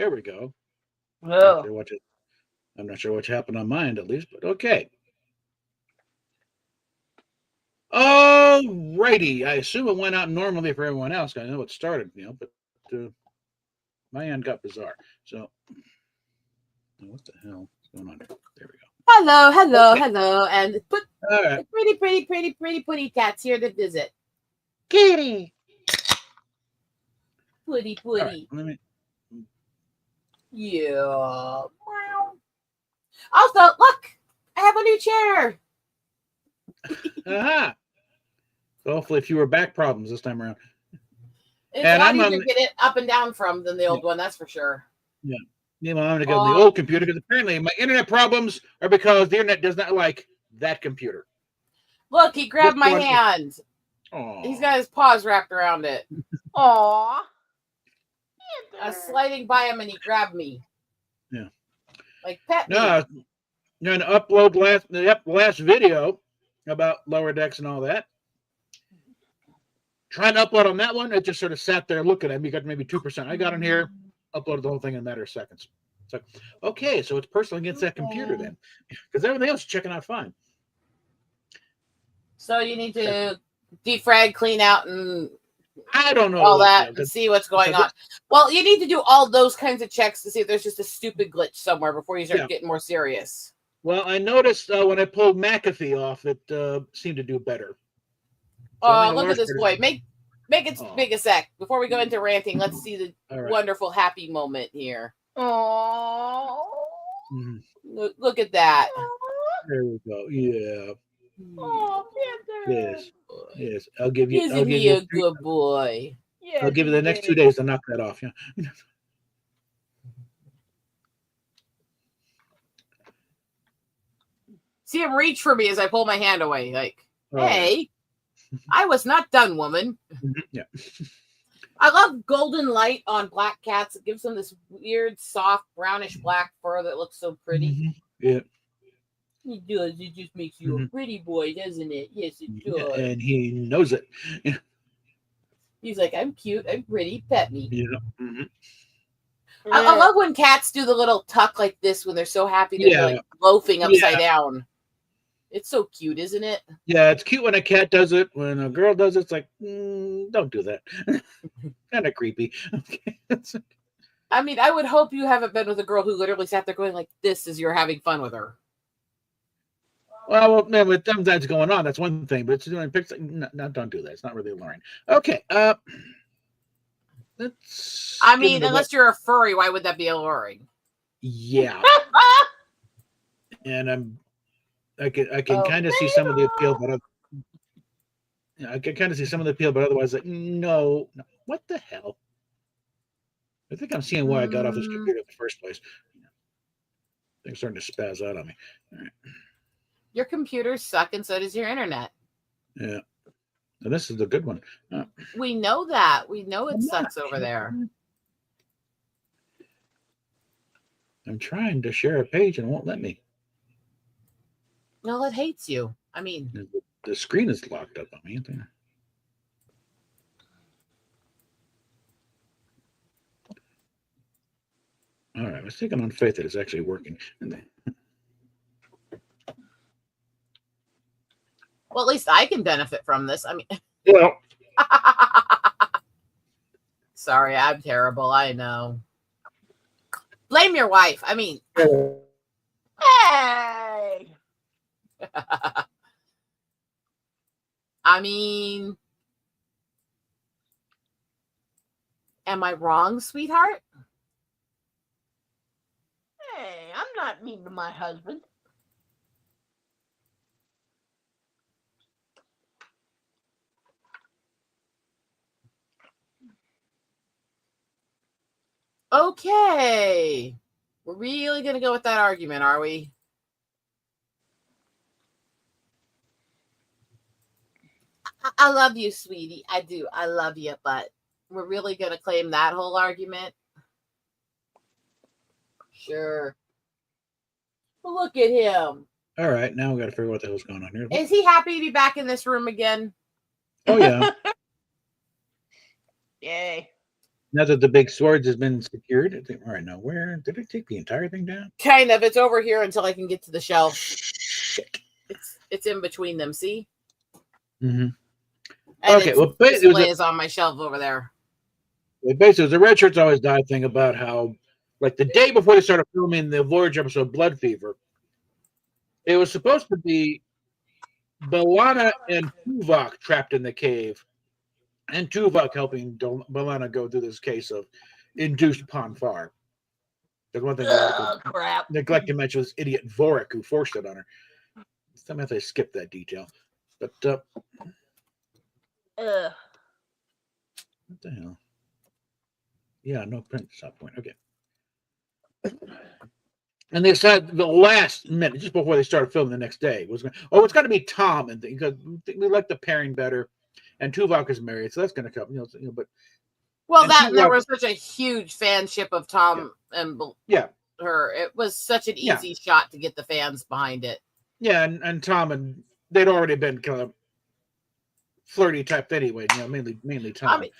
There we go. Oh. I'm not sure what happened on mine, at least, but okay. All righty. I assume it went out normally for everyone else. I know it started, but my end got bizarre. So, what the hell is going on? There we go. Hello, hello, Okay. hello, and put All right. pretty cats here to visit. Kitty. Pretty. All right. Let me. Yeah. Wow. Also, look, I have a new chair. Aha. So hopefully fewer back problems this time around. It's a lot easier to get it up and down from than the old one, that's for sure. Yeah. I'm going to get on the old computer because apparently my internet problems are because the internet does not like that computer. Look, he grabbed my hand. He's got his paws wrapped around it. Aww. I was sliding by him and he grabbed me. Yeah. Like pet me. No, I'm going to upload the last video about Lower Decks and all that. Trying to upload on that one, it just sort of sat there looking at me. Got maybe 2%. I got in here, uploaded the whole thing in a matter of seconds. It's like, okay, so it's personal against that computer then, because everything else is checking out fine. So you need to defrag, clean out, and I don't know all that, and see what's going on. Well, you need to do all those kinds of checks to see if there's just a stupid glitch somewhere before you start getting more serious. Well, I noticed when I pulled McAfee off, it seemed to do better. So look at this boy. Make it big a sec. Before we go into ranting, let's see the wonderful happy moment here. Oh. Look at that. There we go. Yeah. Oh, Panther. Yes. I'll give you. Isn't he a good boy? Yes, I'll give you the next 2 days to knock that off. Yeah. See him reach for me as I pull my hand away. Like, hey, I was not done, woman. Yeah. I love golden light on black cats. It gives them this weird, soft, brownish black fur that looks so pretty. Yeah. It does. It just makes you a pretty boy, doesn't it? Yes, it does. And he knows it. Yeah. He's like, I'm cute. I'm pretty. Pet me. Yeah. I love when cats do the little tuck like this when they're so happy they're like loafing upside down. It's so cute, isn't it? Yeah, it's cute when a cat does it. When a girl does it, it's like, don't do that. Kind of creepy. Okay. I mean, I would hope you haven't been with a girl who literally sat there going like this as you're having fun with her. Well, with them that's going on, that's one thing. But it's doing pictures. No, don't do that. It's not really alluring. Okay. Let's. I mean, unless you're a furry, why would that be alluring? Yeah. And I can kind of see some of the appeal, but I can kind of see some of the appeal, but otherwise, like, no. What the hell? I think I'm seeing why I got off this computer in the first place. Things starting to spaz out on me. All right. Your computers suck, and so does your internet. Yeah. And this is the good one. We know that. We know it sucks over there. I'm trying to share a page and it won't let me. No, it hates you. I mean, the screen is locked up on me. All right, let's take it on faith that it's actually working. Well, at least I can benefit from this. I mean, well, sorry, I'm terrible. I know. Blame your wife. I mean, hey. I mean, am I wrong, sweetheart? Hey, I'm not mean to my husband. Okay. We're really going to go with that argument, are we? I love you, sweetie. I do. I love you, but we're really going to claim that whole argument? Sure. Look at him. All right, now we got to figure out what the hell's going on here. Is he happy to be back in this room again? Oh, yeah. Yay. Now that the big swords has been secured, I think, all right, now where did I take the entire thing down? Kind of. It's over here until I can get to the shelf. Shit. It's in between them. See? Mm-hmm. And Okay, well, display is on my shelf over there. Basically, the Red Shirts Always Die thing about how, like, the day before they started filming the Voyage episode Blood Fever, it was supposed to be B'Elanna and Tuvok trapped in the cave, and Tuvok helping B'Elanna go through this case of induced Ponfar. There's one thing crap. neglect to mention this idiot Vorik who forced it on her. Somehow they skipped that detail. But what the hell? Yeah, no print stop point. Okay. And they said the last minute, just before they started filming the next day, it's going to be Tom, and because we like the pairing better, and Tuvok is married, so that's going to come. But there was such a huge fanship of Tom and her. It was such an easy shot to get the fans behind it. Yeah, and Tom, and they'd already been kind of flirty type anyway. Mainly Tom. I mean,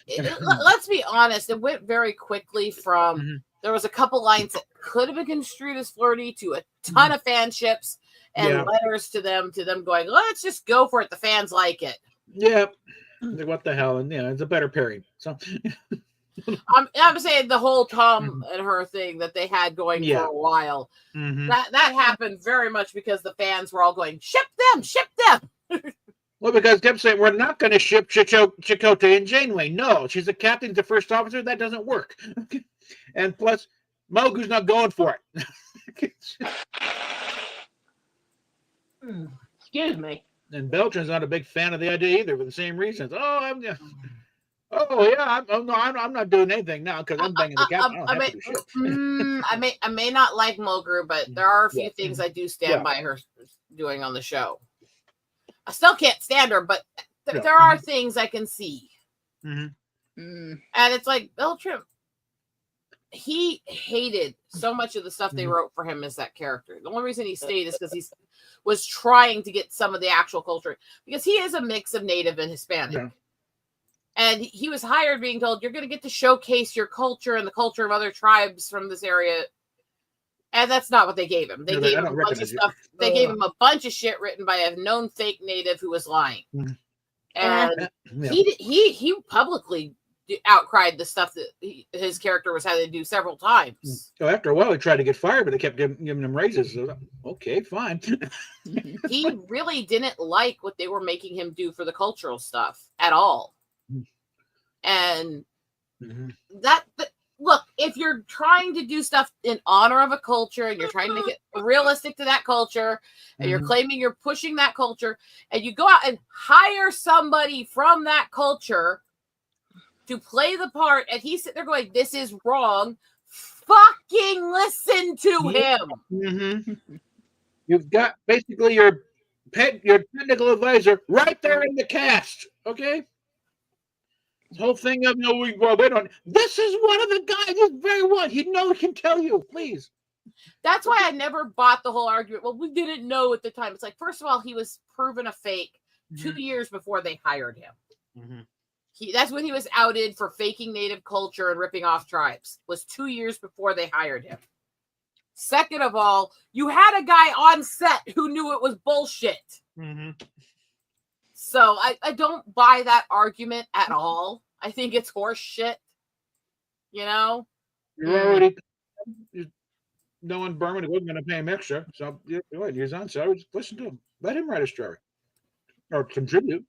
let's be honest. It went very quickly from there was a couple lines that could have been construed as flirty to a ton of fanships and letters to them going, let's just go for it. The fans like it. Yeah. What the hell? And it's a better pairing. So I'm saying the whole Tom and her thing that they had going for a while. That happened very much because the fans were all going, ship them. Well, because kept saying we're not going to ship Chakotay and Janeway. No, she's a captain, the first officer. That doesn't work. And plus, Mogu's not going for it. Excuse me. And Beltran's not a big fan of the idea either, for the same reasons. I'm not doing anything now because I'm banging the captain. I may not like Mulgrew, but there are a few things I do stand by her doing on the show. I still can't stand her, but there are things I can see. And it's like Beltran, he hated so much of the stuff they wrote for him as that character. The only reason he stayed is because he was trying to get some of the actual culture, because he is a mix of Native and Hispanic. Yeah. And he was hired being told, you're going to get to showcase your culture and the culture of other tribes from this area. And that's not what they gave him. They gave him a bunch of stuff. They gave him a bunch of shit written by a known fake Native who was lying. And he publicly outcried the stuff that his character was having to do several times. So after a while, he tried to get fired, but they kept giving him raises. So, okay, fine. He really didn't like what they were making him do for the cultural stuff at all. And look, if you're trying to do stuff in honor of a culture and you're trying to make it realistic to that culture and you're claiming you're pushing that culture and you go out and hire somebody from that culture to play the part and he's sitting there going, this is wrong, fucking listen to him. You've got basically your technical advisor right there in the cast, okay? The whole thing of they don't. This is one of the guys. This very one. He can tell you. Please. That's why I never bought the whole argument. Well, we didn't know at the time. It's like, first of all, he was proven a fake 2 years before they hired him. That's when he was outed for faking Native culture and ripping off tribes. Was 2 years before they hired him. Second of all, you had a guy on set who knew it was bullshit. So I don't buy that argument at all. I think it's horse shit. You're already knowing Berman wasn't going to pay him extra. So he's on. So I would just listen to him. Let him write a story or contribute.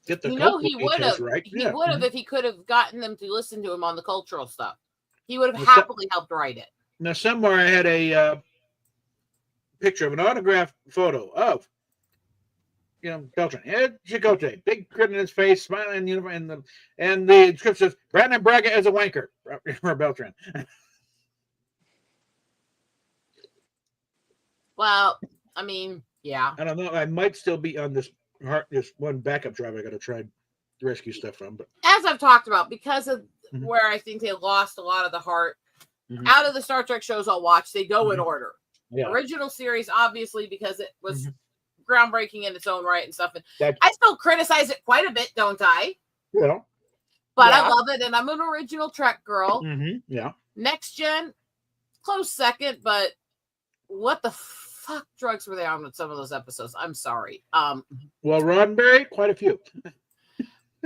Get the he would have. Right. He would have if he could have gotten them to listen to him on the cultural stuff. He would have happily helped write it. Now somewhere I had a picture of an autographed photo of Beltran, Chakotay, big grin in his face, smiling, and the script says Brandon Braga is a wanker for Beltran. Well, I mean, yeah. I don't know. I might still be on this one backup drive I got to try to rescue stuff from. But as I've talked about, because of where I think they lost a lot of the heart, out of the Star Trek shows I'll watch, they go in order. Yeah. Original series, obviously, because it was groundbreaking in its own right and stuff. And I still criticize it quite a bit, don't I? Yeah. But Yeah. I love it, and I'm an original Trek girl. Yeah. Next Gen, close second, but what the fuck drugs were they on with some of those episodes? I'm sorry. Well, Roddenberry, quite a few.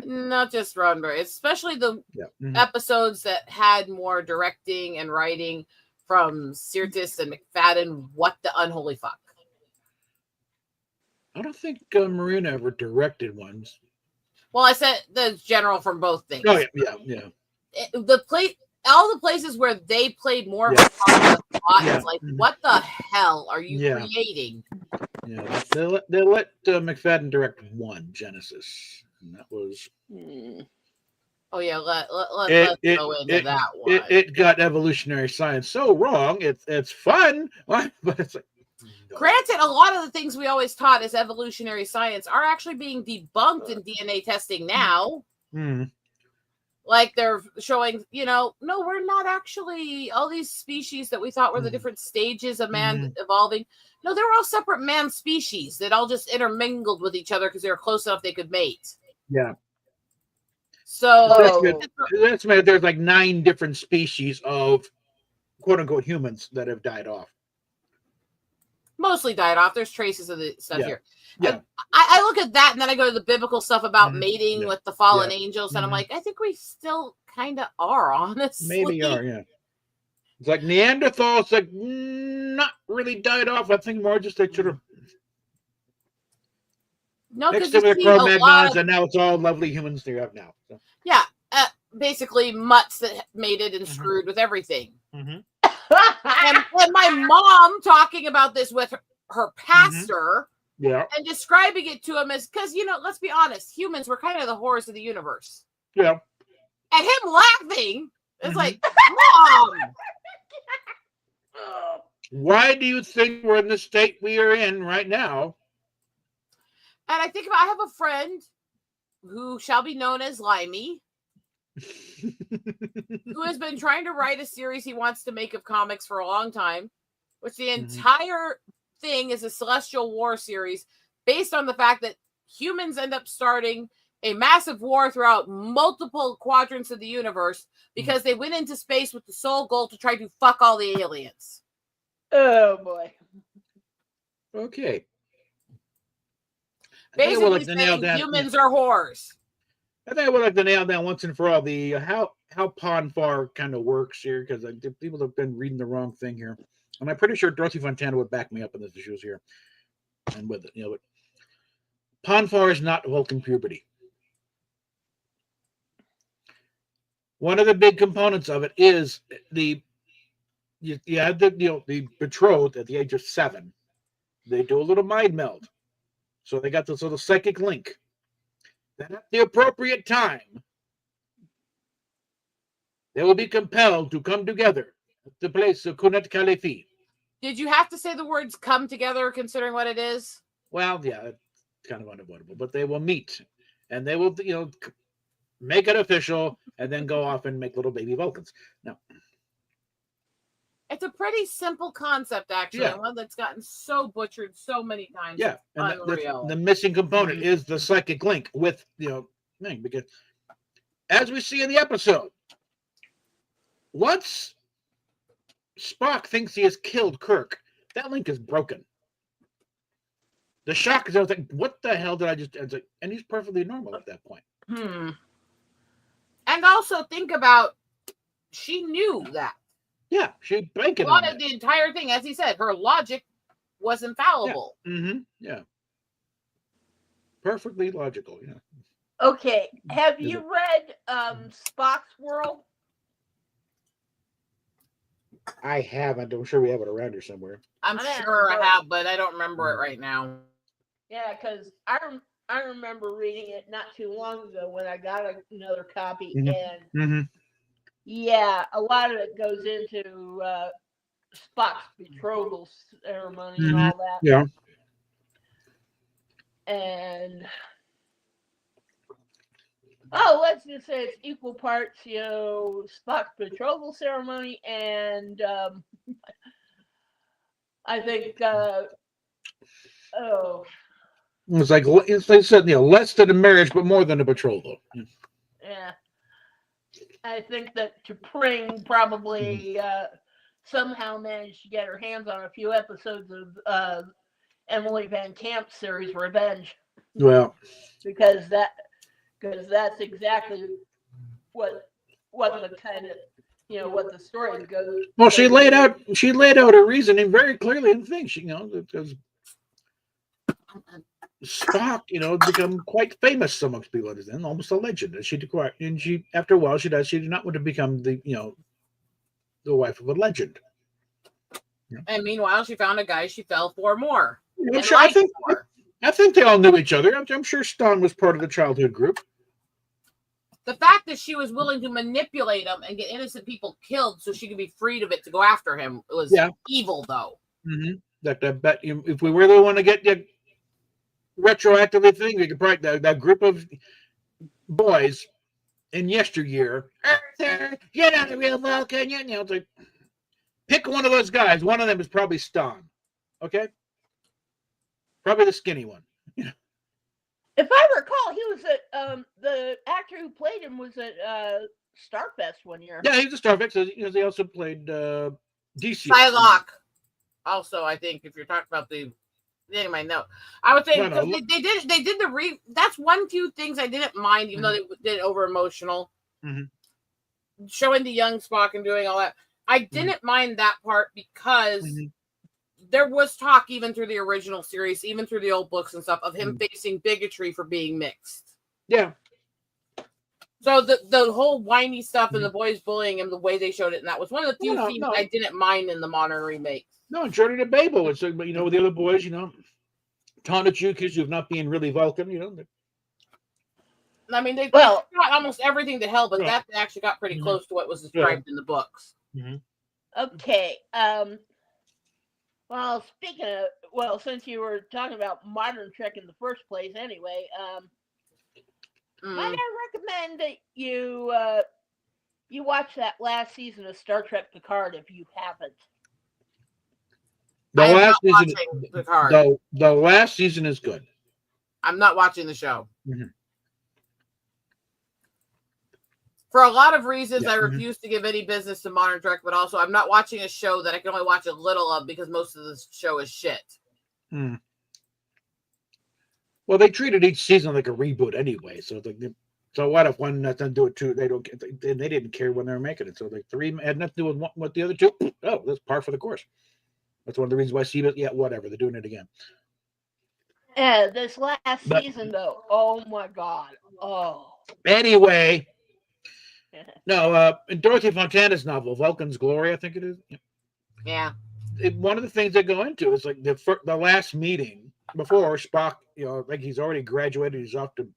Not just Roddenberry, especially the Yeah. episodes that had more directing and writing from Sirtis and McFadden. What the unholy fuck? I don't think Marina ever directed ones. Well, I said the general from both things. Oh yeah. All the places where they played more of Yeah. a part of the plot, Yeah. it's like, what the hell are you Yeah. creating? Yeah, they let McFadden direct one Genesis, and that was. Oh yeah, let's It- go into that one. It got evolutionary science so wrong. It's fun, but it's like. No. Granted, a lot of the things we always taught as evolutionary science are actually being debunked in DNA testing now. Like they're showing, no, we're not actually all these species that we thought were the different stages of man evolving. No, they were all separate man species that all just intermingled with each other because they were close enough they could mate. Yeah. So that's there's like 9 different species of quote unquote humans that have died off. Mostly died off. There's traces of the stuff here. Yeah. And I look at that and then I go to the biblical stuff about mating with the fallen angels, and I'm like, I think we still kind of are, honestly. Maybe are, yeah. It's like Neanderthals, like not really died off. I think more just they sort of mixed in with the Cro-Magnons, and now it's all lovely humans they have now. So. Yeah, basically mutts that mated and screwed with everything. And my mom talking about this with her pastor, and describing it to him as, because let's be honest, humans were kind of the horrors of the universe. Yeah. And him laughing is like, Mom. Why do you think we're in the state we are in right now? And I think I have a friend who shall be known as Limey, who has been trying to write a series he wants to make of comics for a long time, which the entire thing is a Celestial War series based on the fact that humans end up starting a massive war throughout multiple quadrants of the universe because they went into space with the sole goal to try to fuck all the aliens. Oh boy. Okay. Basically saying humans are whores. I think I would like to nail down once and for all the how Ponfar kind of works here, because people have been reading the wrong thing here. And I'm pretty sure Dorothy Fontana would back me up in this if she was here. And with it, but Ponfar is not Vulcan puberty. One of the big components of it is you had the betrothed at the age of 7. They do a little mind meld. So they got this little psychic link. Then at the appropriate time, they will be compelled to come together at the place of Kunet Kalefi. Did you have to say the words come together considering what it is? Well, yeah, it's kind of unavoidable, but they will meet and they will, make it official and then go off and make little baby Vulcans. Now, it's a pretty simple concept, actually. Yeah. One that's gotten so butchered so many times. Yeah, and the missing component is the psychic link with thing, because as we see in the episode, once Spock thinks he has killed Kirk, that link is broken. The shock is, I was like, what the hell did I just? And he's perfectly normal at that point. And also think about, she knew that. Yeah, she banking on it. The entire thing, as he said, her logic was infallible. Yeah. Yeah. Perfectly logical. Yeah. Okay. Have you read Spock's World? I haven't. I'm sure we have it around here somewhere. I'm sure I have, but I don't remember it right now. Yeah, because I remember reading it not too long ago when I got another copy, and yeah, a lot of it goes into Spock's betrothal ceremony and all that. Yeah. And let's just say it's equal parts, Spock's betrothal ceremony and I think it's like they said, less than a marriage, but more than a betrothal. Yeah. I think that T'Pring probably somehow managed to get her hands on a few episodes of Emily Van Camp's series Revenge. Well, because that's exactly what the kind of what the story goes. Well, she laid out her reasoning very clearly in the thing. She, because Spock, become quite famous amongst people, and almost a legend. And she after a while she did not want to become the wife of a legend. And meanwhile, she found a guy she fell for more. I think they all knew each other. I'm sure Stan was part of the childhood group. The fact that she was willing to manipulate him and get innocent people killed so she could be freed of it to go after him was evil, though. Mm-hmm. That bet if we really want to get the retroactively thing, we could probably that group of boys in yesteryear. Arthur, you're not a real Vulcan. It's like, pick one of those guys. One of them is probably Stan. Okay, probably the skinny one. If I recall, he was at the actor who played him was at Starfest one year. Yeah, he was a Starfest. He also played DC. Psylocke. Also, I think if you're talking about anyway, no, I would say they did that's one few things I didn't mind, even though they did it over emotional, showing the young Spock and doing all that. I didn't mind that part because there was talk even through the original series, even through the old books and stuff, of him facing bigotry for being mixed. Yeah. So the whole whiny stuff and the boys bullying him, the way they showed it, and that was one of the few things I didn't mind in the modern remakes. No, Journey to Babel. It's like, with the other boys, taunted you because you're not being really Vulcan, I mean, they got almost everything to hell, but that actually got pretty close to what was described in the books. Okay. Well, since you were talking about modern Trek in the first place, anyway, might I recommend that you watch that last season of Star Trek Picard if you haven't. The last season is good. I'm not watching the show. For a lot of reasons, I refuse to give any business to modern Trek, but also I'm not watching a show that I can only watch a little of because most of the show is shit. Well, they treated each season like a reboot anyway, so what if one doesn't do it too? They didn't care when they were making it, so three had nothing to do with what the other two. Oh, that's par for the course. That's one of the reasons why CBS. Whatever, they're doing it again. Yeah, this last season though. Oh my God. Oh. Anyway. No, in Dorothy Fontana's novel, Vulcan's Glory, I think it is. Yeah. One of the things they go into is like the last meeting before Spock, like he's already graduated, he's off to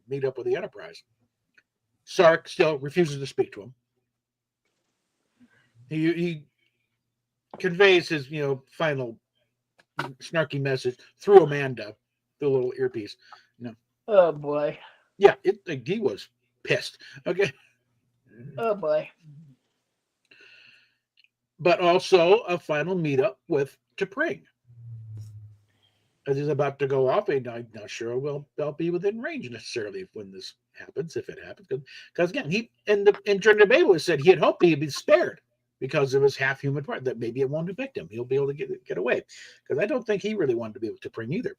meet up with the Enterprise. Sark still refuses to speak to him. He conveys his, final snarky message through Amanda, through a little earpiece. Oh boy. Yeah, he was pissed. Okay. Oh boy. But also a final meetup with T'Pring. As he's about to go off, I'm not sure I'll be within range necessarily when this happens, if it happens. Because again, he in Journey to Babel said he had hoped he'd be spared because of his half-human part, that maybe it won't affect him. He'll be able to get away. Because I don't think he really wanted to be with T'Pring either.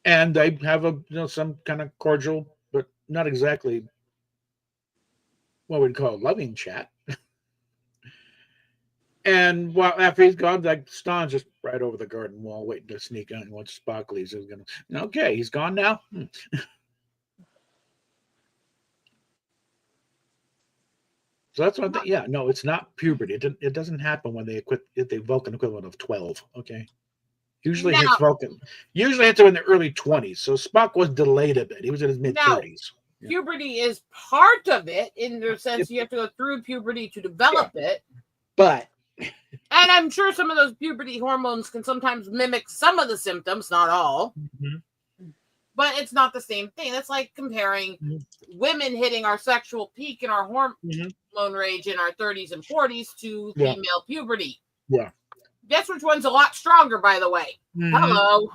And they have some kind of cordial, but not exactly what we'd call a loving chat. And after he's gone, Stan's just right over the garden wall waiting to sneak in. Once Spock leaves, he's going to, okay, he's gone now. So that's what no, it's not puberty. It doesn't happen when they the Vulcan equivalent of 12, okay? Usually hits Vulcan. Usually hits him in the early 20s. So Spock was delayed a bit. He was in his mid-30s. Puberty is part of it in the sense you have to go through puberty to develop it. But and I'm sure some of those puberty hormones can sometimes mimic some of the symptoms, not all. But it's not the same thing. That's like comparing women hitting our sexual peak and our hormone rage in our 30s and 40s to female puberty. Yeah. Guess which one's a lot stronger, by the way? Hello.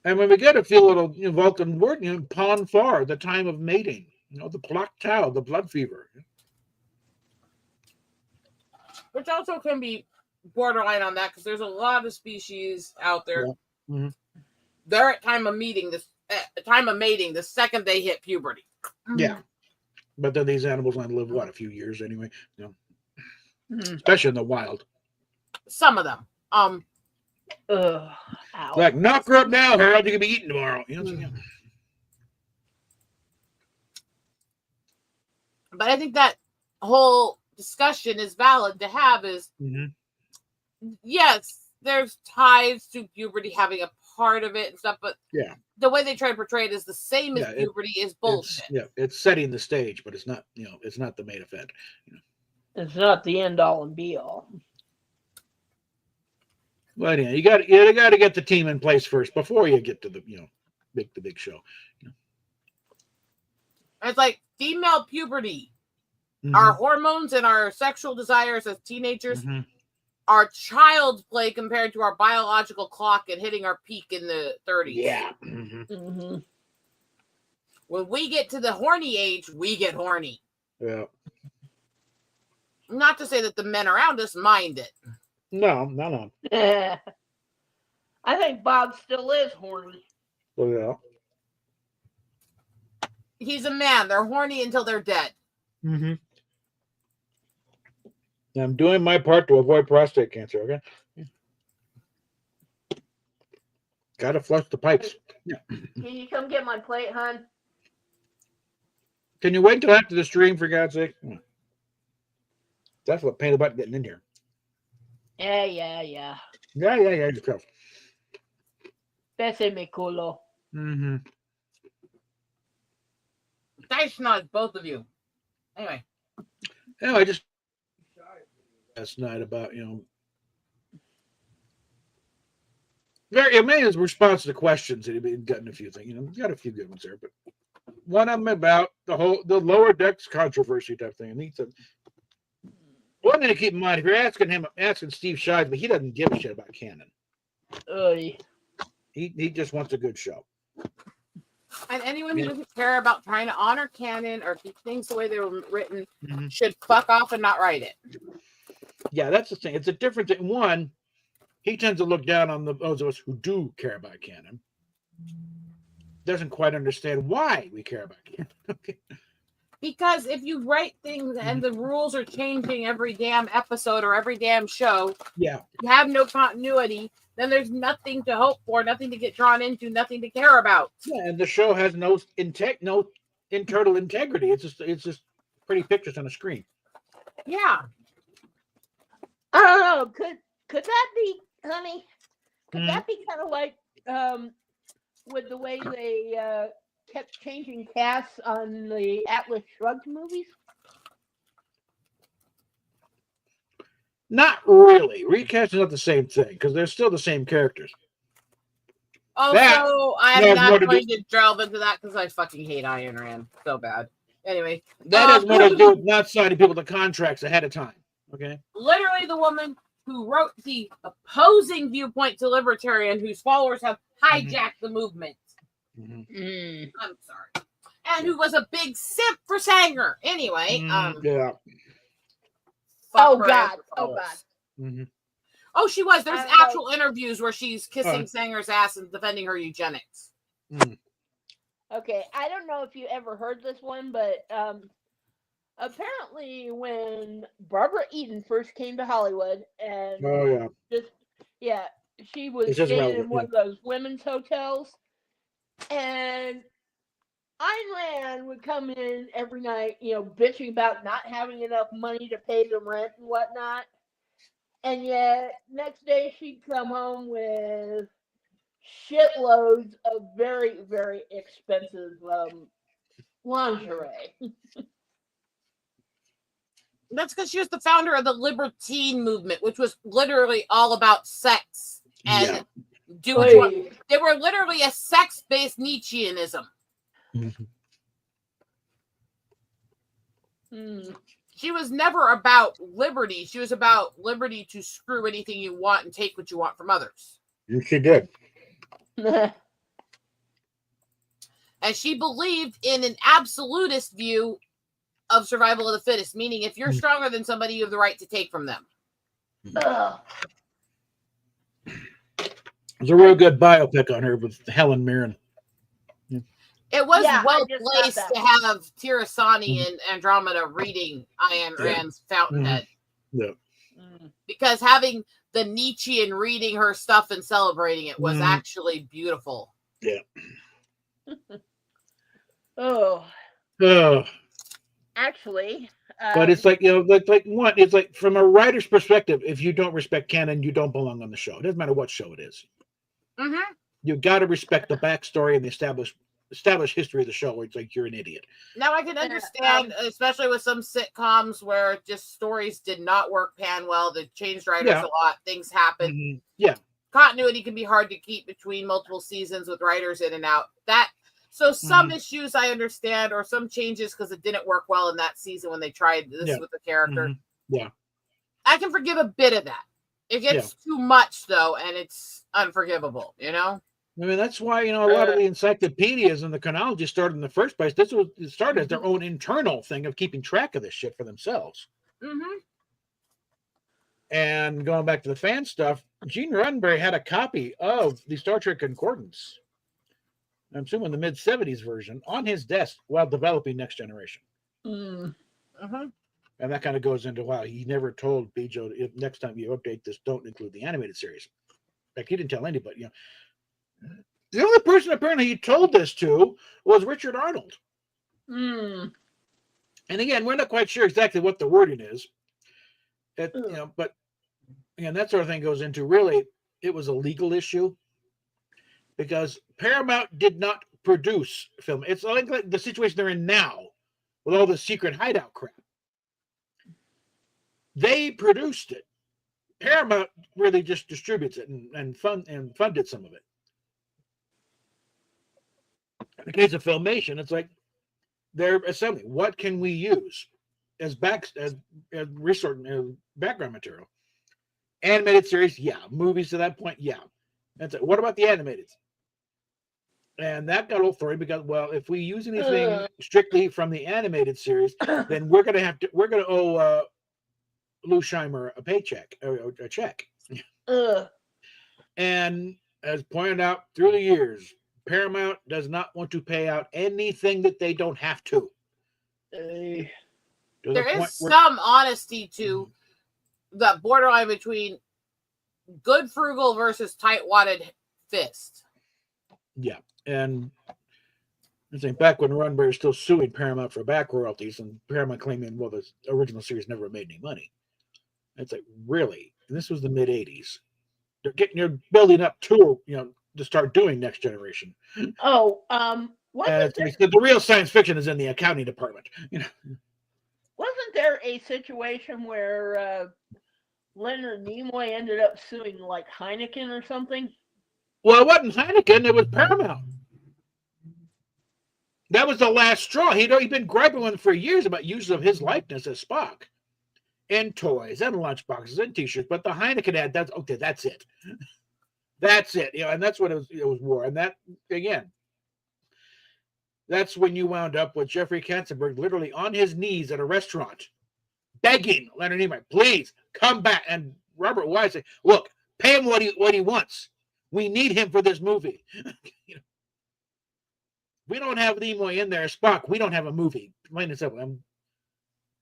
And when we get a few little Vulcan word, pon far, the time of mating, the block tau, the blood fever. Which also can be borderline on that because there's a lot of species out there. Yeah. Mm-hmm. They're at time of mating the second they hit puberty. Yeah. But then these animals only live, a few years anyway. Especially in the wild. Some of them. Like, knock her up now, Harold. You can be eaten tomorrow. But I think that whole discussion is valid to have is, yes, there's ties to puberty having a part of it and stuff, but the way they try to portray it is the same as puberty is bullshit. It's setting the stage, but it's not, it's not the main event. It's not the end all and be all. Well, you got to get the team in place first before you get to the big show. It's like female puberty. Our hormones and our sexual desires as teenagers are child's play compared to our biological clock and hitting our peak in the 30s. Yeah. When we get to the horny age, we get horny. Yeah. Not to say that the men around us mind it. No. I think Bob still is horny. Well, yeah. He's a man. They're horny until they're dead. I'm doing my part to avoid prostate cancer, okay? Gotta flush the pipes. Can you come get my plate, hon? Can you wait until after the stream, for God's sake? That's what pain about getting in here. Yeah. Yeah, yourself. Pese mi culo. Nice nods, both of you. Anyway. I just last night about, very amazing response to questions that he'd gotten a few things. Got a few good ones there, but one of them about the lower decks controversy type thing. And he said, one thing to keep in mind, if you're asking Steve Shives, but he doesn't give a shit about canon. He just wants a good show. And anyone who doesn't care about trying to honor canon or keep things the way they were written should fuck off and not write it. Yeah, that's the thing. It's a different thing. One, he tends to look down on those of us who do care about canon. Doesn't quite understand why we care about canon. Because if you write things and the rules are changing every damn episode or every damn show, you have no continuity, then there's nothing to hope for, nothing to get drawn into, nothing to care about. Yeah, and the show has no internal integrity. It's just pretty pictures on a screen. Yeah. I don't know. Could that be, honey? Could that be kind of like with the way they kept changing casts on the Atlas Shrugged movies? Not really. Recast is not the same thing because they're still the same characters. Also, I'm not going to delve into that because I fucking hate Ayn Rand so bad. Anyway. That has more to do with not signing people to contracts ahead of time. Okay. Literally the woman who wrote the opposing viewpoint to libertarian whose followers have hijacked the movement. I'm sorry. And who was a big simp for Sanger. Anyway. Yeah. Oh God. Oh, she was. There's actual interviews where she's kissing Sanger's ass and defending her eugenics. Okay, I don't know if you ever heard this one, but apparently when Barbara Eden first came to Hollywood and she was staying in one of those women's hotels, and Ayn Rand would come in every night, bitching about not having enough money to pay the rent and whatnot. And yet, next day she'd come home with shitloads of very, very expensive lingerie. That's because she was the founder of the libertine movement, which was literally all about sex and doing. They were literally a sex-based Nietzscheanism. She was never about liberty. She was about liberty to screw anything you want and take what you want from others. She did. And she believed in an absolutist view of survival of the fittest, meaning if you're stronger than somebody, you have the right to take from them. There's a real good biopic on her with Helen Mirren. It was well placed to have Tirasani and Andromeda reading Ayn Rand's Fountainhead. Yeah. Because having the Nietzschean reading her stuff and celebrating it was actually beautiful. Yeah. Oh. Oh. Actually. But it's like, it's like from a writer's perspective, if you don't respect canon, you don't belong on the show. It doesn't matter what show it is. Mm-hmm. You got to respect the backstory and the established history of the show, where it's like you're an idiot. Now I can understand, especially with some sitcoms where just stories did not work pan well. They changed writers a lot. Things happen. Mm-hmm. Yeah. Continuity can be hard to keep between multiple seasons with writers in and out. So some issues I understand, or some changes because it didn't work well in that season when they tried this with the character. Yeah. I can forgive a bit of that. It gets too much though, and it's unforgivable, you know? I mean, that's why, a lot of the encyclopedias and the chronology started in the first place. It started as their own internal thing of keeping track of this shit for themselves. Mm-hmm. And going back to the fan stuff, Gene Roddenberry had a copy of the Star Trek Concordance, I'm assuming the mid-'70s version, on his desk while developing Next Generation. Mm-hmm. And that kind of goes into why he never told Bijo, if next time you update this, don't include the animated series. Like, he didn't tell anybody, The only person apparently he told this to was Richard Arnold. And again, we're not quite sure exactly what the wording is. But again, that sort of thing goes into, really, it was a legal issue because Paramount did not produce film. It's like the situation they're in now with all the secret hideout crap. They produced it. Paramount really just distributes it and funded some of it. In the case of Filmation, it's like they're assembling. What can we use as resource background material? Animated series, yeah. Movies to that point, yeah. That's it. What about the animated? And that got a little thorny because, well, if we use anything strictly from the animated series, then we're gonna owe Lou Scheimer a paycheck, a check. And as pointed out through the years, Paramount does not want to pay out anything that they don't have to. There is some honesty to the borderline between good frugal versus tight-wadded fist. Yeah, and I think back when Roddenberry was still suing Paramount for back royalties, and Paramount claiming, well, the original series never made any money. It's like, really? And this was the mid '80s. You're building up to to start doing Next Generation. The real science fiction is in the accounting department. Wasn't there a situation where Leonard Nimoy ended up suing like Heineken or something? Well, it wasn't Heineken; it was Paramount. That was the last straw. He'd been griping with him for years about use of his likeness as Spock in toys and lunchboxes and T-shirts. But the Heineken ad, that's it. That's it. And that's what it was war. And that, again, that's when you wound up with Jeffrey Katzenberg literally on his knees at a restaurant, begging Leonard Nimoy, please come back. And Robert Wise said, look, pay him what he wants. We need him for this movie. We don't have Nimoy in there as Spock. We don't have a movie. Plain and simple.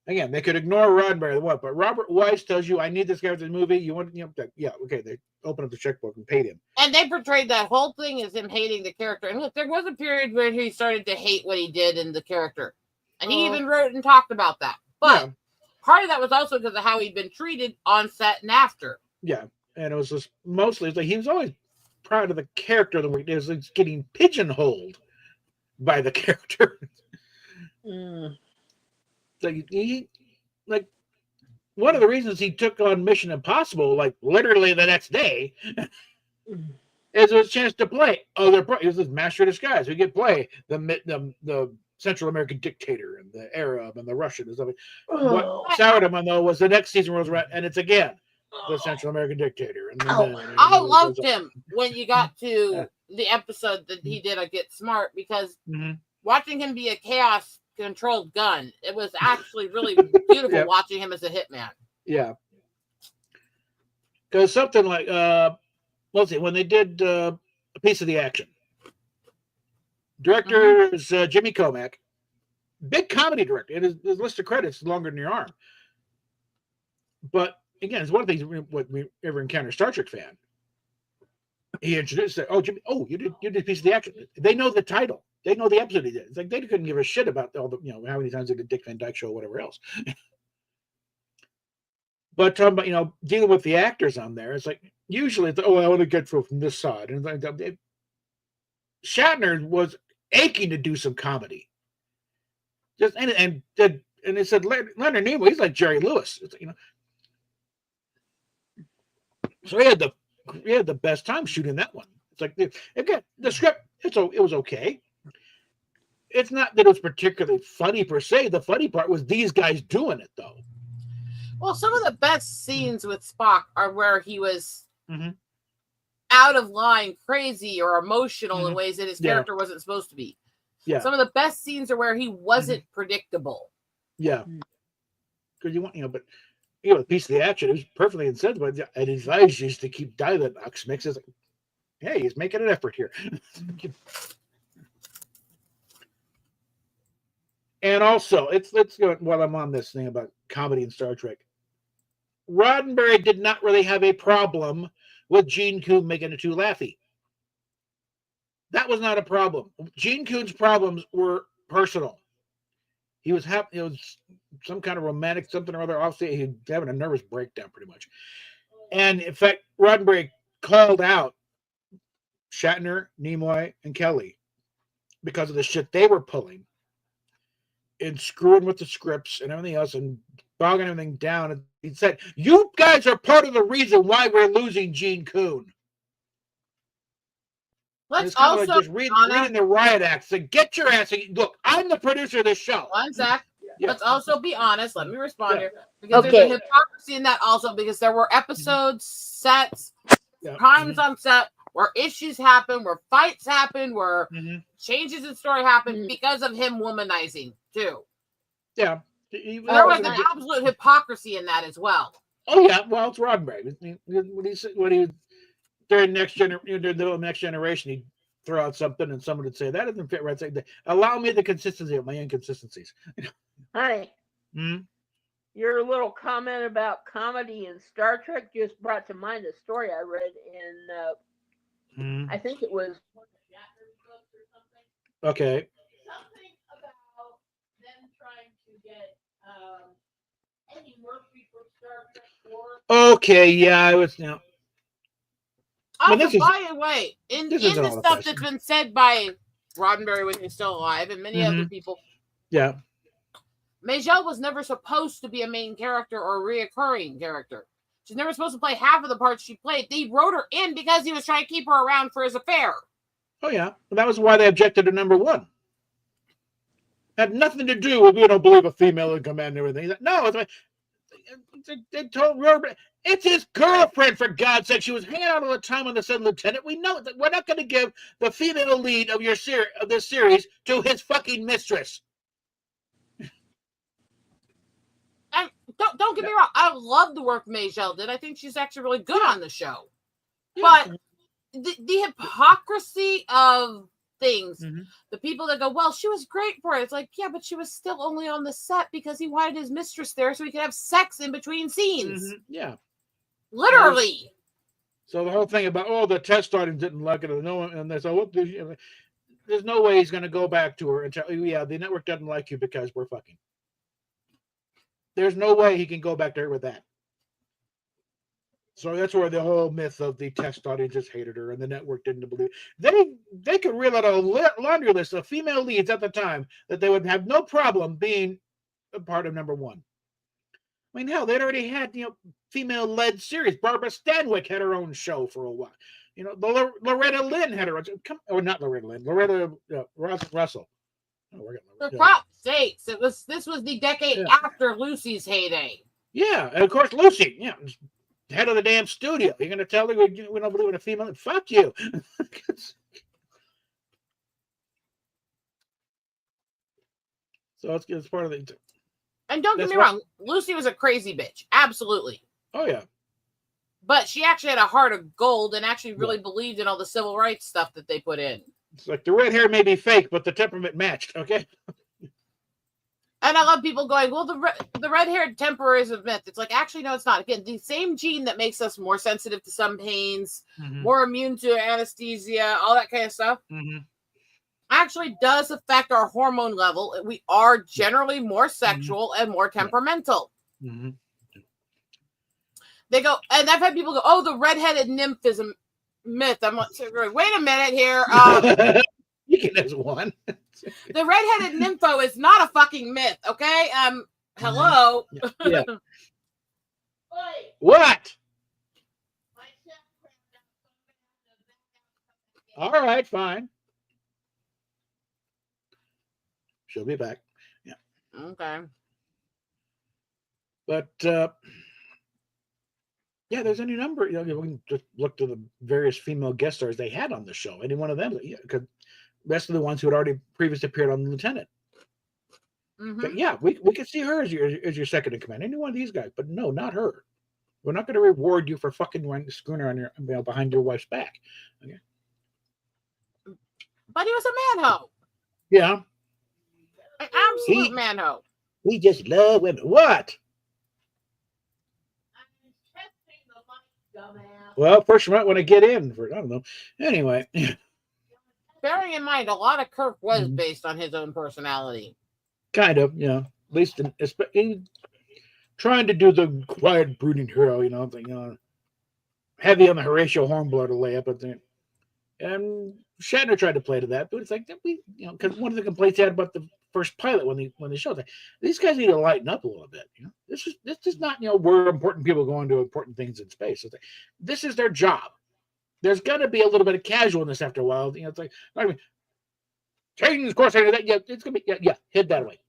Again, they could ignore Roddenberry, but Robert Wise tells you, I need this guy for the movie. You want, yeah, okay. They opened up the checkbook and paid him. And they portrayed that whole thing as him hating the character. And look, there was a period where he started to hate what he did in the character. And he even wrote and talked about that. But part of that was also because of how he'd been treated on set and after. Yeah. And it was just mostly, like, he was always proud of the character. It was like getting pigeonholed by the character. Like one of the reasons he took on Mission Impossible, like literally the next day, is a chance to play other. He was this master of disguise. We could play the Central American dictator and the Arab and the Russian and stuff. What soured him on though was the next season rolls around and it's again the Central American dictator. And I loved him when you got to the episode that he did a Get Smart, because Mm-hmm. watching him be a chaos controlled gun, it was actually really beautiful watching him as a hitman. Yeah. Because something like, let's see, when they did A Piece of the Action, director is Jimmy Comack, big comedy director, and his list of credits is longer than your arm. But again, it's one of the things what we ever encounter a Star Trek fan. He introduced it. Oh, Jimmy, you did A Piece of the Action. They know the title. They know the episode he did. It's like they couldn't give a shit about all the, how many times they did Dick Van Dyke Show or whatever else. But talking about, dealing with the actors on there, it's like usually it's, I want to get from this side. And Shatner was aching to do some comedy. And they said Leonard Nimoy, he's like Jerry Lewis. So he had the best time shooting that one. It's like again, the script, it was okay. It's not that it was particularly funny per se. The funny part was these guys doing it, though. Well, some of the best scenes with Spock are where he was out of line, crazy, or emotional in ways that his character wasn't supposed to be. Yeah. Some of the best scenes are where he wasn't predictable. Yeah. Because but A Piece of the Action, it was perfectly insensitive. And his eyes used to keep dialing mixes. Like, hey, he's making an effort here. And also, let's go while I'm on this thing about comedy in Star Trek. Roddenberry did not really have a problem with Gene Coon making it too laughy. That was not a problem. Gene Coon's problems were personal. He was happy. It was some kind of romantic something or other offset. He was having a nervous breakdown, pretty much. And in fact, Roddenberry called out Shatner, Nimoy, and Kelly because of the shit they were pulling and screwing with the scripts and everything else and bogging everything down. And he said, "You guys are part of the reason why we're losing Gene Coon." Let's also like just reading the riot act. So get your ass. Look, I'm the producer of this show. One sec. Yeah. Let's also be honest. Let me respond here. Because there's a hypocrisy in that also, because there were episodes, sets, times on set where issues happen, where fights happen, where changes in story happen because of him womanizing too. Yeah. There was an absolute hypocrisy in that as well. Oh yeah, well it's Roddenberry. When he was during the next generation, he'd throw out something and someone would say that doesn't fit right. Say, allow me the consistency of my inconsistencies. Honey, your little comment about comedy in Star Trek just brought to mind a story I read in I think it was okay. Something about them trying to get Eddie Murphy from Star Trek 4. Okay, yeah, I was Also, by the way, in the stuff that's been said by Roddenberry when he's still alive and many other people, Majel was never supposed to be a main character or a reoccurring character. She's never supposed to play half of the parts she played. They wrote her in because he was trying to keep her around for his affair. Oh, yeah. Well, that was why they objected to number 1. Had nothing to do with, we don't believe a female in command and everything. No, they told Robert, it's his girlfriend, for God's sake. She was hanging out all the time on the set, Lieutenant. We know that we're not going to give the female lead of this series to his fucking mistress. And don't get me wrong, I love the work Majel did. I think she's actually really good on the show. But the hypocrisy of things, the people that go, well, she was great for it. It's like, yeah, but she was still only on the set because he wanted his mistress there so he could have sex in between scenes. Yeah. Literally. So the whole thing about, the test audience didn't like it, and they said, what? There's no way he's going to go back to her and tell, the network doesn't like you because we're fucking. There's no way he can go back to her with that. So that's where the whole myth of the test audience just hated her and the network didn't believe. They could reel out a laundry list of female leads at the time that they would have no problem being a part of number 1. I mean, hell, they'd already had female-led series. Barbara Stanwyck had her own show for a while. Loretta Lynn had her own. Not Loretta Lynn. Loretta Russell. For God's sakes, this was the decade after Lucy's heyday. Yeah, and of course Lucy, head of the damn studio. You're going to tell her we don't believe in a female? Fuck you. So it's part of the. And don't get me wrong, Lucy was a crazy bitch. Absolutely. Oh yeah. But she actually had a heart of gold and actually really believed in all the civil rights stuff that they put in. It's like the red hair may be fake, but the temperament matched. Okay. And I love people going, well, the red-haired temper is a myth. It's like, actually, no, it's not. Again, the same gene that makes us more sensitive to some pains, more immune to anesthesia, all that kind of stuff, actually does affect our hormone level. We are generally more sexual and more temperamental. They go, and I've had people go, oh, the redheaded nymph is a myth. I'm like, wait a minute here. You can as one. The redheaded nympho is not a fucking myth, okay? Hello. Yeah. What? All right, fine. She'll be back. Yeah. Okay. But yeah, there's any number. You know, we can just look to the various female guest stars they had on the show. Any one of them, because rest of the ones who had already previously appeared on Lieutenant. But yeah, we could see her as your second in command. Any one of these guys, but no, not her. We're not going to reward you for fucking running schooner on your behind your wife's back. Okay. But he was a manho. Yeah. An absolute manho. We just love women. What? Well, first you might want to get in for, I don't know. Anyway. Bearing in mind, a lot of Kirk was based on his own personality. Kind of, yeah. At least in trying to do the quiet, brooding hero, heavy on the Horatio Hornblower to lay up at the. And Shatner tried to play to that, but it's like because one of the complaints he had about the first pilot when they showed that these guys need to lighten up a little bit. This is not we're important people going to important things in space. It's like, this is their job. There's got to be a little bit of casualness after a while. It's like I mean, change course. Yeah, it's gonna be head that way.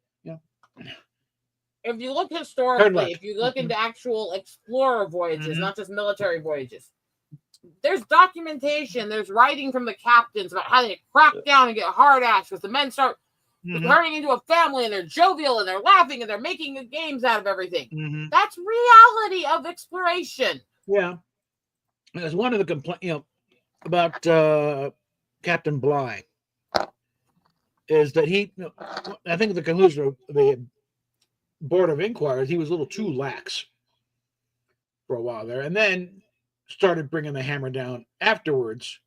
If you look historically, if you look into actual explorer voyages, not just military voyages, there's documentation, there's writing from the captains about how they crack down and get hard ass because the men start turning into a family and they're jovial and they're laughing and they're making games out of everything. That's reality of exploration. Yeah. There's one of the complaints, about Captain Bligh is that I think the conclusion of the Board of Inquiries, he was a little too lax for a while there, and then started bringing the hammer down afterwards,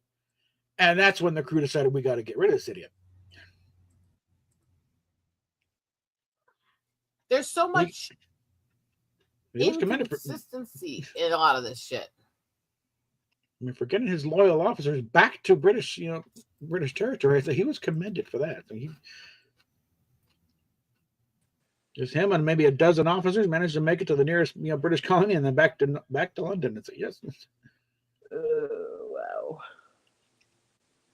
and that's when the crew decided we got to get rid of this idiot. There's so much inconsistency in a lot of this shit. I mean, for getting his loyal officers back to British territory, he was commended for that. Just him and maybe a dozen officers managed to make it to the nearest British colony and then back to London. It's yes. Wow.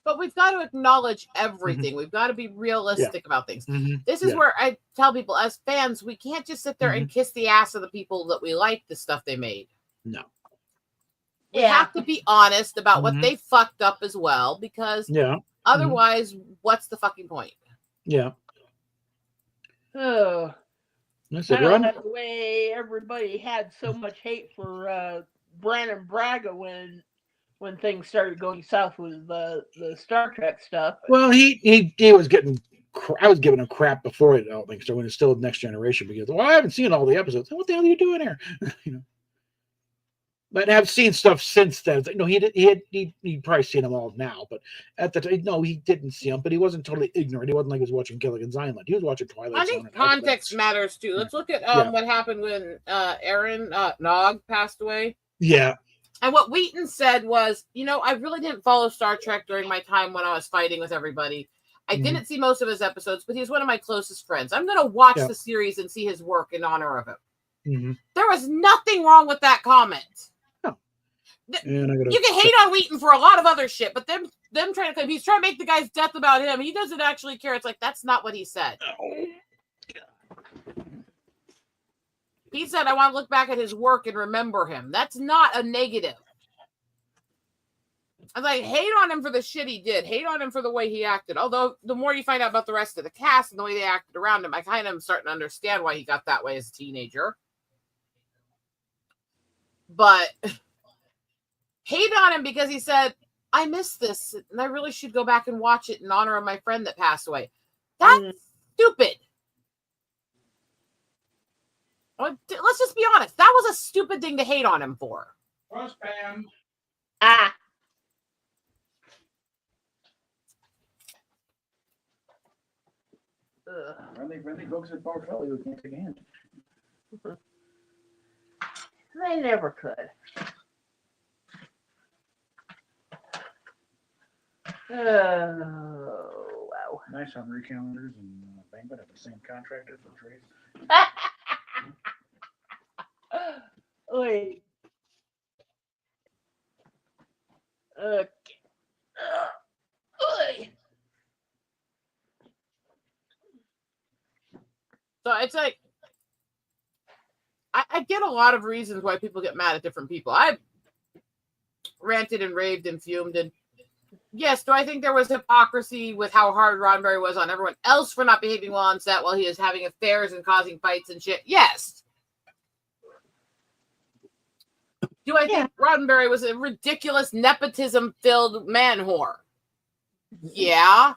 But we've got to acknowledge everything. We've got to be realistic about things. This is where I tell people, as fans, we can't just sit there and kiss the ass of the people that we like the stuff they made. No. We have to be honest about what they fucked up as well, because otherwise, what's the fucking point? Yeah. Oh. That's kind of like the way everybody had so much hate for Brannon Braga when things started going south with the Star Trek stuff. Well, he was getting. I was giving him crap before it. I don't think so. When it's still Next Generation, because I haven't seen all the episodes. What the hell are you doing here? But I've seen stuff since then. It's like, no, he'd probably seen them all now, but at the time, no, he didn't see them. But he wasn't totally ignorant. He wasn't like he was watching Gilligan's Island. He was watching Twilight. I think context matters too. Let's look at what happened when Aaron Nog passed away. Yeah. And what Wheaton said was, I really didn't follow Star Trek during my time when I was fighting with everybody. I didn't see most of his episodes, but he's one of my closest friends. I'm going to watch the series and see his work in honor of him. There was nothing wrong with that comment. You can hate on Wheaton for a lot of other shit, but them trying to claim he's trying to make the guy's death about him. He doesn't actually care. It's like, that's not what he said. He said, I want to look back at his work and remember him. That's not a negative. I was like, hate on him for the shit he did. Hate on him for the way he acted. Although the more you find out about the rest of the cast and the way they acted around him, I kind of am starting to understand why he got that way as a teenager. But hate on him because he said, I miss this and I really should go back and watch it in honor of my friend that passed away. That's stupid. Let's just be honest. That was a stupid thing to hate on him for. Spam. Ah. Friendly folks at Bar Philly who can't take a hand. They never could. Oh, wow. Nice Hungry calendars and banquet at the same contractor for trees. Wait. Okay. So it's like, I get a lot of reasons why people get mad at different people. I've ranted and raved and fumed. And yes, do I think there was hypocrisy with how hard Roddenberry was on everyone else for not behaving well on set while he is having affairs and causing fights and shit? Yes. Do I think Roddenberry was a ridiculous nepotism-filled man whore? Yeah.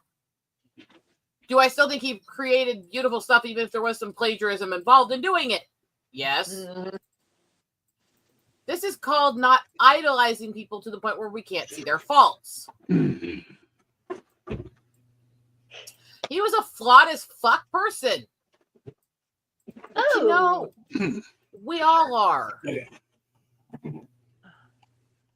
Do I still think he created beautiful stuff even if there was some plagiarism involved in doing it? Yes. Mm-hmm. This is called not idolizing people to the point where we can't see their faults. He was a flawed as fuck person. Oh. You know, we all are. Okay.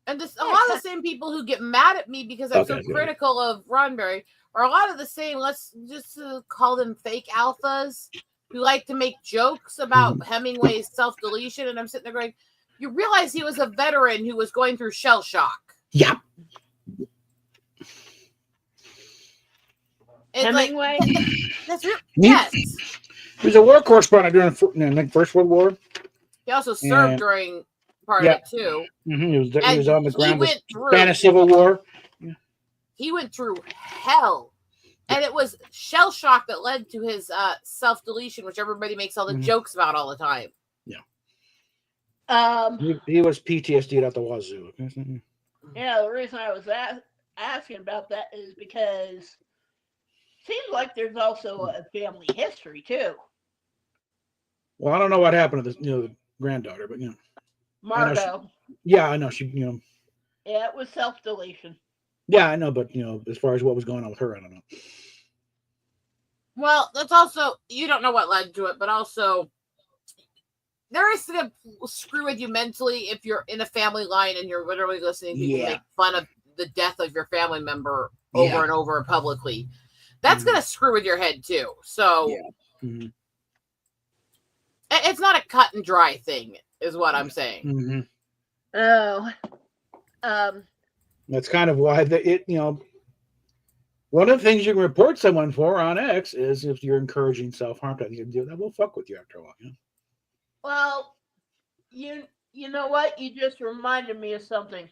And this, a lot of the same people who get mad at me because I'm so critical of Roddenberry are a lot of the same, let's just call them fake alphas who like to make jokes about Hemingway's self-deletion. And I'm sitting there going, you realize he was a veteran who was going through shell shock. Yep. Hemingway? Like, that's real. Yes. He was a war correspondent during the First World War. He also served during part of it too. Mm-hmm. He was on the ground with through Spanish Civil War. He went through hell. And it was shell shock that led to his self-deletion, which everybody makes all the jokes about all the time. Yeah. He was PTSD'd out the wazoo. Yeah, the reason I was asking about that is because it seems like there's also a family history too. Well, I don't know what happened to the granddaughter, but Margot. I know she. Yeah, it was self-deletion. Yeah, I know, but as far as what was going on with her, I don't know. Well, that's also, you don't know what led to it, but also there is to screw with you mentally if you're in a family line and you're literally listening to people make fun of the death of your family member over and over publicly. That's going to screw with your head too. So it's not a cut and dry thing, is what I'm saying. Oh, that's kind of why one of the things you can report someone for on X is if you're encouraging self-harm. That will fuck with you after a while. Well, you know what? You just reminded me of something.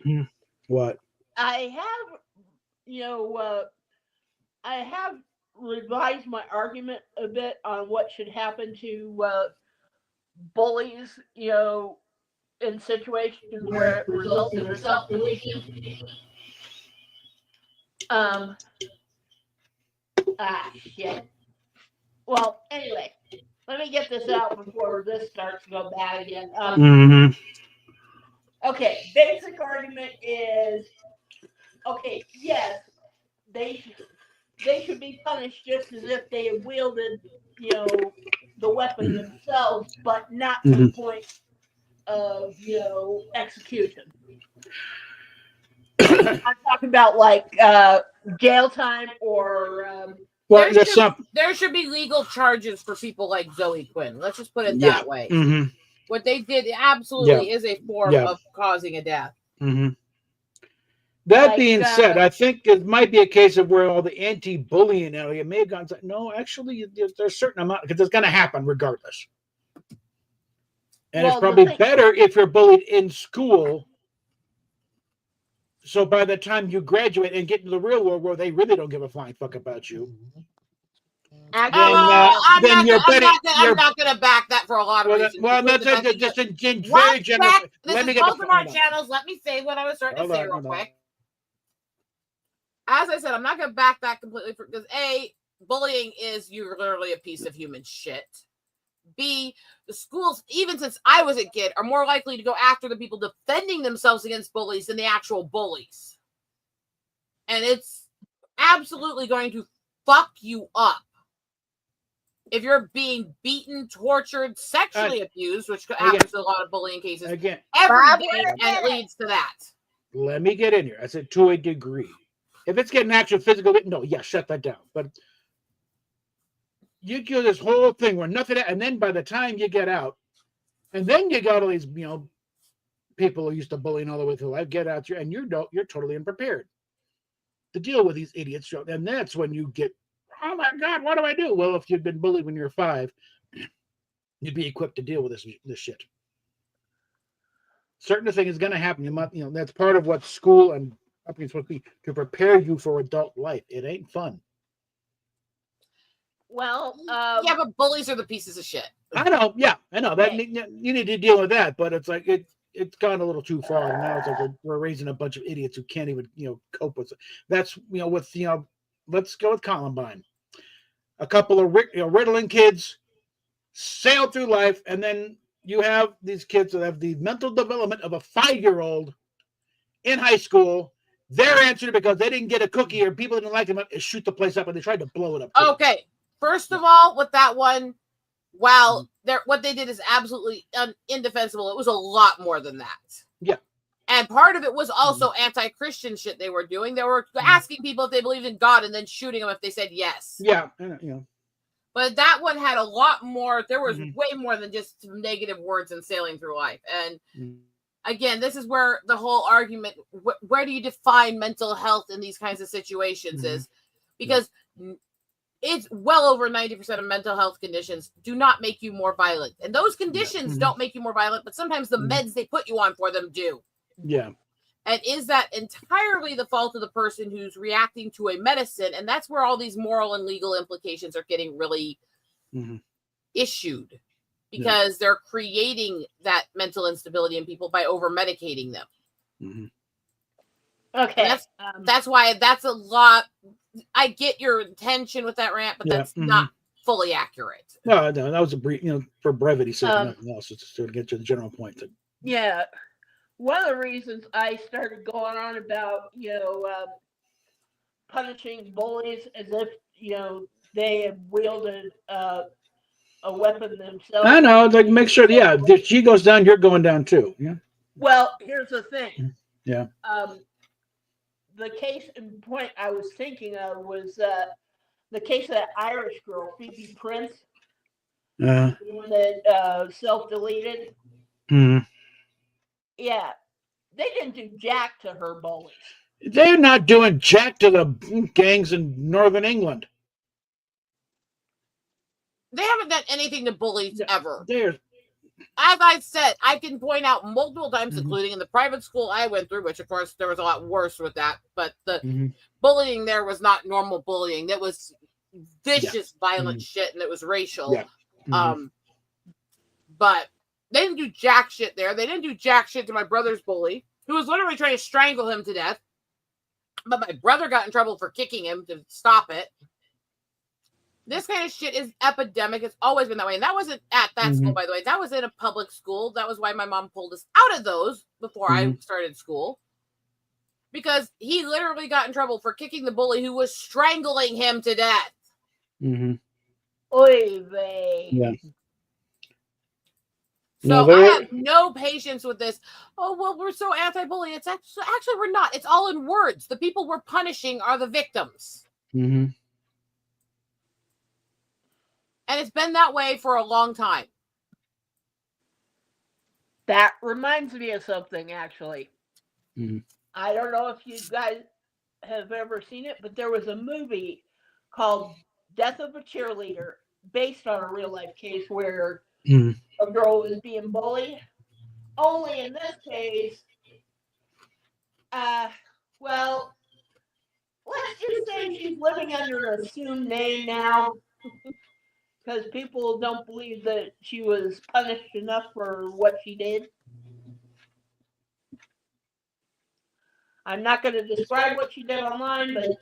What? I have revised my argument a bit on what should happen to bullies, in situations where it results in self-deletion. Shit. Well, anyway, let me get this out before this starts to go bad again. Okay, basic argument is, yes, they should be punished just as if they had wielded, the weapon themselves, but not to the point of, execution. I'm talking about like jail time or there should be legal charges for people like Zoe Quinn. Let's just put it that way. What they did absolutely is a form of causing a death. That being said, I think it might be a case of where all the anti-bullying area may have gone. No, actually, there's a certain amount because it's going to happen regardless. And it's probably better if you're bullied in school So by the time you graduate and get into the real world where they really don't give a flying fuck about you, Actually, I'm you're not going to back that for a lot of reasons. Well, that's just in very general. This is both of our channels. Let me say what I was starting to say real quick. As I said, I'm not going to back that completely because A, bullying is you're literally a piece of human shit. B, the schools, even since I was a kid, are more likely to go after the people defending themselves against bullies than the actual bullies. And it's absolutely going to fuck you up. If you're being beaten, tortured, sexually abused, which happens in a lot of bullying cases, every day, and it leads to that. Let me get in here. I said to a degree. If it's getting actual physical, no, yeah, shut that down. But you do this whole thing where nothing, and then by the time you get out, and then you got all these, people who used to bullying all the way through life, get out there, and you're totally unprepared to deal with these idiots. And that's when you get, oh my God, what do I do? Well, if you'd been bullied when you were 5, you'd be equipped to deal with this shit. Certain thing is going to happen. You must, that's part of what school and upbringing is supposed to be, to prepare you for adult life. It ain't fun. Well, yeah, but bullies are the pieces of shit. I know. Yeah, I know that you need to deal with that, but it's like it's gone a little too far. And now it's like we're raising a bunch of idiots who can't even cope with it. That's with let's go with Columbine. A couple of Ritalin kids sail through life, and then you have these kids that have the mental development of a 5-year-old in high school. Their answer because they didn't get a cookie or people didn't like them is shoot the place up, and they tried to blow it up. Okay. First of all, with that one, while what they did is absolutely indefensible, it was a lot more than that. Yeah. And part of it was also anti-Christian shit they were doing. They were asking people if they believed in God and then shooting them if they said yes. Yeah. But that one had a lot more. There was way more than just some negative words and sailing through life. And again, this is where the whole argument, where do you define mental health in these kinds of situations is? Because it's well over 90% of mental health conditions do not make you more violent. And those conditions don't make you more violent, but sometimes the meds they put you on for them do. Yeah. And is that entirely the fault of the person who's reacting to a medicine? And that's where all these moral and legal implications are getting really issued. Because they're creating that mental instability in people by over-medicating them. Okay. That's why that's a lot. I get your intention with that rant, but that's not fully accurate. No, that was a brief, for brevity's sake, nothing else. It's just to get to the general point. Yeah. One of the reasons I started going on about, punishing bullies as if, they have wielded a weapon themselves. I know, like make sure, if she goes down, you're going down too. Yeah. Well, here's the thing. Yeah. The case in point I was thinking of was the case of that Irish girl, Phoebe Prince, that self-deleted. Yeah, they didn't do jack to her bullies. They're not doing jack to the gangs in Northern England. They haven't done anything to bullies ever. As I said, I can point out multiple times, including in the private school I went through, which of course there was a lot worse with that, but the bullying there was not normal bullying. That was vicious, violent shit, and it was racial. Yeah. But they didn't do jack shit there. They didn't do jack shit to my brother's bully, who was literally trying to strangle him to death. But my brother got in trouble for kicking him to stop it. This kind of shit is epidemic. It's always been that way. And that wasn't at that school, by the way. That was in a public school. That was why my mom pulled us out of those before I started school. Because he literally got in trouble for kicking the bully who was strangling him to death. Oy vey. Yeah. So I have no patience with this. Oh, well, we're so anti-bully. It's actually we're not. It's all in words. The people we're punishing are the victims. And it's been that way for a long time. That reminds me of something, actually. I don't know if you guys have ever seen it, but there was a movie called Death of a Cheerleader based on a real-life case where a girl was being bullied. Only in this case, Well, let's just say she's living under an assumed name now, because people don't believe that she was punished enough for what she did. I'm not going to describe what she did online, but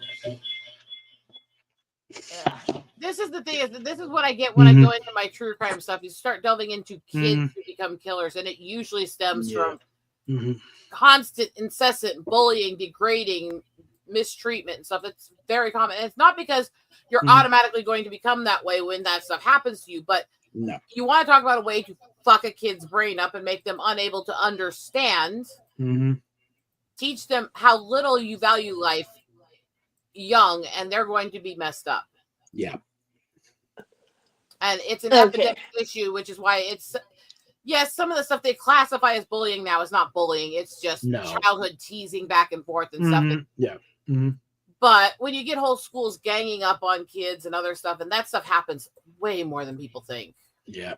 this is the thing. This is what I get when I go into my true crime stuff. You start delving into kids who become killers, and it usually stems from constant, incessant bullying, degrading, mistreatment, and stuff. It's very common. And it's not because you're automatically going to become that way when that stuff happens to you, but you want to talk about a way to fuck a kid's brain up and make them unable to understand. Teach them how little you value life young, and they're going to be messed up. Yeah. And it's an epidemic issue, which is why it's, yes, some of the stuff they classify as bullying now is not bullying. It's just childhood teasing back and forth and stuff. But when you get whole schools ganging up on kids and other stuff, and that stuff happens way more than people think. Yeah.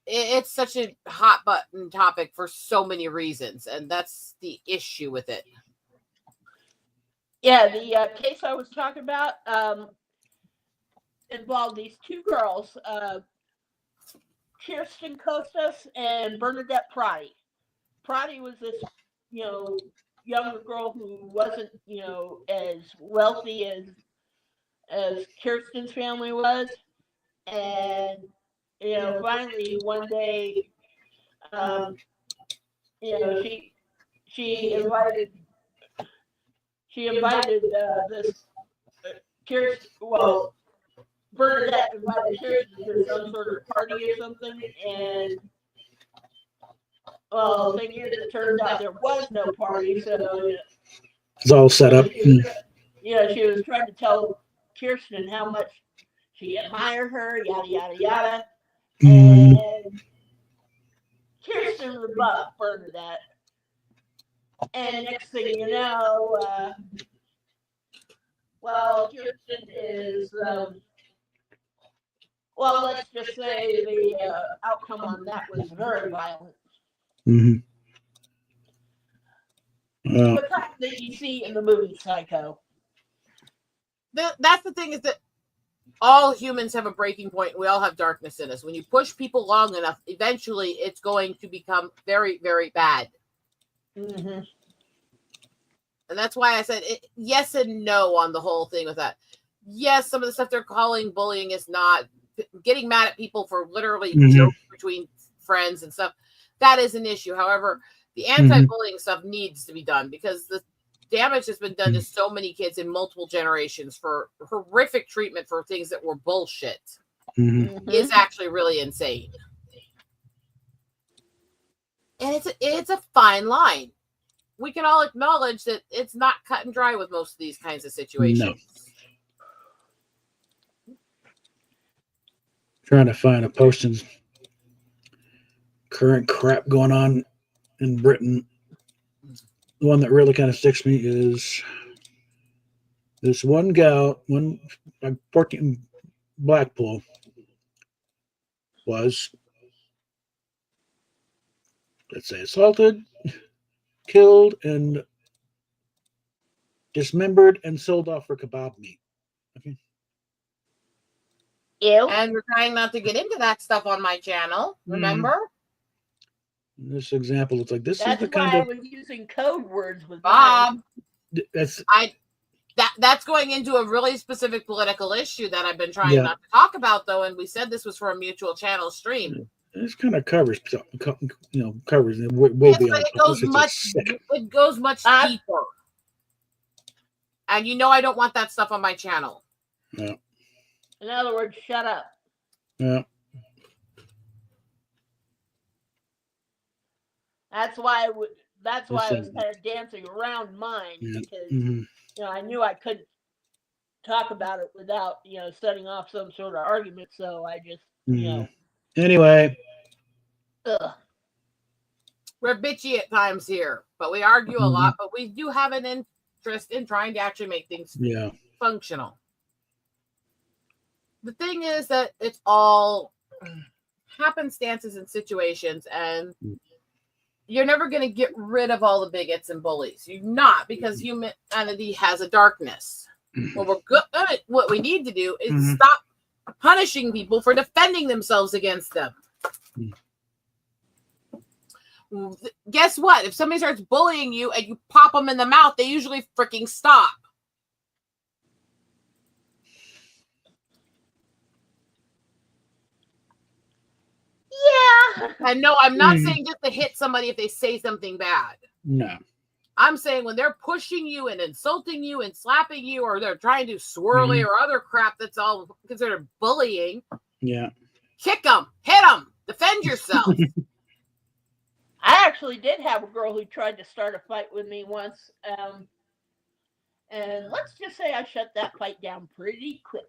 It's such a hot button topic for so many reasons, and that's the issue with it. Yeah, the case I was talking about involved these two girls, Kirsten Costas and Bernadette Prati. Prati was this, younger girl who wasn't, as wealthy as Kirsten's family was, and finally one day, she invited this Kirsten. Well, Bernadette invited Kirsten to some sort of party or something, and well, the thing is, it turns out there was no party, so it's all set up. She was trying to tell Kirsten how much she admired her, yada yada yada, and Kirsten rebuffed Bernadette, and next thing you know, Kirsten is let's just say the outcome on that was very violent. The kind that you see in the movie Psycho. That's the thing, is that all humans have a breaking point. We all have darkness in us. When you push people long enough, eventually it's going to become very, very bad. And that's why I said yes and no on the whole thing with that. Yes, some of the stuff they're calling bullying is not. Getting mad at people for literally jokes between friends and stuff, that is an issue. However, the anti-bullying stuff needs to be done, because the damage has been done to so many kids in multiple generations for horrific treatment for things that were bullshit. Is actually really insane. And it's a fine line. We can all acknowledge that it's not cut and dry with most of these kinds of situations. No. Trying to find a posting. Current crap going on in Britain. The one that really kind of sticks me is this one gal, working in Blackpool, was, let's say, assaulted, killed, and dismembered and sold off for kebab meat. Okay. Ew. And we're trying not to get into that stuff on my channel, remember? This example looks like this. That's is the why kind I of was using code words with Bob. Mine. That's going into a really specific political issue that I've been trying not to talk about, though, and we said this was for a mutual channel stream. This kind of covers way yes, beyond. It goes much deeper, and I don't want that stuff on my channel. Yeah. In other words, shut up. Yeah. That's why I was kind of dancing around mine, because I knew I couldn't talk about it without setting off some sort of argument. So I just Anyway. We're bitchy at times here, but we argue a lot. But we do have an interest in trying to actually make things functional. The thing is that it's all happenstances and situations, and you're never going to get rid of all the bigots and bullies. You're not, because humanity has a darkness. What we need to do is stop punishing people for defending themselves against them. Guess what? If somebody starts bullying you and you pop them in the mouth, they usually freaking stop. Yeah. And no, I'm not saying just to hit somebody if they say something bad. No. I'm saying when they're pushing you and insulting you and slapping you, or they're trying to swirly or other crap that's all considered bullying. Yeah. Kick them, hit them, defend yourself. I actually did have a girl who tried to start a fight with me once. And let's just say I shut that fight down pretty quick.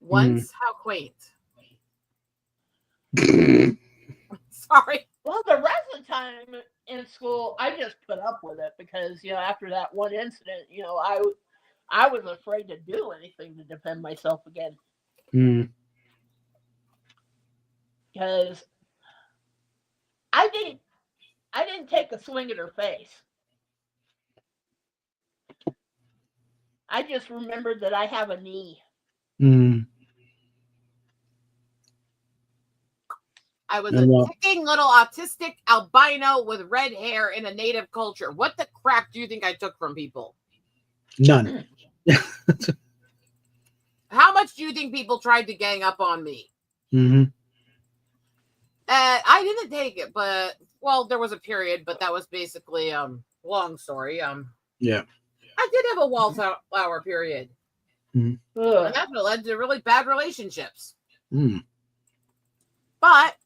Once? How quaint. Sorry. Well, the rest of the time in school, I just put up with it because, after that one incident, I was afraid to do anything to defend myself again. Because I didn't take a swing at her face. I just remembered that I have a knee. I was a ticking little autistic albino with red hair in a native culture. What the crap do you think I took from people? None. How much do you think people tried to gang up on me? I didn't take it, but there was a period, but that was basically long story. Yeah. I did have a wallflower period. And that's what led to really bad relationships. But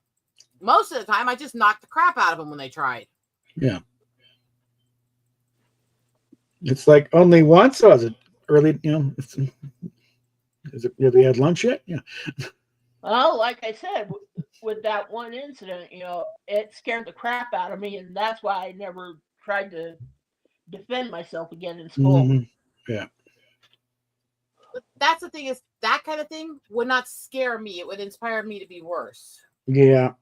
most of the time, I just knocked the crap out of them when they tried. Yeah. It's like only once. Was it early? Is it really had lunch yet? Yeah. Well, like I said, with that one incident, it scared the crap out of me, and that's why I never tried to defend myself again in school. Yeah. But that's the thing, is that kind of thing would not scare me. It would inspire me to be worse. Yeah.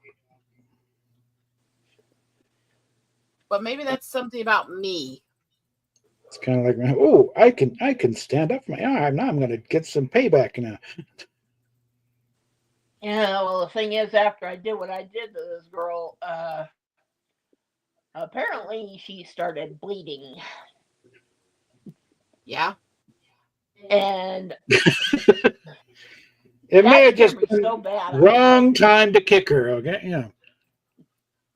But maybe that's something about me. It's kind of like, oh, I can stand up for my arm. Now I'm going to get some payback now. Yeah, well, the thing is, after I did what I did to this girl, apparently she started bleeding. Yeah. And it may have just been so bad. Wrong time to kick her, okay? Yeah.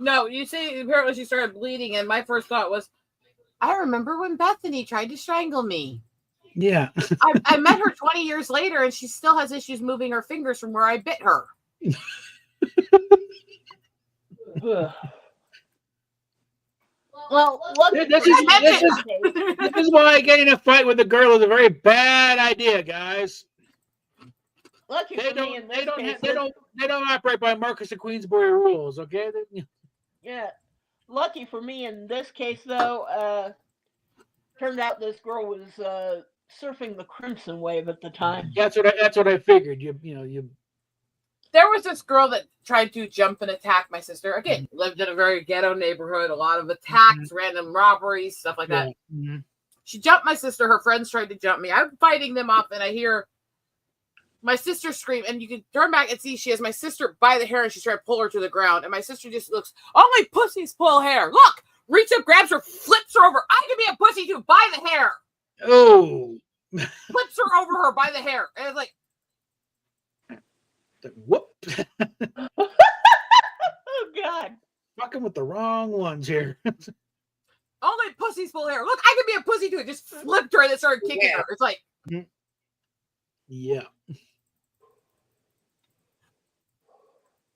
No, you see, apparently she started bleeding, and my first thought was, I remember when Bethany tried to strangle me. Yeah. I met her 20 years later, and she still has issues moving her fingers from where I bit her. Well, look, this is why getting a fight with a girl is a very bad idea, guys. Lucky They for me in this case, they don't operate by Marcus and Queensbury rules, okay? Yeah. Lucky for me in this case, though, turned out this girl was surfing the Crimson Wave at the time. That's what I figured. You. There was this girl that tried to jump and attack my sister. Again, lived in a very ghetto neighborhood, a lot of attacks, random robberies, stuff like that. She jumped my sister. Her friends tried to jump me. I'm fighting them off, and I hear my sister scream, and you can turn back and see she has my sister by the hair, and she's trying to pull her to the ground. And my sister just looks, only pussies pull hair. Look, reach up, grabs her, flips her over. I can be a pussy too, by the hair. Oh. Flips her over her by the hair. And it's like, whoop. Oh, God. Fucking with the wrong ones here. Only pussies pull hair. Look, I can be a pussy too. It just flipped her and it started kicking her. It's like, yeah.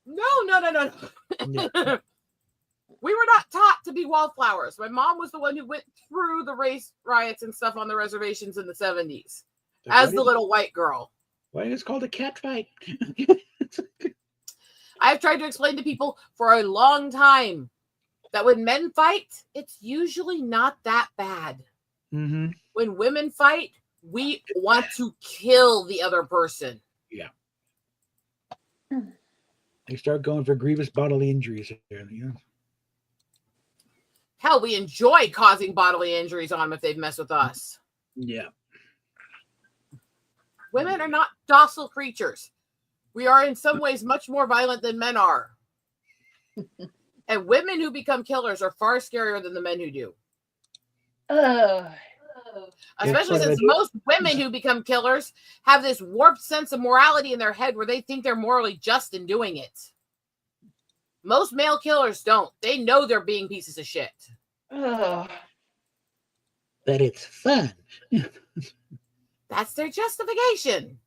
No. Yeah. We were not taught to be wallflowers. My mom was the one who went through the race riots and stuff on the reservations in the 70s as the little white girl. Why is it called a cat fight? I've tried to explain to people for a long time that when men fight, it's usually not that bad. When women fight, we want to kill the other person. Yeah. They start going for grievous bodily injuries here. Hell, we enjoy causing bodily injuries on them if they've messed with us. Yeah. Women are not docile creatures. We are in some ways much more violent than men are. And women who become killers are far scarier than the men who do. Especially since most women who become killers have this warped sense of morality in their head where they think they're morally just in doing it. Most male killers don't. They know they're being pieces of shit. But it's fun. That's their justification.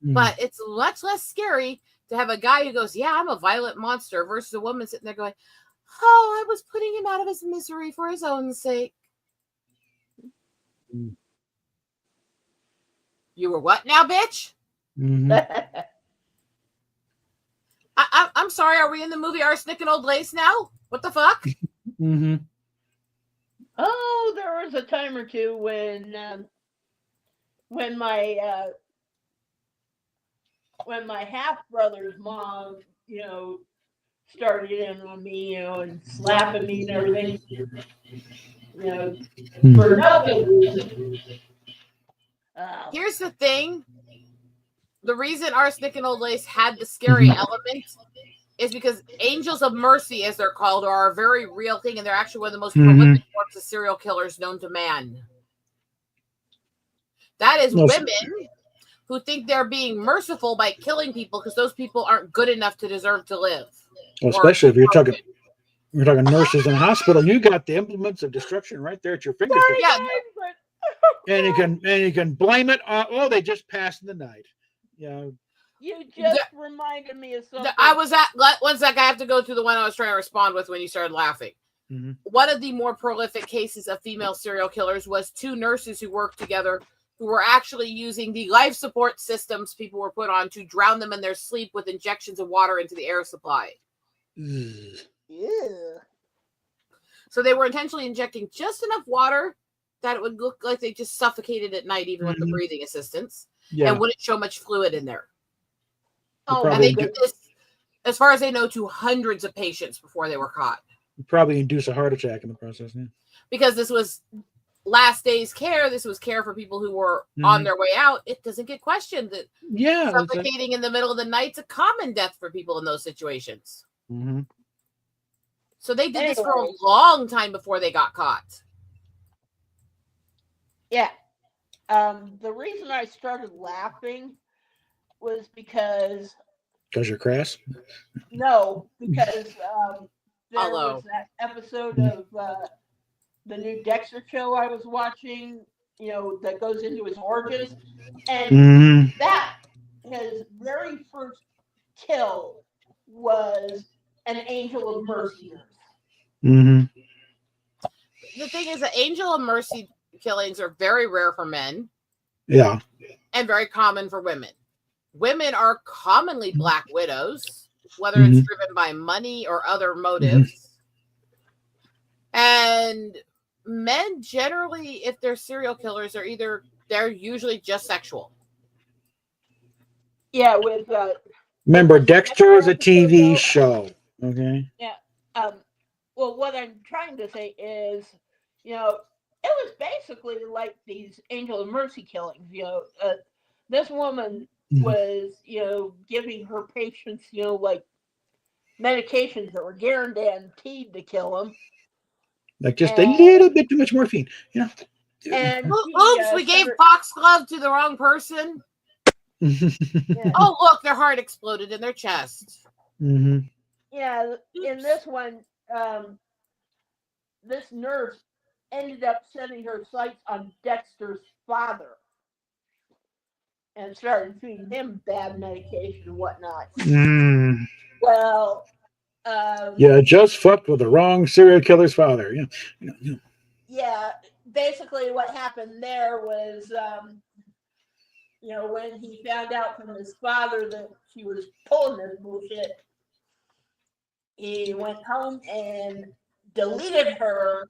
But it's much less scary to have a guy who goes, yeah, I'm a violent monster, versus a woman sitting there going, oh, I was putting him out of his misery for his own sake. You were what now, bitch? I'm sorry, are we in the movie Arsenic and Old Lace now? What the fuck? Oh, there was a time or two when my half brother's mom, started in on me, and slapping me and everything, for no good reason. Here's the thing. The reason Arsenic and Old Lace had the scary element is because angels of mercy, as they're called, are a very real thing, and they're actually one of the most prolific forms of serial killers known to man. That is women who think they're being merciful by killing people because those people aren't good enough to deserve to live. Well, especially if you're talking nurses in a hospital, you got the implements of destruction right there at your fingertips. Yeah. And you can blame it on, they just passed in the night. You just reminded me of something. One sec, I have to go through the one I was trying to respond with when you started laughing. One of the more prolific cases of female serial killers was 2 nurses who worked together who were actually using the life support systems people were put on to drown them in their sleep with injections of water into the air supply. So they were intentionally injecting just enough water that it would look like they just suffocated at night, even with the breathing assistance, and wouldn't show much fluid in there. And they did this, as far as they know, to hundreds of patients before they were caught. Probably induce a heart attack in the process. Yeah. Because this was last day's care. This was care for people who were on their way out. It doesn't get questioned that suffocating in the middle of the night's a common death for people in those situations. So they did this for a long time before they got caught. Yeah. The reason I started laughing was because you're crass? No, because there was that episode of the new Dexter show I was watching, that goes into his origins. And that, his very first kill was an Angel of Mercy. The thing is, the Angel of Mercy killings are very rare for men. Yeah. And very common for women. Women are commonly Black Widows, whether it's driven by money or other motives. And men generally, if they're serial killers, they're usually just sexual. Yeah, with remember, Dexter was a TV show. Okay. Yeah. Well, what I'm trying to say is, it was basically like these Angel of Mercy killings. This woman was, giving her patients, like medications that were guaranteed to kill them. Like just a little bit too much morphine, And oops, we gave foxglove to the wrong person. Oh, look, their heart exploded in their chest. Yeah, in this one, this nurse ended up setting her sights on Dexter's father and started feeding him bad medication and whatnot. Well, just fucked with the wrong serial killer's father. Yeah, basically what happened there was, when he found out from his father that she was pulling this bullshit, he went home and deleted her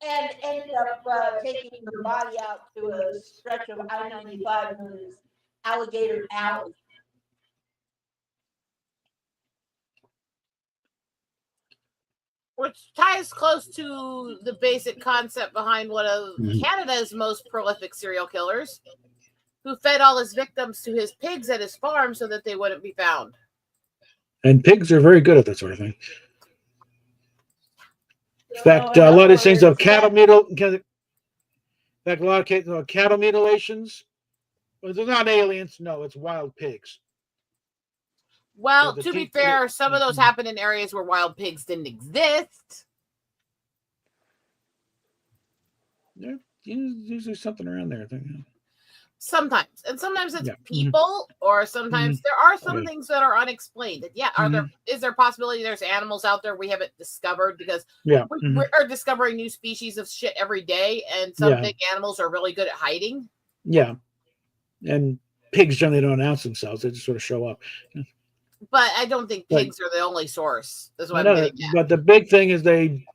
and ended up taking her body out to a stretch of I-95 known as Alligator Alley. which ties close to the basic concept behind one of Canada's most prolific serial killers, who fed all his victims to his pigs at his farm so that they wouldn't be found. And pigs are very good at that sort of thing. In fact, a lot of these things of cattle mutilation. In fact, a lot of cases of cattle mutilations. Well, they're not aliens. No, it's wild pigs. Well, to be fair, some of those happen in areas where wild pigs didn't exist. There's usually something around there, I think. Sometimes. And sometimes it's people, or sometimes there are some things that are unexplained. Yeah, is there a possibility there's animals out there we haven't discovered? Because we are discovering new species of shit every day, and some big animals are really good at hiding. Yeah. And pigs generally don't announce themselves. They just sort of show up. But I don't think pigs are the only source. That's what I'm getting at. But the big thing is they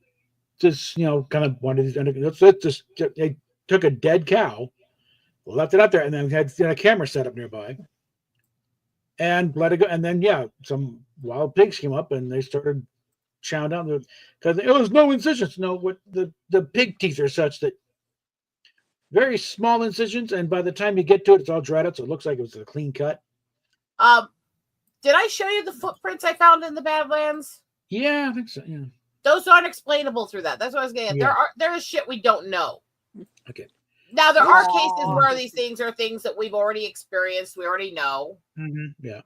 just, kind of wanted to, they took a dead cow, left it out there, and then had a camera set up nearby and let it go. And then, some wild pigs came up and they started chowing down because there was no incisions. No, what the pig teeth are such that very small incisions, and by the time you get to it, it's all dried out, so it looks like it was a clean cut. Did I show you the footprints I found in the Badlands? Yeah, I think so. Yeah, those aren't explainable through that. That's what I was getting at. There is shit we don't know. Okay. Now there are cases where these things are things that we've already experienced. We already know. Yeah.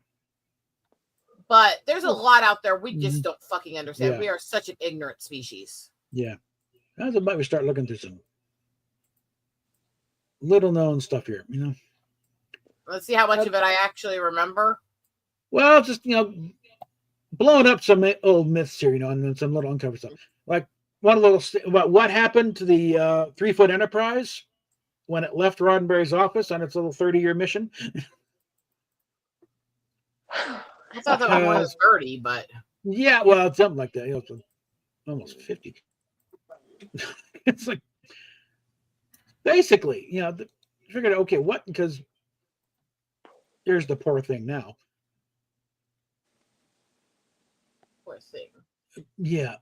But there's a lot out there we just don't fucking understand. Yeah. We are such an ignorant species. Yeah. How's about we start looking through some little known stuff here, Let's see how much of it I actually remember. Well, just blowing up some old myths here, and then some little uncovered stuff. Like one little about what happened to the 3-foot Enterprise when it left Roddenberry's office on its little 30-year mission. I thought that was more than 30, but yeah, well, it's something like that. It's almost 50. It's like basically, figured okay, what? Because here's the poor thing now. Poor thing. Yeah,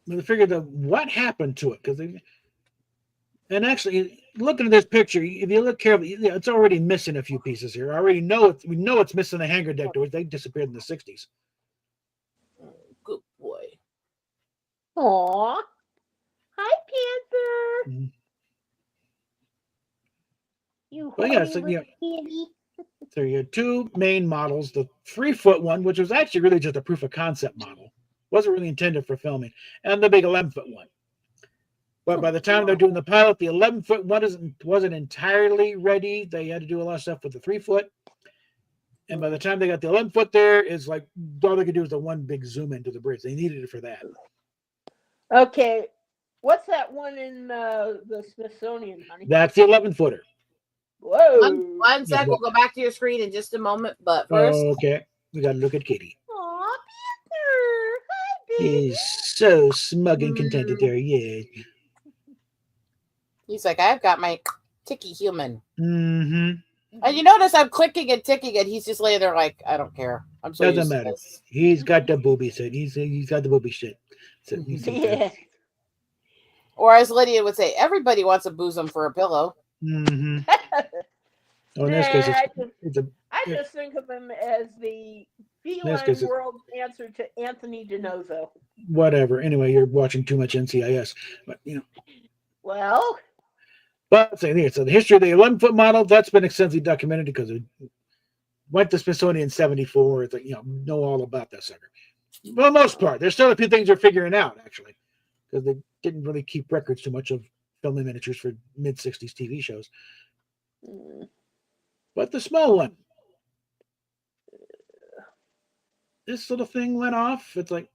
but I figured what happened to it because and actually looking at this picture, if you look carefully, it's already missing a few pieces here. I already know we know it's missing the hangar deck doors. They disappeared in the 60s. Good boy. Aw. Hi, Panther. You kitty. So you had two main models, the 3-foot one, which was actually really just a proof of concept model. Wasn't really intended for filming, and the big 11-foot one. But by the time they're doing the pilot, the 11-foot one wasn't entirely ready. They had to do a lot of stuff with the 3-foot. And by the time they got the 11-foot there, it's like all they could do was the one big zoom into the bridge. They needed it for that. Okay. What's that one in the Smithsonian, honey? That's the 11-footer. Whoa. One sec. We'll go back to your screen in just a moment. But first. Okay. We got to look at Kitty. Aw, Panther. Hi, baby. He's so smug and contented there. Yeah. He's like, I've got my ticky human. Mm-hmm. And you notice I'm clicking and ticking, and he's just laying there like, I don't care. I'm so doesn't matter. He's got the booby shit. He's got the booby shit. So yeah. Or as Lydia would say, everybody wants a bosom for a pillow. Mm-hmm. Oh, in this case, I just think of him as the feline world's answer to Anthony DiNozzo. Whatever. Anyway, you're watching too much NCIS. But, Well. But so the history of the 11-foot model, that's been extensively documented because it went to Smithsonian in 1974. It's like, know all about that sucker. For the most part, there's still a few things they're figuring out, actually, because they didn't really keep records too much of filming miniatures for mid-60s TV shows. But the small one, this little thing went off. It's like,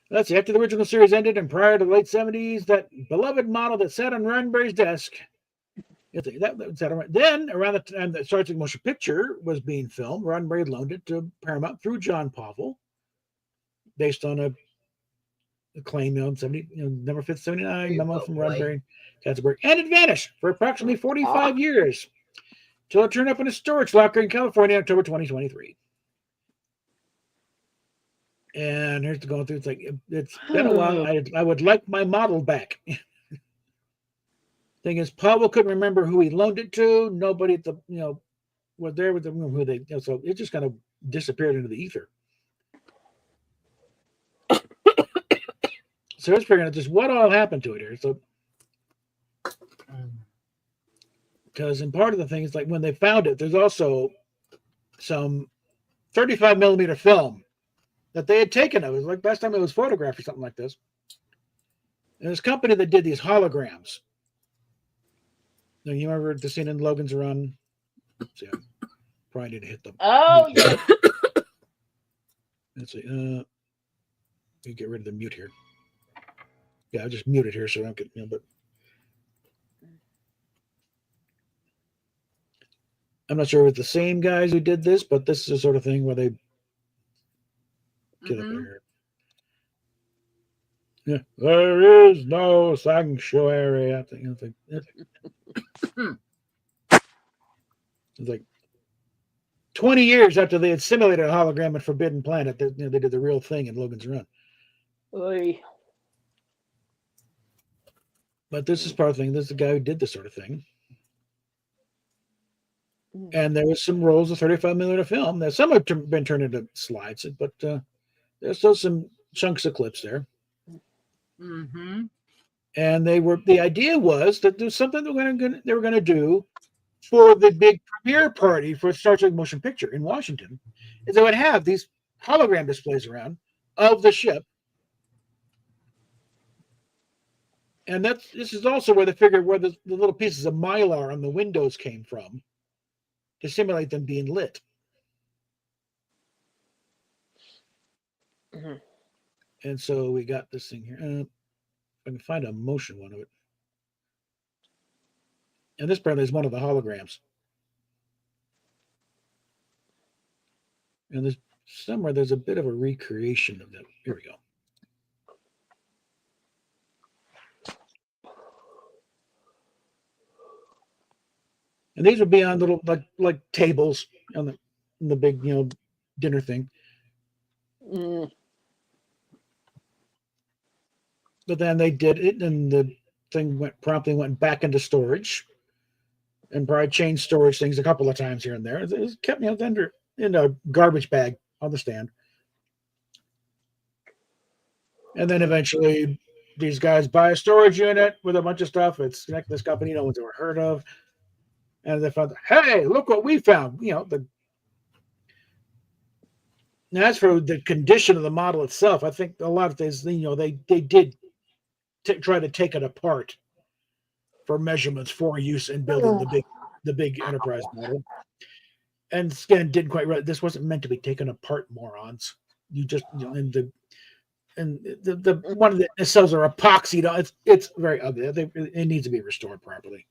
let's see, after the original series ended and prior to the late 70s, that beloved model that sat on Roddenberry's desk, then around the time that Star Trek Motion Picture was being filmed, Roddenberry loaned it to Paramount through John Povell, based on a claim, number 579 memo from Roddenberry, Katzenberg, and it vanished for approximately 45 years till it turned up in a storage locker in California in October 2023. And here's going through. It's like it's been a while. I would like my model back. Thing is, Pavel couldn't remember who he loaned it to. Nobody at the was there with them who they. So it just kind of disappeared into the ether. So I was figuring out just what all happened to it here. So because in part of the thing is like when they found it, there's also some 35 millimeter film that they had taken. It was like last time it was photographed or something like this. And this company that did these holograms. Now, you remember the scene in Logan's Run? See, I probably need to hit them. Oh, yeah. Let's see. Let me get rid of the mute here. Yeah, I'll just mute it here so I don't get, but I'm not sure if it's the same guys who did this, but this is the sort of thing where they get up there. Yeah, there is no sanctuary. I think it's like 20 years after they had simulated a hologram at Forbidden Planet, they did the real thing in Logan's Run. Oy. But this is part of the thing. This is the guy who did this sort of thing. And there was some rolls of 35 millimeter film. Now, some have been turned into slides, but there's still some chunks of clips there. Mm-hmm. And the idea was that there's something they were going to do for the big premiere party for Star Trek Motion Picture in Washington, is they would have these hologram displays around of the ship. And this is also where they figured where the little pieces of mylar on the windows came from to simulate them being lit. Mm-hmm. And so we got this thing here. If I can find a motion one of it. And this apparently is one of the holograms. And there's a bit of a recreation of that. Here we go. And these would be on little like tables on the big dinner thing. But then they did it, and the thing promptly went back into storage, and probably changed storage things a couple of times here and there. It was kept under in a garbage bag on the stand, and then eventually these guys buy a storage unit with a bunch of stuff. It's this company no one's ever heard of. And they found, hey, look what we found. Now, as for the condition of the model itself, I think a lot of things, they did try to take it apart for measurements for use in building the big Enterprise model. And again, didn't quite right. This wasn't meant to be taken apart, morons. You just and the one of the cells are epoxy. It's very ugly. It needs to be restored properly.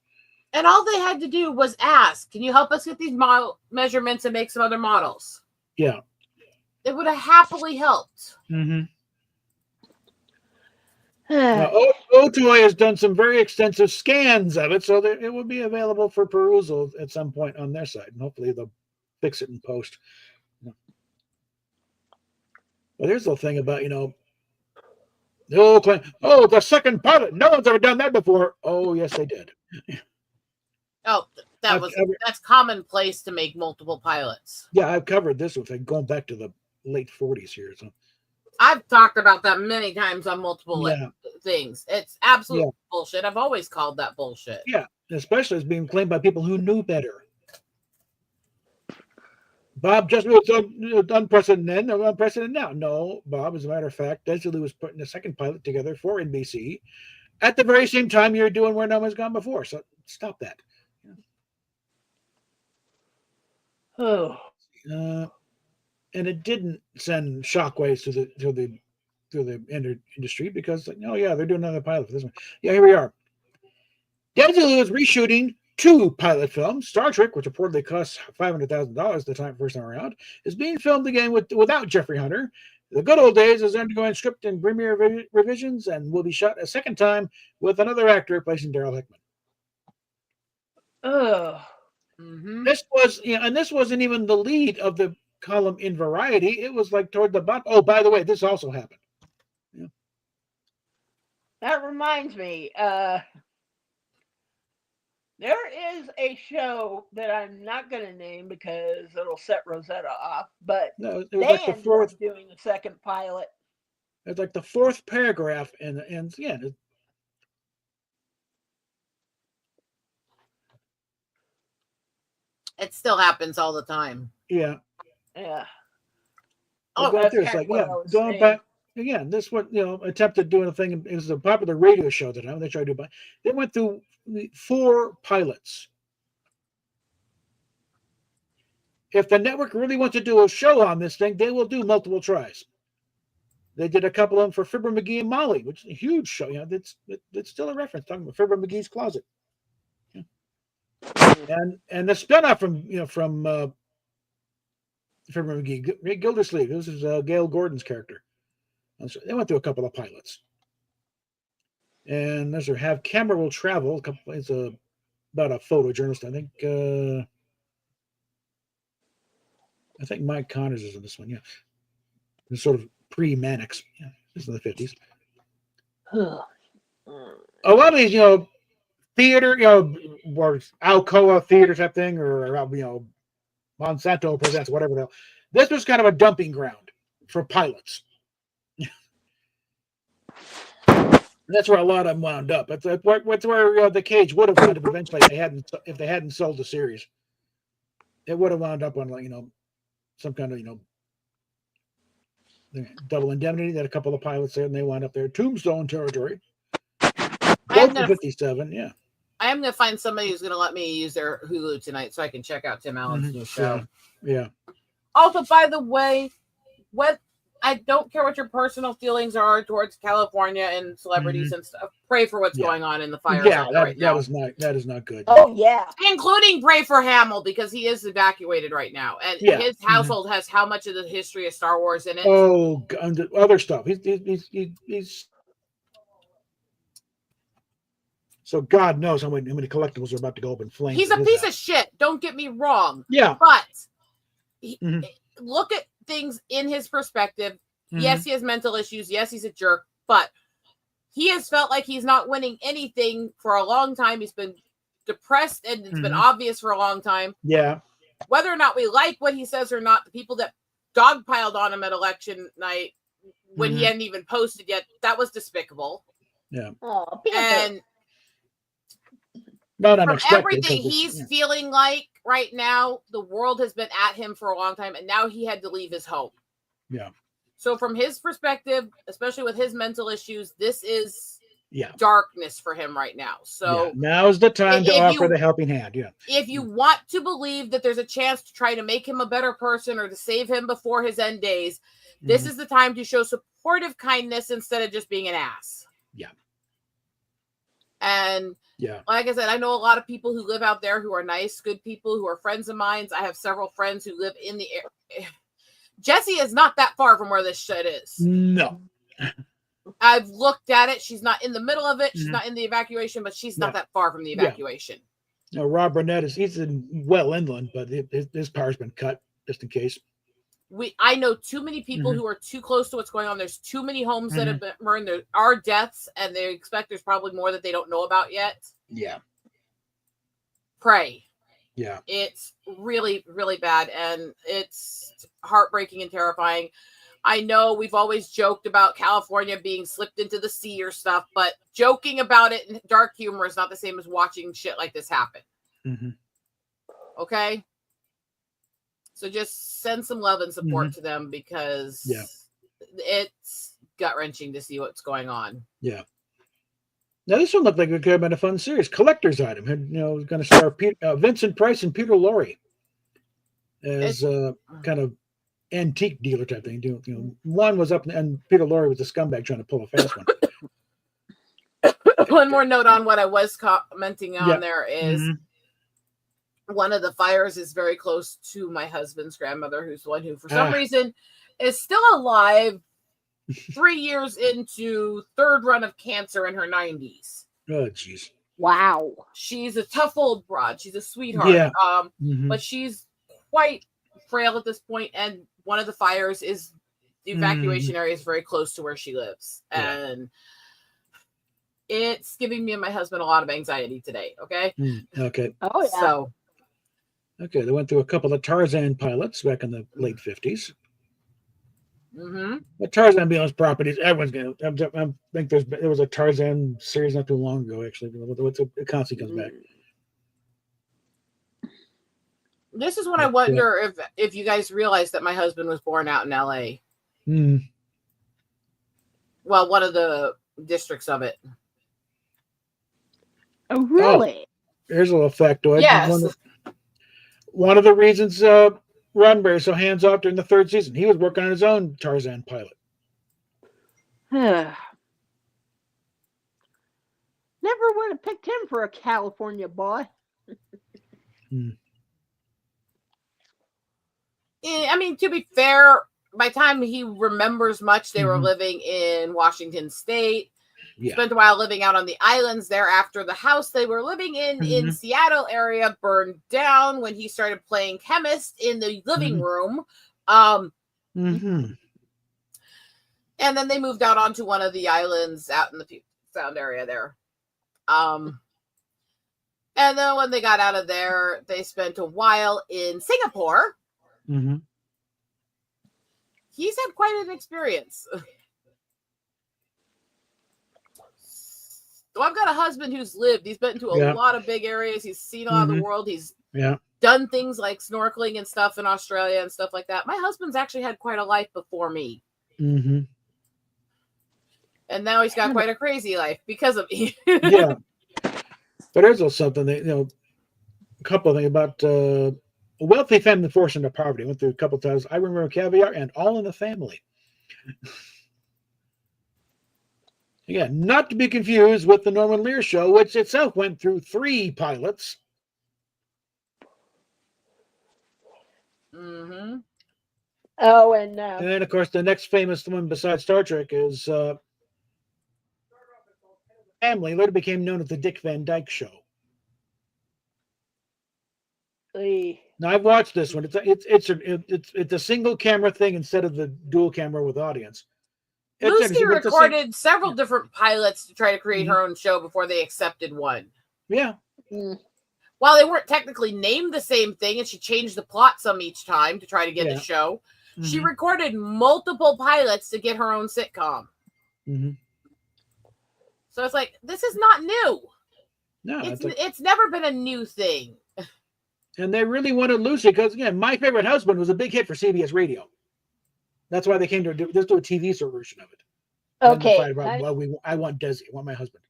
And all they had to do was ask, can you help us get these measurements and make some other models? Yeah. It would have happily helped. Mm-hmm. Now, Otoy has done some very extensive scans of it, so that it will be available for perusal at some point on their side. And hopefully they'll fix it in post. Well, here's the thing about, the old claim, the second pilot. No one's ever done that before. Oh, yes, they did. Oh, that's commonplace to make multiple pilots. Yeah, I've covered this with going back to the late 40s here. So I've talked about that many times on multiple things. It's absolute bullshit. I've always called that bullshit. Yeah, especially as being claimed by people who knew better. Bob just was unprecedented then, unprecedented now. No, Bob, as a matter of fact, Desley was putting a second pilot together for NBC at the very same time you're doing Where No One's Gone Before. So stop that. Oh. And it didn't send shockwaves through the industry because they're doing another pilot for this one. Yeah, here we are. Desley was reshooting 2 pilot films. Star Trek, which reportedly cost $500,000 the first time around, is being filmed again without Jeffrey Hunter. The good old days is undergoing script and premiere revisions and will be shot a second time with another actor replacing Daryl Hickman. Oh. Mm-hmm. This was, and this wasn't even the lead of the column in Variety, it was like toward the bottom. Oh, by the way, this also happened. Yeah. That reminds me, there is a show that I'm not going to name because it'll set Rosetta off, but No, it was they like the ended fourth. up doing the second pilot. It's like the fourth paragraph, and yeah. It still happens all the time. Yeah. Yeah. Oh, that's it's like, yeah, going back again. This what attempted doing a thing. It was a popular radio show that they tried to do. They went through 4 pilots. If the network really wants to do a show on this thing, they will do multiple tries. They did a couple of them for Fibber McGee and Molly, which is a huge show. It's still a reference talking about Fibber McGee's Closet. Yeah. And the spinoff from Fibber McGee, Gildersleeve. This is Gail Gordon's character. They went through a couple of pilots. And there's Have Camera Will Travel. It's about a photojournalist, I think. I think Mike Connors is in this one, yeah. It's sort of pre-Mannix. Yeah, this is in the 50s. A lot of these, theater, or Alcoa theater type thing, or Monsanto Presents, whatever the hell. This was kind of a dumping ground for pilots. That's where a lot of them wound up. That's where the Cage would have wound up eventually if they hadn't sold the series. It would have wound up on some kind of Double Indemnity. They had a couple of pilots there, and they wound up there. Tombstone territory. Both in 57, yeah. I am going to find somebody who's going to let me use their Hulu tonight so I can check out Tim Allen's new show. Yeah. Also, by the way, I don't care what your personal feelings are towards California and celebrities and stuff. Pray for what's going on in the fires right now. That is not good. Oh, yeah. Including pray for Hamill because he is evacuated right now. And his household has how much of the history of Star Wars in it? Oh, and other stuff. He's so God knows how many collectibles are about to go up in flames. He's a piece of shit. Don't get me wrong. Yeah. But look at things in his perspective. Yes, he has mental issues. Yes, he's a jerk. But he has felt like he's not winning anything for a long time. He's been depressed, and it's been obvious for a long time. Yeah. Whether or not we like what he says or not, the people that dogpiled on him at election night when he hadn't even posted yet, that was despicable. Yeah. Oh, and not from unexpected. Everything he's feeling like right now, the world has been at him for a long time, and now he had to leave his home. Yeah. So from his perspective, especially with his mental issues, this is darkness for him right now. So now's the time to offer the helping hand. Yeah. If you want to believe that there's a chance to try to make him a better person or to save him before his end days, this is the time to show supportive kindness instead of just being an ass. Yeah. And like I said, I know a lot of people who live out there who are nice, good people who are friends of mine. I have several friends who live in the area. Jesse is not that far from where this shit is. No. I've looked at it. She's not in the middle of it. She's not in the evacuation, but she's not that far from the evacuation. No, Rob Burnett he's in inland, but his power's been cut just in case. I know too many people who are too close to what's going on. There's too many homes that have been burned. There are deaths, and they expect there's probably more that they don't know about yet. Yeah. Pray. Yeah. It's really, really bad, and it's heartbreaking and terrifying. I know we've always joked about California being slipped into the sea or stuff, but joking about it in dark humor is not the same as watching shit like this happen. Okay? So just send some love and support to them because it's gut-wrenching to see what's going on. Yeah. Now, this one looked like it could have been a fun series. Collector's item. Going to star Vincent Price and Peter Lorre as kind of antique dealer type thing. One was up, and Peter Lorre was a scumbag trying to pull a fast one. One more note on what I was commenting on there is one of the fires is very close to my husband's grandmother, who's the one who, for some reason, is still alive 3 years into third run of cancer in her 90s. Oh, jeez. Wow. She's a tough old broad. She's a sweetheart. Yeah. But she's quite frail at this point, and one of the fires is the evacuation area is very close to where she lives, and it's giving me and my husband a lot of anxiety today. Okay. Okay. Oh, yeah. So. Okay, they went through a couple of Tarzan pilots back in the late 50s. Mm-hmm. The Tarzan being properties, everyone's going to. I think there was a Tarzan series not too long ago, actually. It constantly comes back. This is when I wonder if you guys realize that my husband was born out in L.A. Well, one of the districts of it. Oh, really? Here's a little factoid. Yes. One of the reasons Roddenberry so hands off during the third season, he was working on his own Tarzan pilot. Never would have picked him for a California boy. I mean, to be fair, by the time he remembers much, they were living in Washington State. Spent a while living out on the islands. Thereafter, the house they were living in Seattle area burned down when he started playing chemist in the living room. And then they moved out onto one of the islands out in the Puget Sound area there. And then when they got out of there, they spent a while in Singapore. He's had quite an experience. So I've got a husband who's he's been to a lot of big areas. He's seen a lot of the world. He's done things like snorkeling and stuff in Australia and stuff like that. My husband's actually had quite a life before me. And now he's got quite a crazy life because of me. But there's also something that, a couple of things about a wealthy family forced into poverty. I went through a couple of times. I Remember Caviar and All in the Family. Again, not to be confused with the Norman Lear show, which itself went through 3 pilots. Oh, and then, of course, the next famous one besides Star Trek is Family. Later became known as the Dick Van Dyke Show. Now, I've watched this one. It's a single camera thing instead of the dual camera with audience. Lucy recorded several different pilots to try to create her own show before they accepted one. While they weren't technically named the same thing, and she changed the plot some each time to try to get the show, she recorded multiple pilots to get her own sitcom. So it's like, this is not new. No, it's never been a new thing. And they really wanted Lucy because, again, My Favorite Husband was a big hit for CBS Radio. That's why they came to do a TV version of it. Okay. I want Desi. I want my husband.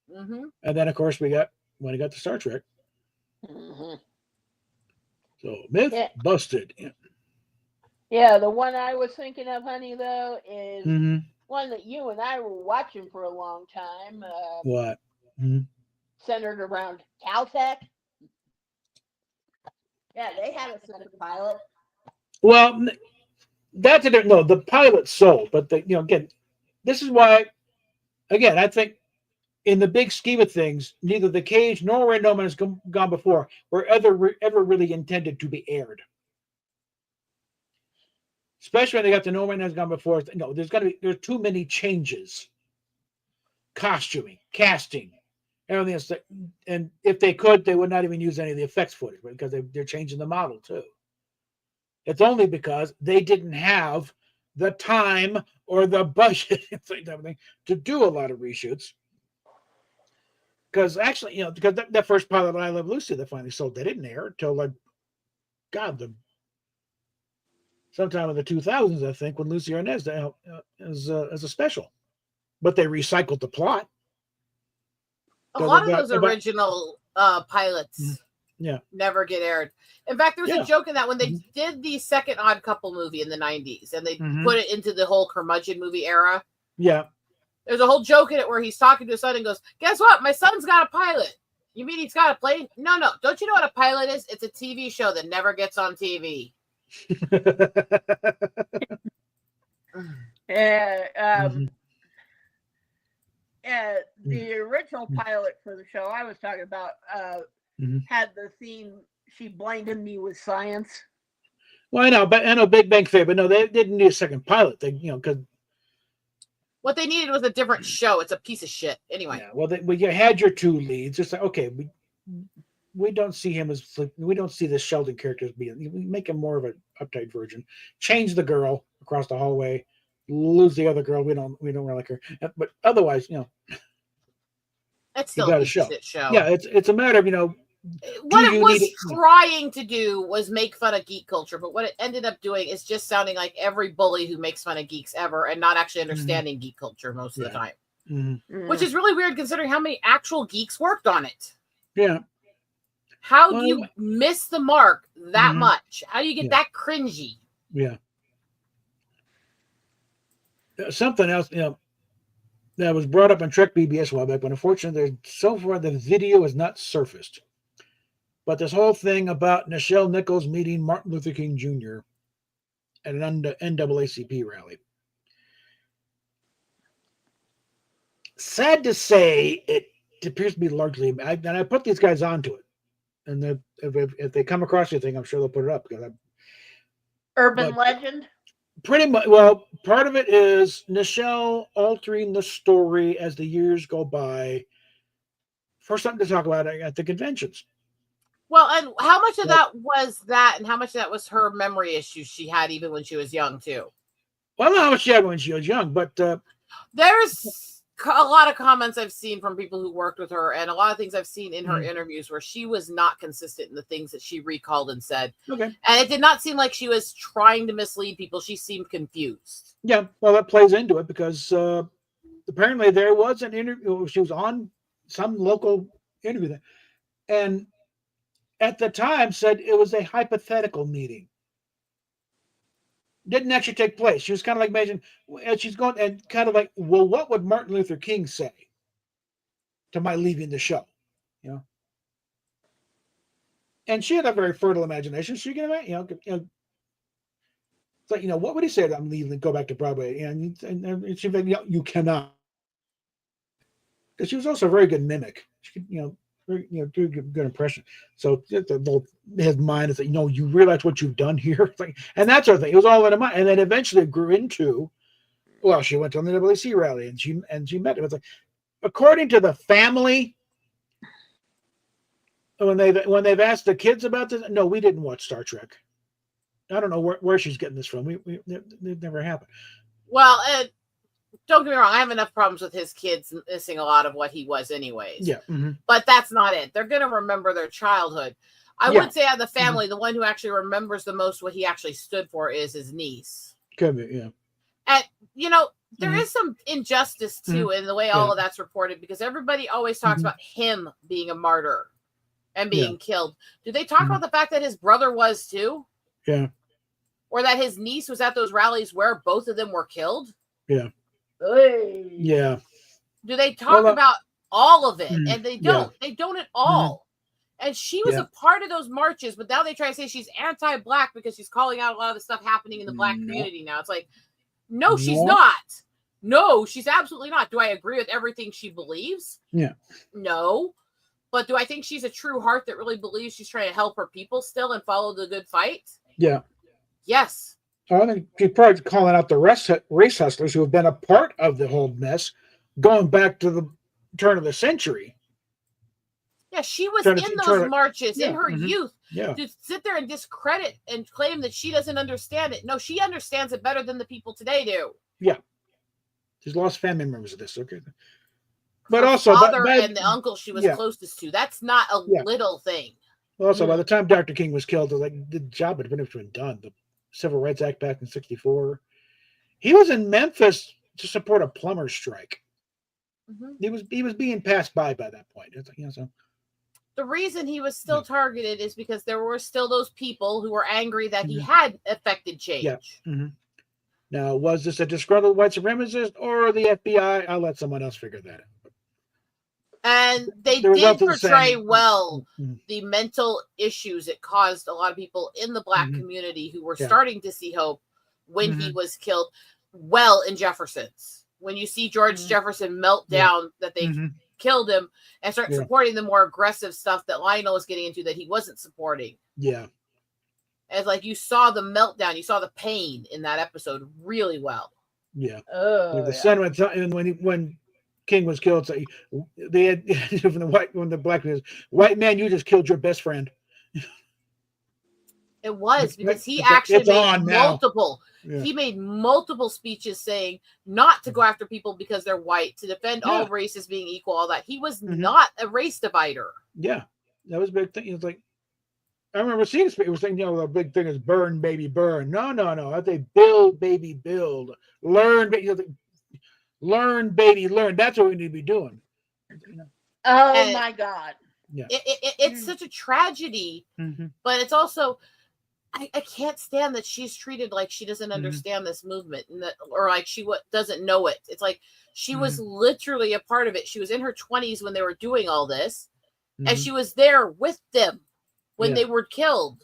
And then, of course, when I got to Star Trek. So, myth busted. Yeah, the one I was thinking of, honey, though, is one that you and I were watching for a long time. What? Centered around Caltech. Yeah, they had a set of pilot. Well, that's it. No, the pilot sold, but again, this is why. Again, I think in the big scheme of things, neither The Cage nor Where No Man Has Gone Before were ever really intended to be aired. Especially when they got to No Man Has Gone Before. No, there's too many changes. Costuming, casting, everything else. And if they could, they would not even use any of the effects footage because they're changing the model too. It's only because they didn't have the time or the budget to do a lot of reshoots. Because actually, because that first pilot, I Love Lucy, that finally sold, they didn't air until sometime in the 2000s, I think, when Lucy Arnaz as a special. But they recycled the plot. A lot of those original pilots never get aired. In fact, there was a joke in that when they did the second Odd Couple movie in the 90s and they put it into the whole curmudgeon movie era. Yeah. There's a whole joke in it where he's talking to his son and goes, guess what? My son's got a pilot. You mean he's got a plane? No. Don't you know what a pilot is? It's a TV show that never gets on TV. The original pilot for the show I was talking about had the theme, She Blinded Me with Science. Well, I know Big Bang Theory, but no, they didn't need a second pilot. They, because what they needed was a different show. It's a piece of shit. Anyway. Yeah, well, you had your two leads. It's like, okay, we don't see him as we don't see the Sheldon character as being. We make him more of an uptight version. Change the girl across the hallway. Lose the other girl. We don't really like her. But otherwise, it's still a piece of shit show. Yeah, it's a matter of what it was trying to do was make fun of geek culture, but what it ended up doing is just sounding like every bully who makes fun of geeks ever and not actually understanding geek culture most of the time. Which is really weird considering how many actual geeks worked on it. Yeah. How do you miss the mark that much? How do you get that cringy? Yeah. Something else, that was brought up on Trek BBS a while back, but unfortunately, so far the video has not surfaced. But this whole thing about Nichelle Nichols meeting Martin Luther King Jr. at an NAACP rally. Sad to say, it appears to be largely, and I put these guys onto it. And if they come across anything, I'm sure they'll put it up. Urban legend? Pretty much. Well, part of it is Nichelle altering the story as the years go by for something to talk about at the conventions. Well, and how much of that was that, and how much of that was her memory issues she had even when she was young, too? Well, I don't know how much she had when she was young, but there's a lot of comments I've seen from people who worked with her, and a lot of things I've seen in her interviews where she was not consistent in the things that she recalled and said. Okay. And it did not seem like she was trying to mislead people. She seemed confused. Yeah, well, that plays into it because apparently there was an interview. She was on some local interview, and at the time said it was a hypothetical meeting. Didn't actually take place. She was kind of like imagining, and she's going and kind of like, well, what would Martin Luther King say to my leaving the show? And she had a very fertile imagination. So you can imagine, it's like, what would he say to I'm leaving and go back to Broadway? And she's like, you cannot. Because she was also a very good mimic. She could, do a good impression. So his mind is like, you realize what you've done here, and that sort of thing. It was all in her mind, and then eventually it grew into, well, she went to the NAACP rally and she met him. It's like, according to the family, when they've asked the kids about this, no, we didn't watch Star Trek. I don't know where she's getting this from. It never happened. Well, don't get me wrong, I have enough problems with his kids missing a lot of what he was anyways. Yeah. But that's not it. They're going to remember their childhood. I would say out of the family, the one who actually remembers the most what he actually stood for is his niece. Could be, yeah. And, there is some injustice, too, in the way all of that's reported, because everybody always talks about him being a martyr and being killed. Do they talk about the fact that his brother was, too? Yeah. Or that his niece was at those rallies where both of them were killed? Yeah. Hey. Yeah. Do they talk about all of it? And they don't. They don't at all. And she was a part of those marches, but now they try to say she's anti-black because she's calling out a lot of the stuff happening in the black community now. It's like, no, she's not. No, she's absolutely not. Do I agree with everything she believes? Yeah. No. But do I think she's a true heart that really believes she's trying to help her people still and follow the good fight? Yeah. Yes. I think she's probably calling out the race hustlers who have been a part of the whole mess going back to the turn of the century. Yeah, she was in those marches in her youth. Yeah. To sit there and discredit and claim that she doesn't understand it. No, she understands it better than the people today do. Yeah. She's lost family members of this. Okay. But her also father and the uncle she was closest to. That's not a little thing. Also, by the time Dr. King was killed, the job had been done. The Civil Rights Act back in '64. He was in Memphis to support a plumber strike. He was being passed by that point. So the reason he was still targeted is because there were still those people who were angry that he had affected change. Yeah. Now, was this a disgruntled white supremacist or the FBI? I'll let someone else figure that out. And they did portray well the mental issues it caused a lot of people in the black community who were starting to see hope when he was killed. Well, in Jefferson's, when you see George Jefferson melt down that they killed him and start supporting the more aggressive stuff that Lionel was getting into that he wasn't supporting. Yeah. As like you saw the meltdown, you saw the pain in that episode really well. Yeah. Oh, The son went, and when King was killed, so they had when the black man, white man, you just killed your best friend. It was because he It's actually made on now. multiple. Yeah. He made multiple speeches saying not to go after people because they're white, to defend all races being equal, all that. He was not a race divider. Yeah, that was a big thing. It's like, I remember seeing this. It was saying, the big thing is burn, baby, burn. No. I think build, baby, build. Learn, learn, baby, learn. That's what we need to be doing. Oh my God. Yeah. It's such a tragedy, but it's also, I can't stand that she's treated like she doesn't understand this movement, and that, or like she doesn't know it. It's like she was literally a part of it. She was in her 20s when they were doing all this, and she was there with them when they were killed.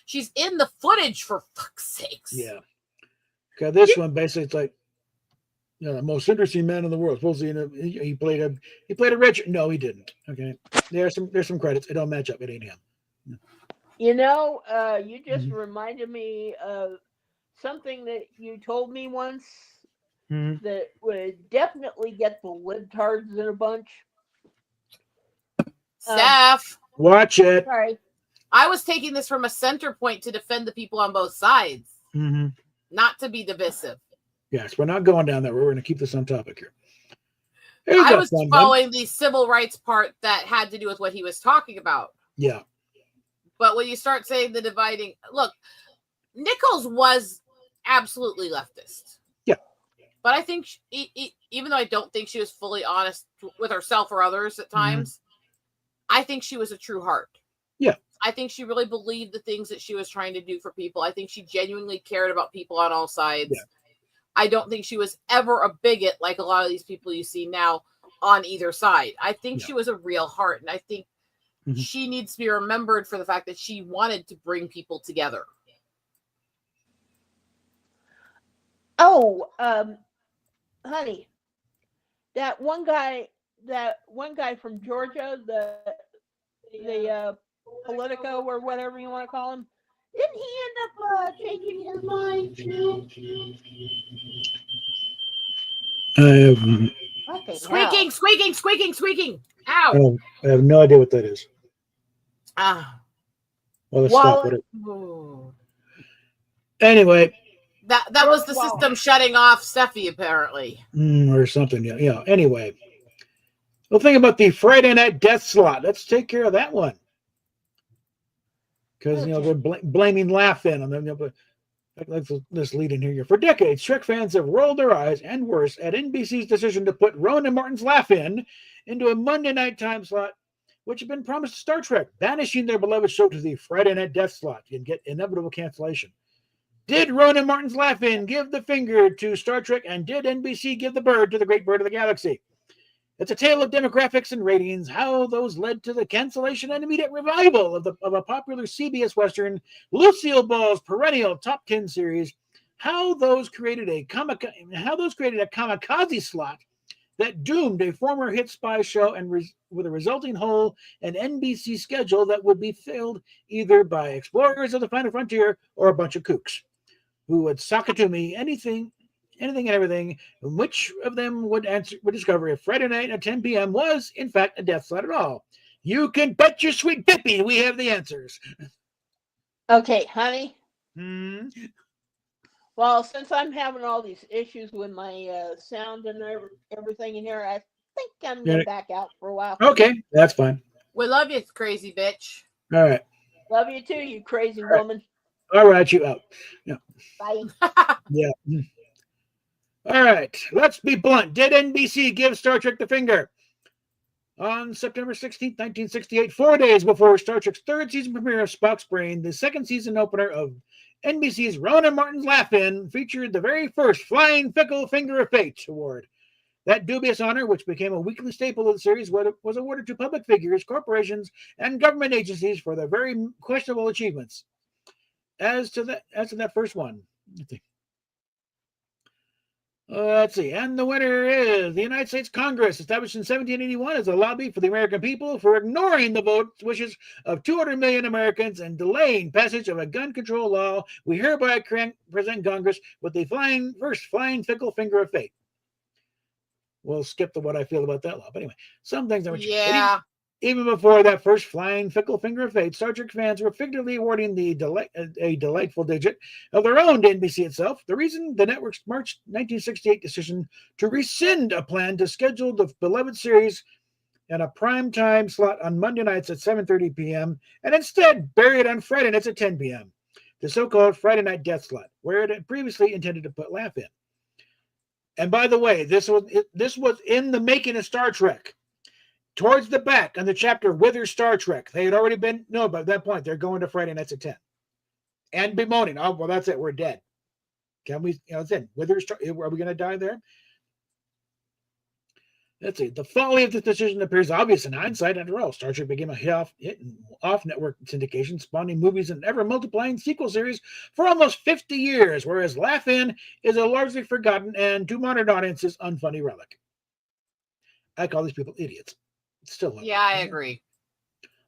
She's in the footage, for fuck's sakes. Yeah. Okay, this one basically, it's like, the most interesting man in the world. Supposedly, he played a rich. No, he didn't. Okay, there's some credits. It don't match up. It ain't him. You just reminded me of something that you told me once that would definitely get the libtards in a bunch. Steph, watch it. Sorry. I was taking this from a center point to defend the people on both sides, not to be divisive. Yes, we're not going down there. We're going to keep this on topic here. I was following the civil rights part that had to do with what he was talking about. Yeah. But when you start saying the dividing, look, Nichols was absolutely leftist. Yeah. But I think, even though I don't think she was fully honest with herself or others at times, I think she was a true heart. Yeah. I think she really believed the things that she was trying to do for people. I think she genuinely cared about people on all sides. Yeah. I don't think she was ever a bigot like a lot of these people you see now on either side. I think she was a real heart, and I think she needs to be remembered for the fact that she wanted to bring people together. Oh, honey, that one guy from Georgia, the Politico or whatever you want to call him, didn't he end up changing his mind too? Squeaking. Ow. I have no idea what that is. Ah. Well, let's stop with it. Anyway. That was the system shutting off Steffi, apparently. Or something, yeah. Anyway. Well, think about the Friday night death slot. Let's take care of that one. Because, they're blaming Laugh-In on them. Let's lead in here. For decades, Trek fans have rolled their eyes, and worse, at NBC's decision to put Rowan and Martin's Laugh-In into a Monday night time slot, which had been promised to Star Trek, banishing their beloved show to the Friday night death slot and get inevitable cancellation. Did Rowan and Martin's Laugh-In give the finger to Star Trek, and did NBC give the bird to the great bird of the galaxy? It's a tale of demographics and ratings, how those led to the cancellation and immediate revival of a popular CBS Western, Lucille Ball's perennial top 10 series, how those created a kamikaze slot that doomed a former hit spy show and with a resulting hole in NBC schedule that would be filled either by explorers of the final frontier or a bunch of kooks who would sock it to me anything and everything, which of them would discover if Friday night at 10 p.m. was, in fact, a death slot at all. You can bet your sweet pippy we have the answers. Okay, honey. Well, since I'm having all these issues with my sound and everything in here, I think I'm going to back out for a while. Okay, that's fine. We love you, crazy bitch. All right. Love you too, you crazy woman. All right, you out. Yeah. Bye. Yeah. All right, let's be blunt. Did NBC give Star Trek the finger? On September 16th, 1968, 4 days before Star Trek's third season premiere of Spock's Brain, the second season opener of NBC's Rowan and Martin's Laugh-In featured the very first Flying Fickle Finger of Fate award. That dubious honor, which became a weekly staple of the series, was awarded to public figures, corporations, and government agencies for their very questionable achievements. As to that first one, Let's see. And the winner is the United States Congress, established in 1781 as a lobby for the American people for ignoring the vote wishes of 200 million Americans and delaying passage of a gun control law. We hereby present Congress with the first flying fickle finger of fate. We'll skip to what I feel about that law. But anyway, some things I would change. Yeah. Even before that first flying fickle finger of fate, Star Trek fans were figuratively awarding a delightful digit of their own to NBC itself. The reason the network's March 1968 decision to rescind a plan to schedule the beloved series in a prime time slot on Monday nights at 7:30 p.m. and instead bury it on Friday nights at 10 p.m., the so-called Friday night death slot, where it had previously intended to put Laugh in. And by the way, this was in the making of Star Trek. Towards the back on the chapter Wither Star Trek, they had already been, no, by that point, they're going to Friday nights at 10. And bemoaning, oh, well, that's it, we're dead. Can we, it's in. Wither Star, are we going to die there? Let's see. The folly of this decision appears obvious in hindsight. After all, Star Trek became a hit off-network syndication, spawning movies and ever-multiplying sequel series for almost 50 years, whereas Laugh In is a largely forgotten and, to modern audiences, unfunny relic. I call these people idiots. Still, yeah, I agree.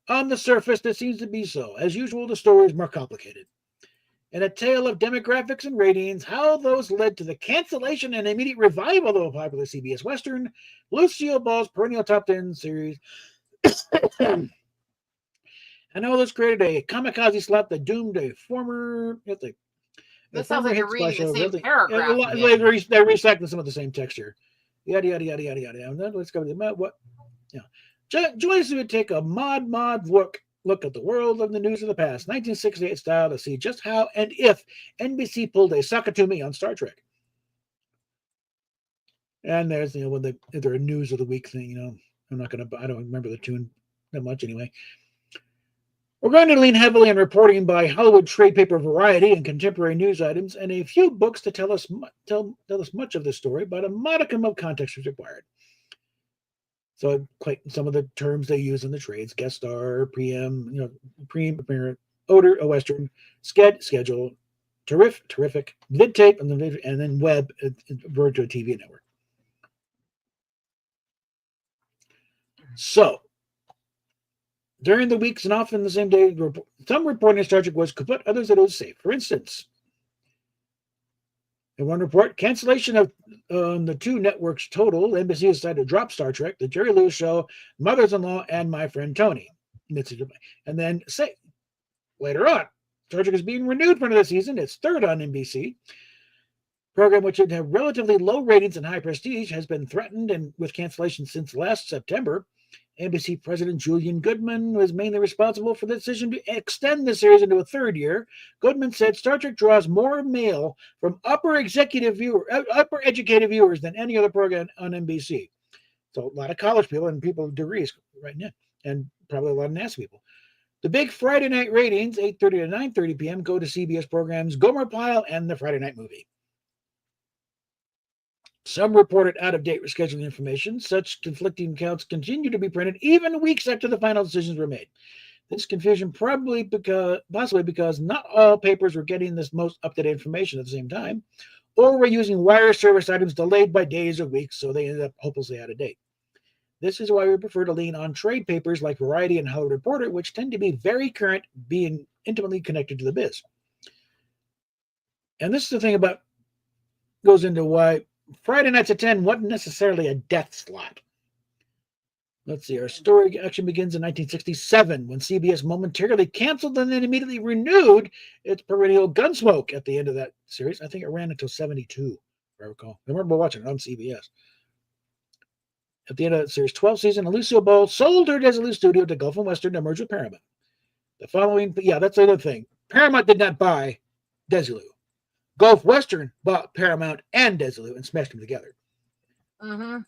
On the surface, it seems to be so. As usual, the story is more complicated. In a tale of demographics and ratings, how those led to the cancellation and immediate revival of a popular CBS Western, Lucille Ball's perennial top 10 series, and how those created a kamikaze slap that doomed a former. This sounds like you're reading the same paragraph. They're recycling some of the same texture. Yada, yada, yada, yada, yada. And then let's go to the what. Yeah. Join us to take a mod look at the world of the news of the past, 1968 style, to see just how and if NBC pulled a Sakatumi on Star Trek. And there's, when they're a news of the week thing, I don't remember the tune that much anyway. We're going to lean heavily on reporting by Hollywood trade paper Variety and contemporary news items, and a few books to tell us much of this story, but a modicum of context is required. So some of the terms they use in the trades: guest star, preem, apparent, odor, a western, schedule, terrific, vid tape, and then web, referred to a TV network. So during the weeks and often the same day, some reporting Star Trek was kaput, others that it was safe. For instance, in one report, cancellation of the two networks total, NBC decided to drop Star Trek, The Jerry Lewis Show, Mothers-in-Law, and My Friend Tony. And then later on, Star Trek is being renewed for another season. It's third on NBC. Program which had relatively low ratings and high prestige has been threatened and with cancellation since last September. NBC President Julian Goodman was mainly responsible for the decision to extend the series into a third year. Goodman said Star Trek draws more mail from upper educated viewers than any other program on NBC. So a lot of college people and people with degrees right now, and probably a lot of NASA people. The big Friday night ratings, 8:30 to 9:30 p.m., go to CBS programs Gomer Pyle and the Friday Night Movie. Some reported out-of-date rescheduling information. Such conflicting accounts continue to be printed even weeks after the final decisions were made. This confusion possibly because not all papers were getting this most up-to-date information at the same time, or were using wire service items delayed by days or weeks, so they ended up hopelessly out of date. This is why we prefer to lean on trade papers like Variety and Hollywood Reporter, which tend to be very current, being intimately connected to the biz. And this is the thing about, goes into why Friday nights at 10 wasn't necessarily a death slot. Let's see. Our story action begins in 1967 when CBS momentarily canceled and then immediately renewed its perennial Gunsmoke at the end of that series. I think it ran until 72, if I recall. I remember watching it on CBS. At the end of that series, 12th season, Lucille Ball sold her Desilu studio to Gulf and Western to merge with Paramount. That's the other thing. Paramount did not buy Desilu. Gulf Western bought Paramount and Desilu and smashed them together. Mm-hmm.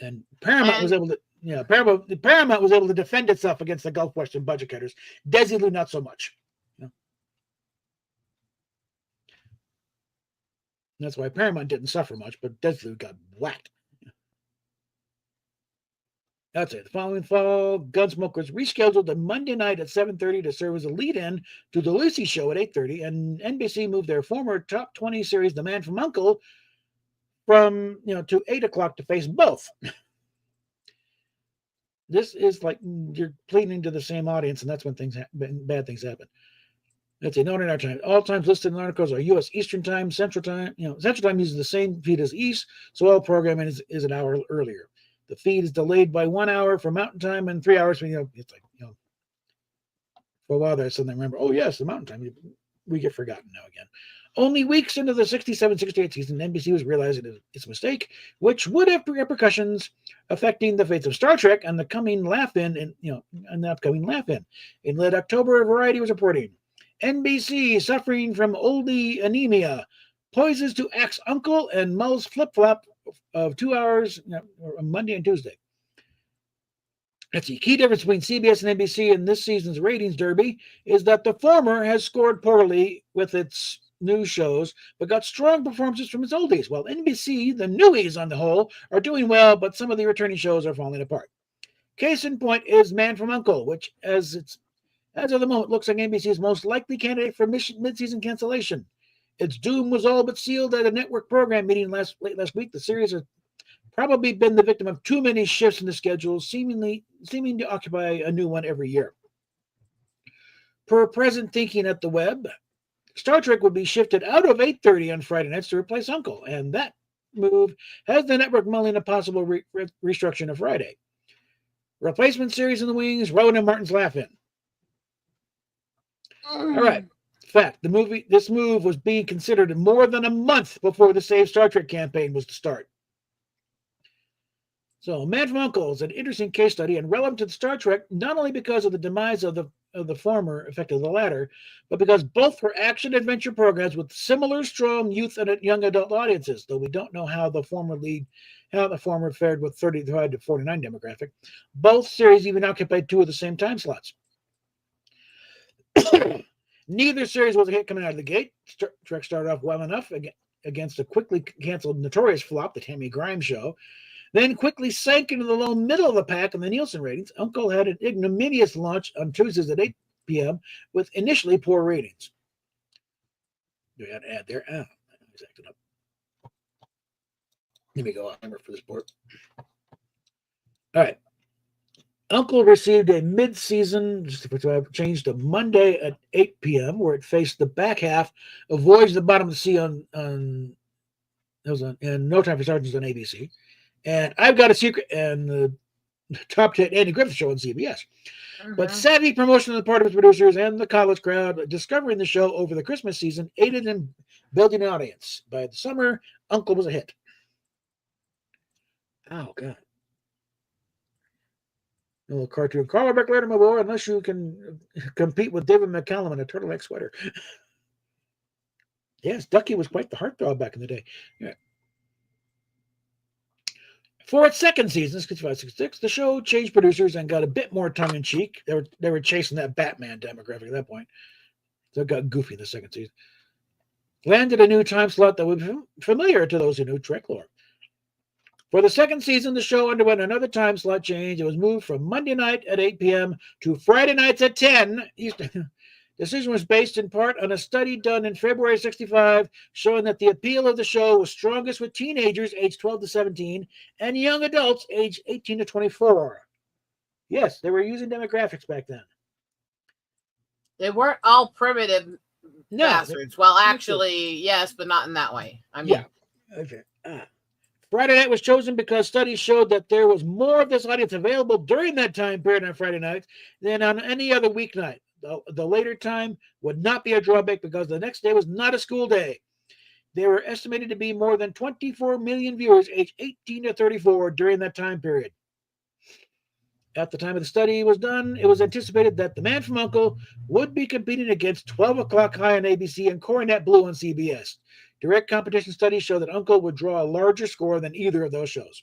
And Paramount was able to defend itself against the Gulf Western budget cutters. Desilu not so much. That's why Paramount didn't suffer much, but Desilu got whacked. That's it. The following fall, Gunsmoke was rescheduled to Monday night at 7:30 to serve as a lead-in to the Lucy Show at 8:30, and NBC moved their former top 20 series, The Man from U.N.C.L.E., from to 8 o'clock to face both. This is like you're pleading to the same audience, and that's when bad things happen. Let's see, note in our time. All times listed in the articles are U.S. Eastern Time, Central Time. Central Time uses the same feed as East, so all programming is an hour earlier. The feed is delayed by 1 hour for Mountain Time and 3 hours for, it's like, for a while there, I suddenly remember, oh, yes, the Mountain Time. We get forgotten now again. Only weeks into the 67-68 season, NBC was realizing its mistake, which would have repercussions affecting the fates of Star Trek and the coming laugh-in, and the upcoming laugh-in. In late October, Variety was reporting, NBC suffering from oldie anemia, poises to axe Uncle and Mul's flip-flop of 2 hours on Monday and Tuesday. Let's see. Key difference between CBS and NBC in this season's ratings derby is that the former has scored poorly with its new shows, but got strong performances from its oldies, while NBC, the newies on the whole, are doing well, but some of the returning shows are falling apart. Case in point is Man from U.N.C.L.E., which, as of the moment, looks like NBC's most likely candidate for mid-season cancellation. Its doom was all but sealed at a network program meeting late last week. The series has probably been the victim of too many shifts in the schedule, seeming to occupy a new one every year. Per present thinking at the web, Star Trek would be shifted out of 8:30 on Friday nights to replace U.N.C.L.E., and that move has the network mulling a possible restructuring of Friday. Replacement series in the wings, Rowan and Martin's Laugh-In. All right. Fact, this move was being considered more than a month before the Save Star Trek campaign was to start. So, Man from U.N.C.L.E. is an interesting case study and relevant to Star Trek, not only because of the demise of the former affected the latter, but because both were action-adventure programs with similar strong youth and young adult audiences, though we don't know how the former fared with 35 to 49 demographic. Both series even occupied 2 of the same time slots. Neither series was a hit coming out of the gate. Star Trek started off well enough against a quickly canceled notorious flop, The Tammy Grimes Show, then quickly sank into the low middle of the pack in the Nielsen ratings. U.N.C.L.E. had an ignominious launch on Tuesdays at 8 p.m. with initially poor ratings. Do we have an ad there? Oh, it's acting up. Let me go on for this board. All right. U.N.C.L.E. received a mid-season change to Monday at 8 p.m., where it faced the back half of Voyage to the Bottom of the Sea on No Time for Sergeants on ABC, and I've Got a Secret and the top 10 Andy Griffith Show on CBS. But savvy promotion on the part of its producers and the college crowd discovering the show over the Christmas season aided in building an audience. By the summer, U.N.C.L.E. was a hit. Oh, God. A little cartoon. Call her back later, my boy, unless you can compete with David McCallum in a turtleneck sweater. Yes, Ducky was quite the heartthrob back in the day. Yeah. For its second season, 65-66, the show changed producers and got a bit more tongue-in-cheek. They were chasing that Batman demographic at that point. So it got goofy in the second season. Landed a new time slot that would be familiar to those who knew Trek lore. For the second season, the show underwent another time slot change. It was moved from Monday night at 8 p.m. to Friday nights at 10 Eastern. The decision was based in part on a study done in February of 65, showing that the appeal of the show was strongest with teenagers aged 12 to 17 and young adults aged 18 to 24. Yes, they were using demographics back then. They weren't all primitive bastards. Well, actually, yes, but not in that way. I mean, yeah. Okay. Friday night was chosen because studies showed that there was more of this audience available during that time period on Friday nights than on any other weeknight. The later time would not be a drawback because the next day was not a school day. There were estimated to be more than 24 million viewers aged 18 to 34 during that time period. At the time of the study was done, it was anticipated that The Man from U.N.C.L.E. would be competing against 12 O'Clock High on ABC and Coronet Blue on CBS. Direct competition studies show that U.N.C.L.E. would draw a larger score than either of those shows.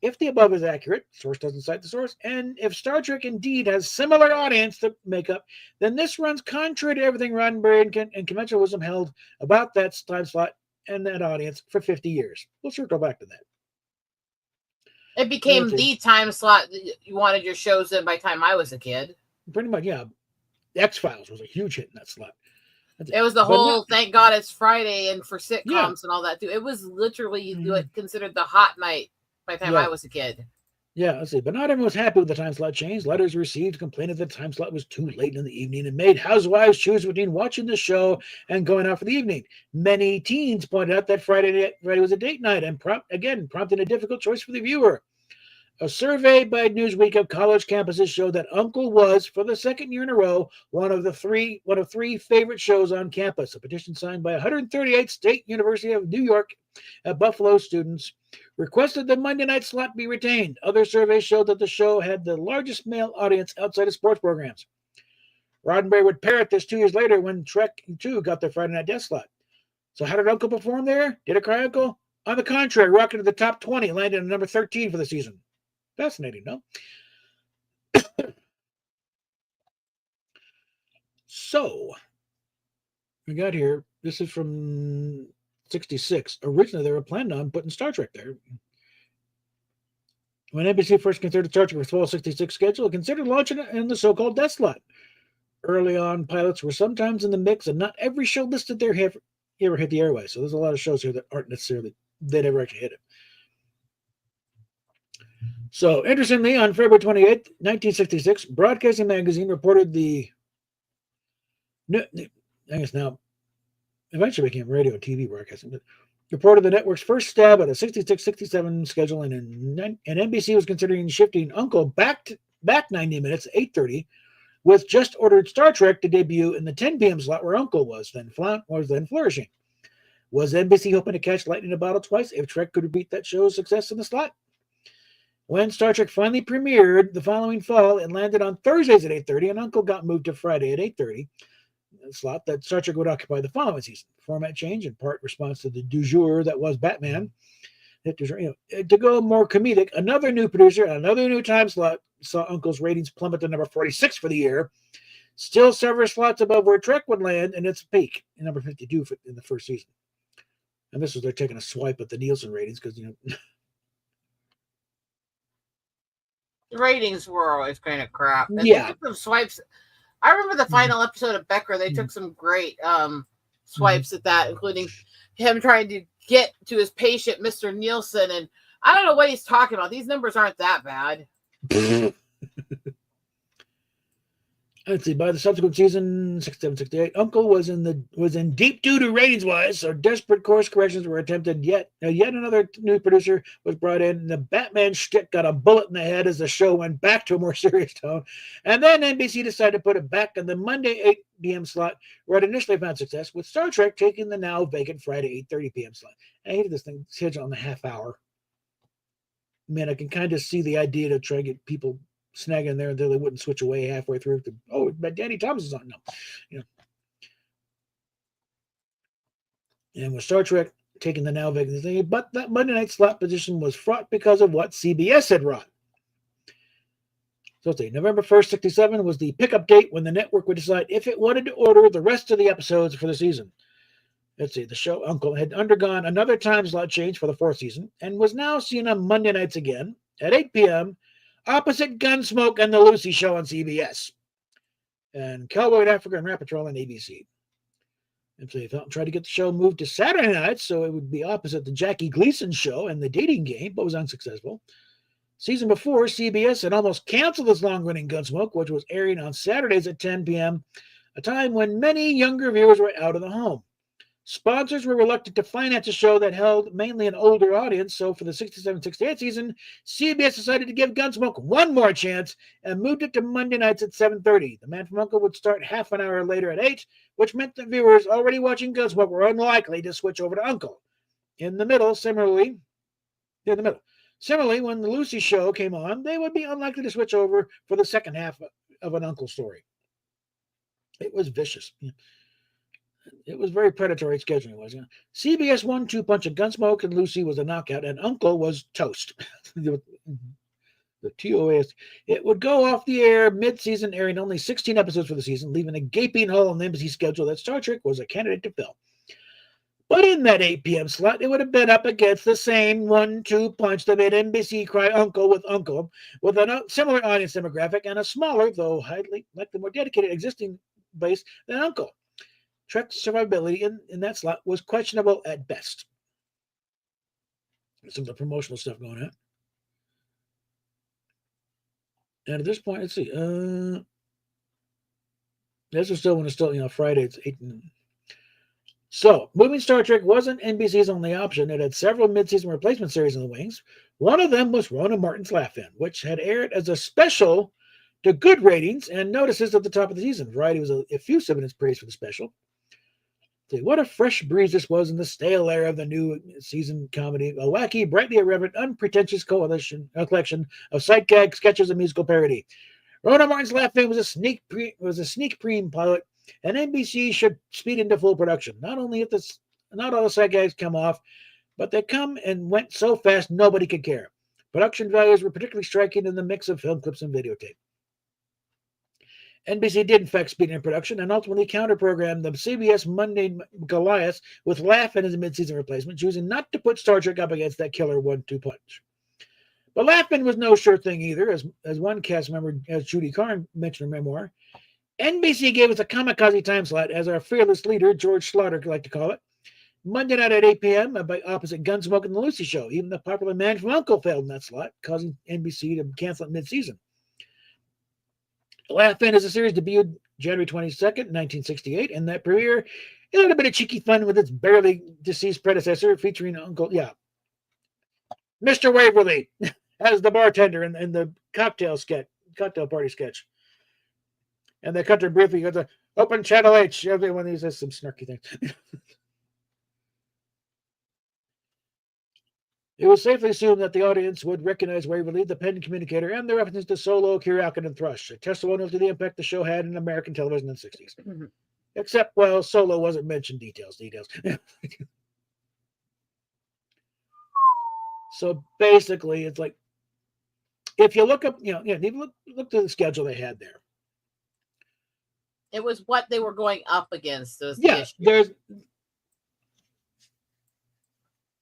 If the above is accurate, source doesn't cite the source, and if Star Trek indeed has similar audience to makeup, then this runs contrary to everything Roddenberry and conventional wisdom held about that time slot and that audience for 50 years. We'll circle back to that. It became the time slot that you wanted your shows in by the time I was a kid. Pretty much, yeah. X-Files was a huge hit in that slot. It was the whole thank God it's Friday and for sitcoms and all that too. It was literally considered the hot night by the time I was a kid. Yeah, let's see. But not everyone was happy with the time slot change. Letters received complaining that the time slot was too late in the evening and made housewives choose between watching the show and going out for the evening. Many teens pointed out that Friday was a date night and prompting a difficult choice for the viewer. A survey by Newsweek of college campuses showed that Uncle was, for the second year in a row, one of three favorite shows on campus. A petition signed by 138 State University of New York at Buffalo students requested the Monday night slot be retained. Other surveys showed that the show had the largest male audience outside of sports programs. Roddenberry would parrot this 2 years later when Trek 2 got their Friday night death slot. So how did Uncle perform there? Did it cry Uncle? On the contrary, rocketed to the top 20, landing at number 13 for the season. Fascinating, no? So, we got here. This is from 66. Originally, they were planning on putting Star Trek there. When NBC first considered Star Trek for its fall 66 schedule, it considered launching it in the so-called death slot. Early on, pilots were sometimes in the mix, and not every show listed there ever hit the airway. So there's a lot of shows here that aren't necessarily, they never actually hit it. So, interestingly, on February 28th, 1966, Broadcasting Magazine reported I guess now, eventually became radio and TV broadcasting, but reported the network's first stab at a 66-67 schedule, and NBC was considering shifting Uncle back 90 minutes, 8:30, with just ordered Star Trek to debut in the 10 p.m. slot where Uncle was then flourishing. Was NBC hoping to catch lightning in a bottle twice if Trek could repeat that show's success in the slot? When Star Trek finally premiered the following fall, it landed on Thursdays at 8:30, and Uncle got moved to Friday at 8:30, a slot that Star Trek would occupy the following season. Format change, in part response to the du jour that was Batman. To go more comedic, another new producer and another new time slot saw Uncle's ratings plummet to number 46 for the year, still several slots above where Trek would land in its peak, in number 52 in the first season. And this was they're taking a swipe at the Nielsen ratings because, the ratings were always kind of crap. And yeah. They took some swipes. I remember the final episode of Becker. They took some great swipes at that, including him trying to get to his patient, Mr. Nielsen. And I don't know what he's talking about. These numbers aren't that bad. Let's see. By the subsequent season, 67-68, Uncle was in deep doo-doo ratings-wise, so desperate course corrections were attempted. Yet another new producer was brought in, and the Batman shtick got a bullet in the head as the show went back to a more serious tone. And then NBC decided to put it back in the Monday 8 p.m. slot, where it initially found success, with Star Trek taking the now vacant Friday 8:30 p.m. slot. I hated this thing scheduled on the half hour. Man, I can kind of see the idea to try to get people snagging there until they wouldn't switch away halfway through. But Danny Thomas is on. No. And with Star Trek taking the now vacant thing, but that Monday night slot position was fraught because of what CBS had wrought. So let's see, November 1st, 67 was the pickup date when the network would decide if it wanted to order the rest of the episodes for the season. Let's see, the show Uncle had undergone another time slot change for the fourth season and was now seen on Monday nights again at 8 p.m., opposite Gunsmoke and the Lucy Show on CBS, and Cowboy Africa and Rap Patrol on ABC. And so they tried to get the show moved to Saturday nights so it would be opposite the Jackie Gleason Show and the Dating Game, but was unsuccessful. Season before, CBS had almost canceled its long-running Gunsmoke, which was airing on Saturdays at 10 p.m., a time when many younger viewers were out of the home. Sponsors were reluctant to finance a show that held mainly an older audience, so for the 67-68 season, CBS decided to give Gunsmoke one more chance and moved it to Monday nights at 7:30. The Man from Uncle would start half an hour later at 8, which meant that viewers already watching Gunsmoke were unlikely to switch over to Uncle. Similarly, when the Lucy Show came on, they would be unlikely to switch over for the second half of an Uncle story. It was vicious. It was very predatory scheduling. CBS 1-2 punch of Gunsmoke and Lucy was a knockout, and Uncle was toast. The TOS. It would go off the air mid-season, airing only 16 episodes for the season, leaving a gaping hole in the NBC schedule that Star Trek was a candidate to fill. But in that 8 p.m. slot, it would have been up against the same 1-2 punch that made NBC cry Uncle, with a similar audience demographic and a smaller, though highly likely more dedicated existing base than Uncle. Trek's survivability in that slot was questionable at best. Some of the promotional stuff going on. And at this point, let's see. This is still when it's still, Friday. It's 8. So, moving Star Trek wasn't NBC's only option. It had several mid-season replacement series in the wings. One of them was Rona Martin's Laugh-In, which had aired as a special to good ratings and notices at the top of the season. Variety was effusive in its praise for the special. What a fresh breeze this was in the stale era of the new season comedy. A wacky, brightly irreverent, unpretentious collection of sight gag sketches and musical parody. Rona Martin's Laugh-In was a sneak preem pilot, and NBC should speed into full production. Not all the sight gags come off, but they come and went so fast nobody could care. Production values were particularly striking in the mix of film clips and videotape. NBC did in fact speed in production and ultimately counter-programmed the CBS Monday Goliath with Laugh-In as a mid-season replacement, choosing not to put Star Trek up against that killer 1-2 punch. But Laugh-In was no sure thing either, as one cast member, as Judy Carn mentioned in her memoir. NBC gave us a kamikaze time slot, as our fearless leader, George Slaughter, like to call it. Monday night at 8 p.m., opposite Gunsmoke and the Lucy Show. Even the popular Man from U.N.C.L.E. failed in that slot, causing NBC to cancel it mid-season. Laugh-In as a series debuted January 22nd, 1968, and that premiere it had a bit of cheeky fun with its barely deceased predecessor, featuring Mr. Waverly as the bartender in the cocktail party sketch. And they cut her briefly. You got to open Channel H. Everyone uses some snarky things. It was safely assumed that the audience would recognize Waverly, the pen communicator, and the references to Solo, Kiriakin, and Thrush, a testimonial to the impact the show had in American television in the 60s. Mm-hmm. Except, Solo wasn't mentioned details. So basically, it's like, if you look up, look to the schedule they had there. It was what they were going up against.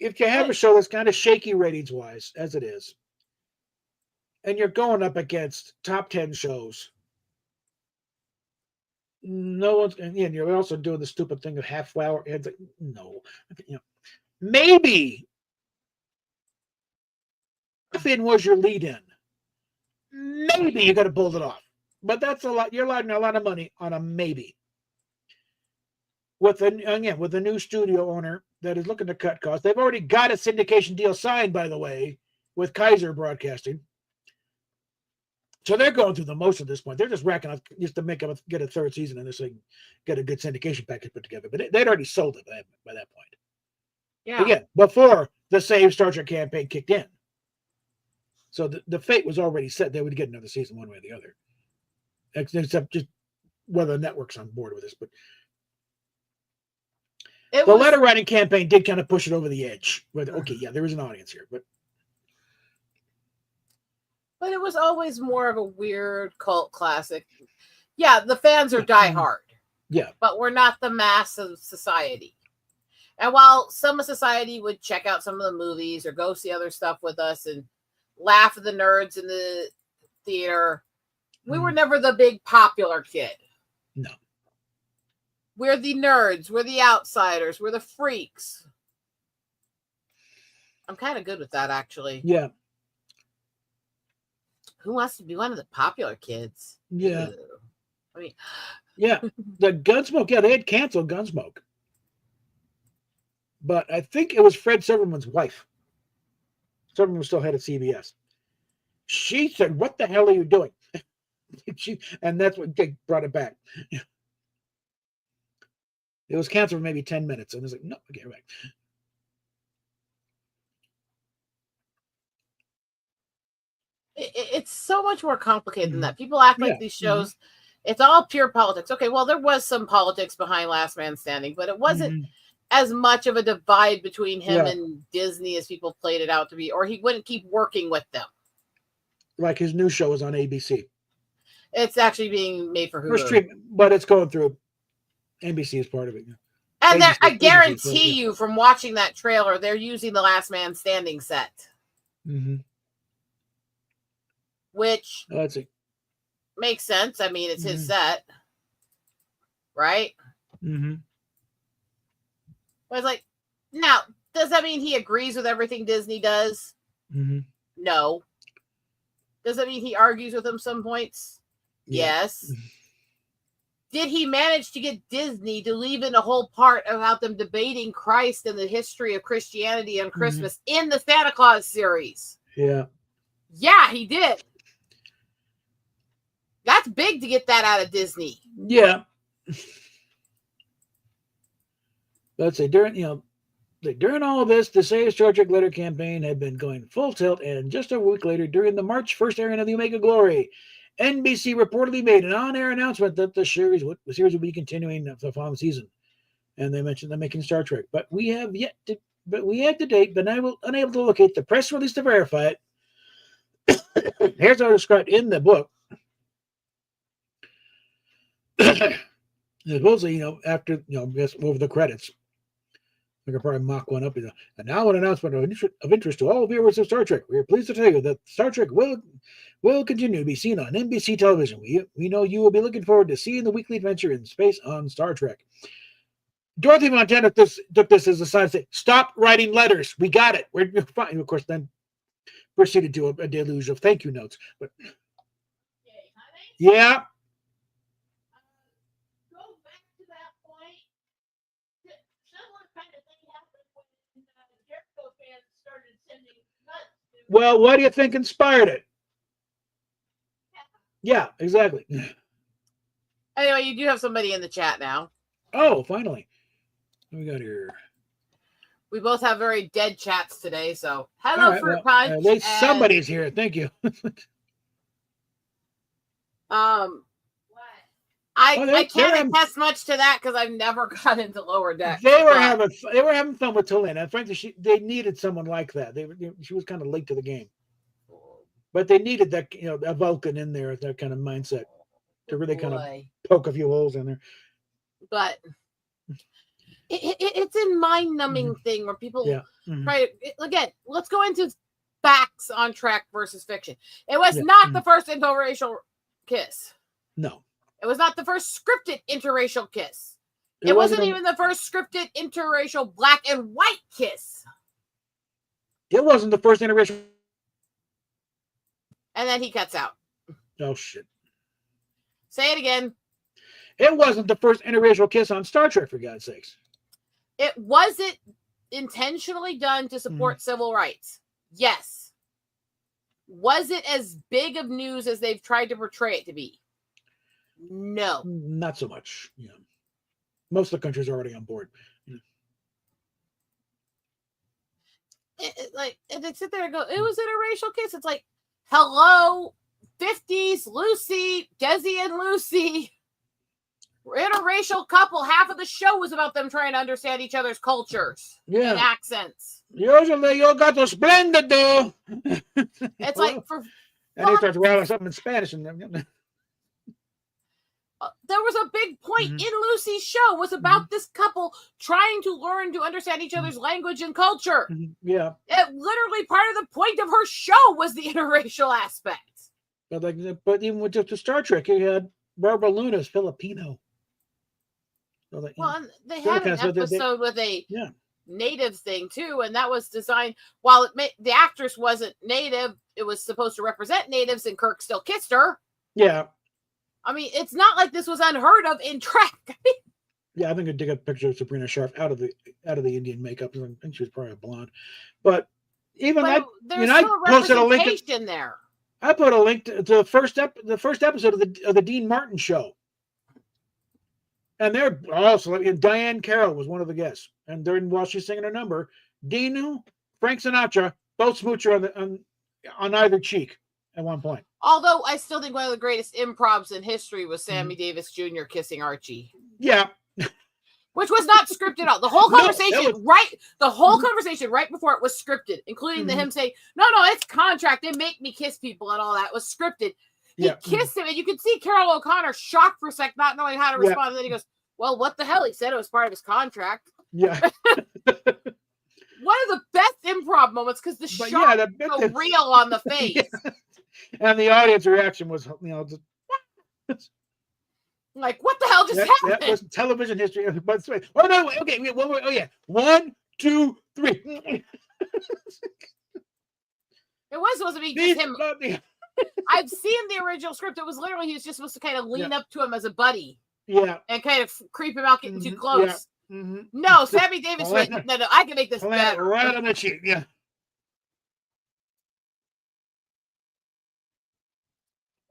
If you have a show that's kind of shaky ratings-wise, as it is, and you're going up against top 10 shows, no one's, and you're also doing the stupid thing of half-hour. It's like, no. Maybe Laugh-In was your lead-in. Maybe you got to pull it off. But that's a lot. You're allowing a lot of money on a maybe. With the new studio owner that is looking to cut costs. They've already got a syndication deal signed, by the way, with Kaiser Broadcasting. So they're going through the most at this point. They're just racking up just to get a third season and so get a good syndication package put together. But they'd already sold it by that point. Yeah. Again, before the Save Star Trek campaign kicked in. So the fate was already set. They would get another season one way or the other. Except just whether the network's on board with this. But the letter writing campaign did kind of push it over the edge. Okay, yeah, there is an audience here. But it was always more of a weird cult classic. Yeah, the fans are diehard. Yeah. But we're not the mass of society. And while some of society would check out some of the movies or go see other stuff with us and laugh at the nerds in the theater, we were never the big popular kid. No. We're the nerds. We're the outsiders. We're the freaks. I'm kind of good with that, actually. Yeah. Who wants to be one of the popular kids? Yeah. Ew. I mean, yeah. The Gunsmoke, they had canceled Gunsmoke. But I think it was Fred Silverman's wife. Silverman was still head of CBS. She said, "What the hell are you doing?" And that's what brought it back. It was canceled for maybe 10 minutes. And it was like, no, okay, right. It's so much more complicated than that. People act like these shows, it's all pure politics. Okay, well, there was some politics behind Last Man Standing, but it wasn't as much of a divide between him and Disney as people played it out to be, or he wouldn't keep working with them. Like his new show is on ABC. It's actually being made for Hulu. But it's going through NBC as part of it. And agency- I agency, guarantee so, you from watching that trailer, they're using the Last Man Standing set. Which let's see. makes sense. I mean, it's his set. Right? But it's like, now, does that mean he agrees with everything Disney does? No. Does that mean he argues with them some points? Yes. Did he manage to get Disney to leave in a whole part about them debating Christ and the history of Christianity on Christmas in the Santa Claus series? Yeah. Yeah, he did. That's big to get that out of Disney. Yeah. Let's say during all of this, the Say a Star Trek Letter campaign had been going full tilt, and just a week later, during the March 1st airing of the Omega Glory, NBC reportedly made an on-air announcement that the series would be continuing the following season, and they mentioned they're making Star Trek. But we have to date been unable to locate the press release to verify it. Here's how it's described in the book. Supposedly, after over the credits, I could probably mock one up. And now an announcement of interest to all viewers of Star Trek. We are pleased to tell you that Star Trek will continue to be seen on NBC television. We know you will be looking forward to seeing the weekly adventure in space on Star Trek. Dorothy Montana took this as a sign to say, stop writing letters. We got it. We're fine. Of course, then proceeded to a deluge of thank you notes. But yeah. Well, what do you think inspired it? Yeah, exactly. Anyway, you do have somebody in the chat now. Oh, finally. What we got here? We both have very dead chats today, so hello, right, Fruit Punch. At least somebody's here. Thank you. I can't attest much to that because I've never got into Lower Deck. They were having fun with Talina, and frankly, they needed someone like that. She was kind of late to the game, but they needed that a Vulcan in there, that kind of mindset to really kind of poke a few holes in there. But it's a mind-numbing thing where people try to, again. Let's go into facts on track versus fiction. It was not the first interracial kiss. No. It was not the first scripted interracial kiss. It wasn't even the first scripted interracial black and white kiss. It wasn't the first interracial. And then he cuts out. Oh, shit. Say it again. It wasn't the first interracial kiss on Star Trek, for God's sakes. It wasn't intentionally done to support civil rights. Yes. Was it as big of news as they've tried to portray it to be? No. Not so much. Yeah. Most of the countries are already on board. And they sit there and go, it was interracial kiss. It's like, hello, 50s, Lucy, Desi and Lucy. Interracial couple. Half of the show was about them trying to understand each other's cultures and accents. Usually you got to splendid, though. It's like for. And they start rattling something in Spanish. And there was a big point in Lucy's show was about this couple trying to learn to understand each other's language and culture. Yeah. It literally part of the point of her show was the interracial aspect. But even with just the Star Trek, you had Barbara Luna's Filipino. So they had an episode with a native thing too, and that was designed. While the actress wasn't native, it was supposed to represent natives, and Kirk still kissed her. Yeah. I mean, it's not like this was unheard of in Trek. Yeah, I think I dig a picture of Sabrina Sharp out of the Indian makeup, and she was probably a blonde. But even I posted a link there. I put a link to the first episode of the Dean Martin show, and they're also Diane Carroll was one of the guests, and while she's singing her number, Dino, Frank Sinatra both smooch her on either cheek at one point. Although I still think one of the greatest improvs in history was Sammy Davis Jr. kissing Archie. Yeah. Which was not scripted at all. The whole conversation, conversation right before it was scripted, including him saying, no, it's contract. They make me kiss people and all that was scripted. He kissed him, and you could see Carol O'Connor shocked for a sec, not knowing how to respond. And then he goes, Well, what the hell? He said it was part of his contract. Yeah. One of the best improv moments because the shock was so real on the face. Yeah. And the audience reaction was, like, what the hell just happened? That was television history. Oh, no. Okay. Oh, yeah. 1, 2, 3. It was supposed to be just him. I've seen the original script. It was literally he was just supposed to kind of lean up to him as a buddy. Yeah. And kind of creep him out getting too close. Yeah. Mm-hmm. No, Sammy Davis went, no, I can make this better. Right on the cheek, yeah.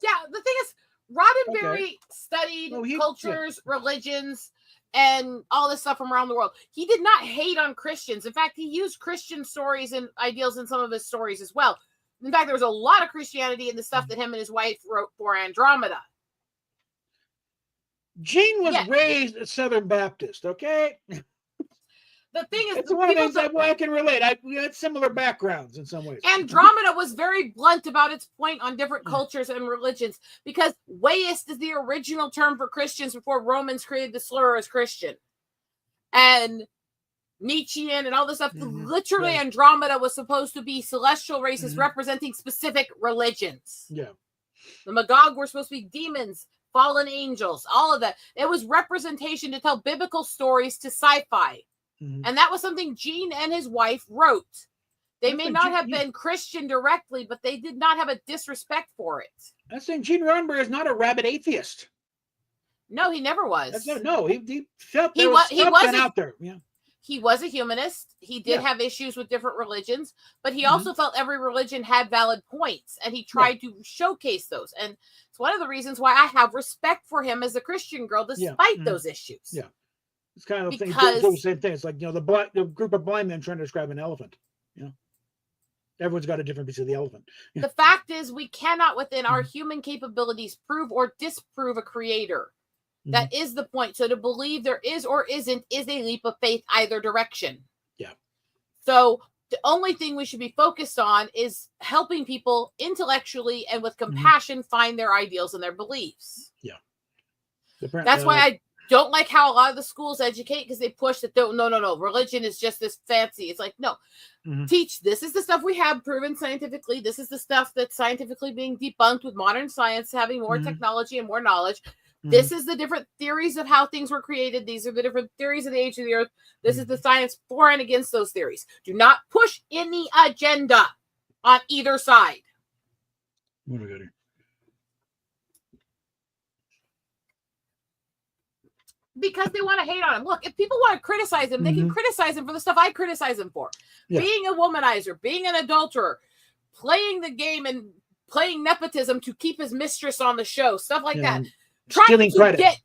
Yeah, the thing is, Roddenberry studied cultures, religions, and all this stuff from around the world. He did not hate on Christians. In fact, he used Christian stories and ideals in some of his stories as well. In fact, there was a lot of Christianity in the stuff that him and his wife wrote for Andromeda. Gene was raised a Southern Baptist, okay? The thing is, it's one of the things I can relate. We had similar backgrounds in some ways. Andromeda was very blunt about its point on different cultures and religions because Wayist is the original term for Christians before Romans created the slur as Christian. And Nietzschean and all this stuff. Literally, Andromeda was supposed to be celestial races representing specific religions. Yeah. The Magog were supposed to be demons, fallen angels, all of that. It was representation to tell biblical stories to sci-fi. And that was something Gene and his wife wrote. They may not have been Christian directly, but they did not have a disrespect for it. I'm saying Gene Roddenberry is not a rabid atheist. No, he never was. No, he felt there was something out there. Yeah. He was a humanist. He did have issues with different religions, but he also felt every religion had valid points, and he tried to showcase those. And it's one of the reasons why I have respect for him as a Christian girl, despite those issues. Yeah. It's kind of the same thing. It's like, the group of blind men trying to describe an elephant. Everyone's got a different piece of the elephant. The fact is, we cannot, within our human capabilities, prove or disprove a creator. That is the point. So to believe there is or isn't is a leap of faith either direction. Yeah. So the only thing we should be focused on is helping people intellectually and with compassion find their ideals and their beliefs. Yeah. That's why I don't like how a lot of the schools educate, because they push that no, religion is just this fancy. It's like, no, teach, this is the stuff we have proven scientifically. This is the stuff that's scientifically being debunked with modern science, having more technology and more knowledge. This is the different theories of how things were created. These are the different theories of the age of the earth. This is the science for and against those theories. Do not push any agenda on either side. What do we got here? Because they want to hate on him. Look, if people want to criticize him, they can criticize him for the stuff I criticize him for. Yeah. Being a womanizer, being an adulterer, playing the game and playing nepotism to keep his mistress on the show, stuff like that. Trying to get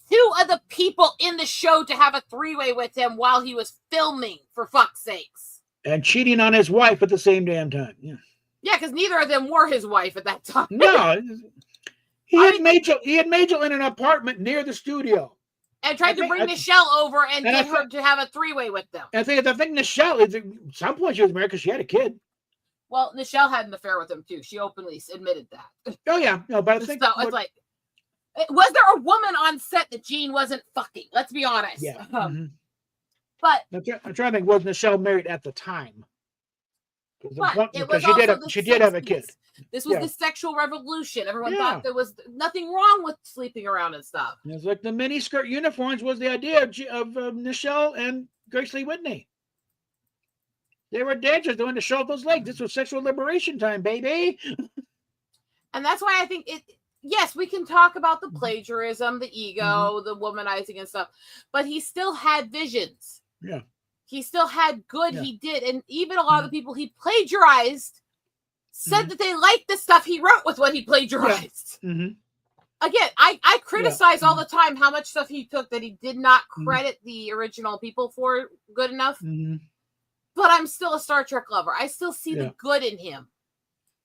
two of the people in the show to have a three-way with him while he was filming, for fuck's sakes. And cheating on his wife at the same damn time. Yeah. Yeah, because neither of them were his wife at that time. No. He had Majel in an apartment near the studio. And tried to bring Nichelle over and get her to have a three-way with them. I think Nichelle, at some point she was married because she had a kid. Well, Nichelle had an affair with him too. She openly admitted that. Oh yeah, no, but I think so. It's like, was there a woman on set that Gene wasn't fucking? Let's be honest. Yeah. But I'm trying to think. Was Nichelle married at the time? Because she did have a kid. This was the sexual revolution. Everyone thought there was nothing wrong with sleeping around and stuff. It's like the mini skirt uniforms was the idea of Nichelle and Grace Lee Whitney. They were dangerous. They wanted to show off those legs. This was sexual liberation time, baby. And that's why I think yes, we can talk about the plagiarism, the ego, the womanizing and stuff, but he still had visions. Yeah. He still had good. Yeah. He did. And even a lot of the people he plagiarized said that they liked the stuff he wrote with what he plagiarized. Yeah. Again, I criticize all the time how much stuff he took that he did not credit the original people for good enough. But I'm still a Star Trek lover. I still see the good in him.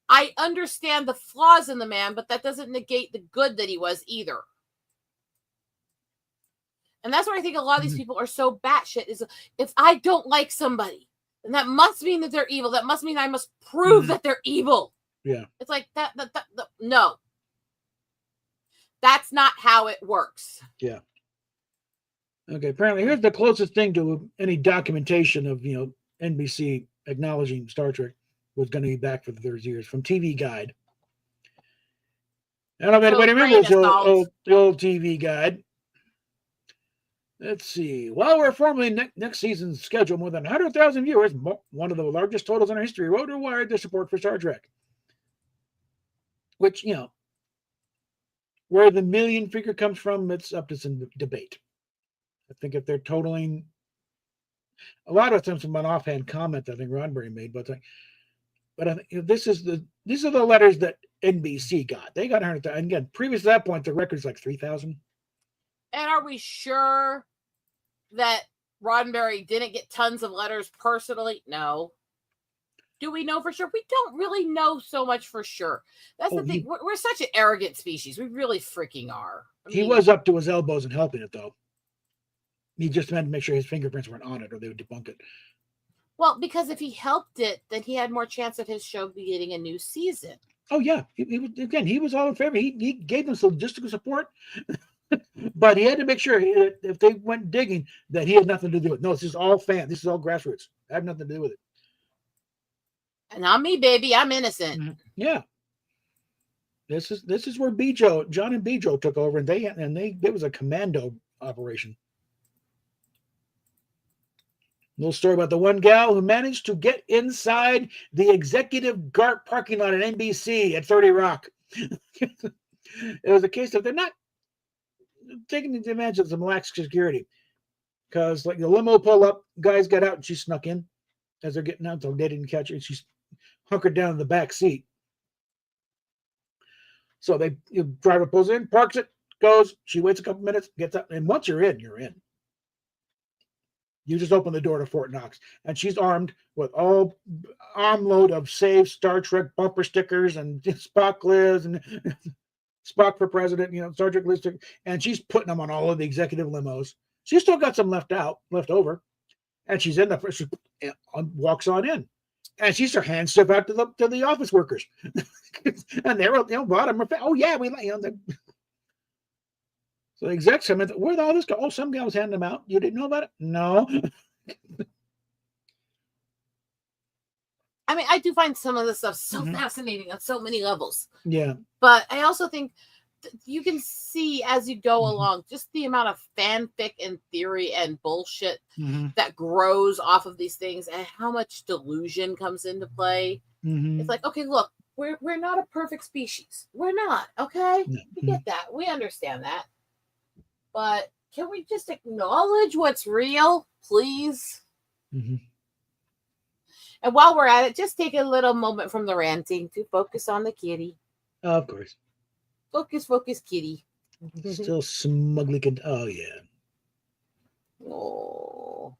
I understand the flaws in the man, but that doesn't negate the good that he was either. And that's why I think a lot of these people are so batshit. Is if I don't like somebody, then that must mean that they're evil. That must mean I must prove that they're evil. Yeah. It's like that no. That's not how it works. Yeah. Okay, apparently here's the closest thing to any documentation of NBC acknowledging Star Trek was going to be back for the third years from TV Guide. I don't know if anybody remembers the old TV Guide. Let's see. While we're formally next season's schedule, more than 100,000 viewers, one of the largest totals in our history, wrote or wired their support for Star Trek. Which, where the million figure comes from, it's up to some debate. I think if they're totaling, a lot of times from an offhand comment I think Roddenberry made, but I think these are the letters that NBC got. They got 100,000. And again, previous to that point, the record's like 3,000. And are we sure that Roddenberry didn't get tons of letters personally? No. Do we know for sure? We don't really know so much for sure. That's the thing. We're such an arrogant species. We really freaking are. He was up to his elbows in helping it, though. He just had to make sure his fingerprints weren't on it or they would debunk it. Well, because if he helped it, then he had more chance of his show be getting a new season. Oh, yeah. He was all in favor. He gave them some logistical support. But he had to make sure if they went digging that he had nothing to do with it. No, this is all fan. This is all grassroots. I have nothing to do with it. And not me, baby. I'm innocent. Mm-hmm. Yeah. This is where John and Bejo took over, and it was a commando operation. Little story about the one gal who managed to get inside the executive GARP parking lot at NBC at 30 Rock. It was a case of they're not taking advantage of some lax security, because like the limo pull up, guys got out and she snuck in as they're getting out, so they didn't catch her. And she's hunkered down in the back seat. So driver pulls in, parks it, goes. She waits a couple minutes, gets up, and once you're in, you're in. You just open the door to Fort Knox, and she's armed with all armload of Save Star Trek bumper stickers and Spock lives and Spock for president, Star Trek list, and she's putting them on all of the executive limos. She's still got some left over, and she's in the first. She walks on in, and she starts hand stuff out to the office workers, and they're bottom. Oh yeah, So the execs come in. Where'd all this go? Oh, some guy was handing them out. You didn't know about it? No. I mean, I do find some of this stuff so fascinating on so many levels. Yeah. But I also think you can see as you go along just the amount of fanfic and theory and bullshit that grows off of these things and how much delusion comes into play. It's like, okay, look, we're not a perfect species. We're not, okay? We get that. We understand that. But can we just acknowledge what's real, please? And while we're at it, just take a little moment from the ranting to focus on the kitty. Of course. Focus, kitty. Still smugly. Oh, yeah. Oh.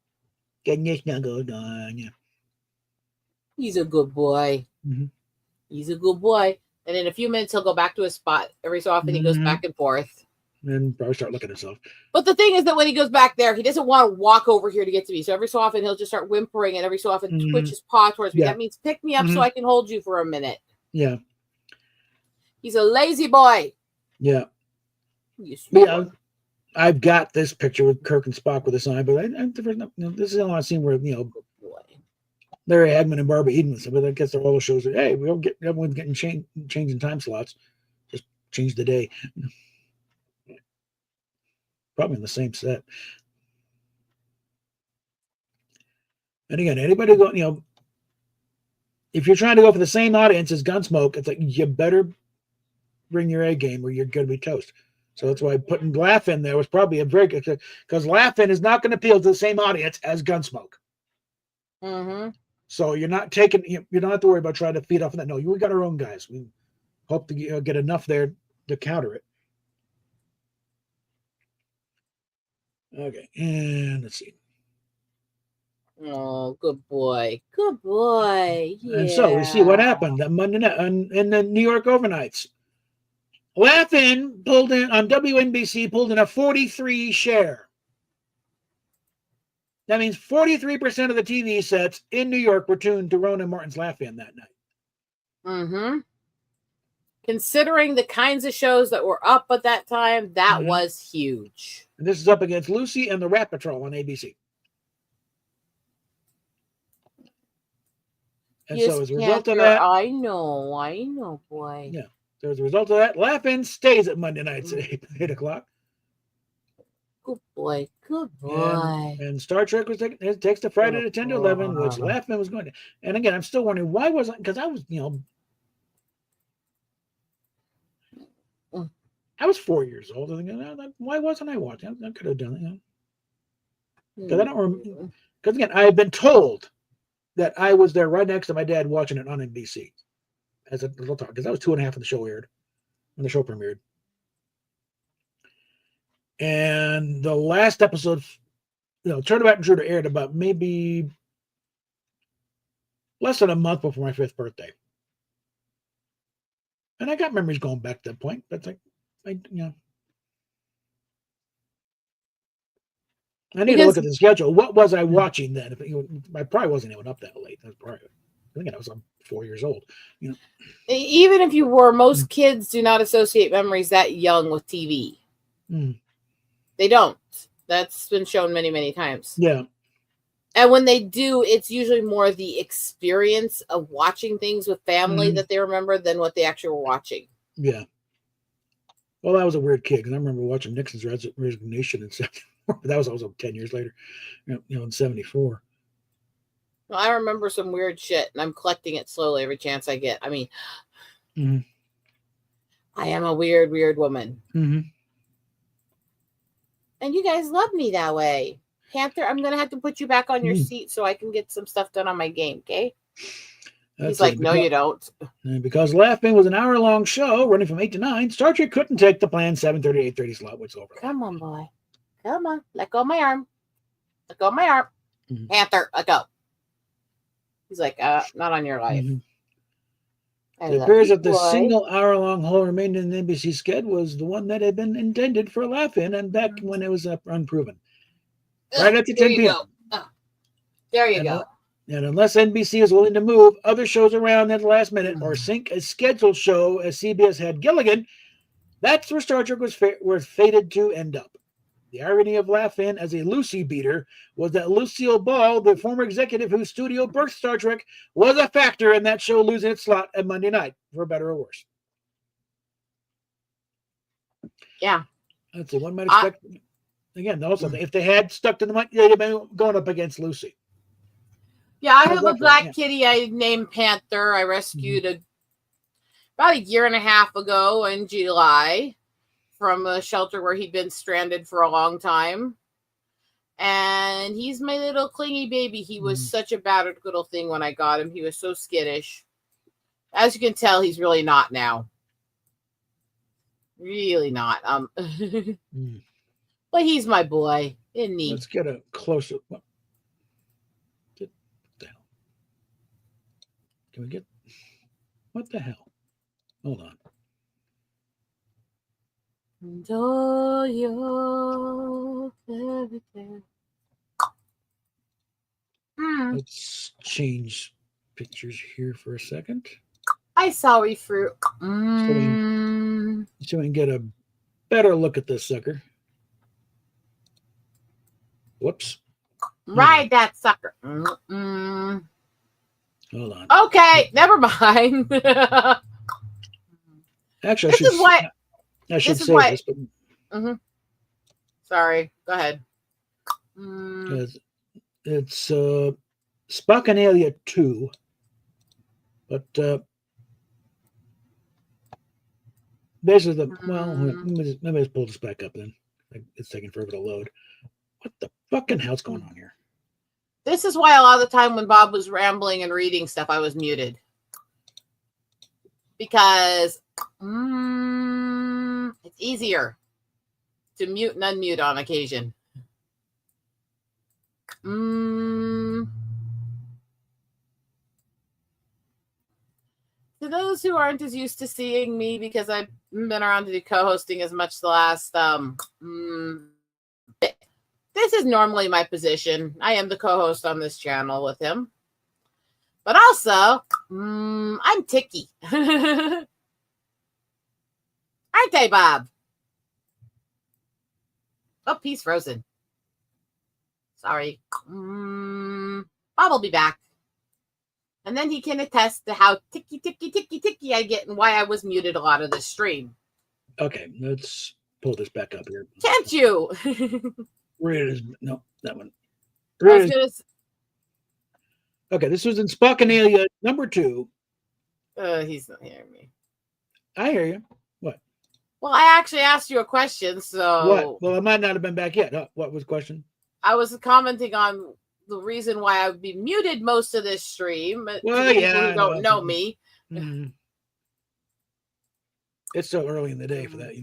Getting your snuggles on. Yeah. He's a good boy. He's a good boy. And in a few minutes, he'll go back to his spot. Every so often, he goes back and forth. And probably start looking at himself. But the thing is that when he goes back there, he doesn't want to walk over here to get to me. So every so often, he'll just start whimpering, and every so often twitch his paw towards me. That means pick me up so I can hold you for a minute. Yeah. He's a lazy boy. Yeah. Yeah. I've got this picture with Kirk and Spock with a sign, but this is the only scene where Larry Hagman and Barbara Eden with them. But I guess they're all the shows that, hey, we'll get everyone's getting changing time slots. Just change the day. Probably in the same set. And again, anybody go, if you're trying to go for the same audience as Gunsmoke, it's like you better bring your A game or you're going to be toast. So that's why putting Laugh In there was probably a very good, because Laugh In is not going to appeal to the same audience as Gunsmoke. So you're not taking, you don't have to worry about trying to feed off of that. No, we got our own guys. We hope to get enough there to counter it. Okay, and let's see. Oh, good boy. Good boy. Yeah. And so we see what happened that Monday night in the New York overnights. Laugh In pulled in on WNBC, pulled in a 43 share. That means 43% of the TV sets in New York were tuned to Ronan Martin's Laugh In that night. Considering the kinds of shows that were up at that time, that was huge. And this is up against Lucy and the Rat Patrol on ABC. And Yes, so as a result of that, I know, boy. Yeah. So as a result of that, Laugh-In stays at Monday nights at 8 o'clock. Good boy. Good boy. And Star Trek takes the Friday to 10 to 11, which Laugh-In was going to. And again, I'm still wondering why wasn't, because I was, I was 4 years old. I think, why wasn't I watching? I could have done it. Because I don't remember. Because again, I had been told that I was there right next to my dad watching it on NBC as a little talk, because that was 2.5 when the show aired, when the show premiered. And the last episode, Turnabout Intruder aired about maybe less than a month before my 5th birthday. And I got memories going back to that point. That's like, I need to look at the schedule. What was I watching then? I probably wasn't even up that late. I think I was 4 years old. Even if you were, most kids do not associate memories that young with TV. They don't. That's been shown many, many times. Yeah. And when they do, it's usually more the experience of watching things with family that they remember than what they actually were watching. Yeah. Well, I was a weird kid because I remember watching Nixon's resignation in 74. But that was also 10 years later, in 74. Well, I remember some weird shit, and I'm collecting it slowly every chance I get. I mean, I am a weird, weird woman. And you guys love me that way. Panther, I'm going to have to put you back on your seat so I can get some stuff done on my game, okay? He's like, no, you don't. And because Laugh-In was an hour-long show running from 8 to 9, Star Trek couldn't take the planned 7:30, 8:30 slot, which is over. Come on, boy. Come on. Let go of my arm. Let go of my arm. Panther, let go. He's like, not on your life. It appears that the single hour-long hole remaining in the NBC sked was the one that had been intended for Laugh-In and back when it was unproven. Right at the 10 p.m. There you go. And unless NBC is willing to move other shows around at the last minute or sync a scheduled show as CBS had Gilligan, that's where Star Trek was fated to end up. The irony of Laugh-In as a Lucy beater was that Lucille Ball, the former executive whose studio birthed Star Trek, was a factor in that show losing its slot at Monday night, for better or worse. Yeah. That's what one might expect. Again, also, if they had stuck to the money, they'd have been going up against Lucy. Yeah, I have a black kitty I named Panther. I rescued about 1.5 years ago in July from a shelter where he'd been stranded for a long time. And he's my little clingy baby. He was such a battered little thing when I got him. He was so skittish. As you can tell, he's really not now. Really not. But he's my boy. Isn't he? Let's get a closer. What the hell? Can we get? What the hell? Hold on. Let's change pictures here for a second. I saw fruit. So we can get a better look at this sucker. Whoops. Ride that sucker. Hold on. Okay, never mind. Actually, I should say this. But... Sorry, go ahead. It's Spockanalia 2, but basically let me just pull this back up then. It's taking forever to load. What the fucking hell's going on here? This is why a lot of the time when Bob was rambling and reading stuff, I was muted. Because it's easier to mute and unmute on occasion. To those who aren't as used to seeing me, because I've been around to do co-hosting as much the last this is normally my position. I am the co-host on this channel with him. But also, I'm ticky. Aren't they, Bob? Oh, he's frozen. Sorry. Bob will be back. And then he can attest to how ticky I get and why I was muted a lot of this stream. Okay, let's pull this back up here. Can't you? Where it is? No, that one. Okay, this was in Spockanalia number 2. He's not hearing me. I hear you. What? Well, I actually asked you a question, so... What? Well, I might not have been back yet. What was the question? I was commenting on the reason why I would be muted most of this stream. Well, yeah, people who don't know me. Mm-hmm. It's so early in the day for that,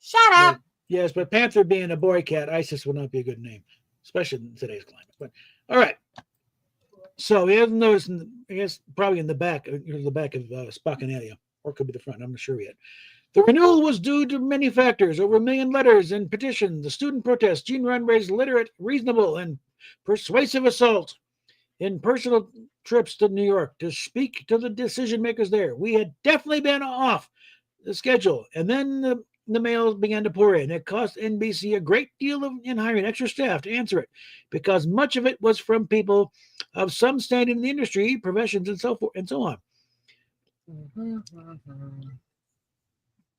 Shut up. Yes, but Panther being a boy cat, ISIS would not be a good name, especially in today's climate. But all right. So he hasn't noticed, I guess, probably in the back of Spockanalia, or it could be the front. I'm not sure yet. The renewal was due to many factors, over 1 million letters and petitions, the student protest, Gene Roddenberry's literate, reasonable, and persuasive assault in personal trips to New York to speak to the decision makers there. We had definitely been off the schedule, and then the mail began to pour in. It cost NBC a great deal in hiring extra staff to answer it, because much of it was from people of some standing in the industry, professions, and so forth and so on.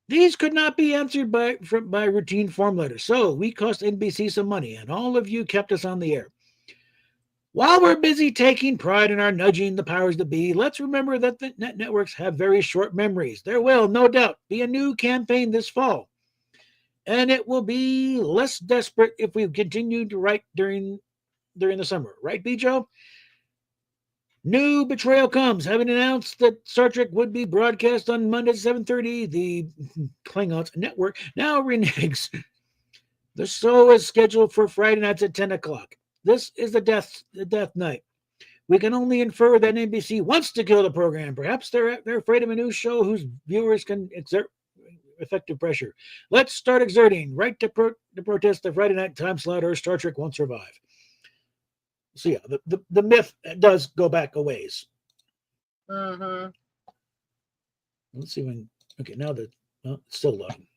These could not be answered by routine form letters, so we cost NBC some money, and all of you kept us on the air. While we're busy taking pride in our nudging the powers that be, let's remember that the networks have very short memories. There will, no doubt, be a new campaign this fall, and it will be less desperate if we continue to write during the summer. Right, Bijo? New betrayal comes, having announced that Star Trek would be broadcast on Monday at 7:30. The Klingons network now reneges. The show is scheduled for Friday nights at 10 o'clock. This is the death night. We can only infer that NBC wants to kill the program. Perhaps they're afraid of a new show whose viewers can exert effective pressure. Let's start exerting. Right to protest the Friday night time slot, or Star Trek won't survive. So yeah, the myth does go back a ways. Mm-hmm. Let's see when. Okay, now it's still loading.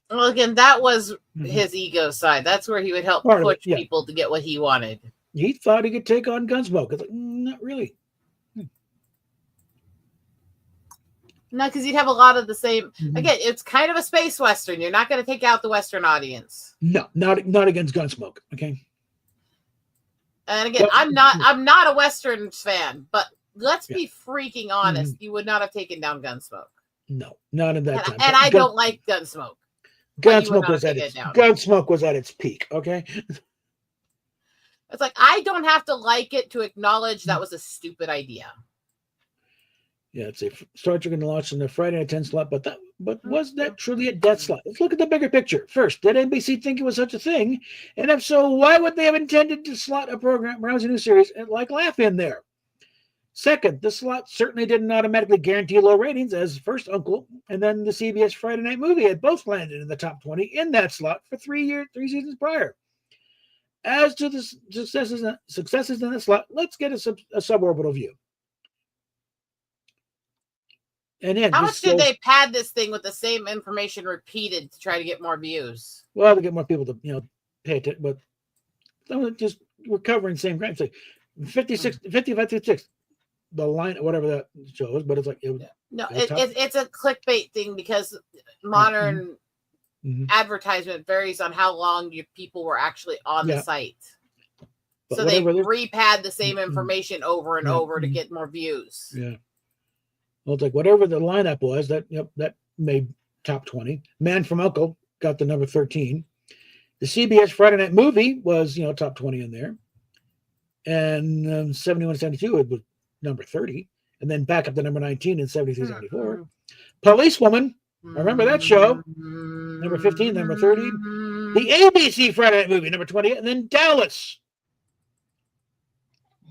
Well, again, that was his ego side. That's where he would help push people to get what he wanted. He thought he could take on Gunsmoke. It's like, not really. No, because you'd have a lot of the same. Again, it's kind of a space western. You're not going to take out the Western audience. No, not against Gunsmoke. Okay. And again, I'm not a Westerns fan, but let's be freaking honest. You would not have taken down Gunsmoke. No, not in that time. And I don't like Gunsmoke. Gunsmoke was at its peak. Okay. It's like, I don't have to like it to acknowledge that was a stupid idea. Yeah, it's a Star Trek going to launch in the Friday night 10 slot, but was that truly a death slot? Let's look at the bigger picture. First, did NBC think it was such a thing? And if so, why would they have intended to slot a program around a new series like Laugh in there? Second, the slot certainly didn't automatically guarantee low ratings, as first Uncle and then the CBS Friday Night Movie had both landed in the top 20 in that slot for 3 seasons prior. As to the successes in the slot, let's get a suborbital view. And then, how much did they pad this thing with the same information repeated to try to get more views? Well, to get more people to pay attention, but just we're covering the same crime. It's like 55, 56, the line, whatever that shows, but it's like it's a clickbait thing, because modern advertisement varies on how long people were actually on the site. But so they repad the same information over and over to get more views. Yeah. Well, it's like whatever the lineup was, that made top 20. Man from U.N.C.L.E. got the number 13. The CBS Friday Night Movie was, top 20 in there. And 71 72, it was number 30. And then back up to number 19 in 73 74. Policewoman, I remember that show. Number 15, number 30. The ABC Friday Night Movie, number 28. And then Dallas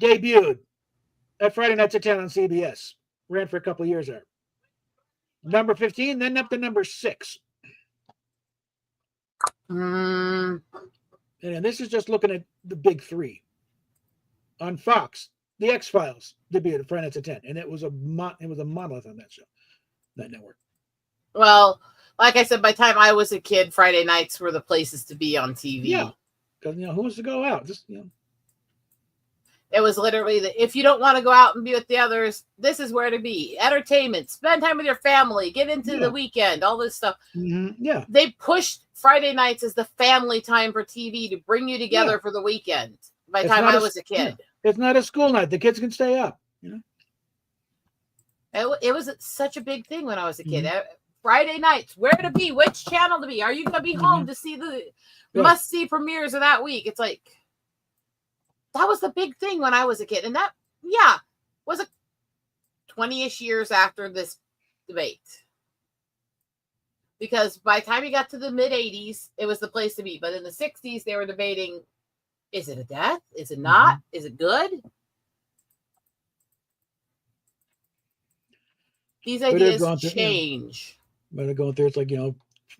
debuted at Friday nights at 10 on CBS. Ran for a couple of years there. Number 15, then up to number 6. And this is just looking at the big 3. On Fox, the X-Files debuted Friday nights at 10, and it was a monolith on that show, that network. Well, like I said, by the time I was a kid, Friday nights were the places to be on TV. Yeah, because who wants to go out? Just It was literally if you don't want to go out and be with the others, this is where to be. Entertainment, spend time with your family, get into the weekend, all this stuff. Mm-hmm. Yeah. They pushed Friday nights as the family time for TV to bring you together for the weekend. By the time I was a kid. Yeah. It's not a school night. The kids can stay up. It was such a big thing when I was a kid. Mm-hmm. Friday nights, where to be, which channel to be. Are you going to be home to see the must-see premieres of that week? It's like, that was the big thing when I was a kid. And that, was 20-ish years after this debate. Because by the time you got to the mid-'80s, it was the place to be. But in the 60s, they were debating, is it a death? Is it not? Mm-hmm. Is it good? These ideas change. But they're going through, it's like,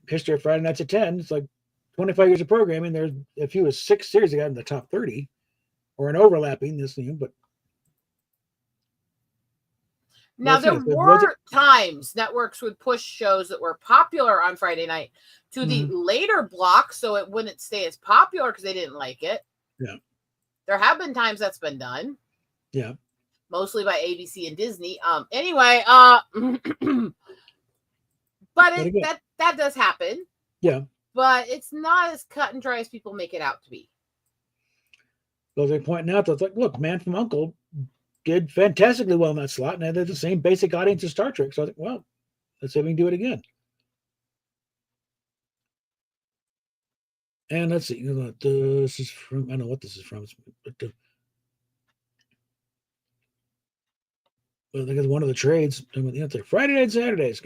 history of Friday nights at 10. It's like 25 years of programming. There's a few of 6 series that got in the top 30 or an overlapping this thing, but now there were times networks would push shows that were popular on Friday night to the later block so it wouldn't stay as popular because they didn't like it. Yeah. There have been times that's been done. Yeah. Mostly by ABC and Disney. Anyway, but that does happen. Yeah. But it's not as cut and dry as people make it out to be. So they're pointing out that, like, look, Man from U.N.C.L.E. did fantastically well in that slot, and they're the same basic audience as Star Trek. So I think, well, let's see if we can do it again. And let's see, this is from, I don't know what this is from, but I think it's one of the trades. It's like Friday night, Saturdays,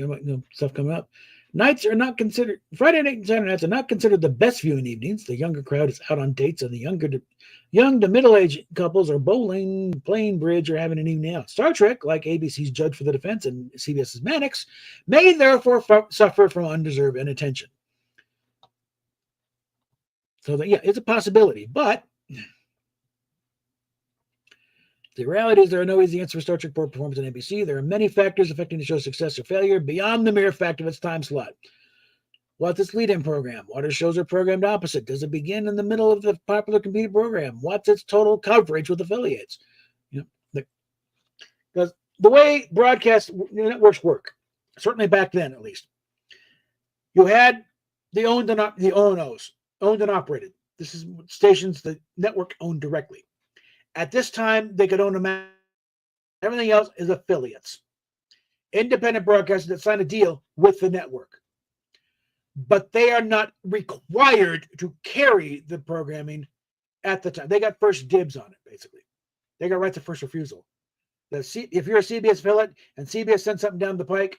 stuff coming up. Nights are not considered, Friday night and Saturday nights are not considered the best viewing evenings. The younger crowd is out on dates, and the young to middle-aged couples are bowling, playing bridge, or having an evening out. Star Trek, like ABC's Judge for the Defense and CBS's Mannix, may therefore suffer from undeserved inattention. So, it's a possibility, but the reality is there are no easy answers for Star Trek performance on NBC. There are many factors affecting the show's success or failure beyond the mere fact of its time slot. What's its lead-in program? What shows are programmed opposite? Does it begin in the middle of the popular competing program? What's its total coverage with affiliates? Because the way broadcast networks work, certainly back then at least, you had the owned and operated. This is stations the network owned directly. At this time, they could own them. Everything else is affiliates. Independent broadcasters that sign a deal with the network. But they are not required to carry the programming at the time. They got first dibs on it, basically. They got rights of first refusal. If you're a CBS affiliate and CBS sends something down the pike,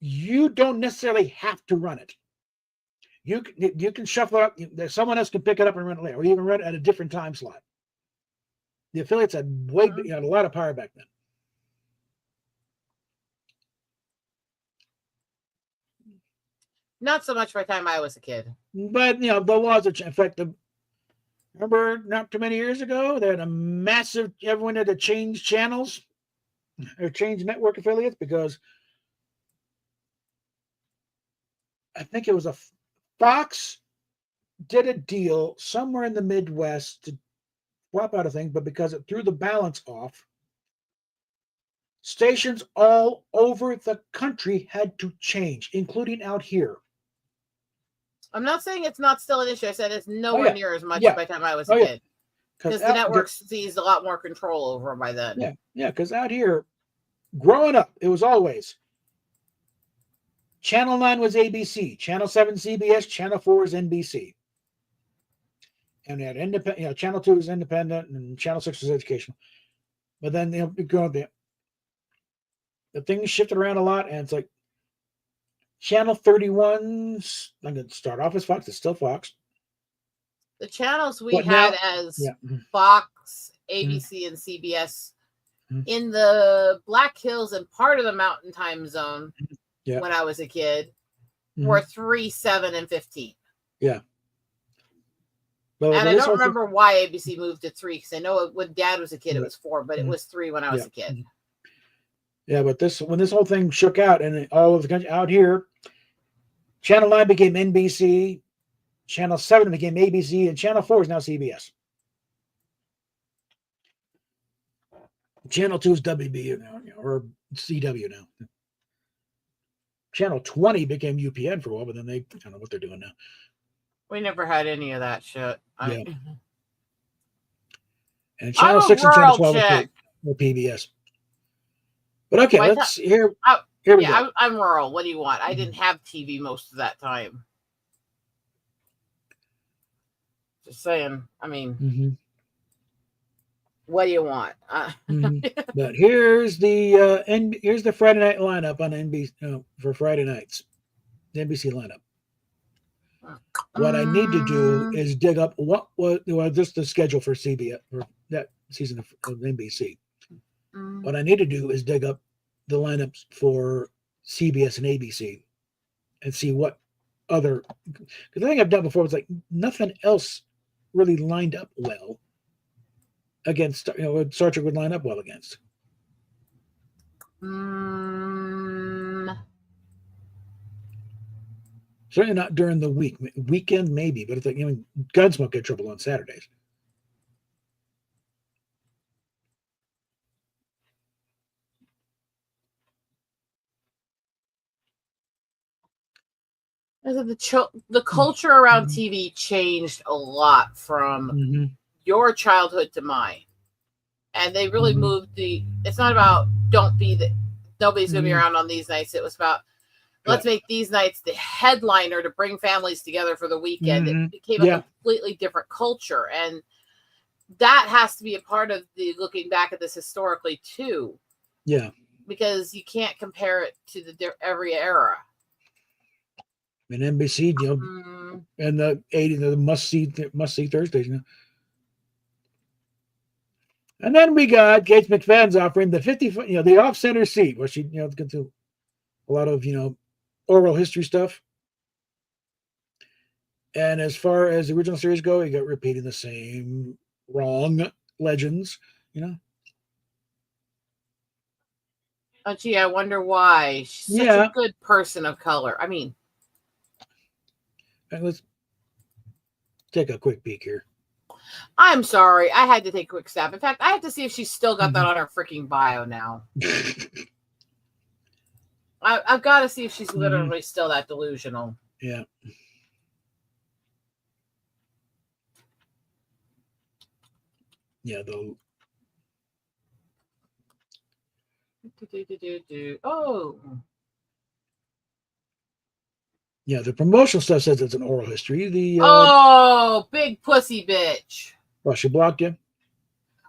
you don't necessarily have to run it. You can shuffle it up. Someone else can pick it up and run it later, or even run it at a different time slot. The affiliates had a lot of power back then. Not so much by the time I was a kid. But, the laws are, in fact, remember not too many years ago, they had a massive, everyone had to change channels or change network affiliates because I think it was Fox did a deal somewhere in the Midwest to swap out a thing, but because it threw the balance off, stations all over the country had to change, including out here. I'm not saying it's not still an issue. I said it's nowhere near as much by the time I was a kid. Because the network seized a lot more control over them by then. Yeah, because out here, growing up, it was always Channel 9 was ABC, Channel 7 CBS, Channel 4 is NBC. And they had independent, Channel 2 was independent, and Channel 6 was educational. But then the things shifted around a lot, and it's like Channel 31's, I'm going to start off as Fox, it's still Fox. The channels we had as Fox, ABC, and CBS in the Black Hills and part of the Mountain Time Zone when I was a kid were 3, 7, and 15. Yeah. And I don't remember why ABC moved to 3, because I know when Dad was a kid, it was 4, but it was 3 when I was a kid. Yeah, but when this whole thing shook out, and all of the country out here, Channel 9 became NBC, Channel 7 became ABC, and Channel 4 is now CBS. Channel 2 is WB now, or CW now. Channel 20 became UPN for a while, but then I don't know what they're doing now. We never had any of that shit. Yeah. And Channel 6 and Channel 12 were PBS. But okay, here we go. I'm rural. What do you want? I didn't have TV most of that time. Just saying. I mean, what do you want? But here's the Friday night lineup on NBC for Friday nights. The NBC lineup. What I need to do is dig up what was just the schedule for CBS for that season of NBC. What I need to do is dig up the lineups for CBS and ABC and see what other. Because the thing I've done before was like nothing else really lined up well against. What Star Trek would line up well against. Certainly not during the week. Weekend, maybe, but it's like Gunsmoke get trouble on Saturdays. The culture around TV changed a lot from your childhood to mine, and they really moved it's not about nobody's gonna be around on these nights. It was about let's make these nights the headliner to bring families together for the weekend. It became a completely different culture, and that has to be a part of the looking back at this historically too. Yeah, because you can't compare it to every era. And NBC, and the 80s, the must see Thursdays, And then we got Kate McFadden's offering the 50, the off-center seat, where she, gets to a lot of, oral history stuff. And as far as the original series go, you got repeating the same wrong legends, Oh, gee, I wonder why. She's such a good person of color. I mean, and let's take a quick peek here. I'm sorry. I had to take a quick stab. In fact, I have to see if she's still got that on her freaking bio now. I've got to see if she's literally still that delusional. Yeah. Yeah, though. Oh. Yeah, the promotional stuff says it's an oral history. Big pussy bitch. Well, she blocked you?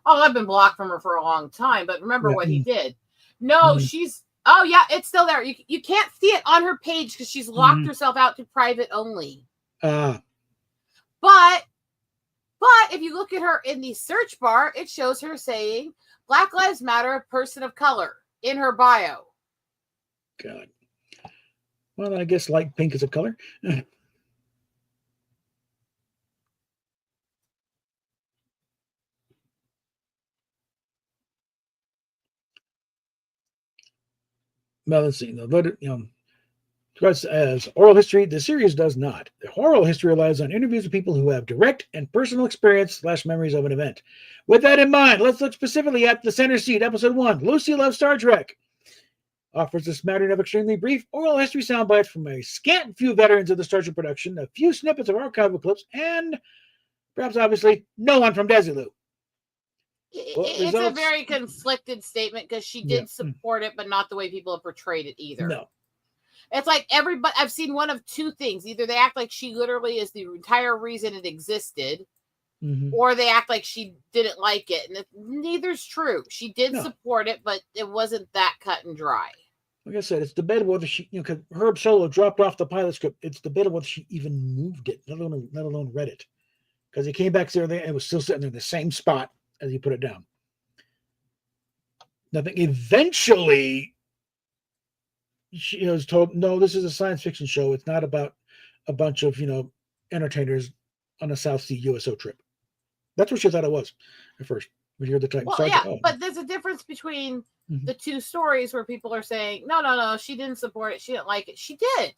Oh, I've been blocked from her for a long time, but remember what he did. No, she's... Oh, yeah, it's still there. You can't see it on her page because she's locked herself out to private only. But if you look at her in the search bar, it shows her saying, Black Lives Matter, a person of color, in her bio. God. Well, I guess light pink is a color. Well, let's see. As oral history, the series does not. The oral history relies on interviews with people who have direct and personal experience / memories of an event. With that in mind, let's look specifically at The Center Seat, Episode 1, Lucy Loves Star Trek. Offers a smattering of extremely brief oral history sound bites from a scant few veterans of the Star Trek production, a few snippets of archival clips, and perhaps obviously no one from Desilu. It's a very conflicted statement because she did support it, but not the way people have portrayed it either. No. It's like everybody, I've seen one of two things. Either they act like she literally is the entire reason it existed, or they act like she didn't like it. And neither's true. She did support it, but it wasn't that cut and dry. Like I said, it's debatable whether she, because Herb Solo dropped off the pilot script. It's debatable whether she even moved it, let alone read it. Because he came back there and it was still sitting there in the same spot as he put it down. Nothing. Eventually, she was told, no, this is a science fiction show. It's not about a bunch of, entertainers on a South Sea USO trip. That's what she thought it was at first. When you heard the title, well, yeah, but there's a difference between the two stories where people are saying, no, she didn't support it, she didn't like it. She did,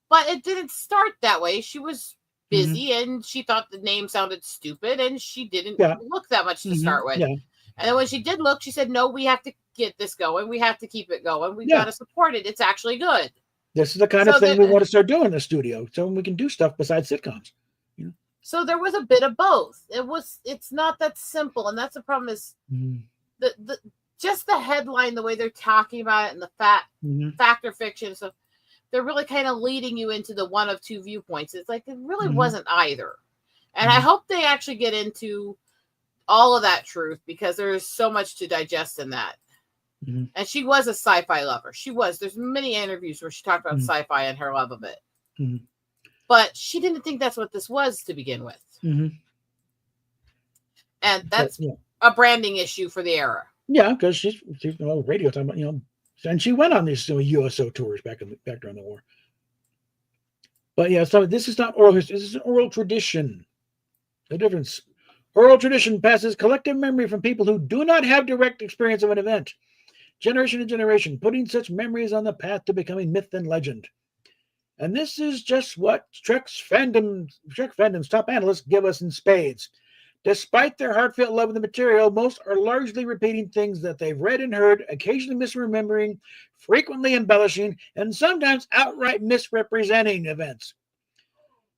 but it didn't start that way. She was busy and she thought the name sounded stupid and she didn't look that much to start with. And then when she did look, she said, no, we have to get this going. We have to keep it going. We've got to support it. It's actually good. This is the kind of thing we want to start doing in the studio, so we can do stuff besides sitcoms. So there was a bit of both. It's not that simple, and that's the problem. Is the just the headline, the way they're talking about it, and the fact or fiction. So they're really kind of leading you into the one of two viewpoints. It's like it really wasn't either. And I hope they actually get into all of that truth, because there is so much to digest in that. And she was a sci-fi lover. She was. There's many interviews where she talked about sci-fi and her love of it. But she didn't think that's what this was to begin with. And that's a branding issue for the era. Yeah, because she's radio time, and she went on these USO tours back during the war. But yeah, so this is not oral history. This is an oral tradition. The difference. Oral tradition passes collective memory from people who do not have direct experience of an event, generation to generation, putting such memories on the path to becoming myth and legend. And this is just what Trek fandom's top analysts give us in spades. Despite their heartfelt love of the material, most are largely repeating things that they've read and heard, occasionally misremembering, frequently embellishing, and sometimes outright misrepresenting events.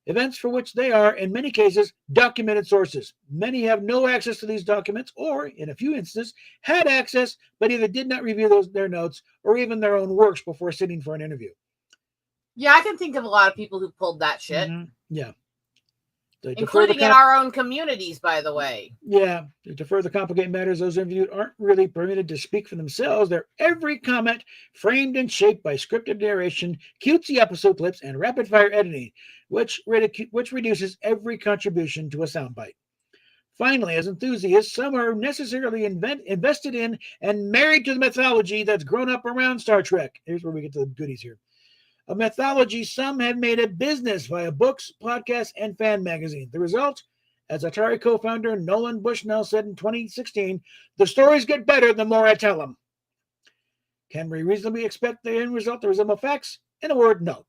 Events for which they are, in many cases, documented sources. Many have no access to these documents, or, in a few instances, had access, but either did not review their notes or even their own works before sitting for an interview. Yeah, I can think of a lot of people who pulled that shit. Yeah. Including in our own communities, by the way. Yeah. To further complicate matters, those interviewed aren't really permitted to speak for themselves. Their every comment framed and shaped by scripted narration, cutesy episode clips, and rapid-fire editing, which reduces every contribution to a soundbite. Finally, as enthusiasts, some are necessarily invested in and married to the mythology that's grown up around Star Trek. Here's where we get to the goodies here. A mythology some have made a business via books, podcasts, and fan magazines. The result, as Atari co-founder Nolan Bushnell said in 2016, the stories get better the more I tell them. Can we reasonably expect the end result to resemble facts? In a word, no.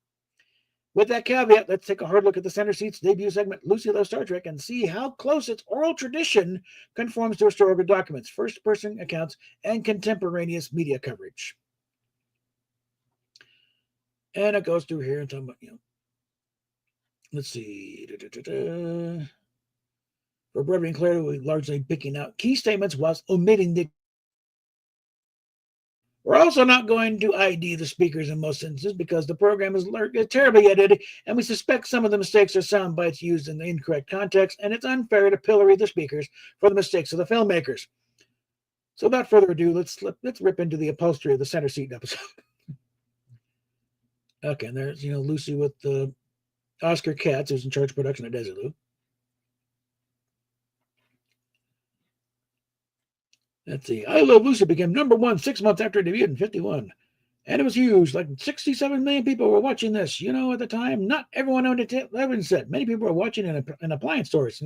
With that caveat, let's take a hard look at the Center Seat's debut segment, Lucy Loves Star Trek, and see how close its oral tradition conforms to historical documents, first-person accounts, and contemporaneous media coverage. And it goes through here and talking about, let's see. For brevity and clarity, we're largely picking out key statements whilst omitting the. We're also not going to ID the speakers in most instances because the program is terribly edited, and we suspect some of the mistakes are sound bites used in the incorrect context, and it's unfair to pillory the speakers for the mistakes of the filmmakers. So without further ado, let's rip into the upholstery of the Center Seat episode. Okay, and there's, Lucy with Oscar Katz, who's in charge of production at Desilu. Let's see. I Love Lucy became number one 6 months after it debuted in 1951. And it was huge. Like 67 million people were watching this. At the time, not everyone owned a television set. Many people were watching in appliance stores.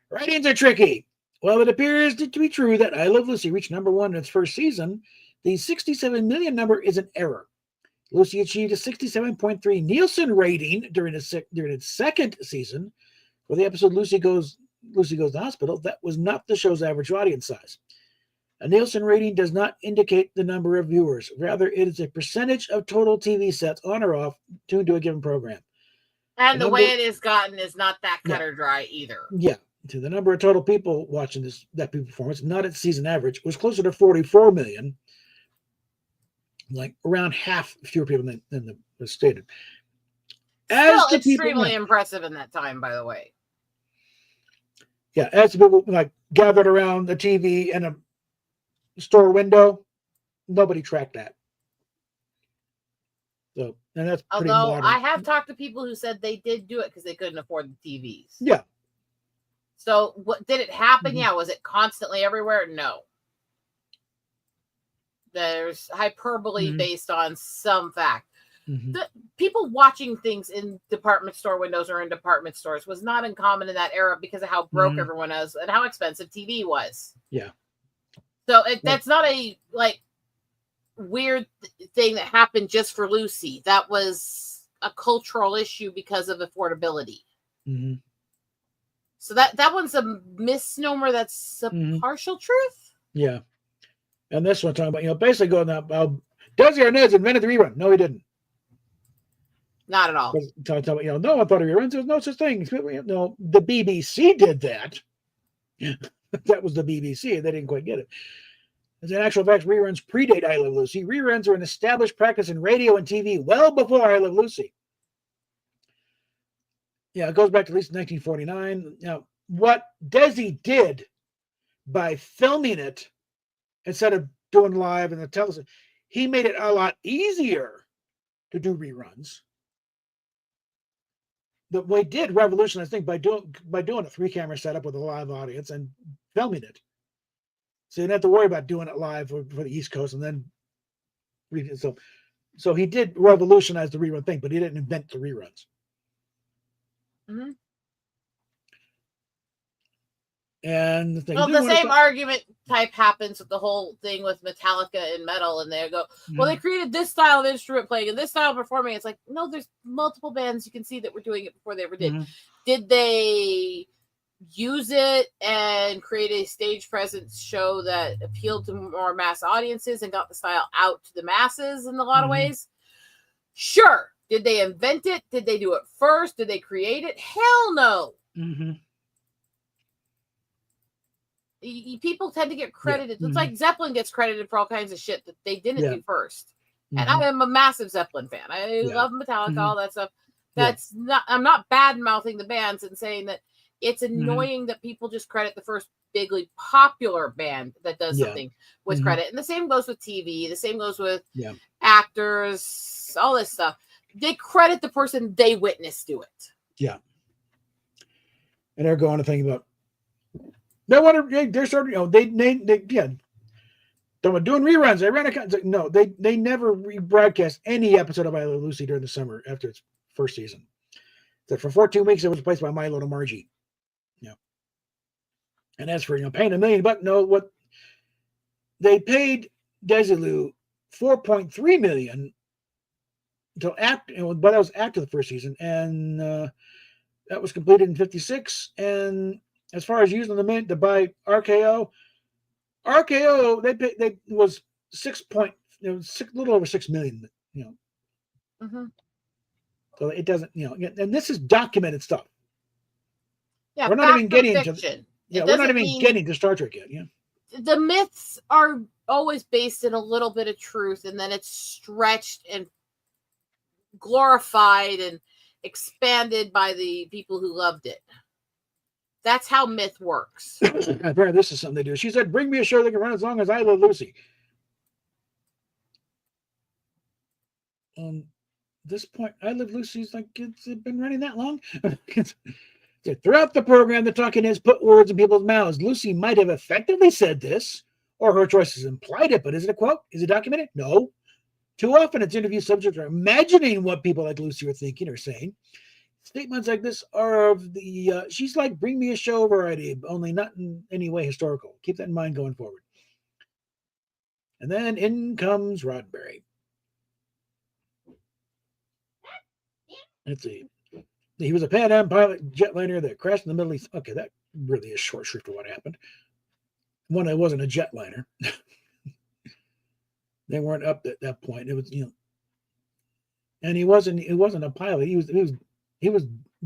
Ratings are tricky. While it appears to be true that I Love Lucy reached number one in its first season, the 67 million number is an error. Lucy achieved a 67.3 Nielsen rating during its second season. For the episode Lucy Goes to the Hospital, that was not the show's average audience size. A Nielsen rating does not indicate the number of viewers. Rather, it is a percentage of total TV sets on or off tuned to a given program. And the way it is gotten is not that cut or dry either. Yeah. To the number of total people watching that performance, not its season average, was closer to 44 million. Like around half fewer people than was stated. Still extremely impressive in that time, by the way. Yeah, as people gathered around the TV in a store window, nobody tracked that. So, and that's pretty modern. I have talked to people who said they did do it because they couldn't afford the TVs. Yeah. So, what did it happen? Yeah. Was it constantly everywhere? No. There's hyperbole based on some fact. The people watching things in department store windows or in department stores was not uncommon in that era because of how broke everyone is and how expensive TV was. Yeah. So that's not a weird thing that happened just for Lucy. That was a cultural issue because of affordability. So that one's a misnomer. That's a partial truth. Yeah. And this one talking about, basically going up, Desi Arnaz invented the rerun. No, he didn't. Not at all. No one thought of reruns. There's no such thing. No, the BBC did that. That was the BBC. They didn't quite get it. As an actual fact, reruns predate I Love Lucy. Reruns are an established practice in radio and TV well before I Love Lucy. Yeah, it goes back to at least 1949. Now, what Desi did by filming it instead of doing live in the television, he made it a lot easier to do reruns. But we did revolutionize, I think, by doing a 3-camera setup with a live audience and filming it. So you didn't have to worry about doing it live for the East Coast and then so he did revolutionize the rerun thing, but he didn't invent the reruns. And the same argument type happens with the whole thing with Metallica and metal, and they go, well, they created this style of instrument playing and this style of performing. It's like, no, there's multiple bands you can see that were doing it before they ever did. Did they use it and create a stage presence show that appealed to more mass audiences and got the style out to the masses in a lot of ways? Sure. Did they invent it? Did they do it first? Did they create it? Hell no. People tend to get credited. It's like Zeppelin gets credited for all kinds of shit that they didn't do first. And I am a massive Zeppelin fan. I love Metallica, all that stuff. That's not, I'm not bad mouthing the bands and saying that it's annoying that people just credit the first bigly popular band that does something with credit. And the same goes with TV. The same goes with actors, all this stuff. They credit the person they witnessed do it. Yeah. And they're going to think about, they're sort of, they doing reruns. They ran no, they never rebroadcast any episode of I Love Lucy during the summer after its first season. So for 14 weeks, it was replaced by My Little Margie. And as for paying $1 million, but no, what they paid Desilu $4.3 million until after, but that was after the first season, and that was completed in '56. And as far as using the mint to buy RKO, they was a little over $6 million. So it doesn't, and this is documented stuff. Yeah, we're not even getting fiction. We're not even getting to Star Trek yet. The myths are always based in a little bit of truth, and then it's stretched and glorified and expanded by the people who loved it. That's how myth works. Apparently, this is something they do. She said, "Bring me a show that can run as long as I Love Lucy." This point, I Love Lucy's like it's been running that long. Throughout the program, the talking heads put words in people's mouths. Lucy might have effectively said this, or her choices implied it, but is it a quote? Is it documented? No. Too often, its interview subjects are imagining what people like Lucy are thinking or saying. Statements like this are of the, she's like, bring me a show variety, only not in any way historical. Keep that in mind going forward. And then in comes Roddenberry. Let's see. He was a Pan Am pilot jetliner that crashed in the Middle East. Okay, that really is short shrift of what happened. One, it wasn't a jetliner. They weren't up at that point. It was, and he wasn't a pilot. He was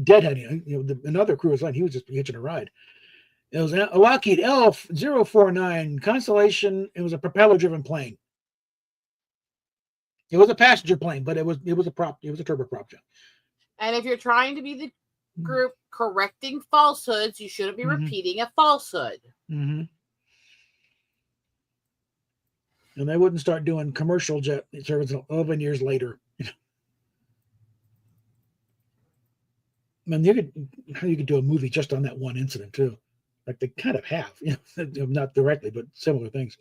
deadheading. Another crew was like, he was just hitching a ride. It was a Lockheed L-049 Constellation. It was a propeller-driven plane. It was a passenger plane, but it was a turboprop jet. And if you're trying to be the group correcting falsehoods, you shouldn't be repeating a falsehood. And they wouldn't start doing commercial jet service until 11 years later. I mean, you could do a movie just on that one incident too. Like they kind of have, not directly, but similar things.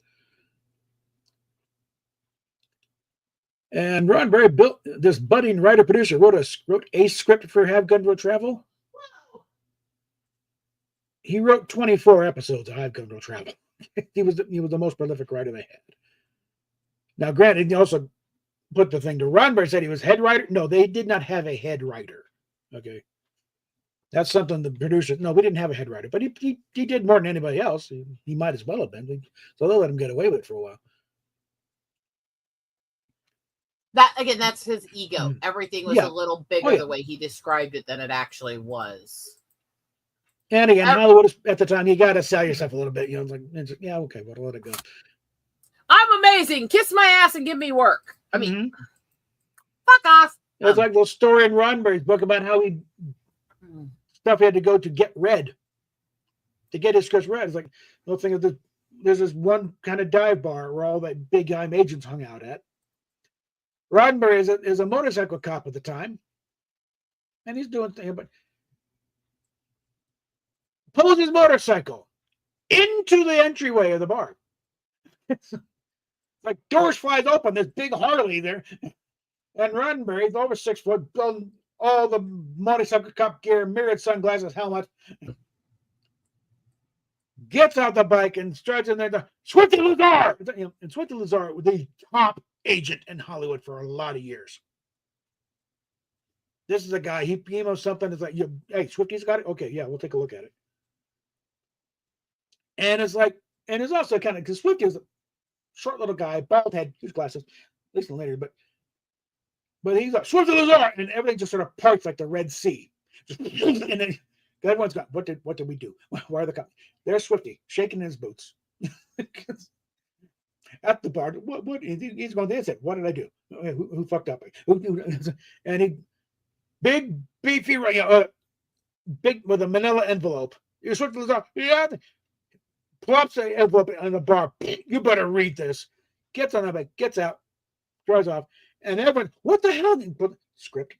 And Ron Berry built this budding writer producer wrote a script for Have Gun Will Travel. He wrote 24 episodes of Have Gun Will Travel. he was the most prolific writer they had. Now, granted, he also put the thing to Ron Berry said he was head writer. No, they did not have a head writer. Okay. That's something the producers, no, we didn't have a head writer, but he did more than anybody else. He might as well have been. So they'll let him get away with it for a while. That again, that's his ego. Everything was a little bigger the way he described it than it actually was. And again, Hollywood at the time, you got to sell yourself a little bit. You know, like, yeah, okay, well, let it go. I'm amazing. Kiss my ass and give me work. I mean, fuck off. It's like the story in Roddenberry's book about how he had to go to get read, to get his scripts read. It's like the thing of there's this one kind of dive bar where all that big time agents hung out at. Roddenberry is a motorcycle cop at the time, and he's doing things, but pulls his motorcycle into the entryway of the bar. It's like doors flies open, this big Harley there, and Roddenberry's over 6 foot, all the motorcycle cop gear, mirrored sunglasses, helmet, gets out the bike and strides in there. Swifty Lazar! And Swifty Lazar was the top agent in Hollywood for a lot of years. This is a guy, he emails something, it's like, hey, Swifty's got it? Okay, yeah, we'll take a look at it. And it's like, and it's also kind of, because Swifty was a short little guy, bald head, huge glasses, at least later, but he's like, Swifty Lazar! And everything just sort of parts like the Red Sea. And then everyone's got, what did we do? Why are the cops? There's Swifty, shaking his boots. At the bar, what he's going there and said, what did I do? Who fucked up? And he, big, beefy, big with a manila envelope. You Swifty Lazar, yeah. Plops the envelope on the bar. You better read this. Gets on the bike, gets out, drives off, and everyone, what the hell? Script.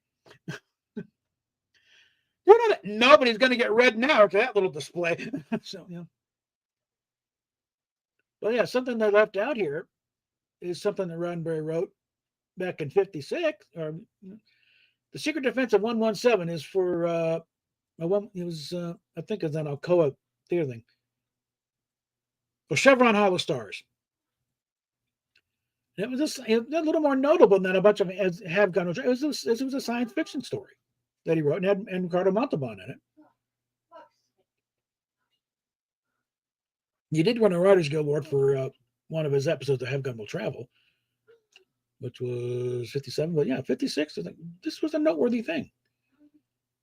Nobody's going to get read now after that little display. So, yeah. But yeah, something they left out here is something that Roddenberry wrote back in 56. Or the Secret Defense of 117 is for it was I think it's an Alcoa theater thing. For Chevron Hollow Stars. It was a little more notable than a bunch of Have Gun. It was a science fiction story that he wrote and had Ricardo Montalban in it. He did win a Writers Guild Award for one of his episodes of Have Gun Will Travel, which was 57. But yeah, 56. I think this was a noteworthy thing,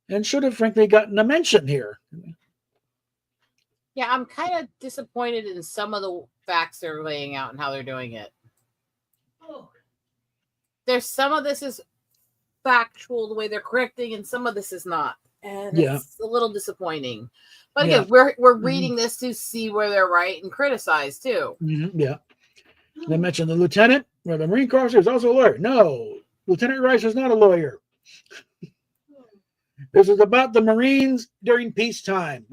and should have frankly gotten a mention here. Yeah, I'm kind of disappointed in some of the facts they're laying out and how they're doing it. There's some of this is factual the way they're correcting, and some of this is not, and it's a little disappointing. But again, we're reading this to see where they're right and criticize too. Yeah, they mentioned the lieutenant, or the Marine Corps is also a lawyer. No, Lieutenant Rice is not a lawyer. This is about the Marines during peacetime.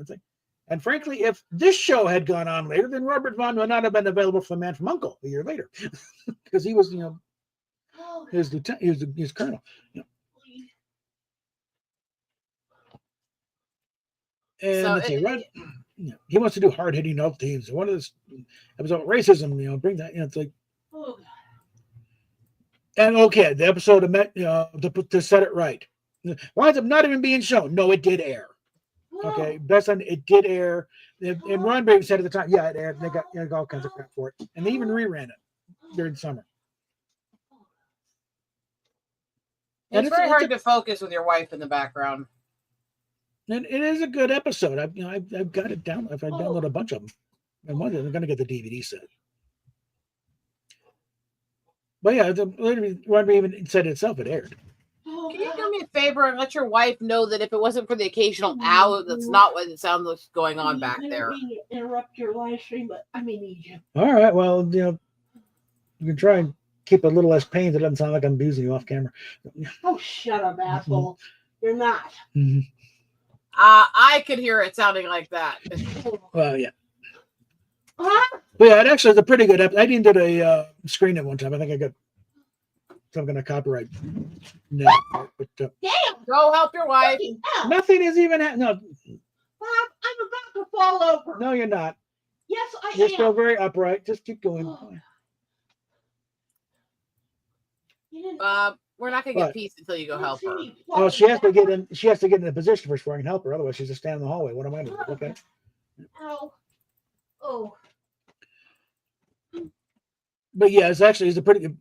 And frankly, if this show had gone on later, then Robert Vaughn would not have been available for The Man from U.N.C.L.E. a year later, because he was, his lieutenant, he was his colonel. And so he wants to do hard-hitting health teams. One of this episode racism, bring that. It's like, and okay, the episode of to set it right winds up not even being shown. No, it did air. Okay, best on it did air. And Ron Brady said at the time, yeah, it aired. They got all kinds of crap for it, and they even reran it during summer. And it's very hard to focus with your wife in the background. And it is a good episode. I've got it down. If I download a bunch of them, and one of them, I'm going to get the DVD set. But yeah, Ron Brady even said it itself. It aired. Can you do me a favor and let your wife know that if it wasn't for the occasional owl, that's not what it sounds like going on back there. I don't mean to interrupt your live stream, but I may need you. All right. Well, you can try and keep a little less pain. It doesn't sound like I'm abusing you off camera. Oh, shut up, asshole. You're not. I could hear it sounding like that. Well, yeah. Huh? But yeah, it actually is a pretty good episode. I did a screen at one time. I think I got some kind of copyright. No, but Damn! Go help your wife. nothing is even no. Bob, I'm about to fall over. No, you're not. Yes, I You're am. still very upright. Just keep going. We're not gonna get peace until you go help her. Oh, she has to get in. She has to get in a position first before I can help her. Otherwise, she's just standing in the hallway. What am I doing? Okay. Ow. Oh. But yeah, it's a pretty good.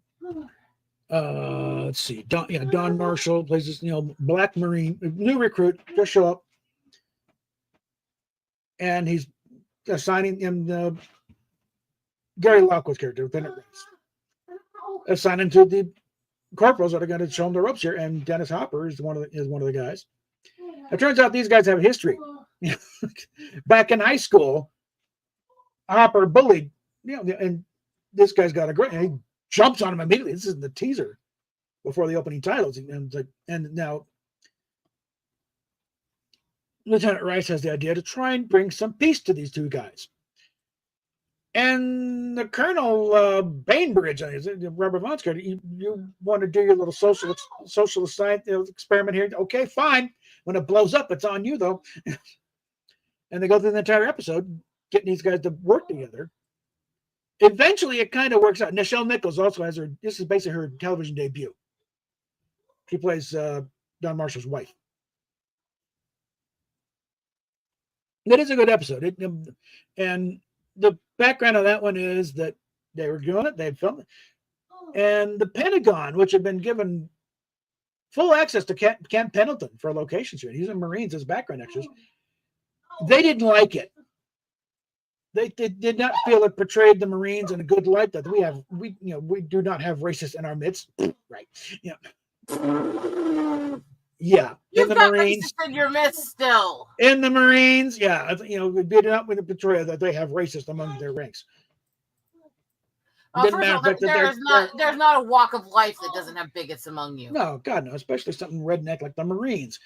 Let's see. Don Marshall plays this, black Marine, new recruit, just show up, and he's assigning him Gary Lockwood's character, Lieutenant Rants, assigning to the corporals that are going to show him the ropes here, and Dennis Hopper is one of the guys. It turns out these guys have a history. Back in high school, Hopper bullied, and this guy's got a great. And he jumps on him immediately. This is the teaser before the opening titles, and now Lieutenant Rice has the idea to try and bring some peace to these two guys. And the Colonel Bainbridge, Robert Vaughn's character, you want to do your little socialist science experiment here? Okay, fine. When it blows up, it's on you, though. And they go through the entire episode getting these guys to work together. Eventually, it kind of works out. Nichelle Nichols also has this is basically her television debut. She plays Don Marshall's wife. That is a good episode. And the background of that one is that they were doing it, they filmed it. And the Pentagon, which had been given full access to Camp Pendleton for locations here, he's in Marines as background extras, they didn't like it. They did not feel it portrayed the Marines in a good light. That we do not have racists in our midst, right? Yeah. You've in the got Marines, racist in your midst still. In the Marines, we did not want to portray that they have racists among their ranks. First of all, there's not a walk of life that doesn't have bigots among you. No, God, no, especially something redneck like the Marines.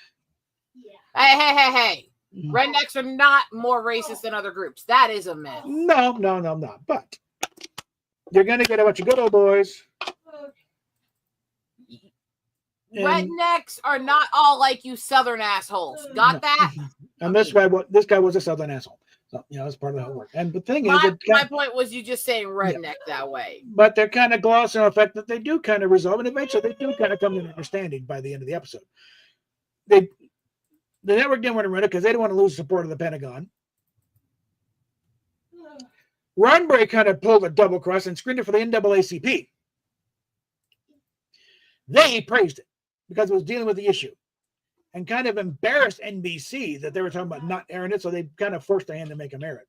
Hey. Rednecks are not more racist than other groups. That is a myth. No, but you're going to get a bunch of good old boys. Rednecks are not all like you Southern assholes. Got that? And this guy was a Southern asshole. So, that's part of the whole work. And the thing is, my point was you just saying redneck that way. But they're kind of glossing on the fact that they do kind of resolve, and eventually they do kind of come to an understanding by the end of the episode. The network didn't want to run it because they didn't want to lose support of the Pentagon. Roddenberry kind of pulled a double cross and screened it for the NAACP. They praised it because it was dealing with the issue and kind of embarrassed NBC that they were talking about not airing it, so they kind of forced their hand to make them air it.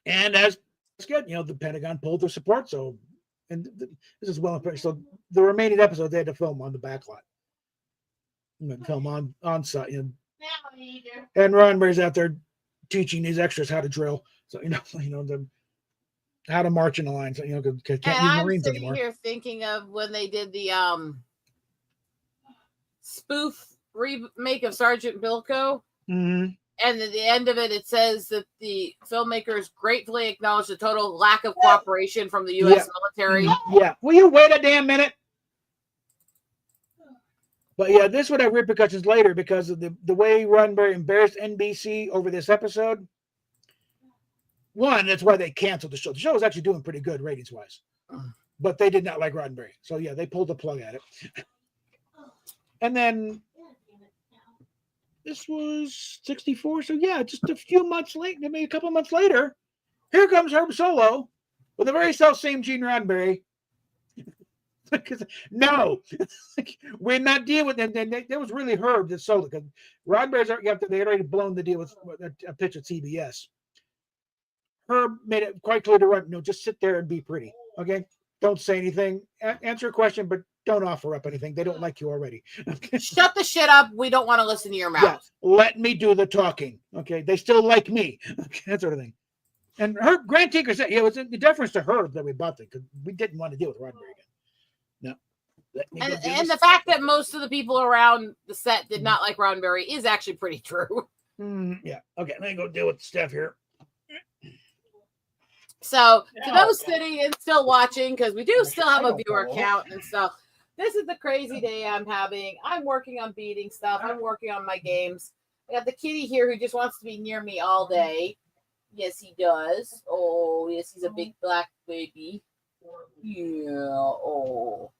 And as good, the Pentagon pulled their support, this is well impressive. So the remaining episodes they had to film on the backlot. Film on site, and Roddenberry's out there teaching these extras how to drill, so how to march in the line, so because can't use Marines anymore. I'm sitting here thinking of when they did the spoof remake of Sergeant Bilko, and at the end of it says that the filmmakers gratefully acknowledge the total lack of cooperation from the U.S. military. Yeah, will you wait a damn minute? But this would have repercussions later because of the way Roddenberry embarrassed NBC over this episode. One, that's why they canceled the show. The show was actually doing pretty good ratings-wise. But they did not like Roddenberry. So, they pulled the plug at it. And then this was 64. So, just a few months late, maybe a couple months later, here comes Herb Solo with the very self-same Gene Roddenberry. No, we're not dealing with them. That was really Herb that sold it because Roddenberry's they had already blown the deal with a pitch at CBS. Herb made it quite clear to Roddenberry, just sit there and be pretty. Okay, don't say anything. Answer a question, but don't offer up anything. They don't like you already. Okay? Shut the shit up. We don't want to listen to your mouth. Yeah, let me do the talking. Okay, they still like me. Okay, that sort of thing. And Herb Grant Tinker said, it was in deference to Herb that we bought it because we didn't want to deal with Roddenberry again. No. And the fact that most of the people around the set did not like Roddenberry is actually pretty true. Yeah. Okay, let me go deal with the stuff here. So to those sitting and still watching, because we do still have a viewer count and stuff, this is the crazy day I'm having. I'm working on beating stuff. I'm working on my games. I got the kitty here who just wants to be near me all day. Yes, he does. Oh, yes, he's a big black baby. Yeah. Oh.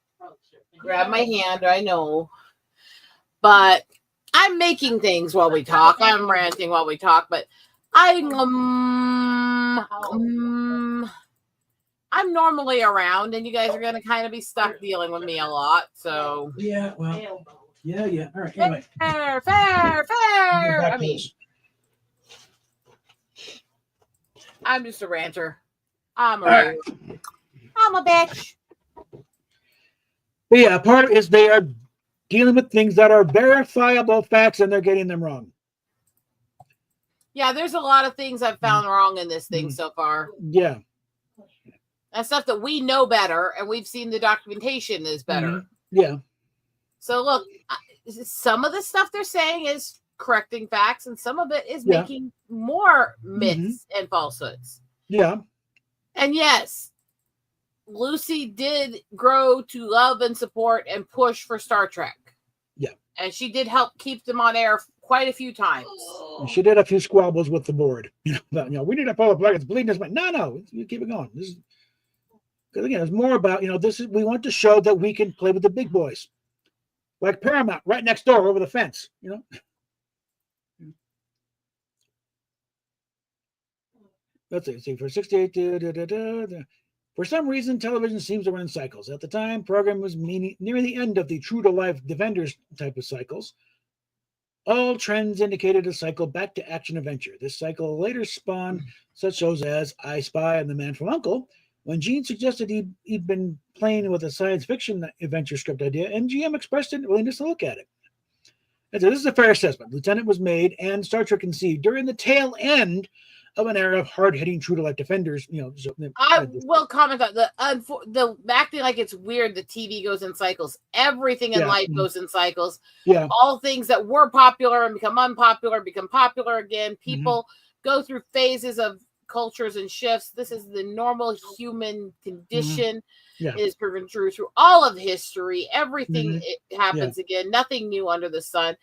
Grab my hand. I know. But I'm making things while we talk. I'm ranting while we talk. But I'm normally around, and you guys are going to kind of be stuck dealing with me a lot. So Yeah, well, yeah. All right. Anyway, fair. I mean, I'm just a ranter. I'm a bitch. But yeah, part of it is they are dealing with things that are verifiable facts, and they're getting them wrong. Yeah, there's a lot of things I've found wrong in this thing so far. Yeah. And stuff that we know better, and we've seen the documentation is better. Yeah. So look, some of the stuff they're saying is correcting facts, and some of it is making more myths and falsehoods. Yeah. And yes, Lucy did grow to love and support and push for Star Trek. Yeah. And she did help keep them on air quite a few times. And she did a few squabbles with the board. We need to follow black. It's bleeding us. No, you keep it going. This is because again, it's more about we want to show that we can play with the big boys, like Paramount, right next door over the fence. Let's see. For 68, for some reason, television seems to run in cycles. At the time, program was near the end of the true-to-life Defenders type of cycles. All trends indicated a cycle back to action-adventure. This cycle later spawned such shows as I Spy and The Man from U.N.C.L.E. When Gene suggested he'd been playing with a science fiction adventure script idea, MGM expressed a willingness to look at it. And so this is a fair assessment. Lieutenant was made and Star Trek conceived during the tail end of an era of hard-hitting true-to-life Defenders. I will comment on the acting like it's weird. The TV goes in cycles. Everything in life goes in cycles. Yeah. All things that were popular and become unpopular become popular again. People go through phases of cultures and shifts. This is the normal human condition. It is proven true through all of history. Everything happens again. Nothing new under the sun.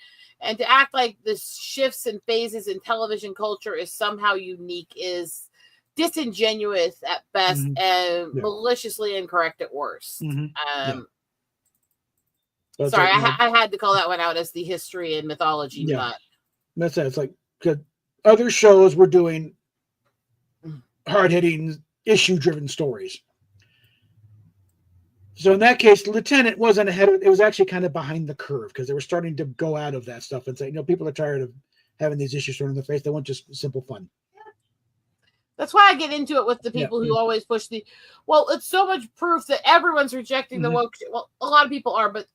And to act like the shifts and phases in television culture is somehow unique is disingenuous at best and maliciously incorrect at worst. Sorry, I had to call that one out as the history and mythology nut. That's it. It's like other shows were doing hard-hitting, issue-driven stories. So in that case, Lieutenant wasn't ahead of it. Was actually kind of behind the curve because they were starting to go out of that stuff and say, people are tired of having these issues thrown in their face. They want just simple fun. That's why I get into it with the people who always push it's so much proof that everyone's rejecting the woke. Well, a lot of people are, but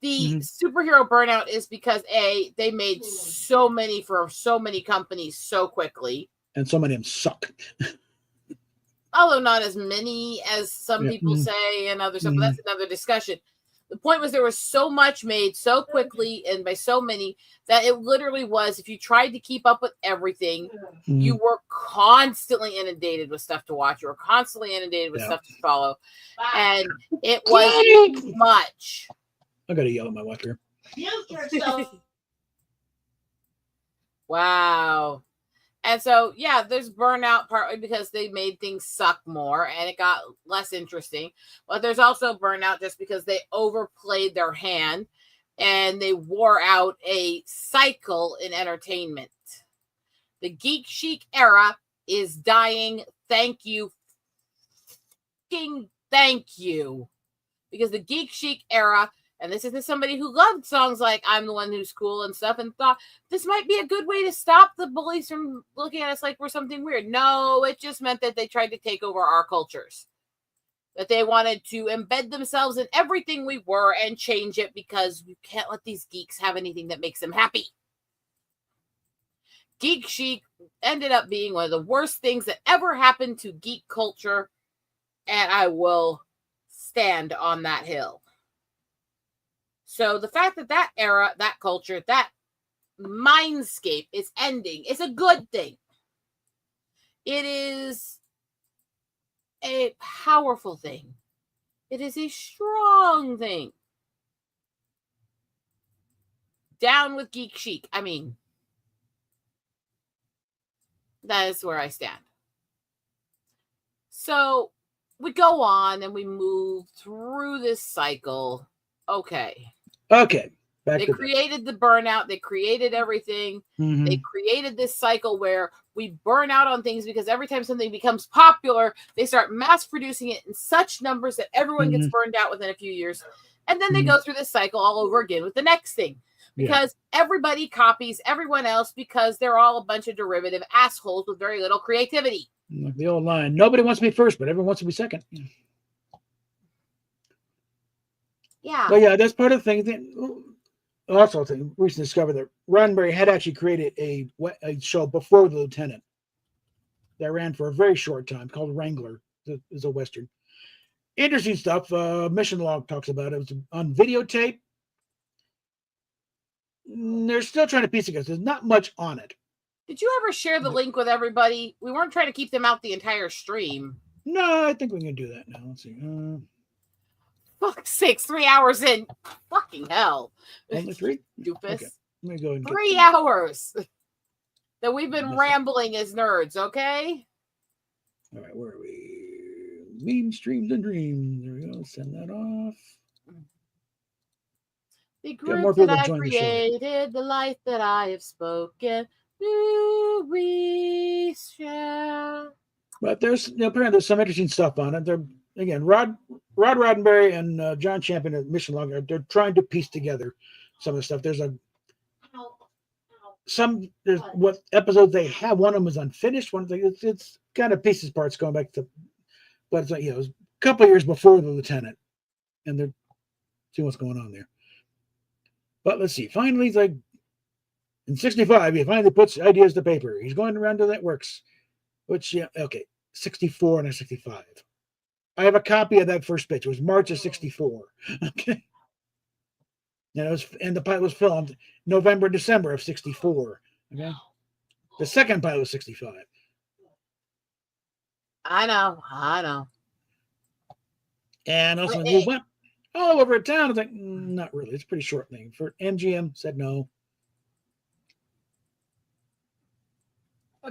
the superhero burnout is because they made so many for so many companies so quickly. And so many of them suck. Although not as many as some people say and other stuff, but that's another discussion. The point was there was so much made so quickly and by so many that it literally was, if you tried to keep up with everything, you were constantly inundated with stuff to watch. You were constantly inundated with stuff to follow. And it was much. I got to yell at my wife here. Wow. And so, there's burnout partly because they made things suck more and it got less interesting. But there's also burnout just because they overplayed their hand and they wore out a cycle in entertainment. The geek chic era is dying. Thank you. Thank you. Because the geek chic era, and this is somebody who loved songs like I'm the One Who's Cool and stuff and thought this might be a good way to stop the bullies from looking at us like we're something weird. No, it just meant that they tried to take over our cultures. That they wanted to embed themselves in everything we were and change it because we can't let these geeks have anything that makes them happy. Geek chic ended up being one of the worst things that ever happened to geek culture, and I will stand on that hill. So the fact that that era, that culture, that mindscape is ending is a good thing. It is a powerful thing. It is a strong thing. Down with geek chic. I mean, that is where I stand. So we go on and we move through this cycle. Okay. They created the burnout. They created everything. Mm-hmm. They created this cycle where we burn out on things because every time something becomes popular, they start mass producing it in such numbers that everyone gets burned out within a few years. And then they go through this cycle all over again with the next thing. Because everybody copies everyone else because they're all a bunch of derivative assholes with very little creativity. The old line, nobody wants to be first, but everyone wants to be second. Yeah. But yeah, that's part of the thing. Also, I recently discovered that Roddenberry had actually created a show before The Lieutenant that ran for a very short time called Wrangler. It is a Western. Interesting stuff. Mission Log talks about it. It was on videotape. They're still trying to piece it together. There's not much on it. Did you ever share the link with everybody? We weren't trying to keep them out the entire stream. No, I think we can do that now. Let's see. Fuck's sakes, 3 hours in. Fucking hell. Only 3? Doofus. Okay. Let me go and 3 hours that we've been rambling as nerds, okay? All right, where are we? Meme streams and dreams. There we go. Send that off. The group that I created, the life that I have spoken, do we share? But there's apparently there's some interesting stuff on it. They're again Rod Roddenberry and John Champion at Mission Log. They're trying to piece together some of the stuff. There's what episodes they have. One of them is unfinished. One thing it's kind of pieces parts going back to, but it's like it was a couple of years before The Lieutenant, and they're seeing what's going on there. But let's see. Finally, it's like in 65, he finally puts ideas to paper. He's going around to networks, which, 64 and 65. I have a copy of that first pitch. It was March of 64. Okay. And the pilot was filmed November, December of 64. Okay. The second pilot was 65. I know. And also, you went all over town. It's like, not really. It's a pretty short thing. For MGM, said no.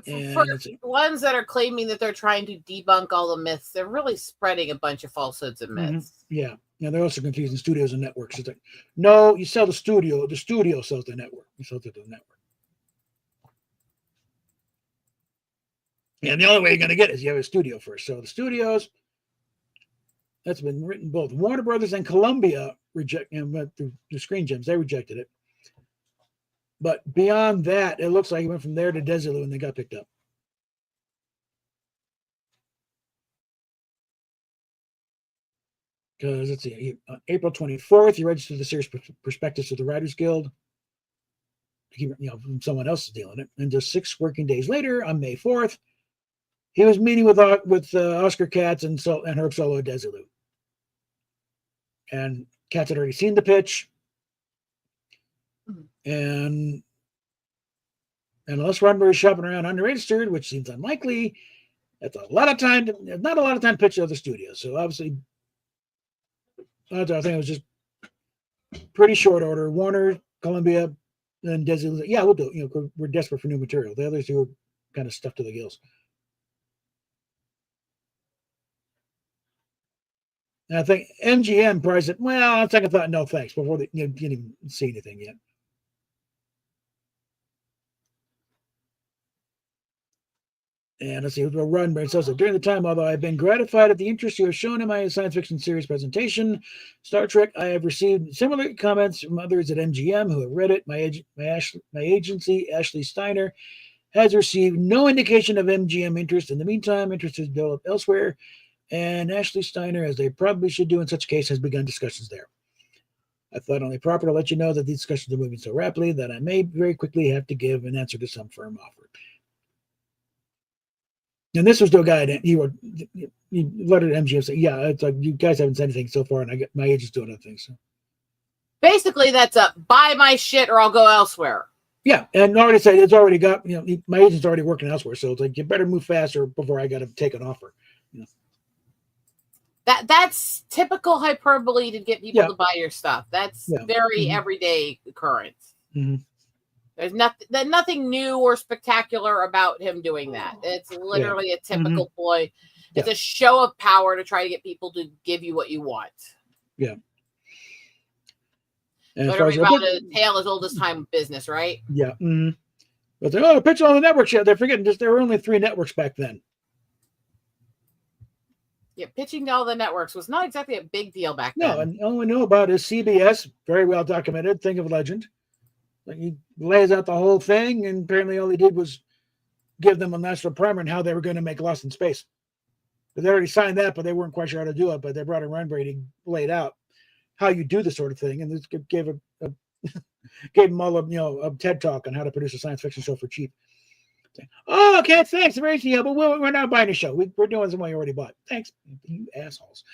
For ones that are claiming that they're trying to debunk all the myths, they're really spreading a bunch of falsehoods and myths. Yeah. They're also confusing studios and networks. It's like, no, you sell the studio. The studio sells the network. You sell it to the network. And the only way you're going to get it is you have a studio first. So the studios, that's been written both Warner Brothers and Columbia reject through Screen Gems. They rejected it. But beyond that, it looks like it went from there to Desilu and they got picked up. Because let's see, on April 24th, he registered the series prospectus to the Writers Guild. From someone else is dealing it. And just 6 working days later, on May 4th, he was meeting with Oscar Katz and Herb Solo at Desilu. And Katz had already seen the pitch. And unless Roddenberry is shopping around unregistered, which seems unlikely, that's a lot of time. Not a lot of time to pitch to other studios. So obviously, I think it was just pretty short order. Warner, Columbia, and Desilu. Yeah, we'll do it. We're desperate for new material. The others two are kind of stuffed to the gills. And I think MGM probably said, well, on second thought, no thanks, before they didn't even see anything yet. And let's see, Roddenberry says that during the time, although I've been gratified at the interest you have shown in my science fiction series presentation, Star Trek, I have received similar comments from others at MGM who have read it. My agency, Ashley Steiner, has received no indication of MGM interest. In the meantime, interest has developed elsewhere, and Ashley Steiner, as they probably should do in such a case, has begun discussions there. I thought only proper to let you know that these discussions are moving so rapidly that I may very quickly have to give an answer to some firm offer. And this was the guy that he lettered MGM say, yeah, it's like you guys haven't said anything so far, and I get my agent's doing other things. So. Basically, that's a buy my shit or I'll go elsewhere. Yeah, and already said it's already got my agent's already working elsewhere, so it's like you better move faster before I got to take an offer. That's typical hyperbole to get people to buy your stuff. That's very everyday occurrence. There's nothing new or spectacular about him doing that. It's literally a typical ploy. It's a show of power to try to get people to give you what you want. Yeah. And literally about a tale as old as time business, right? Yeah. But they're pitching on the networks. Yeah, they're forgetting there were only 3 networks back then. Yeah, pitching to all the networks was not exactly a big deal back then. No, and all we know about is CBS, very well documented, thing of legend. Like he lays out the whole thing, and apparently all he did was give them a national primer on how they were going to make Lost in Space. But they already signed that, but they weren't quite sure how to do it. But they brought in Roddenberry to lay out how you do this sort of thing, and this gave them all a TED talk on how to produce a science fiction show for cheap. Oh, okay, thanks. Very easy, but we're not buying a show. We're doing something you already bought. Thanks, you assholes.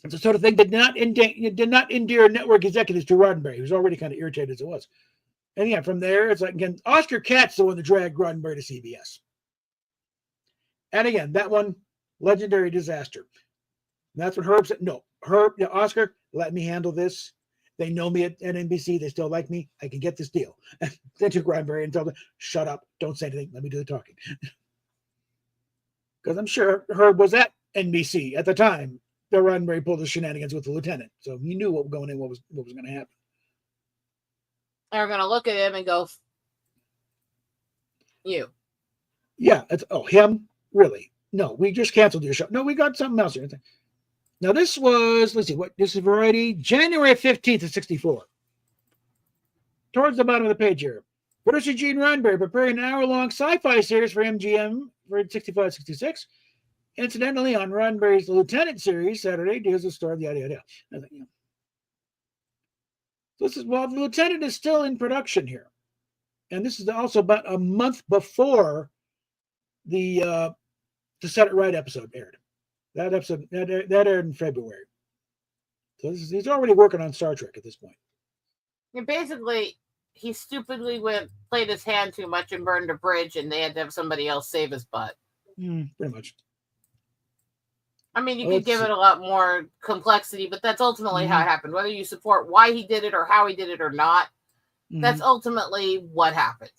It's the sort of thing that did not endear network executives to Roddenberry. He was already kind of irritated as it was. And yeah, from there, it's like, again, Oscar Katz the one that dragged Roddenberry to CBS. And again, that one, legendary disaster. And that's what Herb said. No, Oscar, let me handle this. They know me at NBC. They still like me. I can get this deal. And they took Roddenberry and told him, shut up. Don't say anything. Let me do the talking. Because I'm sure Herb was at NBC at the time that Roddenberry pulled his shenanigans with the lieutenant. So he knew what was going in, what was going to happen. They're going to look at him and go, you. Yeah. Him? Really? No, we just canceled your show. No, we got something else here. Now, this was, let's see, this is Variety, January 15th of 64. Towards the bottom of the page here. Producer Gene Roddenberry preparing an hour-long sci-fi series for MGM for 65-66. Incidentally, on Roddenberry's Lieutenant series, Saturday, deals the story of the yada. So this is, the Lieutenant is still in production here. And this is also about a month before the To Set It Right episode aired. That episode that aired in February. So he's already working on Star Trek at this point. And basically, he stupidly played his hand too much and burned a bridge, and they had to have somebody else save his butt. Pretty much. I mean, you could give it a lot more complexity, but that's ultimately how it happened. Whether you support why he did it or how he did it or not, that's ultimately what happened.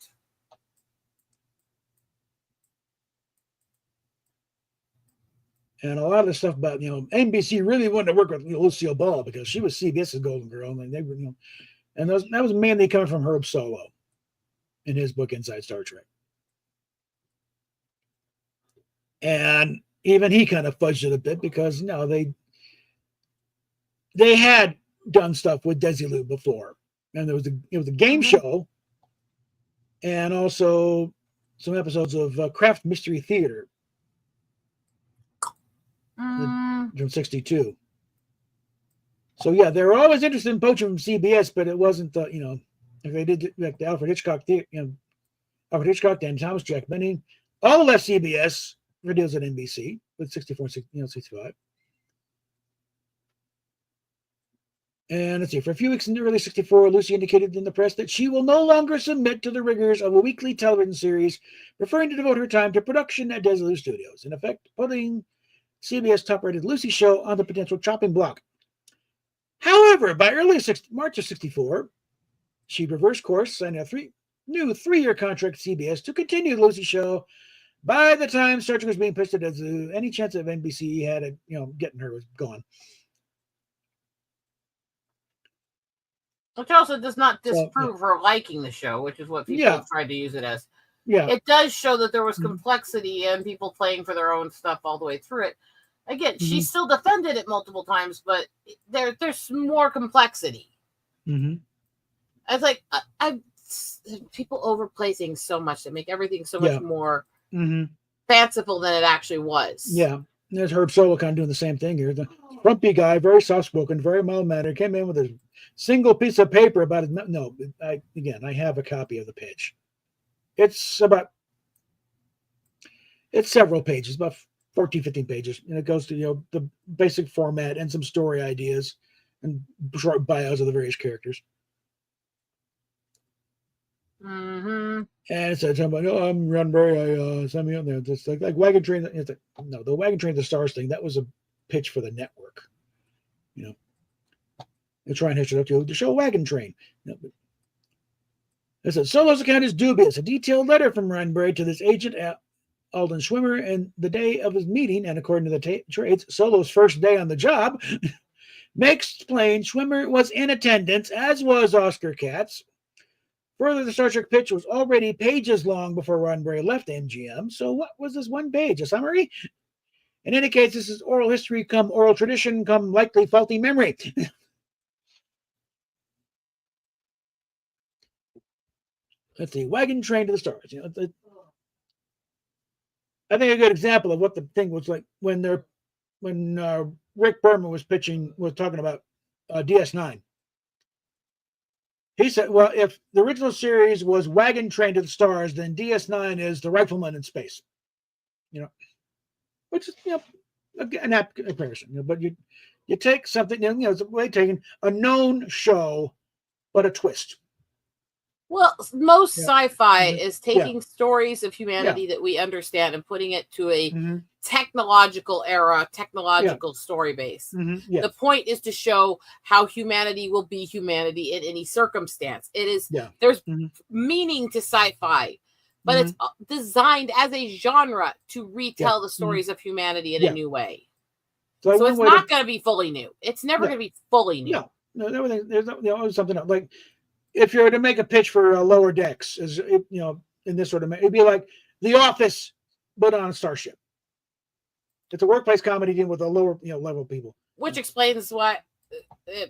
And a lot of the stuff about, NBC really wanted to work with Lucille Ball because she was CBS's golden girl. And they were, and that was mainly coming from Herb Solow in his book, Inside Star Trek. And even he kind of fudged it a bit because, they had done stuff with Desilu before. And it was a game show and also some episodes of Kraft Mystery Theater. From 62. So yeah, they were always interested in poaching from CBS, but it wasn't if they did like the Alfred Hitchcock Alfred Hitchcock and Thomas Jack Benny all left CBS for deals at NBC with 65. And let's see, for a few weeks in the early 64, Lucy indicated in the press that she will no longer submit to the rigors of a weekly television series, preferring to devote her time to production at Desilu Studios, in effect putting CBS top-rated Lucy show on the potential chopping block. However, by early March of 64, she reversed course, signing a new 3-year contract with CBS to continue the Lucy show. By the time Star Trek was being pitched at Desilu, any chance of NBC had it, getting her was gone. Which also does not disprove her liking the show, which is what people tried to use it as. Yeah. It does show that there was complexity and people playing for their own stuff all the way through it. Again, she still defended it multiple times, but there's more complexity. It's like people overplay things so much that make everything so much more fanciful than it actually was. Yeah. There's Herb Solow kind of doing the same thing here. The frumpy guy, very soft-spoken, very mild-mannered, came in with a single piece of paper about his... No, I have a copy of the pitch. It's several pages, about 14, 15 pages. And it goes to, the basic format and some story ideas and short bios of the various characters. Mm-hmm. And it's talking about, oh, I'm Roddenberry. I sent me on there. Just like Wagon Train. It's like, no, the Wagon Train, the Stars thing. That was a pitch for the network. You know, they try and hitch it up to the show Wagon Train. No, but it says Solo's account is dubious. A detailed letter from Roddenberry to this agent Alden Schwimmer and the day of his meeting, and according to the trades, Solo's first day on the job, makes plain Schwimmer was in attendance, as was Oscar Katz. Further, the Star Trek pitch was already pages long before Roddenberry left MGM. So what was this one page? A summary? In any case, this is oral history come oral tradition come likely faulty memory. Let's see. Wagon Train to the Stars. You know, I think a good example of what the thing was like when Rick Berman was talking about DS9. He said, well, if the original series was Wagon Train to the Stars, then DS9 is the Rifleman in Space. You know, which is, you know, an apt comparison. You know, but you take something, you know, it's a way taking a known show, but a twist. Well, most sci-fi is taking stories of humanity that we understand and putting it to a technological era, technological story base. The point is to show how humanity will be humanity in any circumstance. It is there's meaning to sci-fi, but it's designed as a genre to retell the stories of humanity in a new way. So it's not going to be fully new. It's never going to be fully new. No, everything there's always something else. Like if you're to make a pitch for Lower Decks, you know, in this sort of, it'd be like The Office, but on a starship. It's a workplace comedy dealing with a lower, you know, level people. Which explains why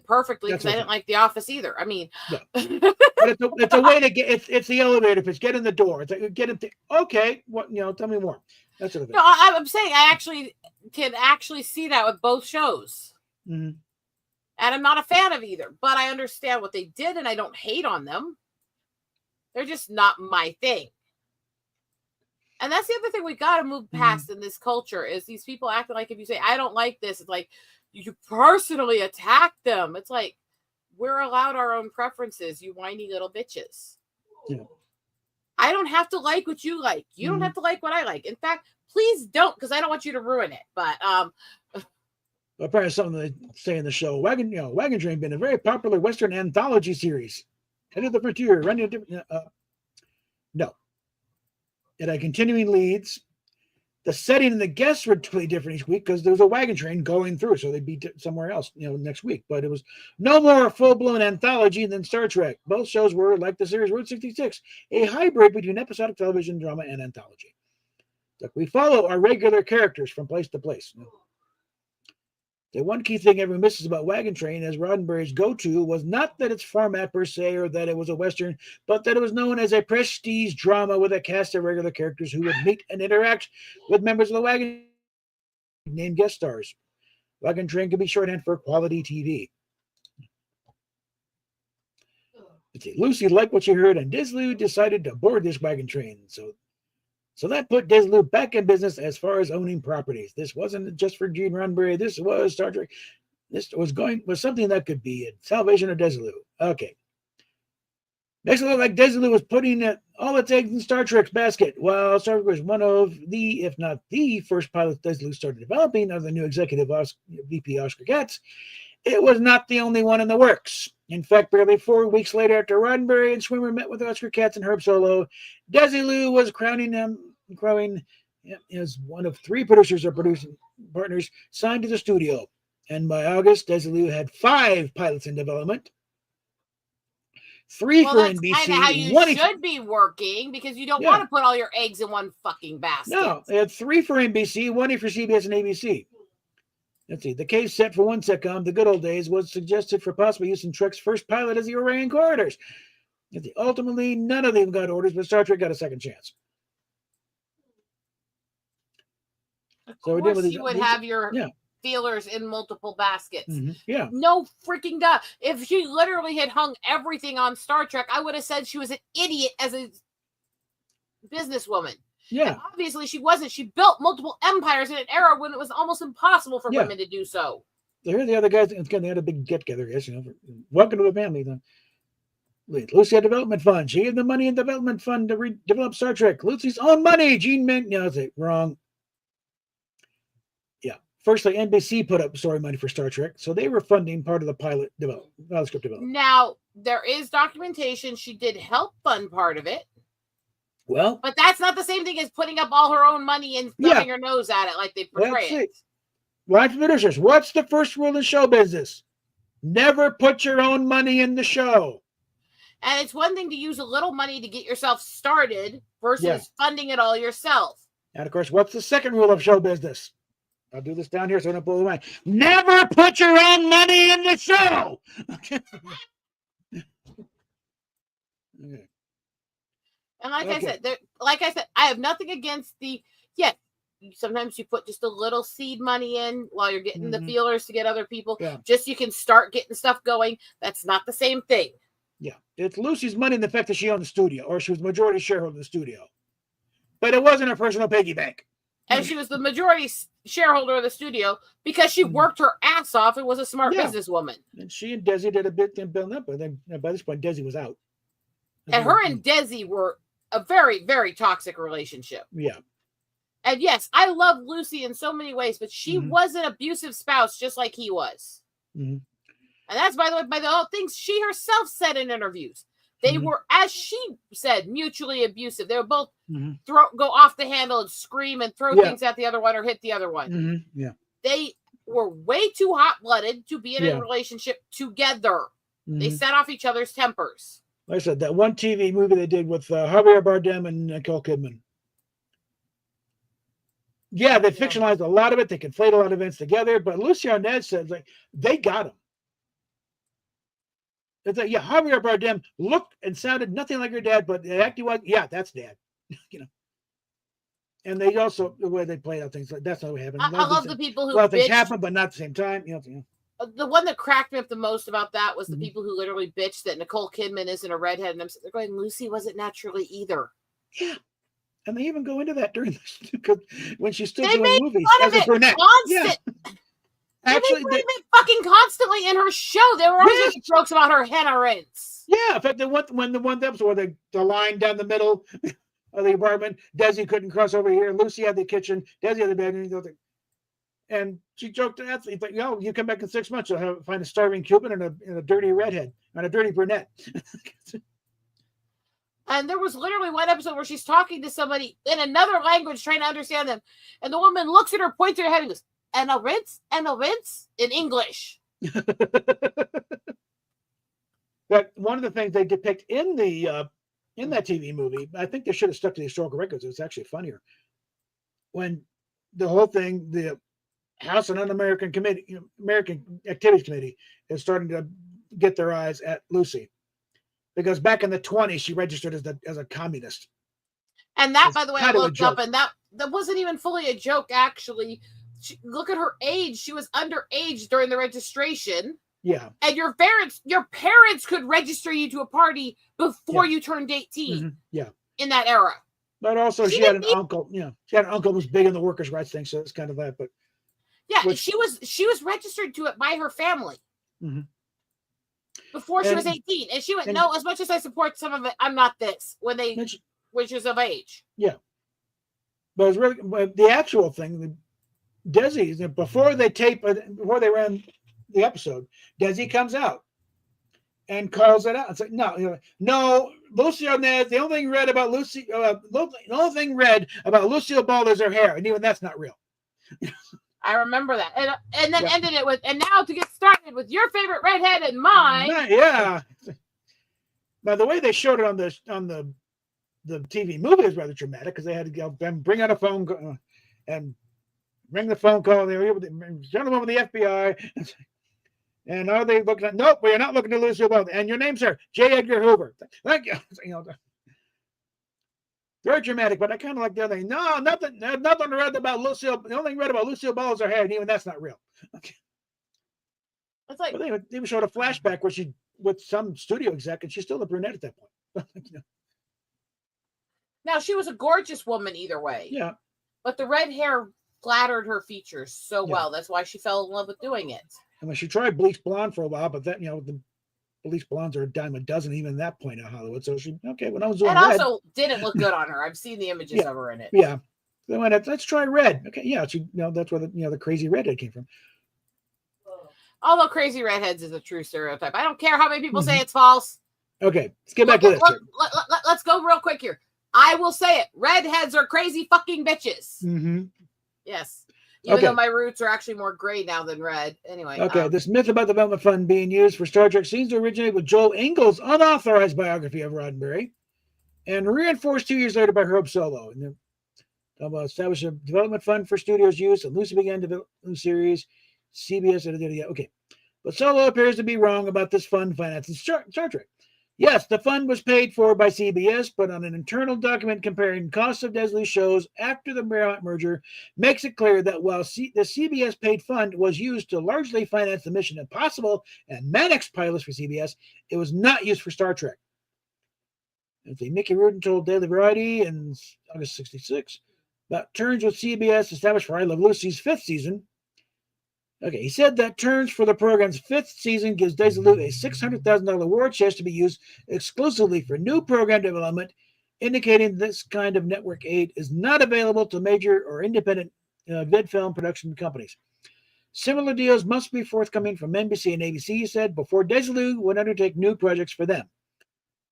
perfectly, because I didn't like The Office either. I mean, but it's a way to get. It's the elevator pitch. Get in the door. It's like, get in. Okay, what, you know? Tell me more. That's sort of thing. No, I'm saying I actually can see that with both shows. And I'm not a fan of either, but I understand what they did and I don't hate on them. They're just not my thing. And that's the other thing we got to move past in this culture is these people acting like if you say, I don't like this, it's like you personally attack them. It's like, we're allowed our own preferences, you whiny little bitches. Yeah. I don't have to like what you like. You don't have to like what I like. In fact, please don't, because I don't want you to ruin it. But apparently something they say in the show, Wagon Train been a very popular Western anthology series. Head of the Frontier, running a different no. It had continuing leads. The setting and the guests were totally different each week because there was a wagon train going through, so they'd be somewhere else, you know, next week. But it was no more full-blown anthology than Star Trek. Both shows were, like the series Route 66, a hybrid between episodic television, drama, and anthology. Look, we follow our regular characters from place to place. The one key thing everyone misses about Wagon Train as Roddenberry's go-to was not that its format per se or that it was a Western, but that it was known as a prestige drama with a cast of regular characters who would meet and interact with members of the Wagon named guest stars. Wagon Train can be shorthand for quality TV. Lucy liked what she heard, and Desilu decided to board this Wagon Train. So that put Desilu back in business as far as owning properties. This wasn't just for Gene Roddenberry. This was Star Trek. This was something that could be a salvation of Desilu. Okay. Makes it look like Desilu was putting all its eggs in Star Trek's basket. While Star Trek was one of the, if not the first pilots Desilu started developing under the new executive VP Oscar Katz, it was not the only one in the works. In fact, barely 4 weeks later, after Roddenberry and Schwimmer met with Oscar Katz and Herb Solo, Desilu was crowning as one of 3 producers or producing partners signed to the studio. And by August, Desilu had 5 pilots in development. 3 for NBC. That's kind of how you should be working, because you don't want to put all your eggs in one fucking basket. No, they had 3 for NBC, 1 for CBS and ABC. Let's see. The case set for one sitcom, The Good Old Days, was suggested for possible use in Trek's first pilot as the Orion Corridors. Ultimately, none of them got orders, but Star Trek got a second chance. Of course, you would have your feelers in multiple baskets. Yeah. No freaking duh. If she literally had hung everything on Star Trek, I would have said she was an idiot as a businesswoman. Yeah. And obviously she wasn't. She built multiple empires in an era when it was almost impossible for women to do so. So here the other guys, again, they had a big get-together, I guess, welcome to the family. Lucy had development fund. She had the money in development fund to develop Star Trek. Lucy's own money. Gene meant, no, it's wrong. Yeah. Firstly, NBC put up story money for Star Trek, so they were funding part of the pilot script development. Now, there is documentation. She did help fund part of it. Well, but that's not the same thing as putting up all her own money and thumbing her nose at it like they portray it. Right, producers, what's the first rule in show business? Never put your own money in the show. And it's one thing to use a little money to get yourself started versus funding it all yourself. And of course, what's the second rule of show business? I'll do this down here so I don't blow the mind. Never put your own money in the show. Okay. And like I said, I have nothing against sometimes you put just a little seed money in while you're getting the feelers to get other people. Yeah. Just so you can start getting stuff going. That's not the same thing. Yeah. It's Lucy's money in the fact that she owned the studio, or she was majority shareholder of the studio. But it wasn't her personal piggy bank. And she was the majority shareholder of the studio because she worked her ass off and was a smart businesswoman. And she and Desi did a bit in building up, but then by this point, Desi was out. And her and Desi were a very, very toxic relationship. Yeah. And yes, I love Lucy in so many ways, but she was an abusive spouse just like he was. And that's, by the way, by the whole things she herself said in interviews. They were, as she said, mutually abusive. They were both go off the handle and scream and throw things at the other one or hit the other one. Yeah. They were way too hot-blooded to be in a relationship together. They set off each other's tempers. Like I said, that one TV movie they did with Javier Bardem and Nicole Kidman. Yeah, they fictionalized a lot of it. They conflate a lot of events together. But Lucy Arnaz says, like, they got him. It's like, Javier Bardem looked and sounded nothing like her dad, but acting like, that's dad. And they also, the way they played out things, like that's not what happened. I love the people who a lot of things happen, but not at the same time. The one that cracked me up the most about that was the people who literally bitched that Nicole Kidman isn't a redhead, and they're going, Lucy wasn't naturally either. Yeah, and they even go into that during this because when she's still doing movies as a brunette. Yeah. Actually, they fucking constantly in her show. There were always jokes about her henna rinse. Yeah, in fact, the one episode where the line down the middle of the apartment, Desi couldn't cross over here. Lucy had the kitchen, Desi had the bedroom. And she joked to athletes, like, you come back in 6 months, you'll find a starving Cuban and a dirty redhead and a dirty brunette. And there was literally one episode where she's talking to somebody in another language, trying to understand them. And the woman looks at her, points her head, and goes, and a rinse in English. But one of the things they depict in that TV movie, I think they should have stuck to the historical records. It's actually funnier. When the whole thing, the House and Un-American Committee, American Activities Committee, is starting to get their eyes at Lucy, because back in the 1920s she registered as a communist. And that, by the way, I looked up, and that wasn't even fully a joke. Actually, look at her age; she was underage during the registration. Yeah, and your parents could register you to a party before you turned 18. Yeah, in that era. But also, she had an uncle. She had an uncle who was big in the workers' rights thing, so it's kind of that. But she was registered to it by her family before she was 18, and she went, "No, as much as I support some of it, I'm not this." When she was of age. Yeah, but it's really the actual thing. Desi, before they ran the episode, Desi comes out and calls it out. It's like, no, Lucy Arnaz, the only thing read about Lucy, the only thing read about Lucille Ball is her hair, and even that's not real. I remember that, and then ended it with, and now to get started with your favorite redhead and mine. Yeah. Now the way they showed it on the TV movie is rather dramatic, because they had to go bring out a phone and ring the phone call. They were able to, gentlemen with the FBI. And are they looking at? Nope, we are not looking to Lucille Ball. And your name, sir, J. Edgar Hoover. Thank you. Very dramatic, but I kind of like the other thing. No, nothing read about Lucille. The only thing read about Lucille Ball is her hair, and even that's not real. Okay. It's like they even showed a flashback where she with some studio exec, and she's still a brunette at that point. Now she was a gorgeous woman either way. Yeah, but the red hair flattered her features so well. That's why she fell in love with doing it. I mean, she tried bleach blonde for a while, but that police blondes are a dime a dozen, even at that point in Hollywood. So she, okay, when I was doing And Red, also didn't look good on her. I've seen the images Yeah. of her in it. yeah. So let's try Red. Okay, yeah, she, that's where the crazy redhead came from. Although crazy redheads is a true stereotype. I don't care how many people say it's false. Okay, let's get back to this. Let's go real quick here. I will say it. Redheads are crazy fucking bitches. Mm-hmm. Yes. Even though my roots are actually more gray now than red. Anyway. Okay, this myth about the development fund being used for Star Trek seems to originate with Joel Engel's unauthorized biography of Roddenberry and reinforced 2 years later by Herb Solo. And established a development fund for studios' use, and Lucy began developing the series. CBS, okay. But Solo appears to be wrong about this fund financing Star Trek. Yes, the fund was paid for by CBS, but on an internal document comparing costs of Desilu shows after the Paramount merger makes it clear that while the CBS paid fund was used to largely finance the Mission Impossible and Mannix pilots for CBS, it was not used for Star Trek. Mickey Rudin told Daily Variety in August 1966 about terms with CBS established for I Love Lucy's 5th season. Okay, he said that terms for the program's 5th season gives Desilu a $600,000 war chest to be used exclusively for new program development, indicating this kind of network aid is not available to major or independent vid film production companies. Similar deals must be forthcoming from NBC and ABC, he said, before Desilu would undertake new projects for them.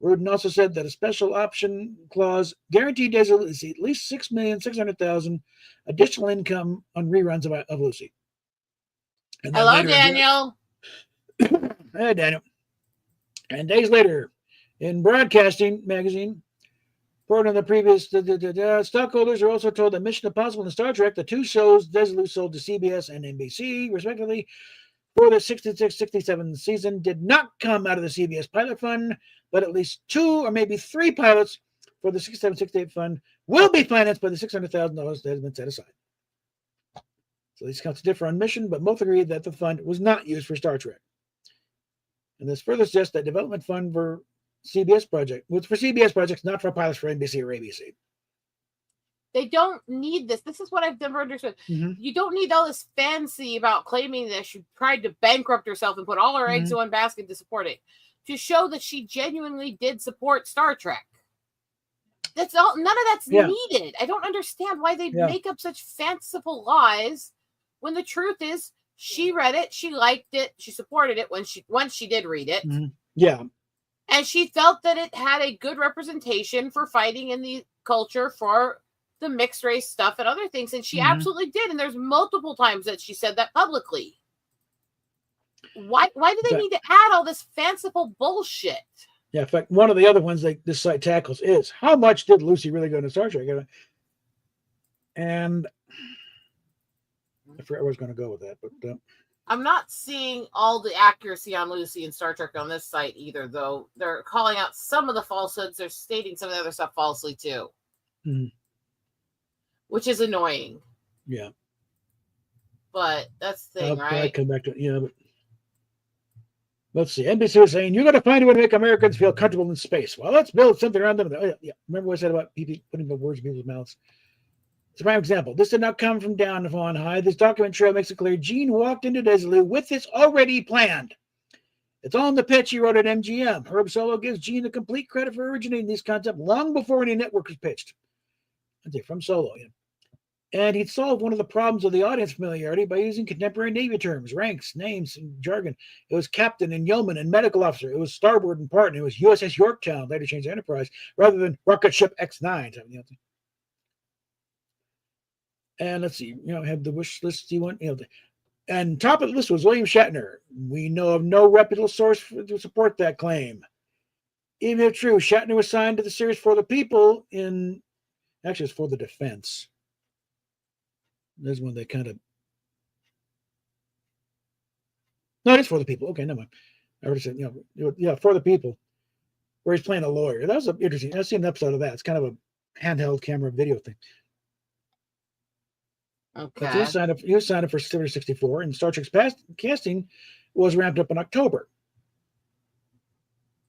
Rudin also said that a special option clause guaranteed Desilu at least $6,600,000 additional income on reruns of Lucy. Hello, Daniel. Hey, Daniel. And days later, in Broadcasting magazine, according to the previous, stockholders are also told that Mission Impossible and Star Trek, the two shows Desilu sold to CBS and NBC, respectively, for the 66-67 season, did not come out of the CBS pilot fund, but at least 2 or maybe 3 pilots for the 67-68 fund will be financed by the $600,000 that has been set aside. So these accounts differ on mission, but both agree that the fund was not used for Star Trek. And this further suggests that development fund for CBS project was for CBS projects, not for pilots for NBC or ABC. They don't need this. This is what I've never understood. Mm-hmm. You don't need all this fancy about claiming that she tried to bankrupt herself and put all her eggs in one basket to support it, to show that she genuinely did support Star Trek. That's all. None of that's needed. I don't understand why they make up such fanciful lies when the truth is she read it, she liked it, she supported it once she did read it. Mm-hmm. Yeah. And she felt that it had a good representation for fighting in the culture for the mixed race stuff and other things. And she absolutely did. And there's multiple times that she said that publicly. Why do they need to add all this fanciful bullshit? Yeah, in fact, one of the other ones that this site tackles is how much did Lucy really go into Star Trek? And I forgot where I was going to go with that, but I'm not seeing all the accuracy on Lucy and Star Trek on this site either, though. They're calling out some of the falsehoods. They're stating some of the other stuff falsely too, which is annoying. Yeah, but that's the thing, right? I come back to but let's see. NBC was saying, you're going to find a way to make Americans feel comfortable in space. Well, let's build something around them. Oh, yeah. Remember what I said about people putting the words in people's mouths? It's a prime example. This did not come from down on high. This document trail makes it clear Gene walked into Desilu with this already planned. It's all in the pitch he wrote at MGM. Herb Solo gives Gene the complete credit for originating these concepts long before any network was pitched. From Solo, And he'd solved one of the problems of the audience familiarity by using contemporary Navy terms, ranks, names, and jargon. It was captain and yeoman and medical officer. It was starboard and partner. It was USS Yorktown, later changed to Enterprise, rather than rocket ship X9. And let's see, have the wish list you want, and top of the list was William Shatner. We know of no reputable source to support that claim. Even if true, Shatner was signed to the series for the people actually it's for the defense. There's one that kind of, no, it's for the people. Okay, never mind. I already said, for the people, where he's playing a lawyer. That was interesting. I've seen an episode of that. It's kind of a handheld camera video thing. Okay. He was signed up for 64, and Star Trek's casting was ramped up in October.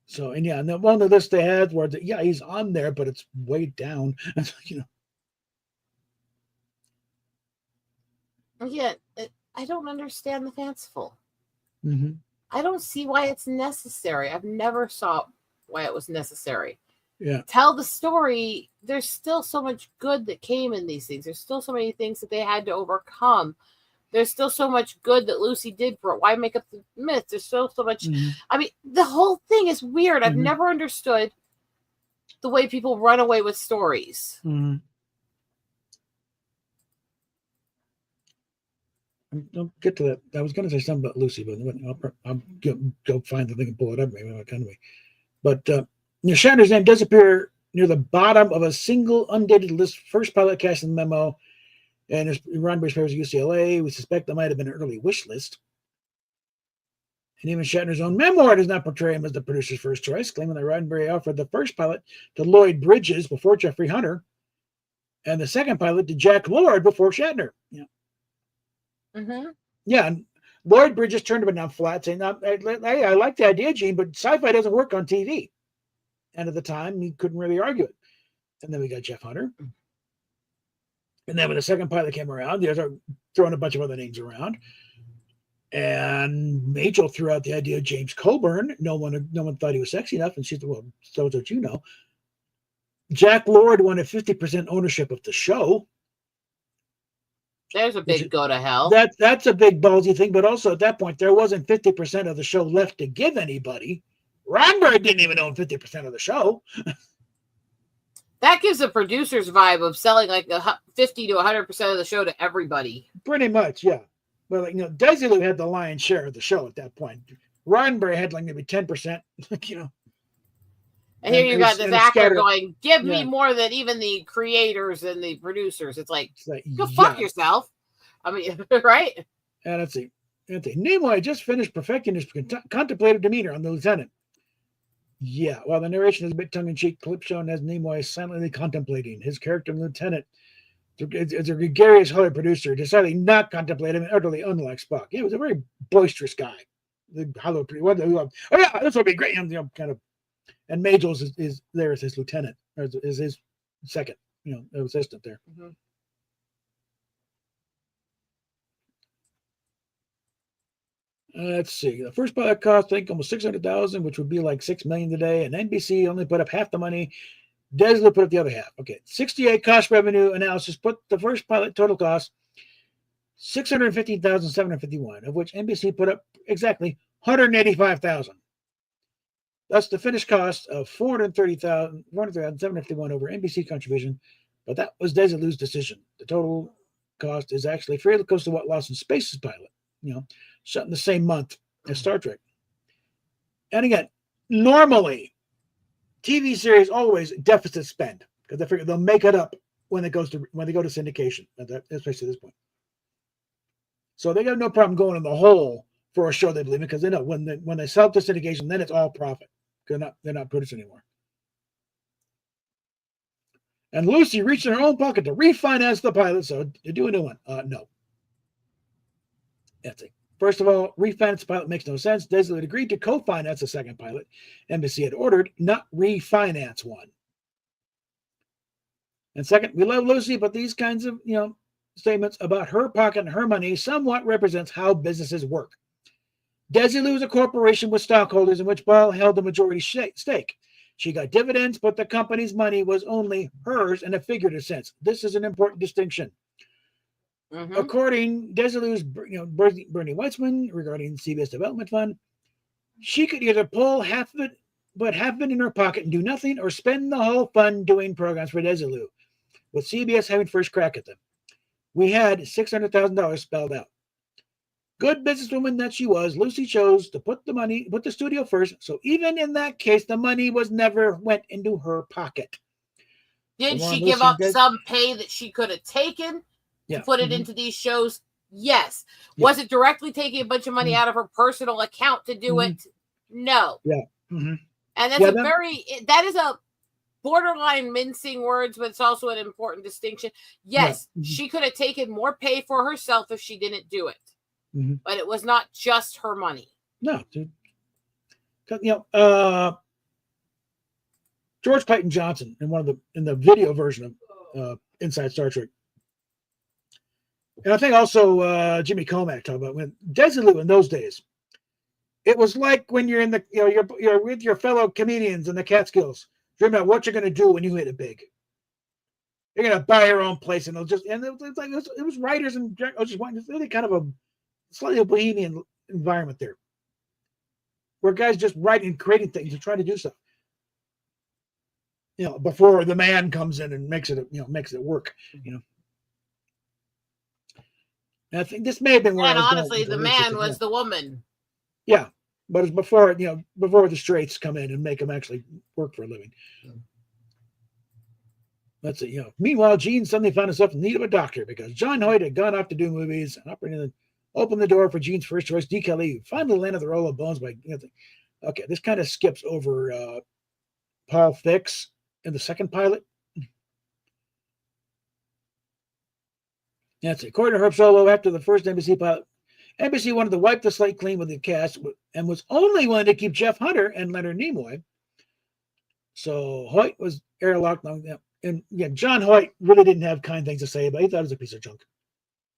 So, and the one on the list they had where he's on there, but it's way down. Yeah, I don't understand the fanciful. Mm-hmm. I don't see why it's necessary. I've never saw why it was necessary. Yeah. Tell the story. There's still so much good that came in these things. There's still so many things that they had to overcome. There's still so much good that Lucy did for it. Why make up the myth? There's still so much. I mean, the whole thing is weird. I've never understood the way people run away with stories. I'll get to that. I was going to say something about Lucy, but I'll go find the thing and pull it up. Maybe I'll kind of way. But Shatner's name does appear near the bottom of a single undated list. First pilot cast in the memo, and there's Roddenberry's papers at UCLA. We suspect that might have been an early wish list. And even Shatner's own memoir does not portray him as the producer's first choice, claiming that Roddenberry offered the first pilot to Lloyd Bridges before Jeffrey Hunter, and the second pilot to Jack Lord before Shatner. Yeah, and Lloyd Bridges turned him down flat, saying, "Hey, I like the idea, Gene, but sci-fi doesn't work on TV." And at the time, he couldn't really argue it. And then we got Jeff Hunter. And then when the second pilot came around, they started throwing a bunch of other names around. And Majel threw out the idea of James Coburn. No one thought he was sexy enough. And she said, "Well, so don't you know?" Jack Lord wanted 50% ownership of the show. There's a big go to hell. That's a big ballsy thing, but also at that point, there wasn't 50% of the show left to give anybody. Roddenberry didn't even own 50% of the show. That gives the producer's vibe of selling like 50 to 100% of the show to everybody. Pretty much, yeah. But Desilu had the lion's share of the show at that point. Roddenberry had like maybe 10%, And here you got this actor going, "Give me more than even the creators and the producers." It's like go fuck yourself. I mean, right? And let's see. Nimoy just finished perfecting his contemplative demeanor on the lieutenant. Yeah, while the narration is a bit tongue-in-cheek, clip shown as Nimoy silently contemplating his character lieutenant. It's a gregarious Hollywood producer, decidedly not contemplative and utterly unlike Spock. Yeah, he was a very boisterous guy. The Hollywood producer. Oh yeah, this would be great. Kind of. And Majel is there as his lieutenant, or is his second, assistant there. Let's see. The first pilot cost, I think, almost $600,000, which would be like $6 million today. And NBC only put up half the money. Desilu put up the other half. Okay, 68 cost revenue analysis put the first pilot total cost $615,751, of which NBC put up exactly $185,000. Thus, the finished cost of $430,751 over NBC contribution, but that was Desilu's decision. The total cost is actually fairly close to what Lost in Space's pilot, shot in the same month as Star Trek. And again, normally, TV series always deficit spend because they figure they'll make it up when they go to syndication, especially at this point. So they got no problem going in the hole for a show they believe in because they know when they sell to syndication, then it's all profit. They're not producing anymore. And Lucy reached in her own pocket to refinance the pilot, so to do a new one. No. That's it. First of all, refinance the pilot makes no sense. Desilu had agreed to co-finance the second pilot NBC had ordered, not refinance one. And second, we love Lucy, but these kinds of statements about her pocket and her money somewhat represents how businesses work. Desilu is a corporation with stockholders in which Ball held a majority stake. She got dividends, but the company's money was only hers in a figurative sense. This is an important distinction. According to Desilu's Bernie Weitzman regarding CBS Development Fund, she could either pull half of it, but half of it in her pocket and do nothing, or spend the whole fund doing programs for Desilu, with CBS having first crack at them. We had $600,000 spelled out. Good businesswoman that she was, Lucy chose to put the studio first. So even in that case, the money never went into her pocket. Did she give up some pay that she could have taken to put it into these shows? Yes. Was it directly taking a bunch of money out of her personal account to do it? No. Yeah. And that's that is a borderline mincing words, but it's also an important distinction. Yes, she could have taken more pay for herself if she didn't do it. But it was not just her money. No, dude. George Clayton Johnson in the video version of Inside Star Trek, and I think also Jimmy Comack talked about when Desilu in those days, It was like when you're in the, you're with your fellow comedians in the Catskills, dreaming about what you're going to do when you hit it big. You're going to buy your own place, and it was writers and it's really kind of a slightly bohemian environment there, where guys just writing and creating things and trying to do stuff. Before the man comes in and makes it work. And I think this may have been where and I was honestly, the man was the woman. Yeah, but it's before the straights come in and make them actually work for a living. That's it. Meanwhile, Gene suddenly found himself in need of a doctor because John Hoyt had gone off to do movies and opened the door for Gene's first choice, D. Kelly, who finally landed the role of Bones by. Okay, this kind of skips over Paul Fix in the second pilot. That's it. According to Herb Solo, after the first NBC pilot, NBC wanted to wipe the slate clean with the cast and was only willing to keep Jeff Hunter and Leonard Nimoy. So Hoyt was airlocked. And John Hoyt really didn't have kind things to say about it. He thought it was a piece of junk.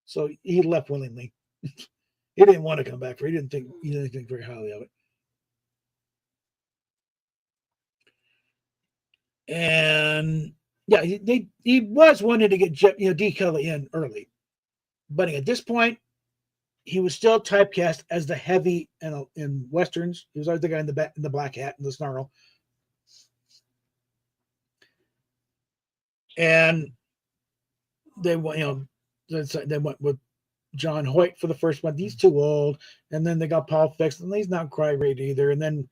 So he left willingly. He didn't want to come back for it. He didn't think very highly of it. And he was wanting to get Jeff, D. Kelly in early. But at this point, he was still typecast as the heavy in westerns. He was always the guy in the black hat and the snarl. And they went with John Hoyt for the first one. He's too old. And then they got Paul Fix, and he's not quite right either. And then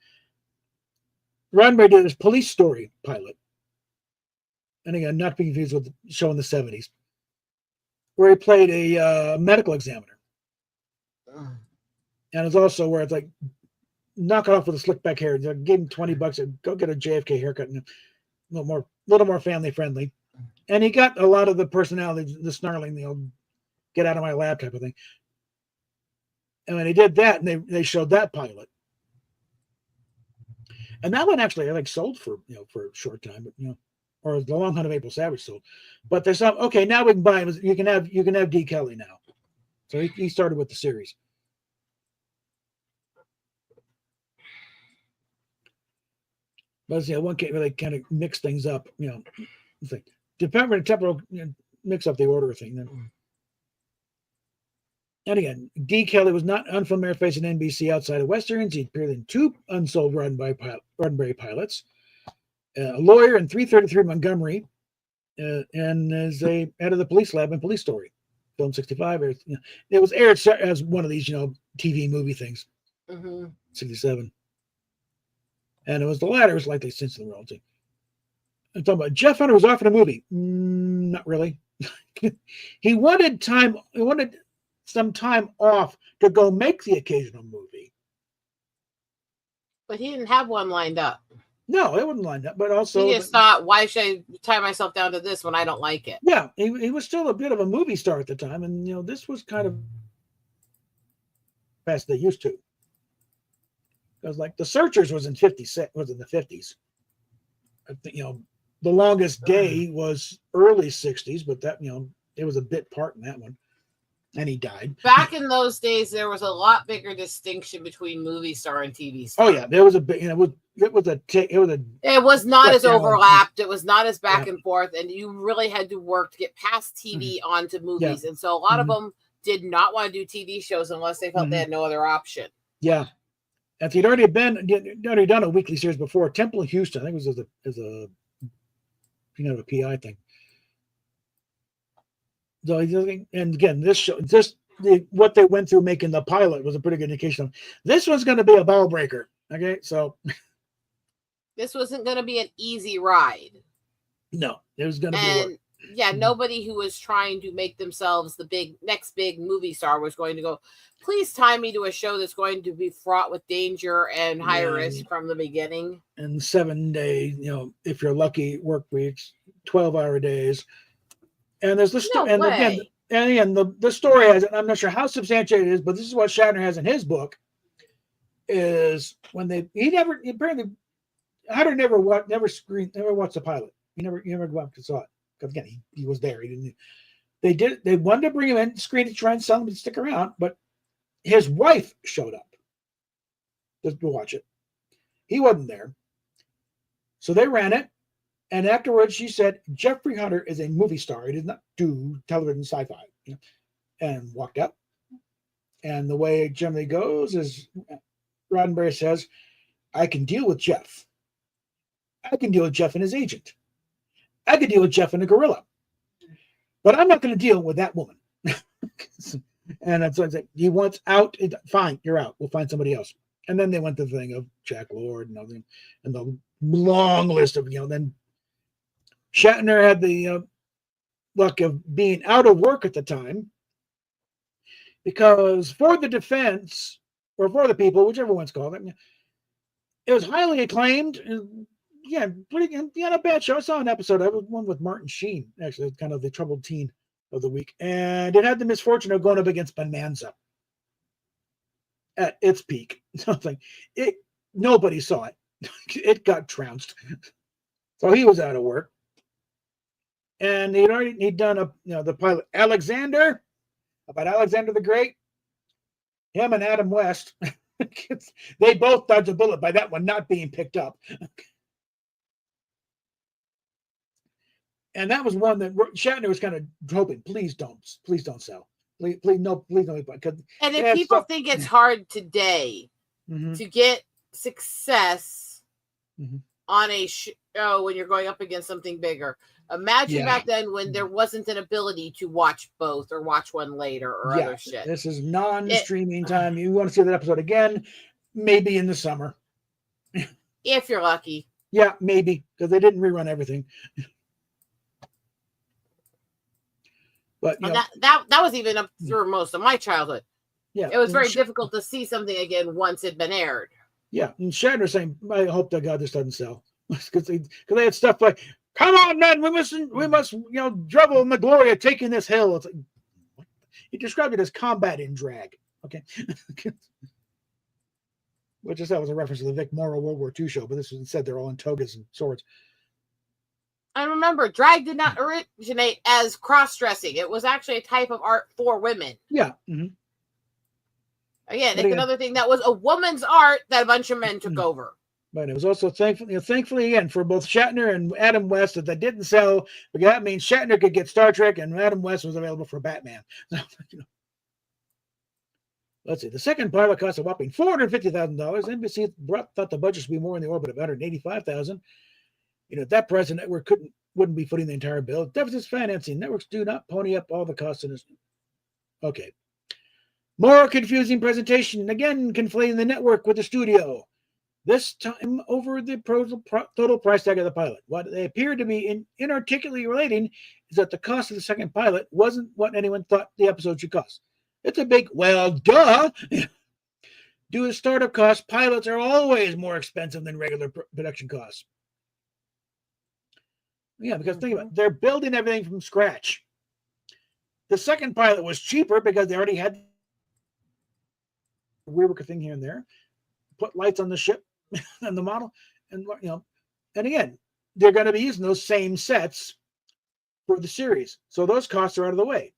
Roddenberry did his Police Story pilot. And again, not being confused with the show in the 70s, where he played a medical examiner. And it's also where it's like, knock it off with a slick back hair. Give him $20 and go get a JFK haircut and a little more family friendly. And he got a lot of the personality, the snarling, get out of my lab type of thing. And when he did that, and they showed that pilot. And that one actually sold for a short time, but or The Long Hunt of April Savage sold. But there's some now we can buy him. You can have D. Kelly now. So he started with the series. But one can't really kind of mix things up, temporal mix up the order thing. Then. And again, D. Kelly was not unfamiliar facing NBC outside of westerns. He appeared in 2 unsold Roddenberry pilots, a lawyer in 333 Montgomery, and as a head of the police lab in Police Story, Film 65. It was aired as one of these, TV movie things. 67. And it was the latter was likely since the world. I'm talking about Jeff Hunter was offered a movie. Not really. He wanted some time off to go make the occasional movie. But he didn't have one lined up. No, it wasn't lined up. But also, he just thought, why should I tie myself down to this when I don't like it? Yeah, he was still a bit of a movie star at the time, and this was kind of fast they used to. Because The Searchers was in the 50s. I think The Longest Day was early 60s, but that it was a bit part in that one. And he died. Back in those days, there was a lot bigger distinction between movie star and TV star. Oh yeah, there was a big. It was not as overlapped. It was not as back and forth, and you really had to work to get past TV onto movies. And so a lot of them did not want to do TV shows unless they felt they had no other option. Yeah, and he'd already done a weekly series before. Temple Houston, I think, was as a a PI thing. So, and again, what they went through making the pilot was a pretty good indication of this one's going to be a ball breaker. Okay, so this wasn't going to be an easy ride. No, it was going to be work. Yeah, nobody who was trying to make themselves the next big movie star was going to go, please tie me to a show that's going to be fraught with danger and high risk from the beginning. And 7-day, if you're lucky, work weeks, 12-hour days. And there's the story, the story has it. I'm not sure how substantiated it is, but this is what Shatner has in his book. Is when Hunter never watched the pilot. He never go up and saw it because again he was there. He didn't. They wanted to bring him in, screen to try and sell him to stick around, but his wife showed up. to watch it. He wasn't there. So they ran it. And afterwards, she said, Jeffrey Hunter is a movie star. He did not do television sci-fi. And walked up. And the way it generally goes is Roddenberry says, I can deal with Jeff. I can deal with Jeff and his agent. I can deal with Jeff and a gorilla. But I'm not going to deal with that woman. And that's like, he wants out. Fine, you're out. We'll find somebody else. And then they went to the thing of Jack Lord and everything, and the long list of, then Shatner had the luck of being out of work at the time, because for the defense, or for the people, whichever one's called it, it was highly acclaimed. Yeah, not a bad show. I saw an episode. I was one with Martin Sheen, actually, kind of the troubled teen of the week. And it had the misfortune of going up against Bonanza at its peak. Something. Nobody saw it. It got trounced. So he was out of work. And he'd done the pilot Alexander, about Alexander the Great. Him and Adam West. They both dodged a bullet by that one not being picked up. And that was one that Shatner was kind of hoping, please don't sell. Please don't. And if people think it's hard today to get success on a show when you're going up against something bigger, imagine back then when there wasn't an ability to watch both or watch one later or other shit. This is non-streaming time. You want to see that episode again, maybe in the summer. If you're lucky. Yeah, maybe, because they didn't rerun everything. But that was even up through most of my childhood. Yeah, it was very difficult to see something again once it'd been aired. Yeah, and Shatner saying, "I hope to God this doesn't sell," because they had stuff like, "Come on, man, we must, revel in the glory of taking this hill." It's like, what? He described it as combat in drag. Okay, which I thought was a reference to the Vic Morrow World War II show, but this was said they're all in togas and swords. I remember drag did not originate as cross-dressing. It was actually a type of art for women. Yeah. Again, it's another thing that was a woman's art that a bunch of men took over. But it was also thankfully again for both Shatner and Adam West that didn't sell, because that means Shatner could get Star Trek and Adam West was available for Batman. Let's see. The second pilot cost a whopping $450,000. NBC thought the budget should be more in the orbit of $185,000. At that price, the network wouldn't be footing the entire bill. Deficit financing. Networks do not pony up all the costs in this. Okay. More confusing presentation. Again, conflating the network with the studio. This time over the total price tag of the pilot. What they appear to be inarticulately relating is that the cost of the second pilot wasn't what anyone thought the episode should cost. It's a big, well, duh. Due to startup costs, pilots are always more expensive than regular production costs. Yeah, because think about it. They're building everything from scratch. The second pilot was cheaper because they already had a rework thing here and there, put lights on the ship and the model, and and again, they're going to be using those same sets for the series, so those costs are out of the way.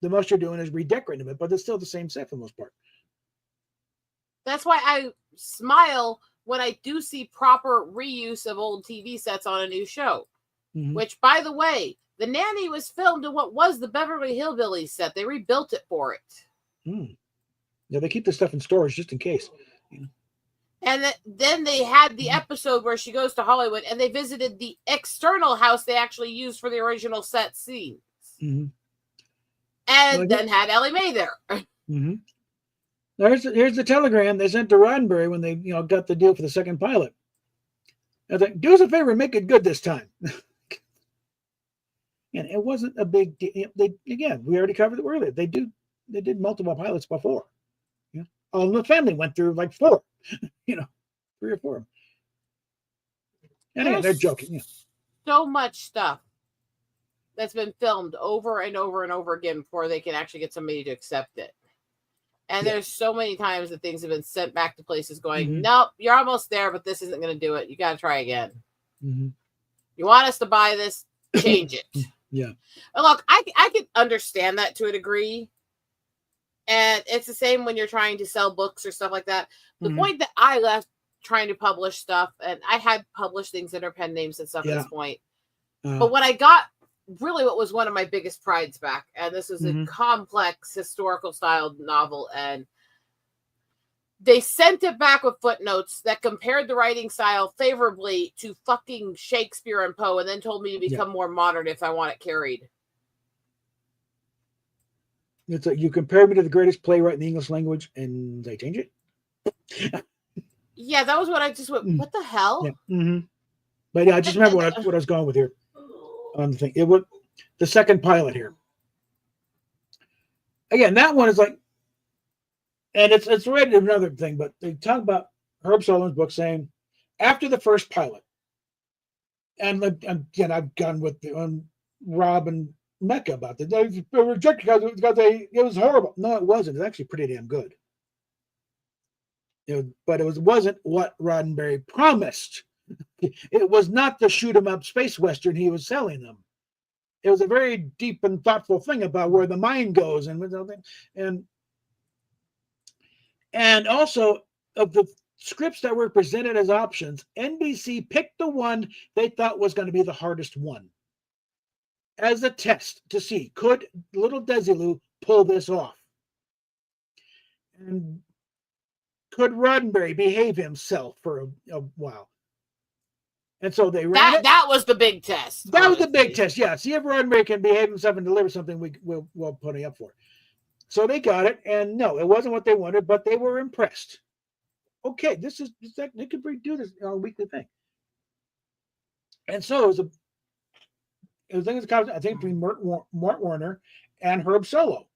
The most you're doing is redecorating it, but it's still the same set for the most part. That's why I smile when I do see proper reuse of old TV sets on a new show. Which, by the way, The Nanny was filmed in what was the Beverly Hillbillies set. They rebuilt it for it. Yeah, they keep this stuff in storage just in case. And then they had the episode where she goes to Hollywood and they visited the external house they actually used for the original set scenes. And then had Ellie Mae there. Here's the telegram they sent to Roddenberry when they got the deal for the second pilot. I was like, do us a favor, make it good this time. And it wasn't a big deal. We already covered it earlier. They did multiple pilots before. All in the Family went through like 4, 3 or 4. And again, they're joking. So much stuff that's been filmed over and over and over again before they can actually get somebody to accept it. And there's so many times that things have been sent back to places going, nope, you're almost there, but this isn't going to do it. You got to try again. You want us to buy this? Change it. Yeah. And look, I can understand that to a degree. And it's the same when you're trying to sell books or stuff like that. The Mhm. point that I left trying to publish stuff, and I had published things under pen names and stuff at this point. But when I got really what was one of my biggest prides back, and this is a complex historical styled novel, and they sent it back with footnotes that compared the writing style favorably to fucking Shakespeare and Poe, and then told me to become more modern if I want it carried. It's like you compare me to the greatest playwright in the English language, and they change it. Yeah, that was what I just went. What the hell? Yeah. But yeah, I just remember what I was going with here on the thing. It was the second pilot here. Again, that one is like, and it's related to another thing, but they talk about Herb Sullivan's book saying after the first pilot, and again, I've gone with Rob and Mecca about that. They rejected because it was horrible. No, it wasn't. It's actually pretty damn good. But it wasn't what Roddenberry promised. It was not the shoot 'em up space western he was selling them. It was a very deep and thoughtful thing about where the mind goes and also of the scripts that were presented as options, NBC picked the one they thought was going to be the hardest one as a test to see could little Desilu pull this off, and could Roddenberry behave himself for a while. And so they ran that was the big test. That was the big test. Yeah. See if Roddenberry can behave himself and deliver something we'll put him up for. So they got it, and no, it wasn't what they wanted, but they were impressed. Okay, they could do this on a weekly thing. And so it was I think between Mort Warner and Herb Solo.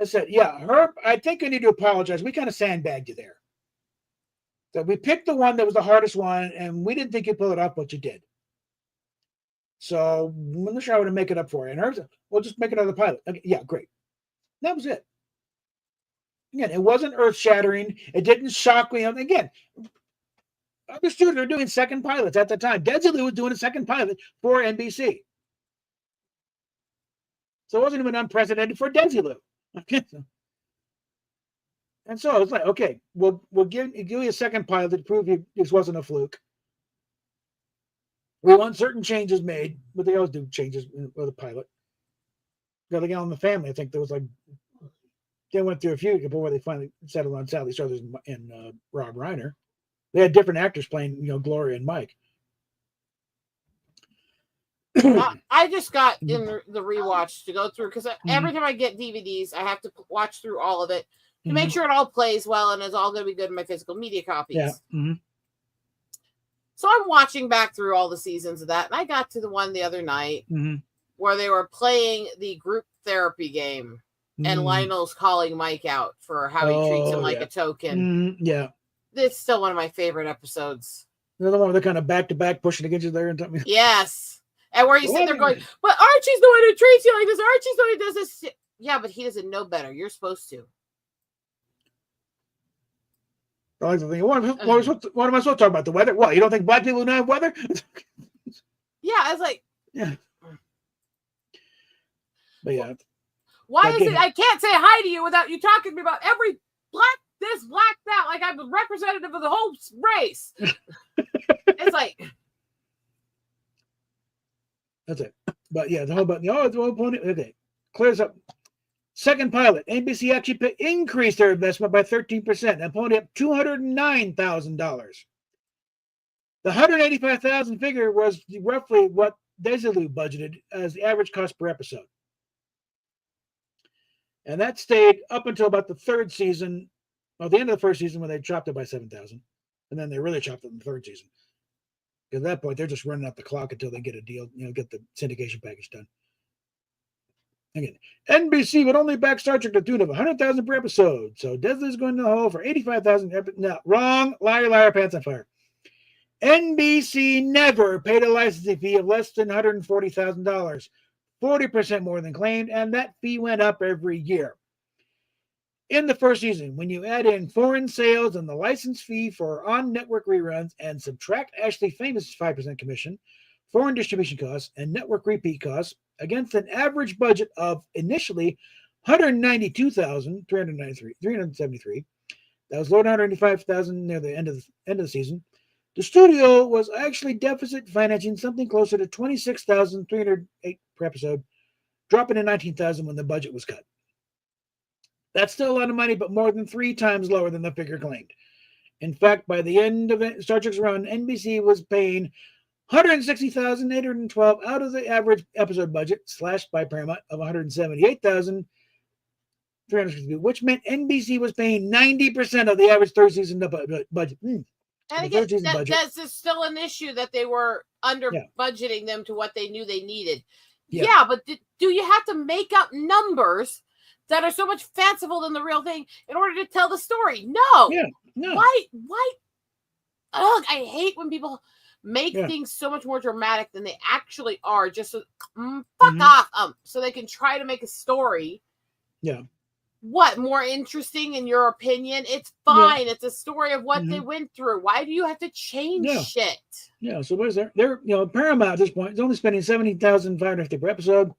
I said, yeah, Herb, I think I need to apologize. We kind of sandbagged you there. That we picked the one that was the hardest one, and we didn't think you'd pull it off, but you did. So I'm going to try to make it up for you. And Herb said, we'll just make another pilot. Okay, yeah, great. That was it. Again, it wasn't earth-shattering. It didn't shock me. Again, understood they're doing second pilots at the time. Desilu was doing a second pilot for NBC. So it wasn't even unprecedented for Desilu. And so it's like, okay, we'll give you a second pilot to prove this wasn't a fluke. We want certain changes made, but they always do changes with a pilot. Got to get on the family. I think there was they went through a few before they finally settled on Sally Struthers and Rob Reiner. They had different actors playing, Gloria and Mike. I just got in the rewatch to go through because every time I get DVDs, I have to watch through all of it to make sure it all plays well and it's all going to be good in my physical media copies. Yeah. So I'm watching back through all the seasons of that, and I got to the one the other night where they were playing the group therapy game, and Lionel's calling Mike out for how he treats him like a token. Yeah. It's still one of my favorite episodes. Another one where they're kind of back-to-back pushing against you there and something. Yes. And where you sit there going, but Archie's the one who treats you like this. Archie's the one who does this. Yeah, but he doesn't know better. You're supposed to. I like to think, what am I supposed to talk about? The weather? What, you don't think black people don't have weather? Yeah, I was like, yeah. But yeah. Why is it I can't say hi to you without you talking to me about every black this, black that, like I'm a representative of the whole race? It's like, that's it. But yeah, the whole point. Okay, clears up. Second pilot, NBC actually increased their investment by 13%, and pony up $209,000. The $185,000 figure was roughly what Desilu budgeted as the average cost per episode. And that stayed up until about the third season, the end of the first season when they chopped it by $7,000. And then they really chopped it in the third season. Because at that point, they're just running out the clock until they get a deal, get the syndication package done. Again, NBC would only back Star Trek to the tune of $100,000 per episode. So Desilu's going to the hole for $85,000. No, wrong. Liar, pants on fire. NBC never paid a licensing fee of less than $140,000, 40% more than claimed, and that fee went up every year. In the first season, when you add in foreign sales and the license fee for on-network reruns and subtract Ashley Famous' 5% commission, foreign distribution costs, and network repeat costs against an average budget of initially 192,373. That was lower than 185,000 near the end of the season. The studio was actually deficit financing something closer to 26,308 per episode, dropping to 19,000 when the budget was cut. That's still a lot of money, but more than 3 times lower than the figure claimed. In fact, by the end of Star Trek's run, NBC was paying $160,812 out of the average episode budget, slashed by Paramount of $178,352, which meant NBC was paying 90% of the average third season budget. And again, that's still an issue that they were under budgeting them to what they knew they needed. Yeah, but do you have to make up numbers that are so much fanciful than the real thing in order to tell the story? No. Yeah, no. Why? Ugh, I hate when people make things so much more dramatic than they actually are, just so, fuck off, so they can try to make a story. Yeah. What, more interesting in your opinion? It's fine. It's a story of what they went through. Why do you have to change shit? Yeah, so what is there? They're, Paramount at this point is only spending $17,550 per episode.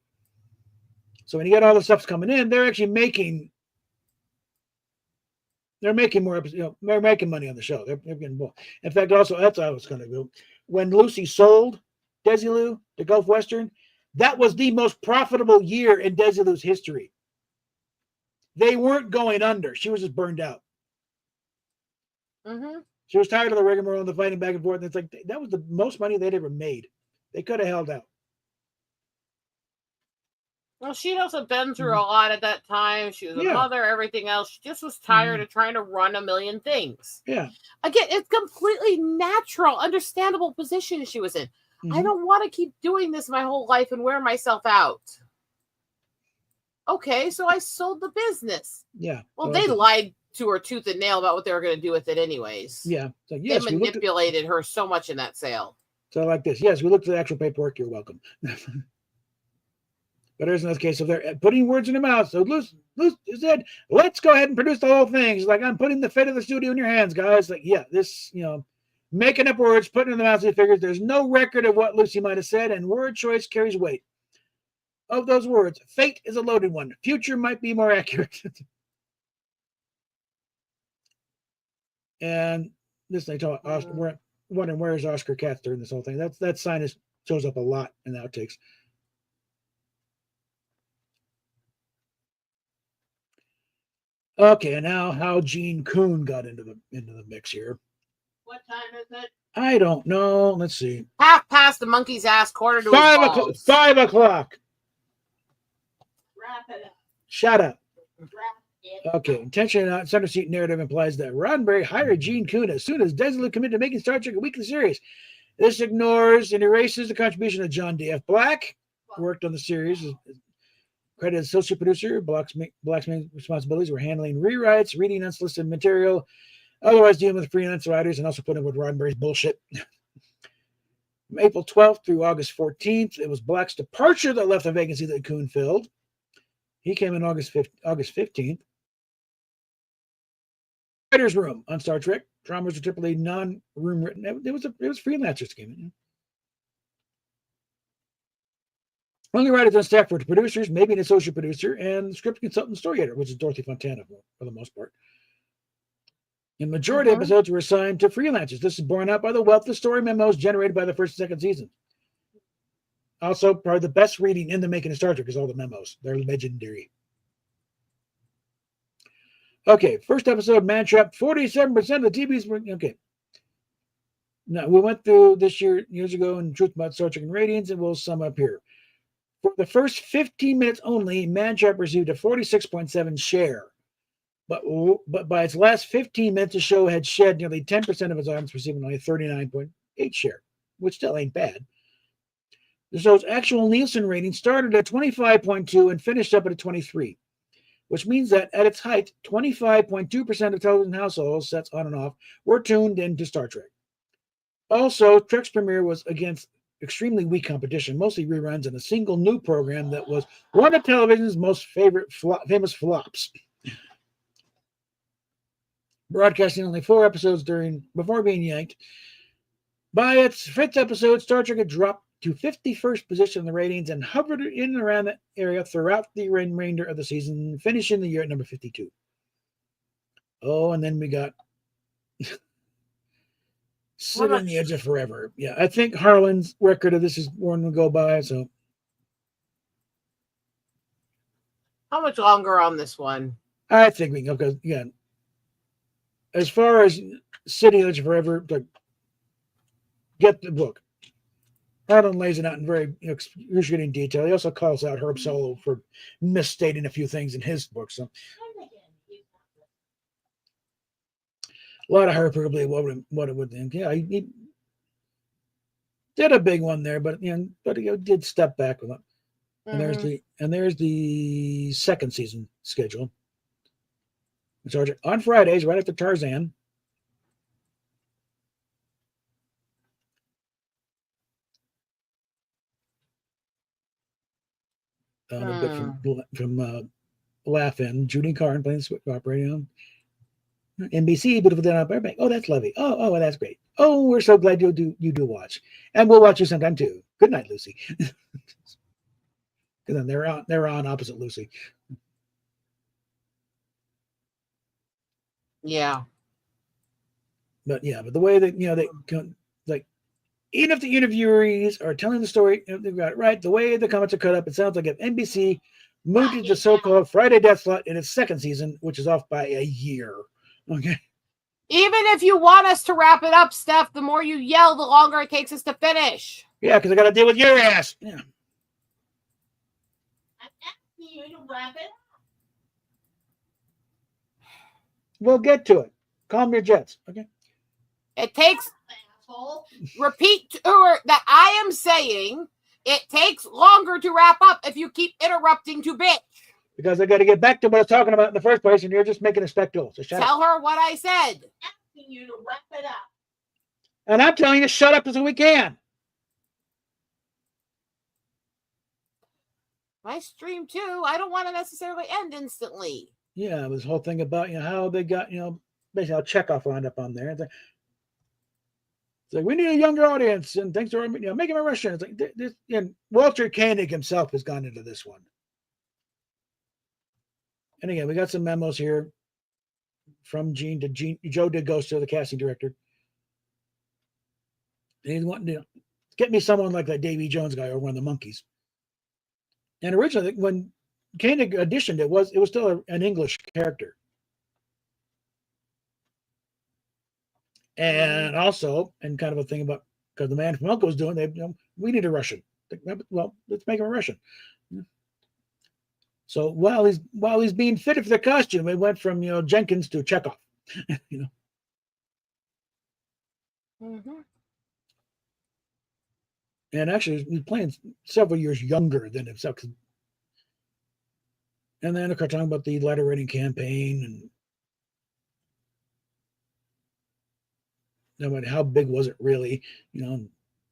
So when you get all the stuff's coming in, they're actually making more episodes. They're making money on the show. They're getting more. In fact, also that's how I was going to go. When Lucy sold Desilu to Gulf Western, that was the most profitable year in Desilu's history. They weren't going under. She was just burned out. She was tired of the rigmarole and the fighting back and forth. And it's like that was the most money they'd ever made. They could have held out. Well, she'd also been through a lot at that time. She was a mother, everything else. She just was tired of trying to run a million things. Yeah. Again, it's completely natural, understandable position she was in. I don't want to keep doing this my whole life and wear myself out. Okay, so I sold the business. Yeah. Well, they lied to her tooth and nail about what they were going to do with it anyways. Yeah. So, yes, they manipulated her so much in that sale. So like this. Yes, we looked at the actual paperwork. You're welcome. But there's another case of they're putting words in her mouth. So Luce said, let's go ahead and produce the whole thing. She's like, I'm putting the fate of the studio in your hands, guys. Like, this, making up words, putting in the mouths of the figures. There's no record of what Lucy might have said, and word choice carries weight. Of those words, fate is a loaded one. Future might be more accurate. And this they talk Oscar. We're wondering where's Oscar Katz during this whole thing. That sign shows up a lot in the outtakes. Okay, now how Gene Kuhn got into the mix here. What time is it? I don't know. Let's see. Half past the monkey's ass, quarter to 5 o'clock. Wrap it up. Shut up. Wrap it. Okay, intention and center seat narrative implies that Roddenberry hired Gene Kuhn as soon as Desilu committed to making Star Trek a weekly series. This ignores and erases the contribution of John D.F. Black, who worked on the series. Credited as associate producer, Black's main responsibilities were handling rewrites, reading unsolicited material, otherwise dealing with freelance writers, and also putting up with Roddenberry's bullshit. From April 12th through August 14th, it was Black's departure that left the vacancy that Kuhn filled. He came in August 15th. Writer's room on Star Trek. Dramas are typically non-room written. It was freelancers that came in. Only writers on staff were the producers, maybe an associate producer, and script consultant story editor, which is Dorothy Fontana for the most part. The majority of episodes were assigned to freelancers. This is borne out by the wealth of story memos generated by the first and second season. Also, probably the best reading in the making of Star Trek is all the memos. They're legendary. Okay, first episode, Man Trap. 47% of the TVs were okay. Now we went through this years ago in Truth About Star Trek and ratings, and we'll sum up here. For the first 15 minutes only, Man Trap received a 46.7 share. But by its last 15 minutes, the show had shed nearly 10% of its audience, receiving only a 39.8 share, which still ain't bad. The show's actual Nielsen rating started at 25.2 and finished up at a 23, which means that at its height, 25.2% of television households, sets on and off, were tuned into Star Trek. Also, Trek's premiere was against extremely weak competition, mostly reruns, and a single new program that was one of television's most famous flops. Broadcasting only 4 episodes before being yanked. By its 5th episode, Star Trek had dropped to 51st position in the ratings and hovered in and around that area throughout the remainder of the season, finishing the year at number 52. Oh, and then we got Sit on the Edge of Forever. Yeah, I think Harlan's record of this is one to go by. So, how much longer on this one? I think we can go because, again, as far as City Edge of Forever, like, get the book. Harlan lays it out in very excruciating detail. He also calls out Herb Solow for misstating a few things in his book. So, a lot of hyperbole. What it would think. Yeah, he did a big one there, but he did step back with it. And there's the second season schedule. On Fridays, right after Tarzan. A bit from Laugh-In, Judy Carn playing the operating on NBC, Beautiful Day on Burbank. Oh, that's lovely. Oh, that's great. Oh, we're so glad you do watch, and we'll watch you sometime too. Good night, Lucy. Because then they're on opposite Lucy. Yeah. But the way that they like, even if the interviewees are telling the story, they've got it right. The way the comments are cut up, it sounds like if NBC moved to the so-called Friday death slot in its second season, which is off by a year. Okay. Even if you want us to wrap it up, Steph, the more you yell, the longer it takes us to finish. Yeah, because I got to deal with your ass. Yeah. I'm asking you to wrap it up. We'll get to it. Calm your jets. Okay. It takes. Repeat to her that I am saying it takes longer to wrap up if you keep interrupting to bitch. Because I got to get back to what I was talking about in the first place, and you're just making a spectacle. So tell her what I said. I'm asking you to wrap it up. And I'm telling you to shut up as we can. My stream too. I don't want to necessarily end instantly. Yeah, this whole thing about how they got basically how Chekhov wound up on there. It's like we need a younger audience, and thanks for making a Russian. It's like this, and Walter Koenig himself has gone into this one. And again, we got some memos here from Gene to Joe DeGosto, the casting director. And he's wanting to get me someone like that Davy Jones guy over on the Monkees. And originally, when Koenig auditioned, it was still an English character. And also, and kind of a thing about, because the Man from U.N.C.L.E. was doing, we need a Russian. Well, let's make him a Russian. So while he's being fitted for the costume, it went from Jenkins to Chekhov. And actually, he's playing several years younger than himself. And then, of course, talking about the letter writing campaign and how big was it really?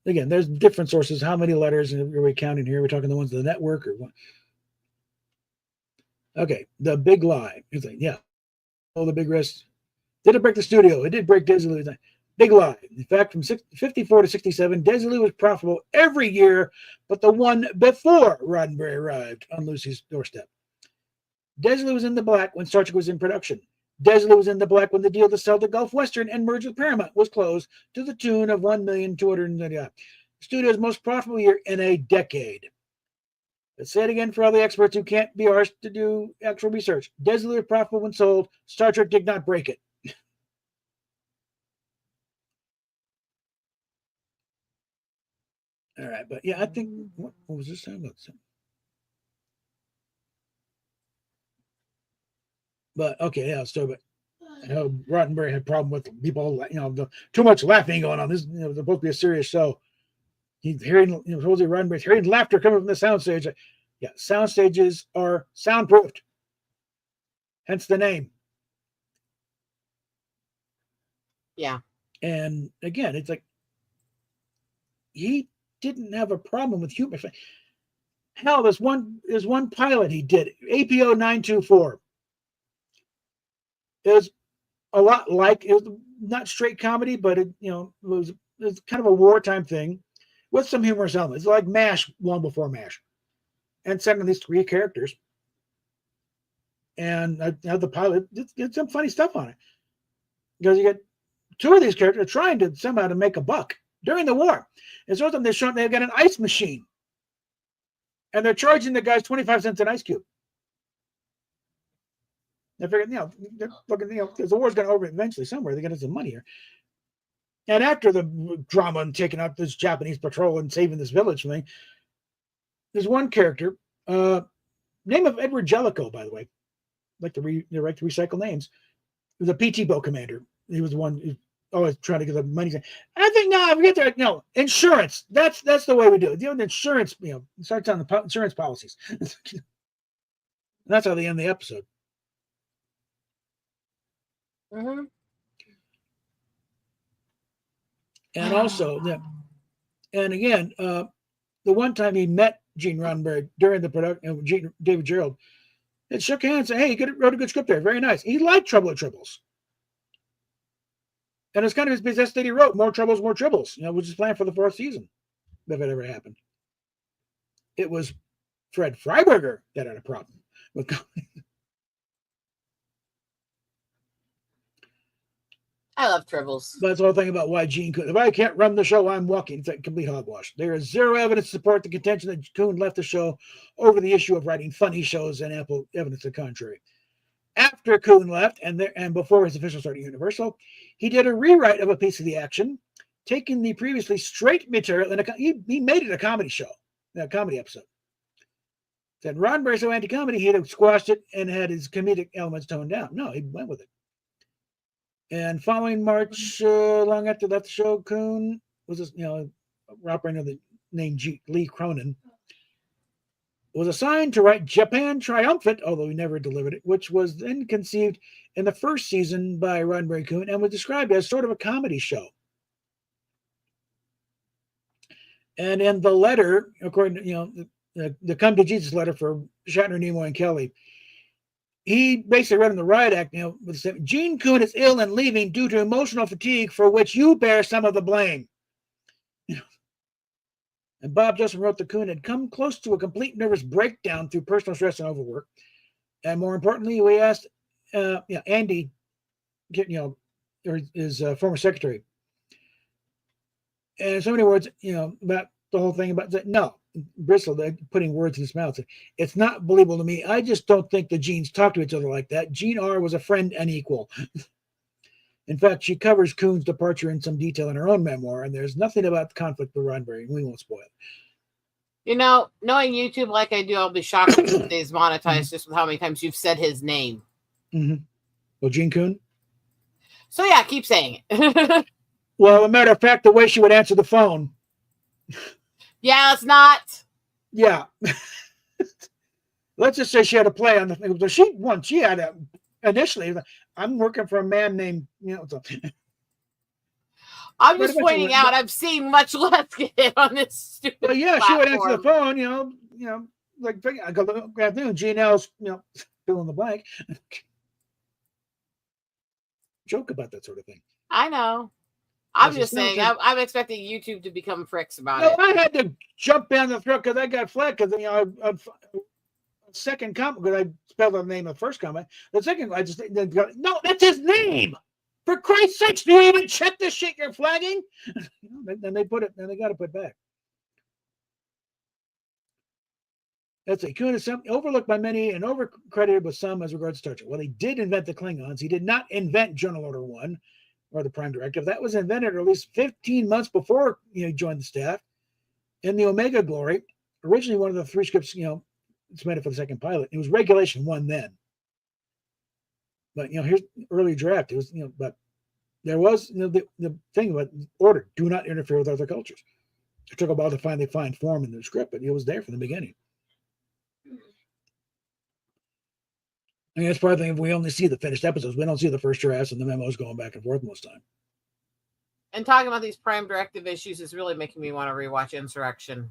Again, there's different sources. How many letters are we counting here? Are we talking the ones of the network or what? Okay, the big lie. It's like, the big risk. Did it break the studio? It did break Desilu. Big lie. In fact, from 54 to 67, Desilu was profitable every year, but the one before Roddenberry arrived on Lucy's doorstep. Desilu was in the black when Star Trek was in production. Desilu was in the black when the deal to sell to Gulf Western and merge with Paramount was closed to the tune of $1,290,000. The studio's most profitable year in a decade. Let's say it again for all the experts who can't be arsed to do actual research. Desilu was profitable when sold. Star Trek did not break it. All right, but I think what was this talking about? But okay, but Roddenberry had a problem with people, too much laughing going on. This, it's supposed to be a serious show. He's hearing, supposedly Roddenberry's hearing laughter coming from the soundstage. Yeah, sound stages are soundproofed. Hence the name. Yeah. And again, it's like he didn't have a problem with humor. Hell, there's one pilot he did, APO 924. It was a lot like, it was not straight comedy, but it was kind of a wartime thing with some humorous elements, like MASH, long before MASH, and sending these 3 characters. And the pilot did some funny stuff on it, because you get 2 of these characters trying to somehow to make a buck during the war. And so they've got an ice machine, and they're charging the guys 25 cents an ice cube. They figured, they're looking, because the war's going to over eventually somewhere. They're going to get some money here. And after the drama and taking out this Japanese patrol and saving this village thing, there's one character, name of Edward Jellicoe, by the way. Like to recycle names. He was a PT boat commander. He was the one who always trying to get the money. I think I forget that. No, insurance. That's the way we do it. The insurance, starts on the insurance policies. That's how they end the episode. Mm-hmm. And also, and again, the one time he met Gene Roddenberry during the production, David Gerald, and shook hands and said, hey, you wrote a good script there. Very nice. He liked Trouble at Tribbles. And it's kind of his business that he wrote, More Troubles, More Tribbles, which is planned for the 4th season, if it ever happened. It was Fred Freiberger that had a problem with comedy. I love Tribbles. That's the whole thing about why Gene Coon. If I can't run the show, I'm walking. It's like complete hogwash. There is zero evidence to support the contention that Coon left the show over the issue of writing funny shows and ample evidence to the contrary. After Coon left and before his official start at Universal, he did a rewrite of a piece of the action, taking the previously straight material and he made it a comedy show, a comedy episode. Said Roddenberry so anti-comedy, he'd have squashed it and had his comedic elements toned down. No, he went with it. And following March, long after left the show, Coon was operating under the name Lee Cronin, was assigned to write Japan Triumphant, although he never delivered it, which was then conceived in the first season by Roddenberry Coon and was described as sort of a comedy show. And in the letter, according to the Come to Jesus letter for Shatner, Nimoy, and Kelly, he basically read in the riot act, Gene Coon is ill and leaving due to emotional fatigue, for which you bear some of the blame. And Bob Justin wrote that Coon had come close to a complete nervous breakdown through personal stress and overwork. And more importantly, we asked Andy, or his former secretary, and in so many words, about the whole thing about that. No, Bristol, putting words in his mouth. It's not believable to me. I just don't think the Genes talk to each other like that. Gene R. was a friend and equal. In fact, she covers Coon's departure in some detail in her own memoir, and there's nothing about the conflict with Roddenberry. We won't spoil it. Knowing YouTube like I do, I'll be shocked if it stays monetized just with how many times you've said his name. Mm-hmm. Well, Gene Coon? So, yeah, keep saying it. Well, a matter of fact, the way she would answer the phone. Yeah, it's not. Yeah. Let's just say she had a play on the thing. So she had a, initially, I'm working for a man named, I'm just pointing out I've seen much less get hit on this stupid Well, yeah, platform. she would answer the phone, like, I go, good afternoon, Gene-L's, fill in the blank. Joke about that sort of thing. I know. I'm just saying, I'm expecting YouTube to become fricks about it. I had to jump down the throat because I got flack because, second comment, because I spelled the name of the first comment. The second, I just, no, that's his name. For Christ's sakes, do you even check this shit you're flagging? Then they put it, and they got to put it back. That's a Coon is overlooked by many and overcredited with some as regards to Star Trek. Well, he did invent the Klingons. He did not invent Journal Order 1 or the Prime Directive. That was invented at least 15 months before he joined the staff. In the Omega Glory, originally one of the 3 scripts, submitted for the second pilot. It was Regulation 1 then. But, here's early draft. It was, but there was the thing about order. Do not interfere with other cultures. It took a while to finally find form in the script, but it was there from the beginning. I mean, that's part of the thing. If we only see the finished episodes, we don't see the first drafts and the memos going back and forth most time. And talking about these Prime Directive issues is really making me want to rewatch Insurrection.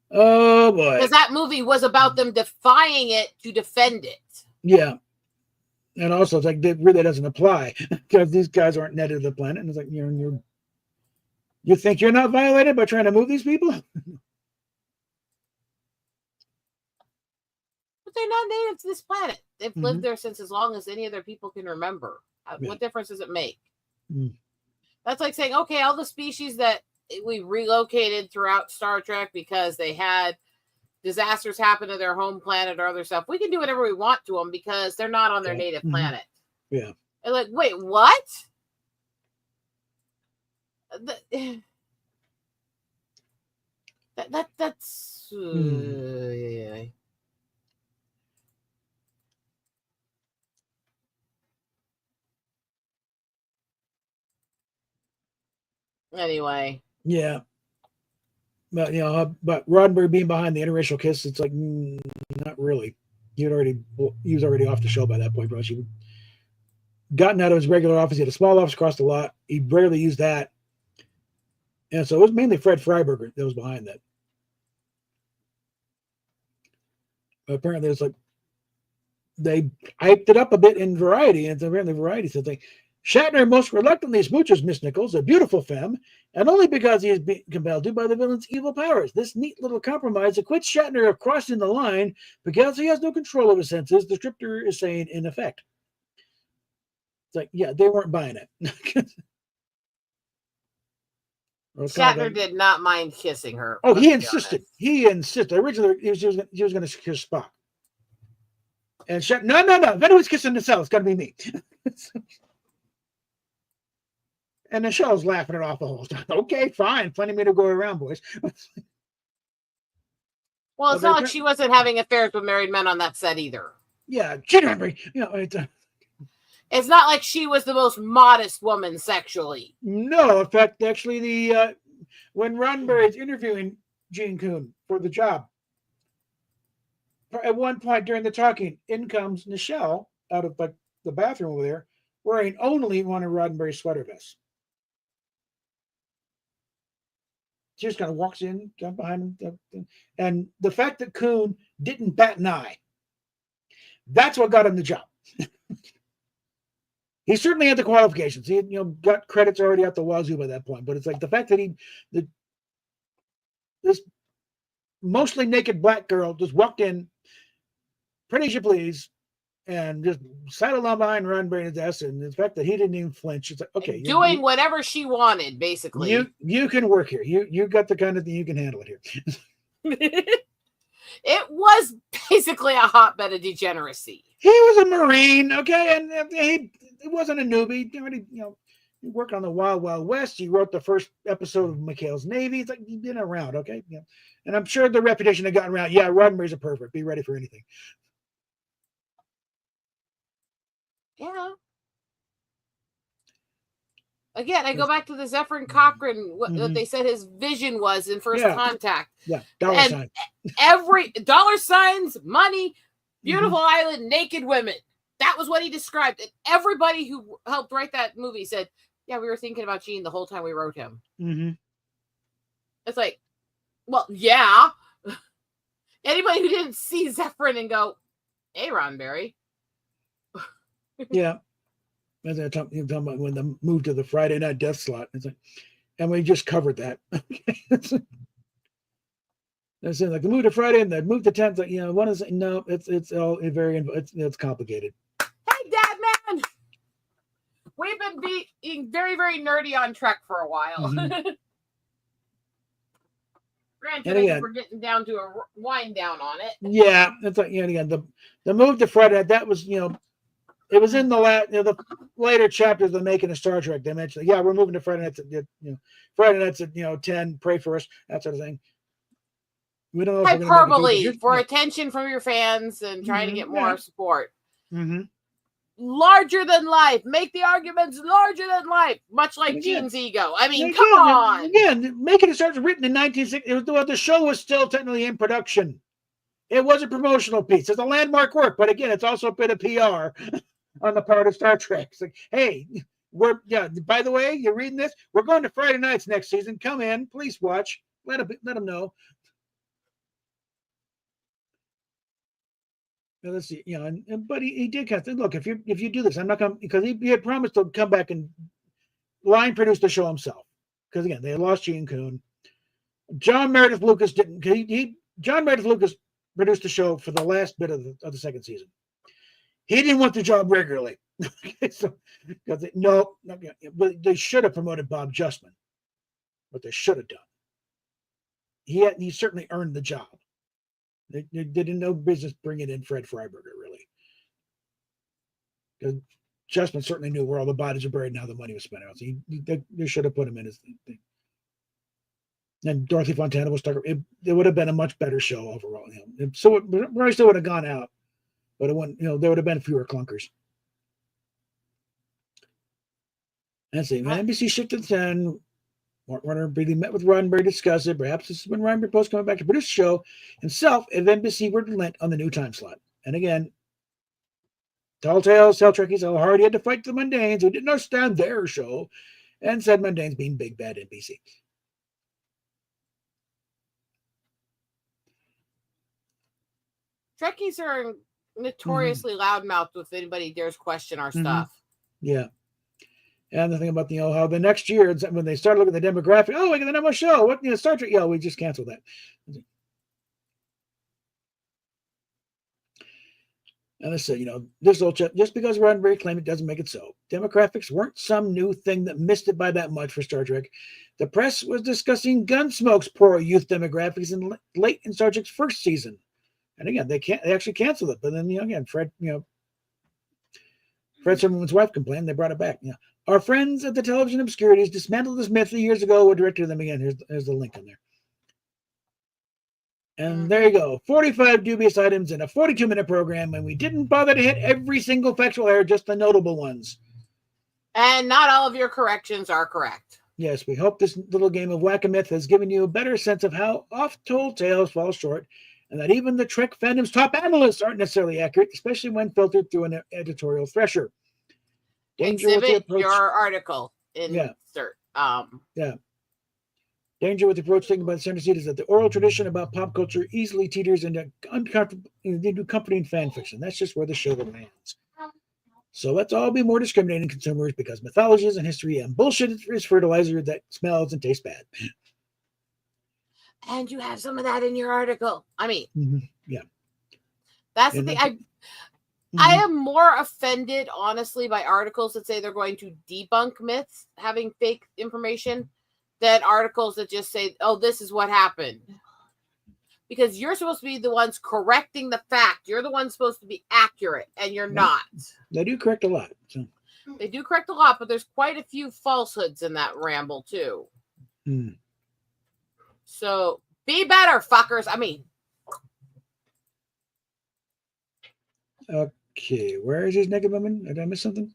Oh boy! Because that movie was about them defying it to defend it. Yeah, And also, it's like that really doesn't apply because these guys aren't native to the planet. And it's like you think you're not violated by trying to move these people? But they're not native to this planet. They've lived there since as long as any other people can remember. What difference does it make? That's like saying, okay, all the species that we relocated throughout Star Trek because they had disasters happen to their home planet or other stuff, we can do whatever we want to them because they're not on their native planet. Yeah. And like, wait, what? That's yeah. Anyway. Yeah. But but Roddenberry being behind the interracial kiss, it's like not really. He was already off the show by that point, bro. He gotten out of his regular office. He had a small office across the lot. He rarely used that. And so it was mainly Fred Freiberger that was behind that. But apparently it's like they hyped it up a bit in Variety, and apparently Variety said like Shatner most reluctantly smooches Miss Nichols, a beautiful femme, and only because he is being compelled to by the villain's evil powers. This neat little compromise acquits Shatner of crossing the line because he has no control of his senses, the scripter is saying in effect. It's like, yeah, they weren't buying it. Shatner did not mind kissing her. Oh, he insisted. He insisted. Originally, he was going to kiss Spock. And Shatner, no. If anyone's kissing the cell, it's got to be me. And the show's laughing it off the whole time. Okay, fine. Plenty of me to go around, boys. Well, it's not like she wasn't having affairs with married men on that set either. Yeah, she remember. It's not like she was the most modest woman sexually. No, in fact, actually, when Roddenberry is interviewing Gene Kuhn for the job, at one point during the talking, in comes Nichelle out of the bathroom over there, wearing only one of Roddenberry's sweater vests. She just kind of walks in, jump behind him, and the fact that Kuhn didn't bat an eye, that's what got him the job. He certainly had the qualifications. He had, got credits already out the wazoo by that point. But it's like the fact that this mostly naked black girl just walked in, pretty as you please, and just sat along behind Roddenberry's desk, and the fact that he didn't even flinch, it's like, okay, doing whatever she wanted, basically. You can work here. You got the kind of thing you can handle it here. It was basically a hotbed of degeneracy. He was a Marine, okay, and he wasn't a newbie. He worked on the Wild Wild West. He wrote the first episode of McHale's Navy. It's like he'd been around, okay, and I'm sure the reputation had gotten around. Yeah, Roddenberry's a pervert. Be ready for anything. Yeah. Again, I go back to the Zephyrin Cochrane, what they said his vision was in First Contact. Yeah, dollar sign. Every dollar signs, money, beautiful island, naked women. That was what he described. And everybody who helped write that movie said, yeah, we were thinking about Gene the whole time we wrote him. It's like, well, yeah. Anybody who didn't see Zephyrin and go, hey, Roddenberry. Yeah. And they're talking about when the move to the Friday night death slot. It's like, and we just covered that. They're saying like the move to Friday and the move to 10th. Like, one is no, it's all very it's complicated. Hey, Dad, man, we've been being very, very nerdy on Trek for a while. Granted, we're getting down to a wind down on it. Yeah, it's like again the move to Friday. That was it was in the later chapters of Making a Star Trek. They mentioned, we're moving to Friday nights at Friday nights at 10. Pray for us, that sort of thing. We don't know hyperbole for attention from your fans and trying to get more support. Larger than life. Make the arguments larger than life, much like Gene's ego. I mean, come on. Again, Making a Star Trek written in 1960. The show was still technically in production. It was a promotional piece. It's a landmark work, but again, it's also a bit of PR on the part of Star Trek. It's like, hey, by the way, you're reading this? We're going to Friday nights next season. Come in, please watch. Let them know. let's see, but he did kind of think, look, if you do this, I'm not going to, because he had promised to come back and line produce the show himself. Because again, they had lost Gene Coon. John Meredith Lucas didn't. John Meredith Lucas produced the show for the last bit of the second season. He didn't want the job regularly. So, but they should have promoted Bob Justman. What they should have done. He certainly earned the job. They didn't know business bringing in Fred Freiberger, really. Because Justman certainly knew where all the bodies were buried and how the money was spent out. So they should have put him in as thing. And Dorothy Fontana was stuck. It would have been a much better show overall. So Roy still would have gone out, but it wouldn't. There would have been fewer clunkers. Let's see. When NBC shifted to 10, Warner briefly met with Roddenberry to discuss it. Perhaps this is when Roddenberry proposed coming back to produce the show himself if NBC were to relent on the new time slot. And again, Tall Tales tell Trekkies how hard he had to fight the Mundanes who didn't understand their show, and said Mundanes being big bad NBC. Trekkies are notoriously loudmouthed if anybody dares question our stuff. Yeah. And the thing about how the next year when they started looking at the demographic, we got another show. What Star Trek? Yeah, we just canceled that. And I said, this old just because Roddenberry claimed it doesn't make it so. Demographics weren't some new thing that missed it by that much for Star Trek. The press was discussing Gunsmoke's poor youth demographics late in Star Trek's first season. And again, they actually canceled it. But then again, Fred Zimmerman's wife complained. They brought it back. Our friends at the Television Obscurities dismantled this myth years ago. We'll direct to them again. Here's the link on there. And there you go. 45 dubious items in a 42-minute program, and we didn't bother to hit every single factual error, just the notable ones. And not all of your corrections are correct. Yes, we hope this little game of Whack-A-Myth has given you a better sense of how oft-told tales fall short, and that even the Trek fandom's top analysts aren't necessarily accurate, especially when filtered through an editorial thresher. Exhibit your article. Insert. Danger with the approach taken by the center seat is that the oral tradition about pop culture easily teeters into comforting fan fiction. That's just where the show lands. So let's all be more discriminating consumers, because mythologies and history and bullshit is fertilizer that smells and tastes bad. And you have some of that in your article. I mean, yeah. That's the thing. I am more offended, honestly, by articles that say they're going to debunk myths having fake information than articles that just say, this is what happened. Because you're supposed to be the ones correcting the fact. You're the one supposed to be accurate, and you're not. They do correct a lot. So. They do correct a lot, but there's quite a few falsehoods in that ramble, too. So, be better, fuckers. I mean. Okay, where is his naked woman? Did I miss something?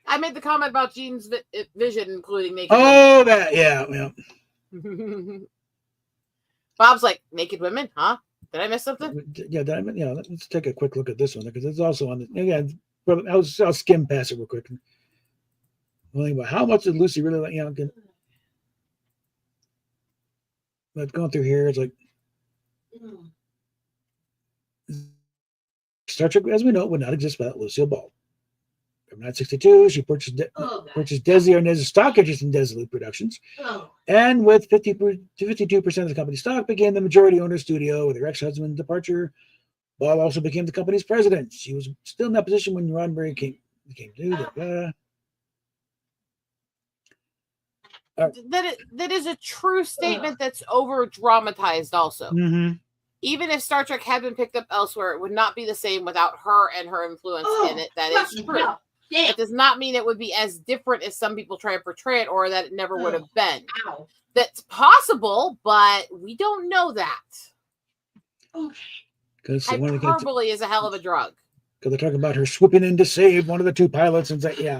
I made the comment about Gene's vision, including naked women. That, yeah. Bob's like, naked women, huh? Did I miss something? Yeah, let's take a quick look at this one, because it's also on the, again, I'll skim past it real quick. About how much did Lucy really like, but going through here, it's like, Star Trek, as we know, would not exist without Lucille Ball. From 1962, she purchased Desi Arnaz's stock interest in Desilu Productions. And with 52% of the company's stock, became the majority owner studio. With her ex-husband's departure, Ball also became the company's president. She was still in that position when Roddenberry became due. That is a true statement that's over-dramatized also. Even if Star Trek had been picked up elsewhere, it would not be the same without her and her influence in it. That is true. It does not mean it would be as different as some people try to portray it, or that it never would have been. That's possible, but we don't know that. Hyperbole is a hell of a drug. Because they're talking about her swooping in to save one of the two pilots and say,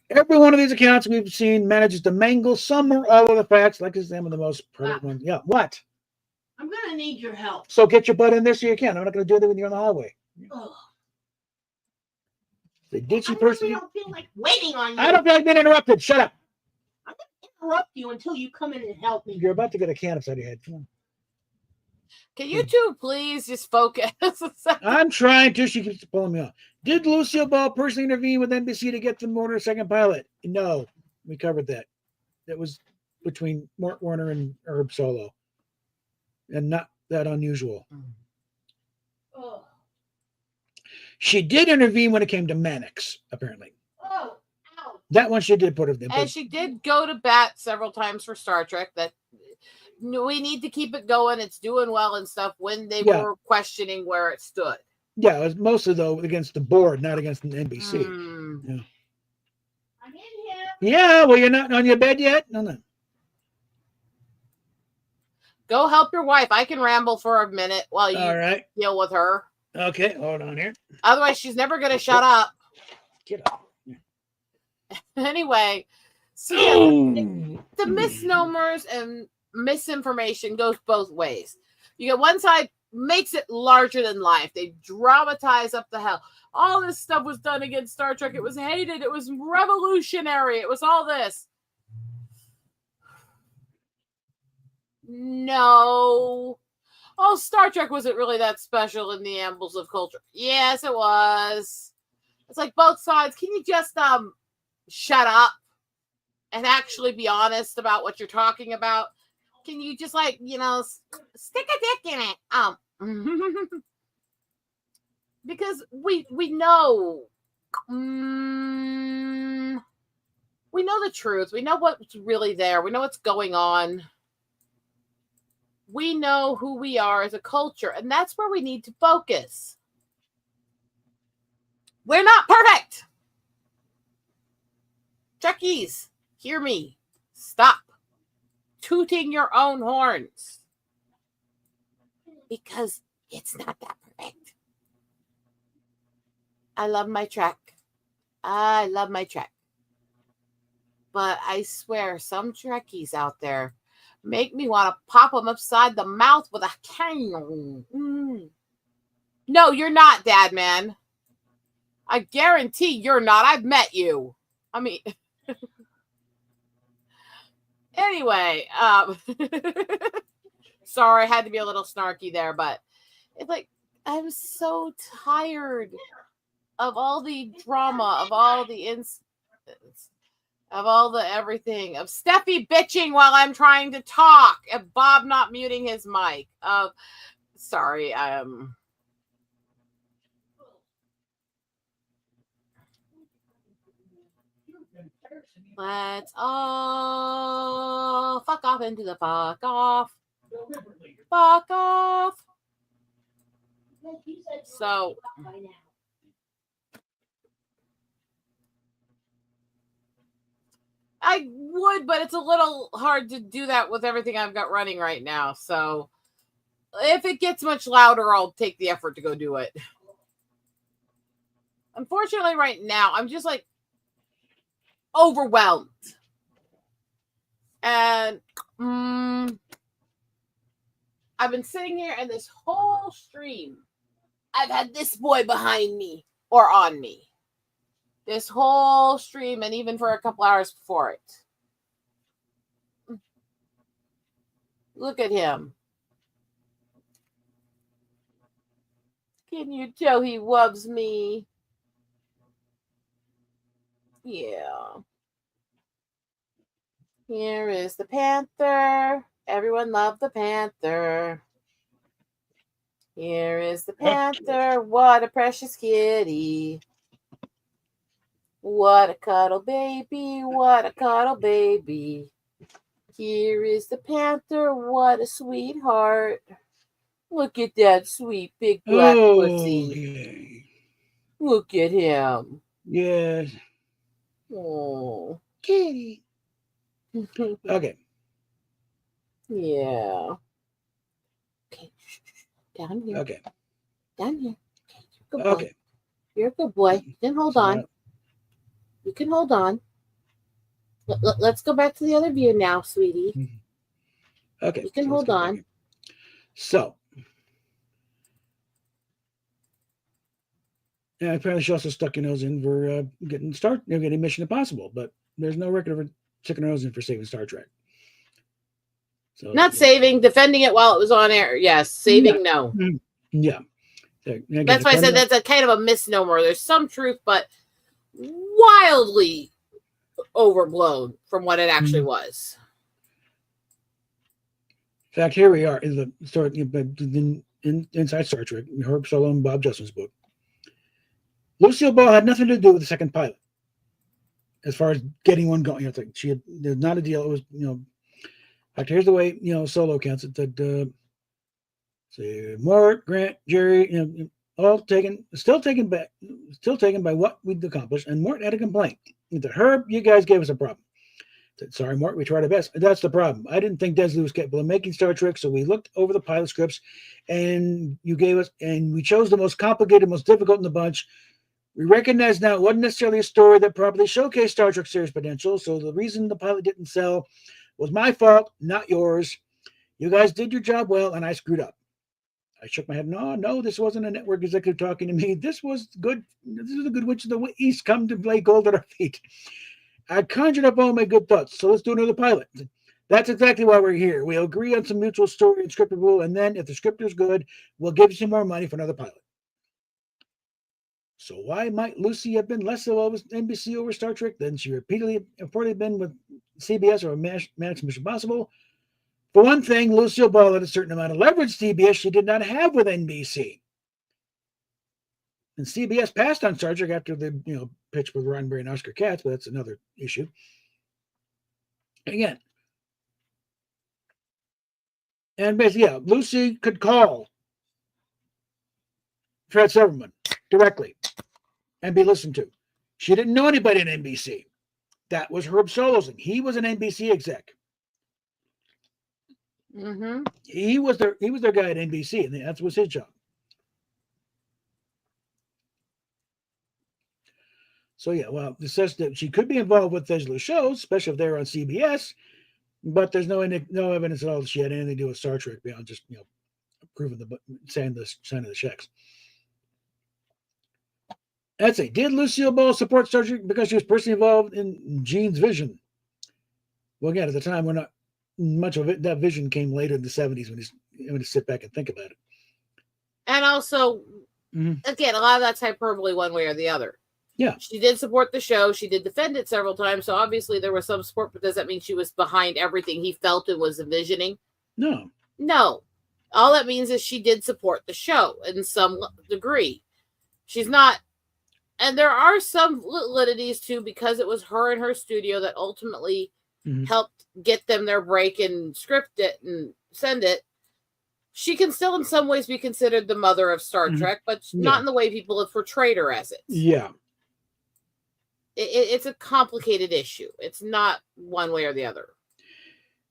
every one of these accounts we've seen manages to mangle some or all of the facts, like is some of the most prevalent ones. Yeah, what? I'm going to need your help. So get your butt in there so you can. I'm not going to do that when you're on the hallway. The ditchy person. I don't feel like waiting on you. I don't feel like being interrupted. Shut up. I'm going to interrupt you until you come in and help me. You're about to get a can upside your head. Come on. Can you two please just focus? I'm trying to. She keeps pulling me off. Did Lucille Ball personally intervene with NBC to get them order a second pilot? No, we covered that. That was between Mort Warner and Herb Solo, and not that unusual. Oh. She did intervene when it came to Mannix, apparently. Oh. Ow. That one she did put her there. And she did go to bat several times for Star Trek. That we need to keep it going. It's doing well and stuff. When they were questioning where it stood. Yeah, it was mostly though against the board, not against the NBC. Yeah. I'm in here. Yeah, well, you're not on your bed yet? No. Go help your wife. I can ramble for a minute while you All right. deal with her. Okay, hold on here. Otherwise, she's never going to shut up. Get up. Anyway, so yeah, the misnomers and misinformation goes both ways. You get one side makes it larger than life. They dramatize up the hell. All this stuff was done against Star Trek. It was hated. It was revolutionary. It was all this. No. Oh, Star Trek wasn't really that special in the annals of culture. Yes, it was. It's like both sides. Can you just shut up and actually be honest about what you're talking about? Can you just stick a dick in it? Because we know we know the truth. We know what's really there. We know what's going on. We know who we are as a culture, and that's where we need to focus. We're not perfect. Trekkies, hear me. Stop tooting your own horns. Because it's not that perfect. I love my Trek. I love my Trek. But I swear, some Trekkies out there make me want to pop them upside the mouth with a cane. No, you're not, Dad, man. I guarantee you're not. I've met you. I mean, anyway, sorry, I had to be a little snarky there, but it's like, I'm so tired of all the drama, of all the of all the everything, of Steffi bitching while I'm trying to talk, of Bob not muting his mic. Sorry, let's all fuck off into the fuck off. Fuck off. So I would, but it's a little hard to do that with everything I've got running right now. So if it gets much louder, I'll take the effort to go do it. Unfortunately, right now, I'm just like overwhelmed. And I've been sitting here and this whole stream, I've had this boy behind me or on me. This whole stream, and even for a couple hours before it. Look at him. Can you tell he loves me? Yeah. Here is the panther. Everyone loved the panther. Here is the panther. What a precious kitty. What a cuddle baby, what a cuddle baby. Here is the panther, what a sweetheart. Look at that sweet big black pussy. Look at him. Yes. Oh. Kitty. Okay. Yeah. Okay. Down here. Okay. Down here. Okay. Good boy. Okay. You're a good boy. Then hold on. You can hold on. Let's go back to the other view now, sweetie. Okay. You can hold on. So, yeah, apparently she also stuck her nose in for getting Mission Impossible, but there's no record of her sticking her nose in for saving Star Trek. So Not saving, defending it while it was on air. Yes, saving, no. Yeah. Again, that's why I said that's a kind of a misnomer. There's some truth, but wildly overblown from what it actually was. In fact, here we are in the story inside Star Trek, Herb Solo and Bob Justin's book. Lucille Ball had nothing to do with the second pilot, as far as getting one going. There's not a deal. It was, in fact, here's the way Solo counts it. That Mort, Grant, Jerry, all still taken by what we'd accomplished. And Mort had a complaint. To Herb, you guys gave us a problem. Said, sorry, Mort, we tried our best. That's the problem. I didn't think Desilu was capable of making Star Trek, so we looked over the pilot scripts, and we chose the most complicated, most difficult in the bunch. We recognize now it wasn't necessarily a story that properly showcased Star Trek series potential, so the reason the pilot didn't sell was my fault, not yours. You guys did your job well, and I screwed up. I shook my head. No, this wasn't a network executive talking to me. This was good. This is a good witch of the East come to lay gold at our feet. I conjured up all my good thoughts, so let's do another pilot. That's exactly why we're here. We'll agree on some mutual story and script rule, and then if the script is good, we'll give you some more money for another pilot. So why might Lucy have been less of NBC over Star Trek than she reportedly been with CBS or Max Mission Possible? For one thing, Lucille Ball had a certain amount of leverage CBS she did not have with NBC. And CBS passed on Star Trek after the pitch with Roddenberry and Oscar Katz, but that's another issue. Again. And basically, Lucy could call Fred Silverman directly and be listened to. She didn't know anybody in NBC. That was Herb Solo's thing. He was an NBC exec. Mm-hmm. He was their guy at NBC, and that was his job. So it says that she could be involved with Desilu shows, especially if they're on CBS, but there's no evidence at all that she had anything to do with Star Trek beyond just approving signing the checks. That's it. Did Lucille Ball support Star Trek because she was personally involved in Gene's vision? Well, again, at the time, we're not much of it. That vision came later in the 70s when you sit back and think about it. And also, again, a lot of that's hyperbole one way or the other. Yeah. She did support the show. She did defend it several times. So obviously there was some support, but does that mean she was behind everything he felt and was envisioning? No. All that means is she did support the show in some degree. She's not. And there are some validities too, because it was her and her studio that ultimately helped get them their break and script it and send it. She can still in some ways be considered the mother of Star Trek, but not in the way people have portrayed her as it. Yeah. It's a complicated issue. It's not one way or the other.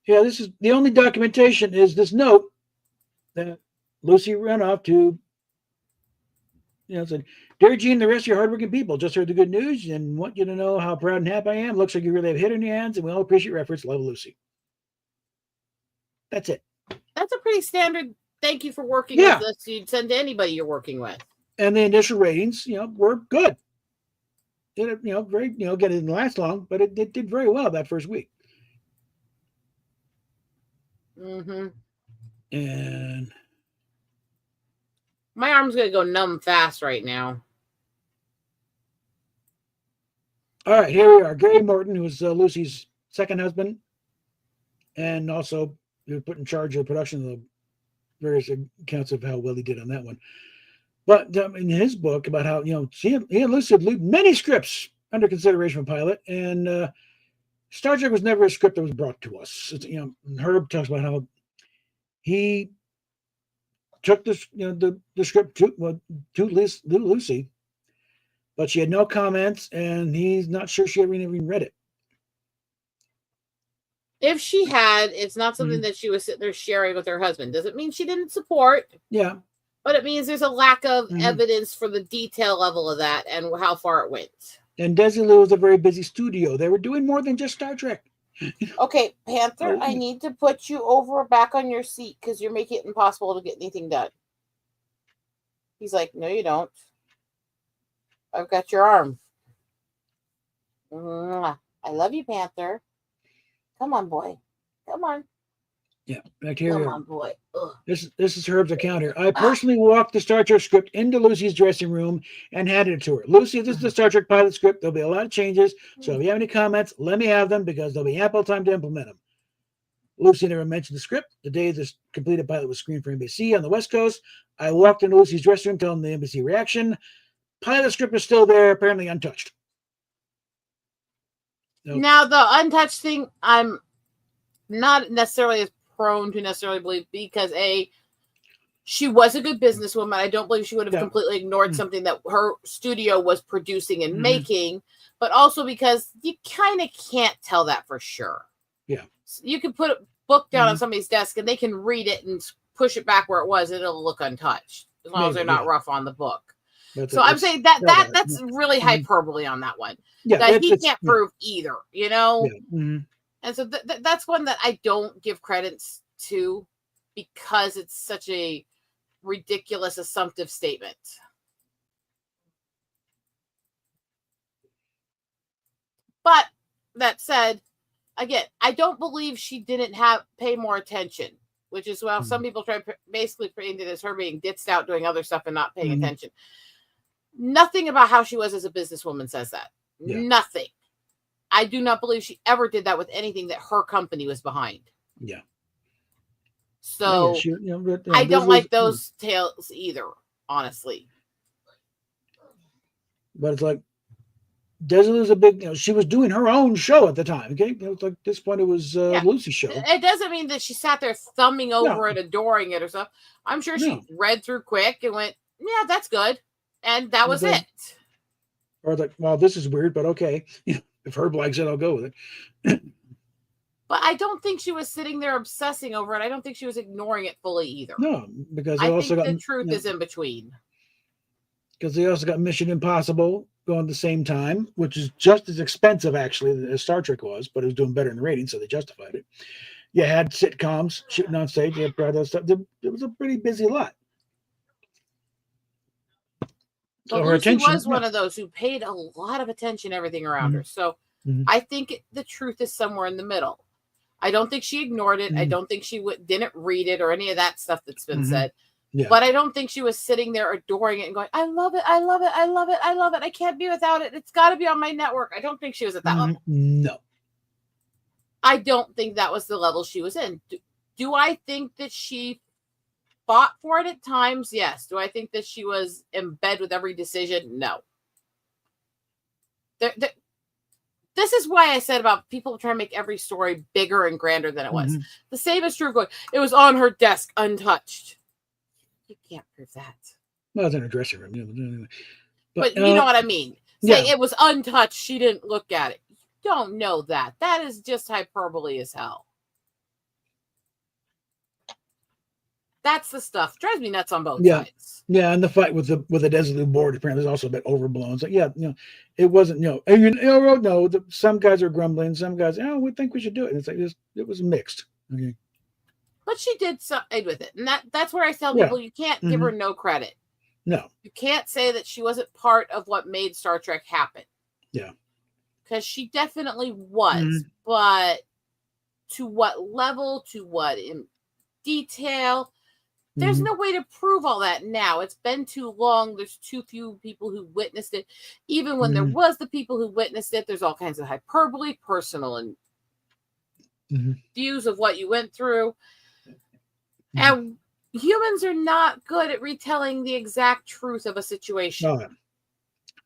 Yeah, this is the only documentation is this note that Lucy ran off to, said, Dear Gene, the rest of your hardworking people just heard the good news and want you to know how proud and happy I am. Looks like you really have a hit on your hands, and we all appreciate your efforts. Love, Lucy. That's it. That's a pretty standard thank you for working with us you'd send to anybody you're working with. And the initial ratings, were good. It, very, again, it didn't last long, but it did very well that first week. Mm-hmm. And my arm's going to go numb fast right now. All right, here we are. Gary Morton, who was Lucy's second husband, and also he was put in charge of the production of the various accounts of how well he did on that one. But in his book about how, he and Lucy had many scripts under consideration for pilot, and Star Trek was never a script that was brought to us. Herb talks about how he took this, the script to Lucy, but she had no comments, and he's not sure she ever even read it. If she had, it's not something that she was sitting there sharing with her husband. Doesn't mean she didn't support. Yeah. But it means there's a lack of evidence for the detail level of that and how far it went. And Desilu was a very busy studio. They were doing more than just Star Trek. Okay, Panther, I need to put you over back on your seat because you're making it impossible to get anything done. He's like, no, you don't. I've got your arm. I love you, Panther. Come on, boy. Come on. Yeah, bacteria. Come on, boy. Ugh. This is Herb's account here. I personally walked the Star Trek script into Lucy's dressing room and handed it to her. Lucy, this is the Star Trek pilot script. There'll be a lot of changes. So if you have any comments, let me have them because there'll be ample time to implement them. Lucy never mentioned the script. The day this completed pilot was screened for NBC on the West Coast, I walked into Lucy's dressing room telling the NBC reaction. Pilot script is still there, apparently untouched. Nope. Now, the untouched thing, I'm not necessarily as prone to necessarily believe because she was a good businesswoman. I don't believe she would have completely ignored something that her studio was producing and making, but also because you kind of can't tell that for sure. Yeah. You can put a book down on somebody's desk and they can read it and push it back where it was and it'll look untouched as long as they're not rough on the book. So I'm saying that's really hyperbole on that one. Yeah, that he can't prove either, you know? Yeah. And so that's one that I don't give credence to because it's such a ridiculous assumptive statement. But that said, again, I don't believe she didn't pay more attention, which is some people try basically paint it as her being ditzed out doing other stuff and not paying attention. Nothing about how she was as a businesswoman says that. Yeah. Nothing. I do not believe she ever did that with anything that her company was behind. Yeah. So I don't like those tales either, honestly. But it's like Desilu's a big, she was doing her own show at the time. Okay, it's like this point it was Lucy's show. It doesn't mean that she sat there thumbing over it, adoring it or something. I'm sure she read through quick and went, "Yeah, that's good," and that was it. Or like, well, this is weird, but okay. If Herb likes it, I'll go with it. But I don't think she was sitting there obsessing over it. I don't think she was ignoring it fully either. No, because I think the truth is in between. Because they also got Mission Impossible going at the same time, which is just as expensive, actually, as Star Trek was, but it was doing better in the ratings, so they justified it. You had sitcoms shooting on stage. You had other stuff. It was a pretty busy lot. So her attention was one of those who paid a lot of attention to everything around her. So I think the truth is somewhere in the middle. I don't think she ignored it. I don't think she didn't read it or any of that stuff that's been said. Yeah. But I don't think she was sitting there adoring it and going, "I love it, I love it, I love it, I love it. I can't be without it. It's got to be on my network." I don't think she was at that level. No. I don't think that was the level she was in. Do I think that she fought for it at times? Yes. Do I think that she was in bed with every decision? No. This is why I said about people trying to make every story bigger and grander than it was. The same is true of going, it was on her desk, untouched. You can't prove that. Well, it's in her dressing room. But you know what I mean. Say it was untouched, she didn't look at it. You don't know that. That is just hyperbole as hell. That's the stuff. Drives me nuts on both sides. Yeah, and the fight with the Desilu board apparently is also a bit overblown. It's like, it wasn't, some guys are grumbling, some guys, we think we should do it. And it's like it was mixed. Okay. But she did side with it. And that's where I tell people you can't give her no credit. No. You can't say that she wasn't part of what made Star Trek happen. Yeah. Because she definitely was. But to what level, to what in detail, there's no way to prove all that now. It's been too long. There's too few people who witnessed it. Even when there was the people who witnessed it, there's all kinds of hyperbole, personal and views of what you went through. And humans are not good at retelling the exact truth of a situation. No.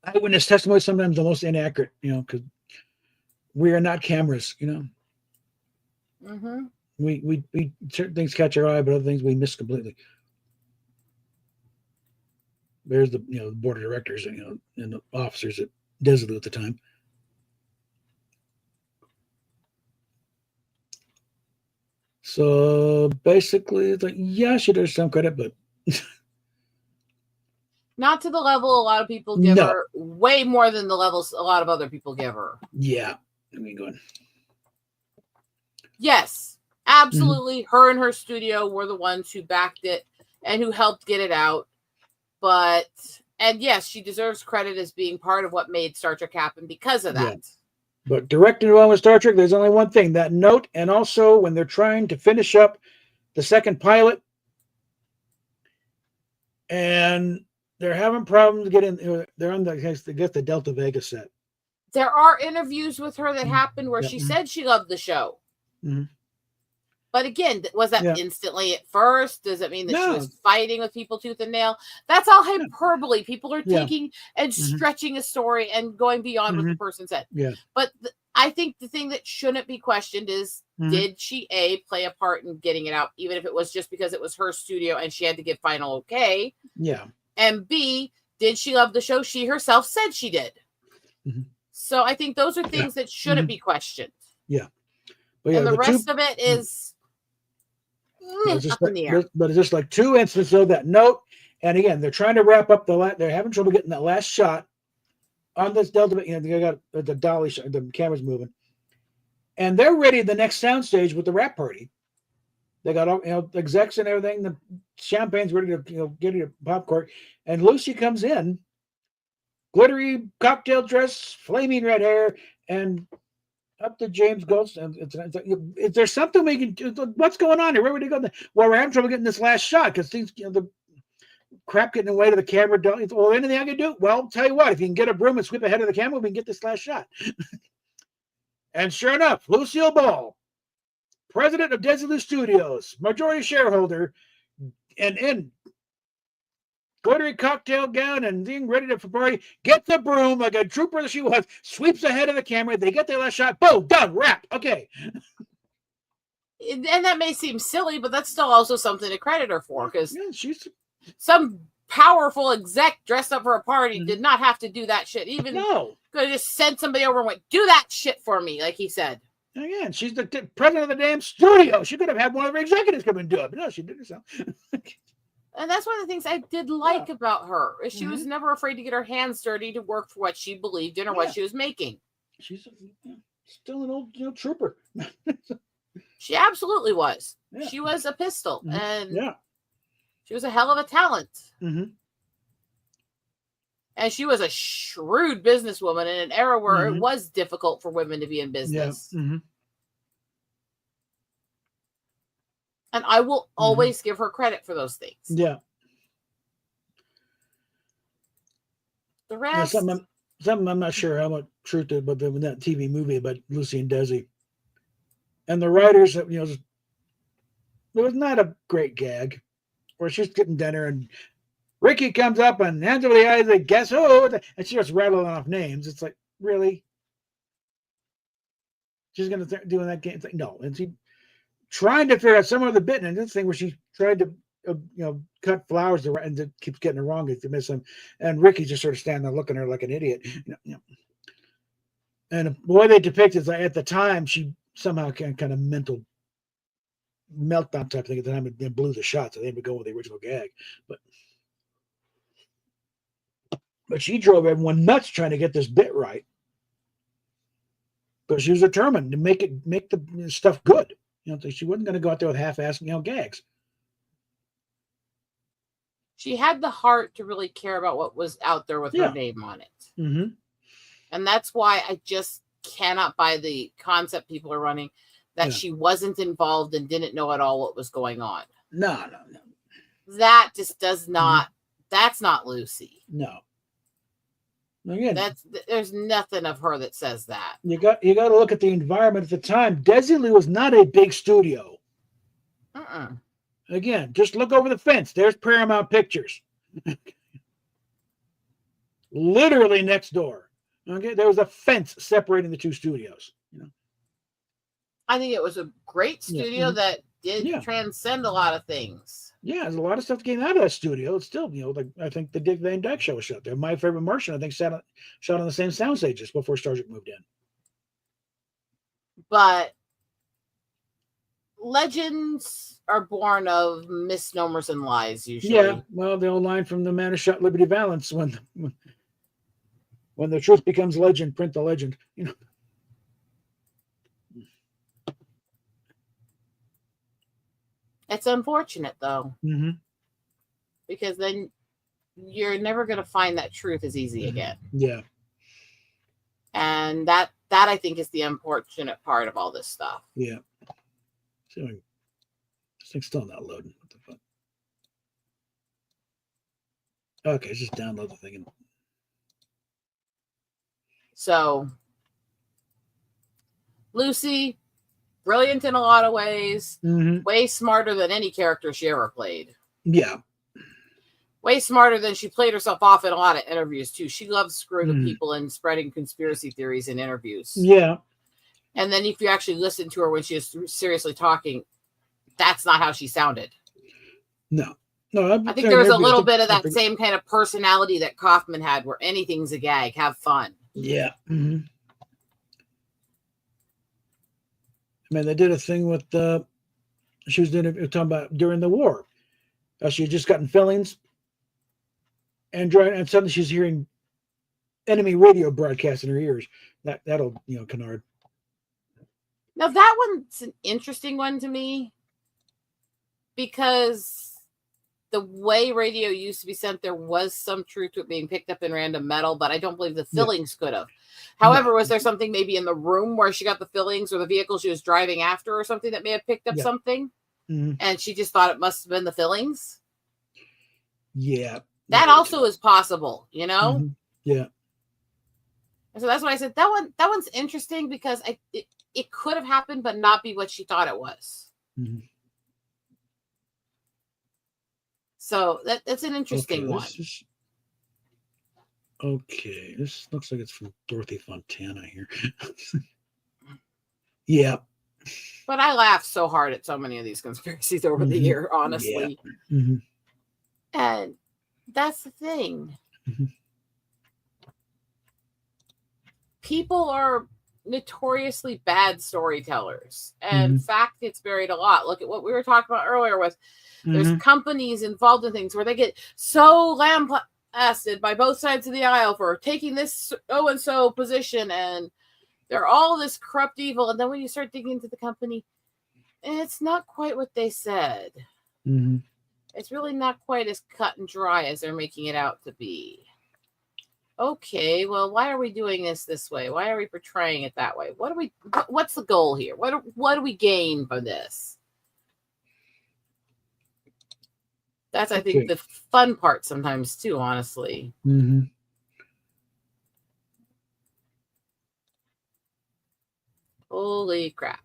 Eyewitness testimony is sometimes the most inaccurate, because we are not cameras, We certain things catch our eye, but other things we miss completely. There's the the board of directors and the officers at Desilu at the time. So basically, it's like, she does some credit, but not to the level a lot of people give her. Way more than the levels a lot of other people give her. Yeah, I mean, going. Yes. Absolutely. Her and her studio were the ones who backed it and who helped get it out. And yes, she deserves credit as being part of what made Star Trek happen because of that. Yeah. But directing along with Star Trek, there's only one thing, that note. And also when they're trying to finish up the second pilot, and they're having problems getting. They're on the Delta Vega set. There are interviews with her that happened where she said she loved the show. Mm-hmm. But again, was that instantly at first? Does it mean that she was fighting with people tooth and nail? That's all hyperbole. People are taking and stretching a story and going beyond what the person said. Yeah. But I think the thing that shouldn't be questioned is, did she A, play a part in getting it out, even if it was just because it was her studio and she had to give final okay? Yeah. And B, did she love the show? She herself said she did. Mm-hmm. So I think those are things that shouldn't be questioned. Yeah. But and the rest of it is up in the air. But it's just like two instances of that note. And again, they're trying to wrap up they're having trouble getting that last shot on this Delta. They got the dolly shot, the camera's moving. And they're ready the next soundstage with the wrap party. They got all the execs and everything. The champagne's ready to get your popcorn. And Lucy comes in, glittery cocktail dress, flaming red hair, and up to James Goldstein. Is there something we can do? What's going on here? Where would he go? Well, we're having trouble getting this last shot because things, the crap getting away to the camera. Well, anything I can do? Well, tell you what, if you can get a broom and sweep ahead of the camera, we can get this last shot. And sure enough, Lucille Ball, president of Desilu Studios, majority shareholder, and in glittery cocktail gown and being ready to party, gets the broom like a trooper that she was, sweeps ahead of the camera. They get their last shot. Boom, done, wrap. Okay. And that may seem silly, but that's still also something to credit her for, because she's some powerful exec dressed up for a party did not have to do that shit. Even could have just sent somebody over and went, do that shit for me, like he said. Again, she's the president of the damn studio. She could have had one of her executives come and do it, but no, she did herself. And that's one of the things I did like about her. Is she was never afraid to get her hands dirty to work for what she believed in or what she was making. She's still an old trooper. She absolutely was. Yeah. She was a pistol, and yeah, she was a hell of a talent. Mm-hmm. And she was a shrewd businesswoman in an era where it was difficult for women to be in business. Yeah. Mm-hmm. And I will always give her credit for those things. Yeah. The rest, something I'm not sure how much truth there, but in that TV movie about Lucy and Desi, and the writers, it was not a great gag, where she's getting dinner and Ricky comes up and hands over the eyes, like, guess who? And she starts rattling off names. It's like, really? She's going to doing that game? It's like, no. And she trying to figure out some other bit in this thing where she tried to, cut flowers and it keeps getting it wrong if you miss them. And Ricky's just sort of standing there looking at her like an idiot. And the way they depict it is like at the time, she somehow kind of mental meltdown type thing at the time and blew the shot. So they would go with the original gag. But she drove everyone nuts trying to get this bit right. But she was determined to make the stuff good. She wasn't going to go out there with half-assed, gags. She had the heart to really care about what was out there with her name on it. Mm-hmm. And that's why I just cannot buy the concept people are running that she wasn't involved and didn't know at all what was going on. No. That just does not, that's not Lucy. No. Again, there's nothing of her that says that. You got to look at the environment at the time. Desilu was not a big studio. Again, just look over the fence. There's Paramount Pictures. Literally next door. Okay, there was a fence separating the two studios. I think it was a great studio that did transcend a lot of things. Yeah, there's a lot of stuff that came out of that studio. It's still, like I think the Dick Van Dyke Show was shot there. My Favorite Martian, I think, shot on the same sound stages before Star Trek moved in. But legends are born of misnomers and lies, usually. Yeah, well, the old line from The Man Who Shot Liberty Valance, when the truth becomes legend, print the legend. It's unfortunate, though, because then you're never going to find that truth as easy again. Yeah. And that I think is the unfortunate part of all this stuff. Yeah. So, This thing's still not loading. What the fuck? Okay, just download the thing. And... So, Lucy, brilliant in a lot of ways, way smarter than any character she ever played. Yeah. Way smarter than she played herself off in a lot of interviews, too. She loves screwing with people and spreading conspiracy theories in interviews. Yeah. And then if you actually listen to her when she is seriously talking, that's not how she sounded. No. I think there was a little bit of that same kind of personality that Kaufman had, where anything's a gag, have fun. Yeah. I mean, they did a thing with she was talking about during the war. She had just gotten fillings, and suddenly she's hearing enemy radio broadcast in her ears. That'll canard. Now that one's an interesting one to me, because the way radio used to be sent, there was some truth to it being picked up in random metal, but I don't believe the fillings could have. However, was there something maybe in the room where she got the fillings, or the vehicle she was driving after, or something that may have picked up something? And she just thought it must have been the fillings? Yeah. That also is possible, Yeah. And so that's why I said that one's interesting, because it could have happened, but not be what she thought it was. So that's an interesting one. Okay, this looks like it's from Dorothy Fontana here. Yeah. But I laughed so hard at so many of these conspiracies over the year, honestly. Yeah. And that's the thing. People are notoriously bad storytellers. And fact gets buried a lot. Look at what we were talking about earlier with there's companies involved in things where they get so lambasted by both sides of the aisle for taking this so-and-so position, and they're all this corrupt evil. And then when you start digging into the company, it's not quite what they said. It's really not quite as cut and dry as they're making it out to be. Okay, well, why are we doing this way? Why are we portraying it that way? What's the goal here? What do we gain from this? That's, I think, the fun part sometimes too, honestly. Holy crap.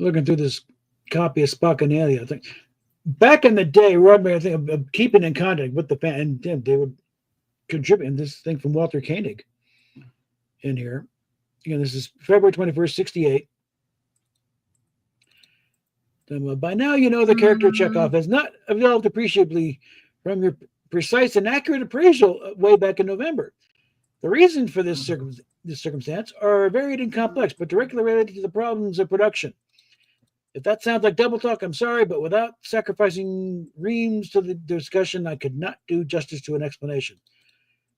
Looking through this copy of Spock and Alien, I think back in the day, Rodman, I think, of keeping in contact with the fan, and they would contribute in this thing from Walter Koenig in here. Again, this is February 21st, 68. By now, you know the character Chekhov has not evolved appreciably from your precise and accurate appraisal way back in November. The reasons for this circumstance are varied and complex, but directly related to the problems of production. If that sounds like double talk, I'm sorry, but without sacrificing reams to the discussion, I could not do justice to an explanation.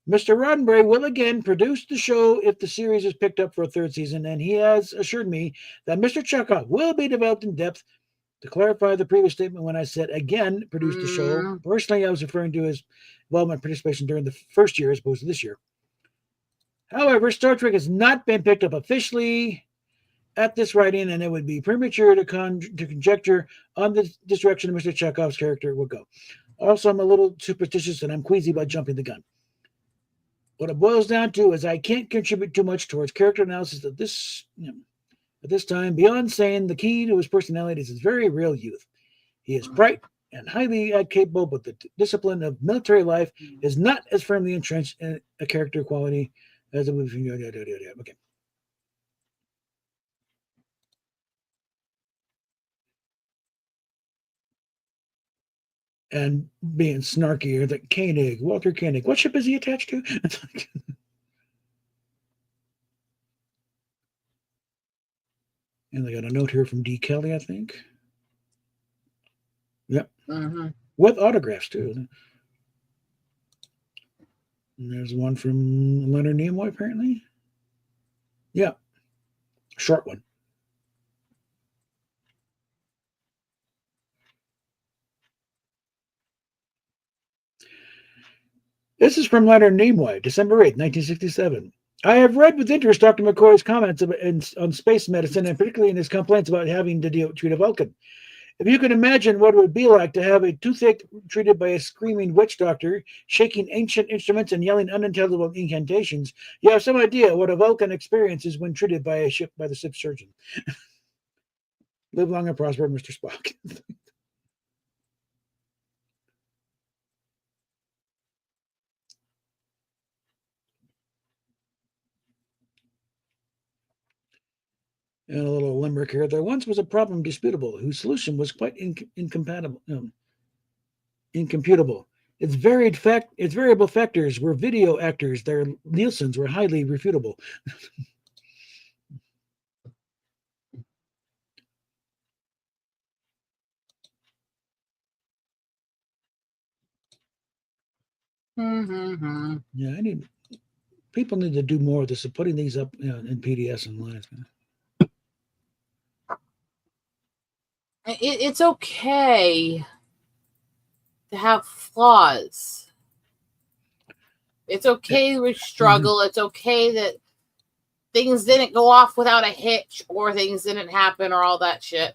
Mr. Roddenberry will again produce the show if the series is picked up for a third season, and he has assured me that Mr. Chekhov will be developed in depth. To clarify the previous statement, when I said again produce the show, personally I was referring to his involvement participation during the first year as opposed to this year. However, Star Trek has not been picked up officially at this writing, and it would be premature to conjecture on this direction Mr. Chekhov's character would go. Also, I'm a little superstitious and I'm queasy about jumping the gun. What it boils down to is I can't contribute too much towards character analysis at this time, beyond saying the key to his personality is his very real youth. He is bright and highly capable, but the discipline of military life is not as firmly entrenched in a character quality as a movie. Okay. And being snarky, that Koenig, Walter Koenig, what ship is he attached to? And they got a note here from D. Kelly, I think. Yep. With autographs, too. And there's one from Leonard Nimoy, apparently. Yeah. Short one. This is from Leonard Nimoy, December 8th, 1967. I have read with interest Dr. McCoy's comments on space medicine, and particularly in his complaints about having to treat a Vulcan. If you can imagine what it would be like to have a toothache treated by a screaming witch doctor, shaking ancient instruments and yelling unintelligible incantations, you have some idea what a Vulcan experience is when treated by the ship's surgeon. Live long and prosper, Mr. Spock. And a little limerick here. There once was a problem disputable, whose solution was quite incompatible, incomputable. Its variable factors were video actors. Their Nielsen's were highly refutable. Yeah, people need to do more of this, of putting these up in PDS and lines. It's okay to have flaws. It's okay we struggle. It's okay that things didn't go off without a hitch or things didn't happen or all that shit.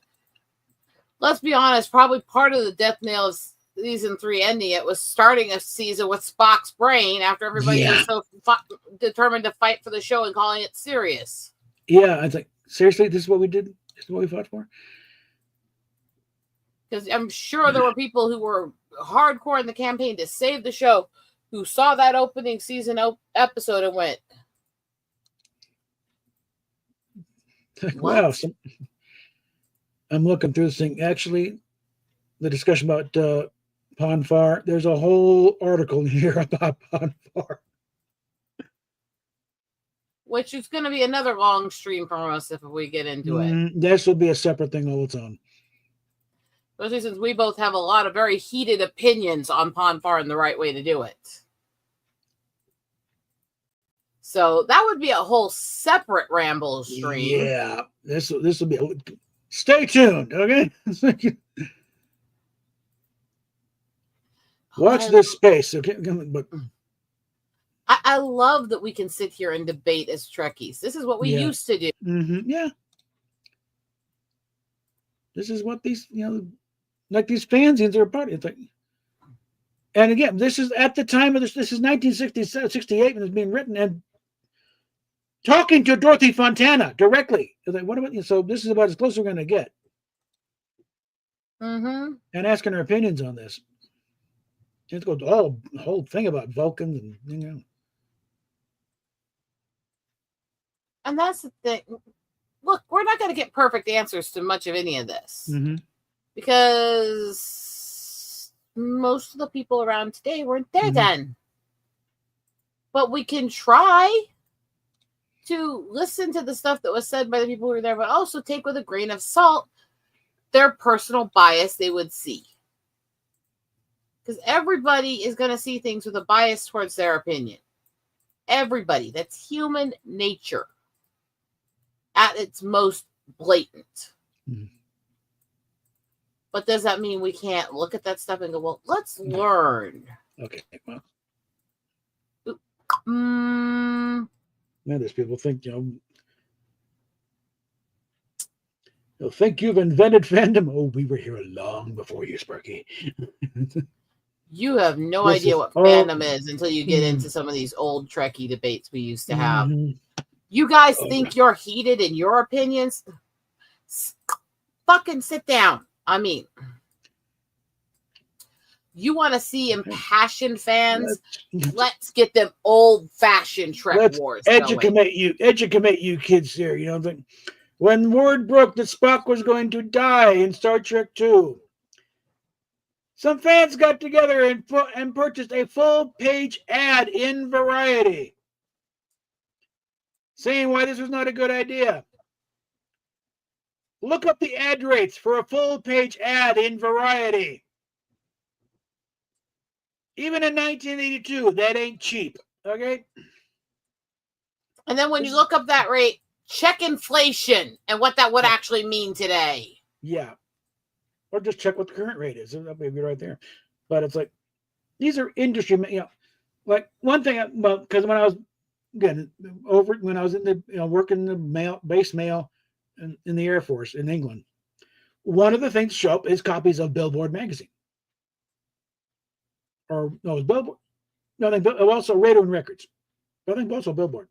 Let's be honest, probably part of the death nail of season 3 ending it was starting a season with Spock's brain after everybody was so determined to fight for the show and calling it serious. Yeah, I think, seriously, this is what we did? This is what we fought for? Because I'm sure there were people who were hardcore in the campaign to save the show who saw that opening season episode and went, wow. I'm looking through this thing. Actually, the discussion about Ponfar, there's a whole article here about Ponfar. Which is going to be another long stream from us if we get into it. This will be a separate thing all its own. Especially since we both have a lot of very heated opinions on Ponfar and the right way to do it. So that would be a whole separate ramble stream. Yeah, this will be. Stay tuned, okay? Watch this space, okay? But I love that we can sit here and debate as Trekkies. This is what we used to do. Yeah. This is what these, like these fanzines are about. It's like, and again, this is at the time of this. This is 1968 when it's being written, and talking to Dorothy Fontana directly. Like, what about you? So this is about as close as we're going to get. And asking her opinions on this. It's got the whole thing about Vulcans and And that's the thing. Look, we're not going to get perfect answers to much of any of this because most of the people around today weren't there then. But we can try to listen to the stuff that was said by the people who were there, but also take with a grain of salt their personal bias they would see. Because everybody is going to see things with a bias towards their opinion. Everybody. That's human nature at its most blatant. But does that mean we can't look at that stuff and go, well, let's learn? Okay. Well, now there's people think, they'll think you've invented fandom. Oh, we were here long before you, Sparky. You have no idea what fandom is until you get into some of these old Trekkie debates we used to have. You guys think you're heated in your opinions? Fucking sit down. I mean, you want to see impassioned fans? Let's get them old-fashioned Trek wars going. Educate you kids here. When word broke that Spock was going to die in Star Trek II, some fans got together and purchased a full-page ad in Variety saying why this was not a good idea. Look up the ad rates for a full-page ad in Variety. Even in 1982, that ain't cheap, okay? And then when you look up that rate, check inflation and what that would actually mean today. Yeah. Or just check what the current rate is. That'll be right there. But it's like, these are industry, like one thing, because when I was, again, when I was in the, working the base mail in the Air Force in England, one of the things to show up is copies of Billboard magazine. Or no, it's Billboard. No, they also Radio and Records. I think also Billboard.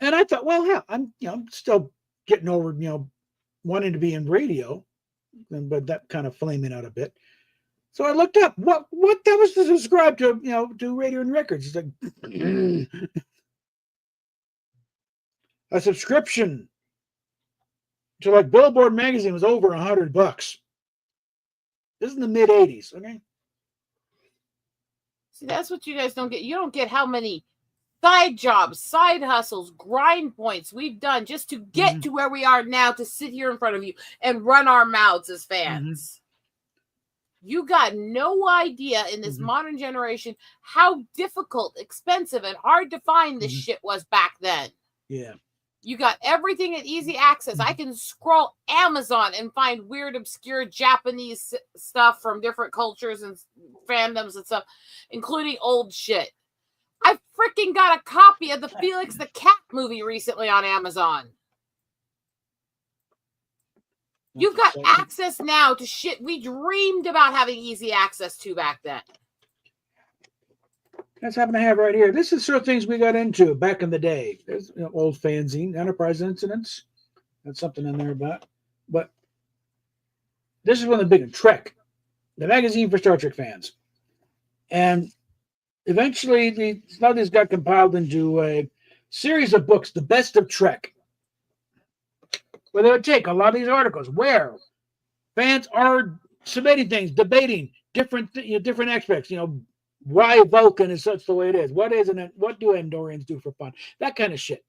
And I thought, well, hell, I'm still getting over, wanting to be in radio, but that kind of flaming out a bit. So I looked up what that was to subscribe to, to Radio and Records. It's like a subscription to like Billboard magazine was over $100. This is in the mid '80s. Okay. See, that's what you guys don't get. You don't get how many side jobs, side hustles, grind points we've done just to get to where we are now, to sit here in front of you and run our mouths as fans. You got no idea in this modern generation how difficult, expensive, and hard to find this shit was back then. Yeah. You got everything at easy access. I can scroll Amazon and find weird, obscure Japanese stuff from different cultures and fandoms and stuff, including old shit. I freaking got a copy of the Felix the Cat movie recently on Amazon. You've got access now to shit we dreamed about having easy access to back then. That's happen to have right here. This is sort of things we got into back in the day. There's old fanzine, Enterprise Incidents. That's something in there about. But this is one of the big Trek, the magazine for Star Trek fans. And eventually, a lot of these got compiled into a series of books, The Best of Trek, where they would take a lot of these articles where fans are submitting things, debating different aspects, why Vulcan is such the way it is. What isn't it? What do Andorians do for fun? That kind of shit,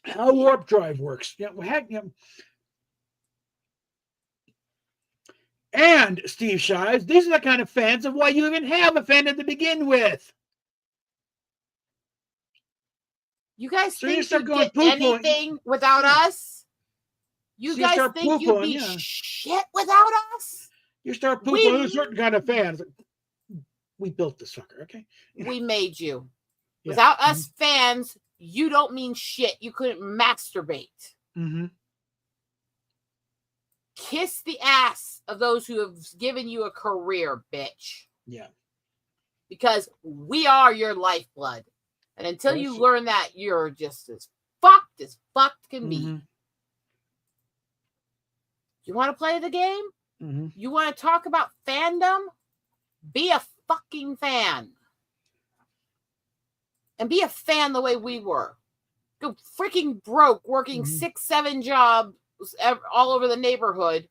How warp drive works. And Steve Shives, these are the kind of fans of why you even have a fandom to begin with. You guys So think you start you'd going get anything without us? You guys think you'd be shit without us? You start poo-pooing a certain kind of fans. We built this fucker, okay? We made you. Without us fans, you don't mean shit. You couldn't masturbate. Kiss the ass of those who have given you a career, bitch. Yeah. Because we are your lifeblood. And until you learn that, you're just as fucked can be. You want to play the game? You want to talk about fandom? Be a fucking fan. And be a fan the way we were. Go freaking broke working 6-7 jobs all over the neighborhood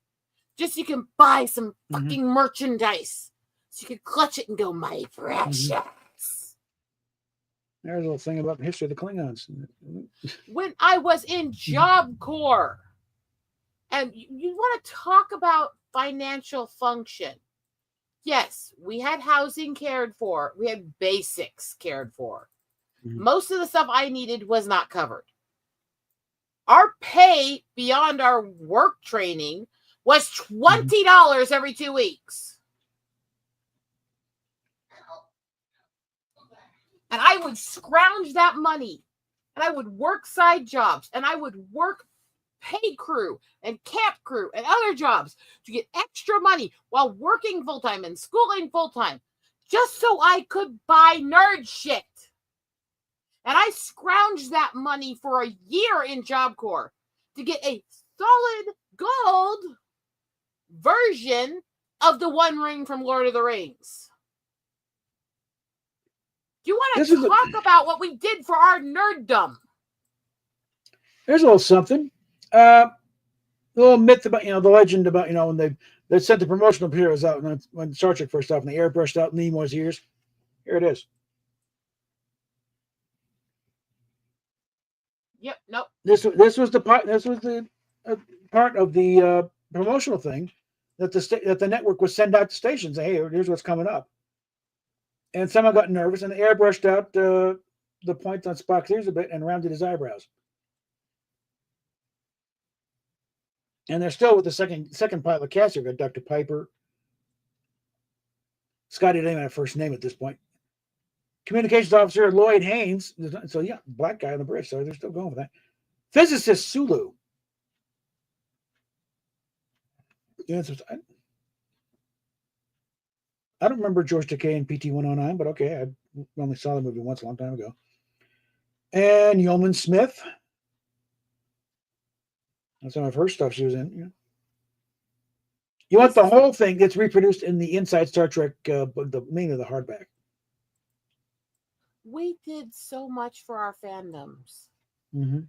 just so you can buy some fucking merchandise. So you can clutch it and go, my precious. There's a little thing about the history of the Klingons. When I was in Job Corps, and you want to talk about financial function. Yes, we had housing cared for. We had basics cared for. Most of the stuff I needed was not covered. Our pay beyond our work training was $20 every 2 weeks. And I would scrounge that money, and I would work side jobs, and I would work paid crew and camp crew and other jobs to get extra money while working full-time and schooling full-time, just so I could buy nerd shit. And I scrounged that money for a year in Job Corps to get a solid gold version of the One Ring from Lord of the Rings. You want to talk about what we did for our nerddom? There's a little something. A little myth about, the legend about, when they sent the promotional materials out when Star Trek first off, and they airbrushed out Nimoy's ears. Here it is. Yep. Nope. This was the part. This was the part of the promotional thing that the network would send out to stations. Hey, here's what's coming up. And someone got nervous and airbrushed out the points on Spock's ears a bit and rounded his eyebrows. And they're still with the second pilot cast. You've got Dr. Piper. Scotty didn't even have a first name at this point. Communications officer Lloyd Haynes. So yeah, black guy on the bridge. So they're still going with that. Physicist Sulu. I don't remember George Takei and PT-109, but okay, I only saw the movie once a long time ago. And Yeoman Smith. That's some of her stuff she was in. Yeah. You want the whole thing that's reproduced in the Inside Star Trek, mainly the hardback. We did so much for our fandoms. Mm-hmm.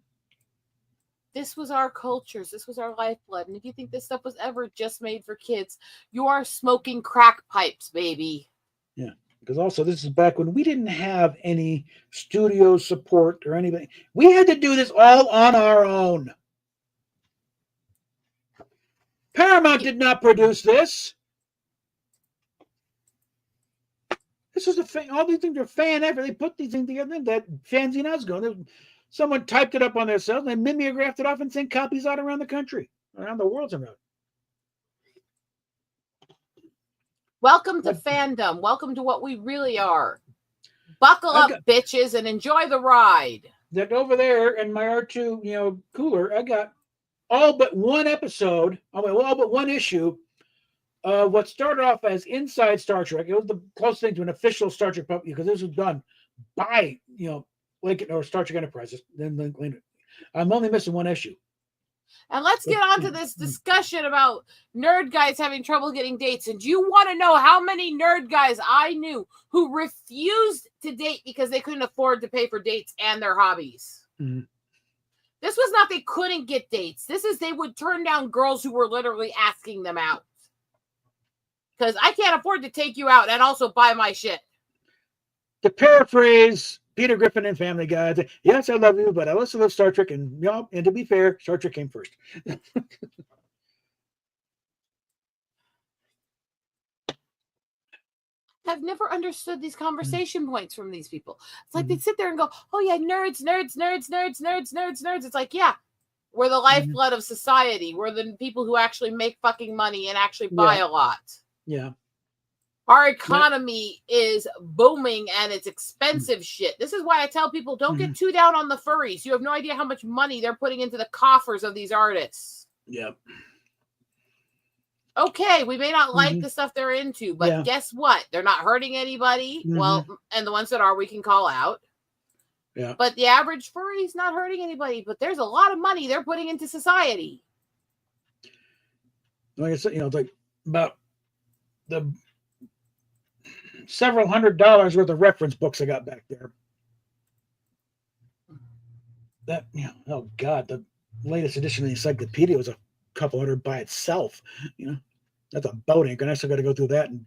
This was our cultures. This was our lifeblood. And if you think this stuff was ever just made for kids, you are smoking crack pipes, baby. Yeah, because also this is back when we didn't have any studio support or anything. We had to do this all on our own. Paramount did not produce this. This is a fan. All these things are fan effort. They put these things together. That fanzine I was going. Someone typed it up on their cells and mimeographed it off and sent copies out around the country, around the world somehow. Welcome to fandom. Welcome to what we really are. Buckle up, bitches, and enjoy the ride. That over there in my R2, cooler, I got all but one episode. All but one issue of what started off as Inside Star Trek. It was the closest thing to an official Star Trek puppet because this was done by Lincoln or Star Trek Enterprises. Then I'm only missing one issue. And let's get on to this discussion about nerd guys having trouble getting dates. And do you want to know how many nerd guys I knew who refused to date because they couldn't afford to pay for dates and their hobbies? Mm-hmm. This was not they couldn't get dates. This is they would turn down girls who were literally asking them out. Because I can't afford to take you out and also buy my shit. To paraphrase Peter Griffin and Family Guy, yes, I love you, but I also love Star Trek, and to be fair, Star Trek came first. I've never understood these conversation points from these people. It's like they sit there and go, "Oh yeah, nerds. It's like, yeah, we're the lifeblood of society. We're the people who actually make fucking money and actually buy a lot. Yeah. Our economy is booming and it's expensive shit. This is why I tell people don't get too down on the furries. You have no idea how much money they're putting into the coffers of these artists. Yep. Okay, we may not like the stuff they're into, but guess what? They're not hurting anybody. Well, and the ones that are, we can call out. Yeah. But the average furry is not hurting anybody, but there's a lot of money they're putting into society. Like I said, it's like about the several $100s worth of reference books I got back there. That, oh God, the latest edition of the encyclopedia was a couple hundred by itself. That's a boat anchor, and I still got to go through that and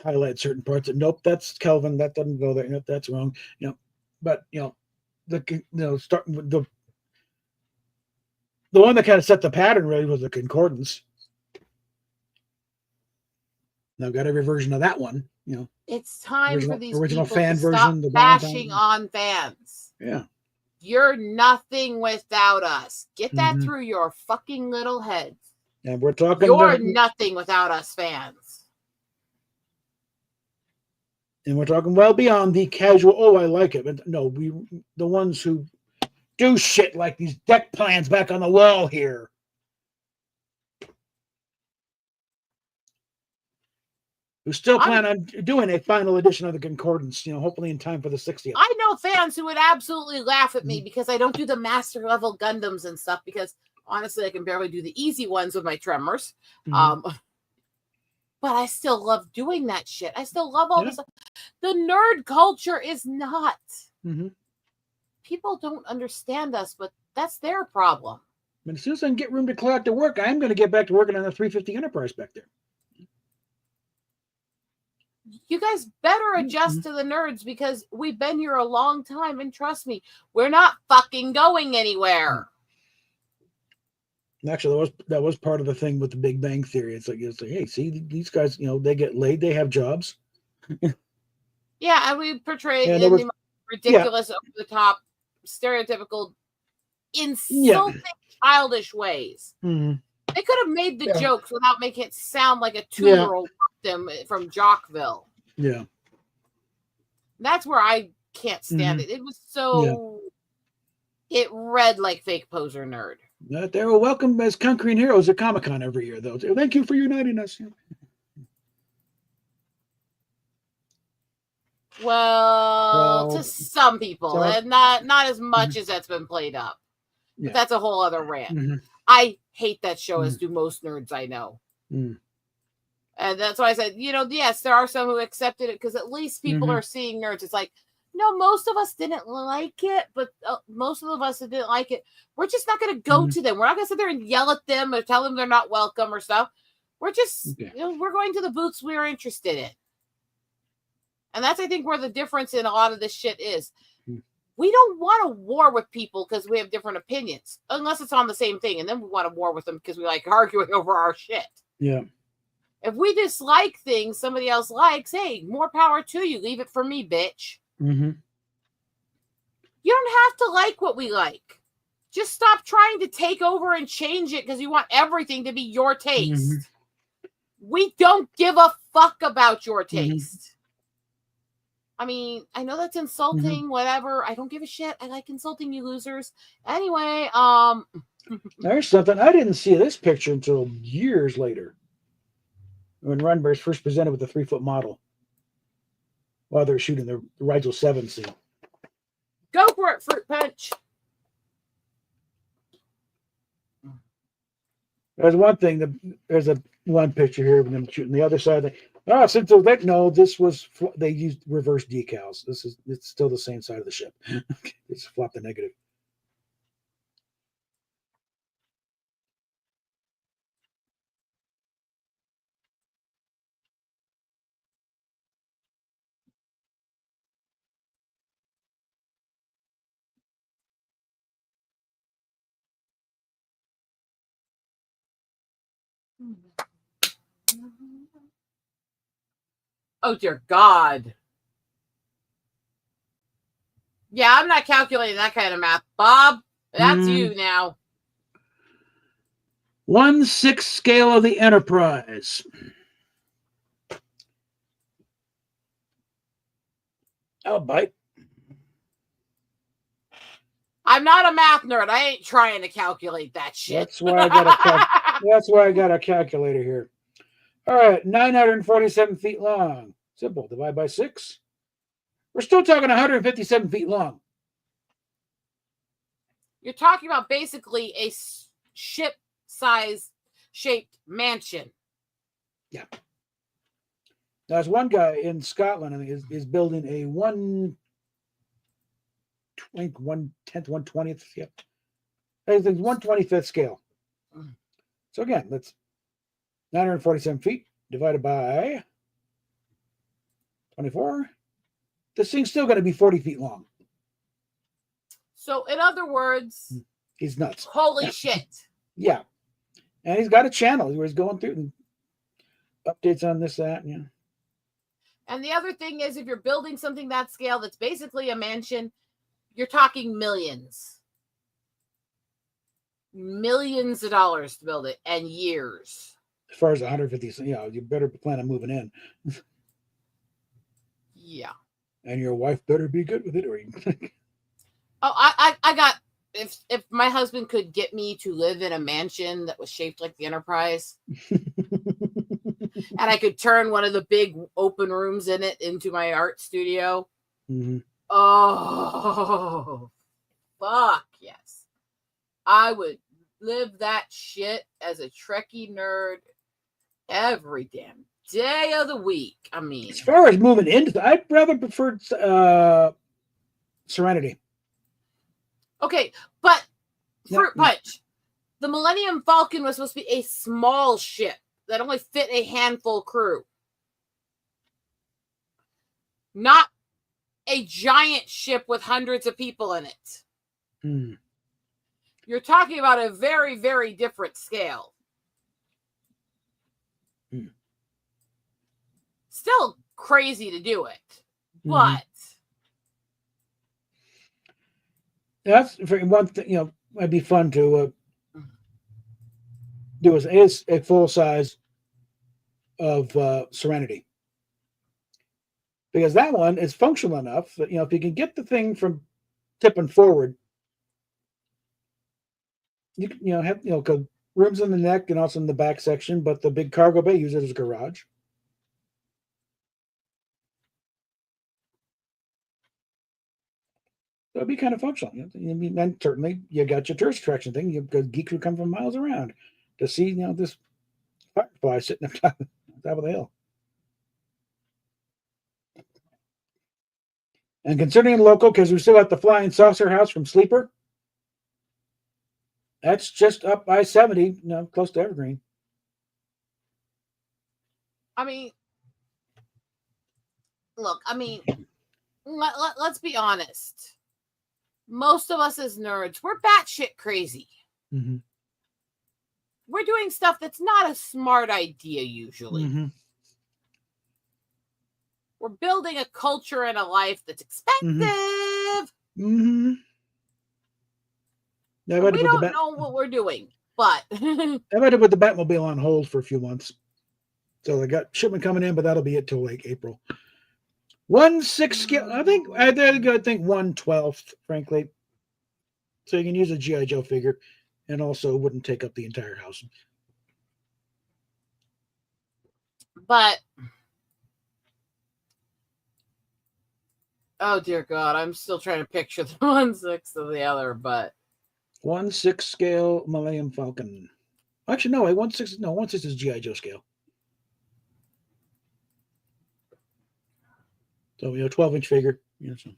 highlight certain parts. And nope, that's Kelvin. That doesn't go there. Nope, that's wrong. But starting with the one that kind of set the pattern really was the concordance. And I've got every version of that one. It's time for these original people fan to version, stop bashing on fans. Yeah. You're nothing without us. Get that through your fucking little heads. And we're talking. You're nothing without us fans. And we're talking well beyond the casual, oh, I like it. But no, the ones who do shit like these deck plans back on the wall here. Who still plan on doing a final edition of the Concordance, hopefully in time for the 60th. I know fans who would absolutely laugh at me because I don't do the master level Gundams and stuff because honestly, I can barely do the easy ones with my tremors. But I still love doing that shit. I still love all this stuff. The nerd culture is not. People don't understand us, but that's their problem. But as soon as I can get room to clear out to work, I'm going to get back to working on the 350 Enterprise back there. You guys better adjust to the nerds because we've been here a long time, and trust me, we're not fucking going anywhere. Actually, that was part of the thing with the Big Bang Theory. It's like, hey, see, these guys, they get laid, they have jobs. Yeah, and we portrayed in the most ridiculous, over the top, stereotypical, insulting, childish ways. They could have made the jokes without making it sound like a 2-year-old them from Jockville. Yeah. That's where I can't stand it. It was so It read like fake poser nerd. They were welcome as conquering heroes at Comic-Con every year, though. Thank you for uniting us. Well, to some people, and not as much as that's been played up. But that's a whole other rant. Mm-hmm. I hate that show, as do most nerds I know. Mm. And that's why I said, yes, there are some who accepted it because at least people are seeing nerds. It's like, no, most of us didn't like it, but most of us that didn't like it, we're just not going to go to them. We're not going to sit there and yell at them or tell them they're not welcome or stuff. We're just, we're going to the booths we're interested in. And that's, I think, where the difference in a lot of this shit is. We don't want a war with people because we have different opinions, unless it's on the same thing. And then we want a war with them because we like arguing over our shit. Yeah. If we dislike things somebody else likes, hey, more power to you. Leave it for me, bitch. Mm-hmm. You don't have to like what we like. Just stop trying to take over and change it because you want everything to be your taste. We don't give a fuck about your taste. I mean, I know that's insulting, whatever. I don't give a shit. I like insulting you losers. Anyway, there's something. I didn't see this picture until years later. When Runberg's first presented with the 3-foot model while they're shooting the Rigel 7 scene. Go for it, Fruit Punch. There's one thing. There's one picture here of them shooting the other side. Since no, they used reverse decals. It's still the same side of the ship. It's flop the negative. Oh, dear God. Yeah, I'm not calculating that kind of math. Bob, that's you now. 1/6 scale of the Enterprise. I'll bite. I'm not a math nerd. I ain't trying to calculate that shit. That's why I got a calculator here. All right, 947 feet long. Simple. Divide by 6. We're still talking 157 feet long. You're talking about basically a ship-size shaped mansion. Yeah. There's one guy in Scotland, I think, is building a 1/10th, 1/20th. Yeah. I think 1/25th scale. So again, that's 947 feet divided by 24. This thing's still going to be 40 feet long. So, in other words, he's nuts. Holy shit. Yeah. And he's got a channel where he's going through and updates on this, that, yeah. And the other thing is, if you're building something that scale that's basically a mansion, you're talking millions. Millions of dollars to build it, and years. As far as 150, you better plan on moving in. Yeah. And your wife better be good with it, or you... Oh, I got, if my husband could get me to live in a mansion that was shaped like the Enterprise, and I could turn one of the big open rooms in it into my art studio. Oh, fuck yes. I would live that shit as a Trekkie nerd every damn day of the week. I mean, as far as moving into, I'd rather prefer Serenity. Okay, but Fruit Punch, the Millennium Falcon was supposed to be a small ship that only fit a handful crew. Not a giant ship with hundreds of people in it. You're talking about a very, very different scale. Still crazy to do it, but that's one thing. It'd be fun to do is a full size of Serenity, because that one is functional enough that if you can get the thing from tipping forward you know have rooms in the neck and also in the back section, but the big cargo bay, use it as a garage. So it'd be kind of functional. And certainly you got your tourist attraction thing because geeks would come from miles around to see this firefly sitting up top of the hill. And considering local, because we still got the Flying Saucer House from Sleeper, that's just up I-70, close to Evergreen. I mean, look, let's be honest. Most of us as nerds, we're batshit crazy. Mm-hmm. We're doing stuff that's not a smart idea usually. Mm-hmm. We're building a culture and a life that's expensive. Mm-hmm. We don't know what we're doing, but I've had to put the Batmobile on hold for a few months. So they got shipment coming in, but that'll be it till like April. 1/6 scale. I think 1/12, frankly. So you can use a G.I. Joe figure, and also wouldn't take up the entire house. But oh dear God, I'm still trying to picture the 1/6 of the other, but 1/6 scale Millennium Falcon. Actually, no, 1/6 is G.I. Joe scale. So 12-inch figure. So.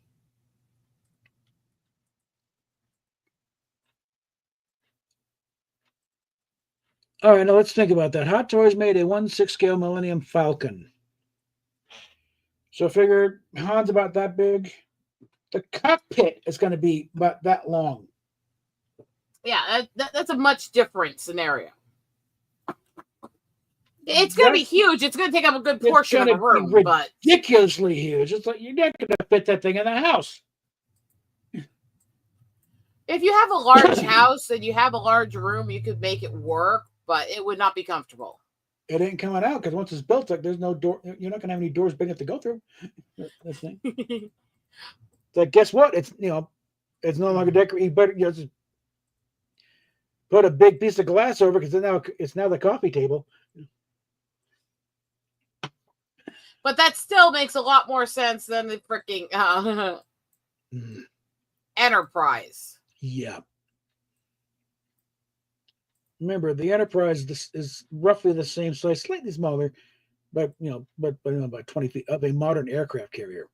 All right, now let's think about that. Hot Toys made a 1/6 scale Millennium Falcon. So figure Han's about that big. The cockpit is going to be about that long. Yeah, that's a much different scenario. It's going to be huge. It's going to take up a good portion of the room, but ridiculously huge. It's like you're not going to fit that thing in the house. If you have a large house and you have a large room, you could make it work, but it would not be comfortable. It ain't coming out because once it's built, like there's no door. You're not going to have any doors big enough to go through. That thing. So guess what? It's it's no longer decorated. You better just put a big piece of glass over because it's now the coffee table. But that still makes a lot more sense than the freaking Enterprise. Yeah. Remember, the Enterprise is roughly the same size, slightly smaller, but about 20 feet of a modern aircraft carrier.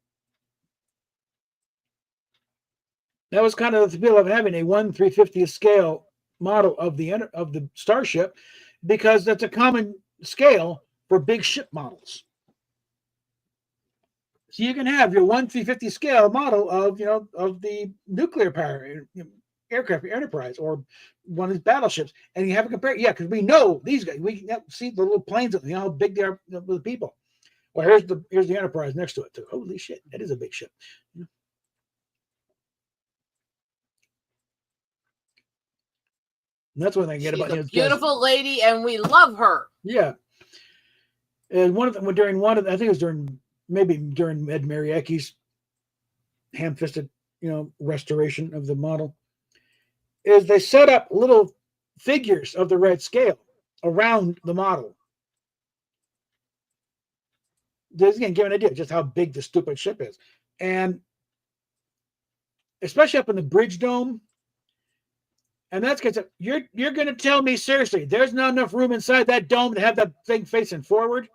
That was kind of the appeal of having a 1/350th scale model of the Starship, because that's a common scale for big ship models. So you can have your 1/350 scale model of of the nuclear power aircraft Enterprise or one of these battleships, and you have a compare. Yeah, because we know these guys. We see the little planes. How big they are with the people. Well, here's the Enterprise next to it too. Holy shit, that is a big ship. And that's one thing I get She's about a beautiful lady, and we love her. Yeah. And one of them I think it was during Ed Mariaki's ham-fisted, restoration of the model, is they set up little figures of the red scale around the model. Just again, give an idea just how big the stupid ship is. And especially up in the bridge dome. And that's because you're going to tell me seriously, there's not enough room inside that dome to have that thing facing forward?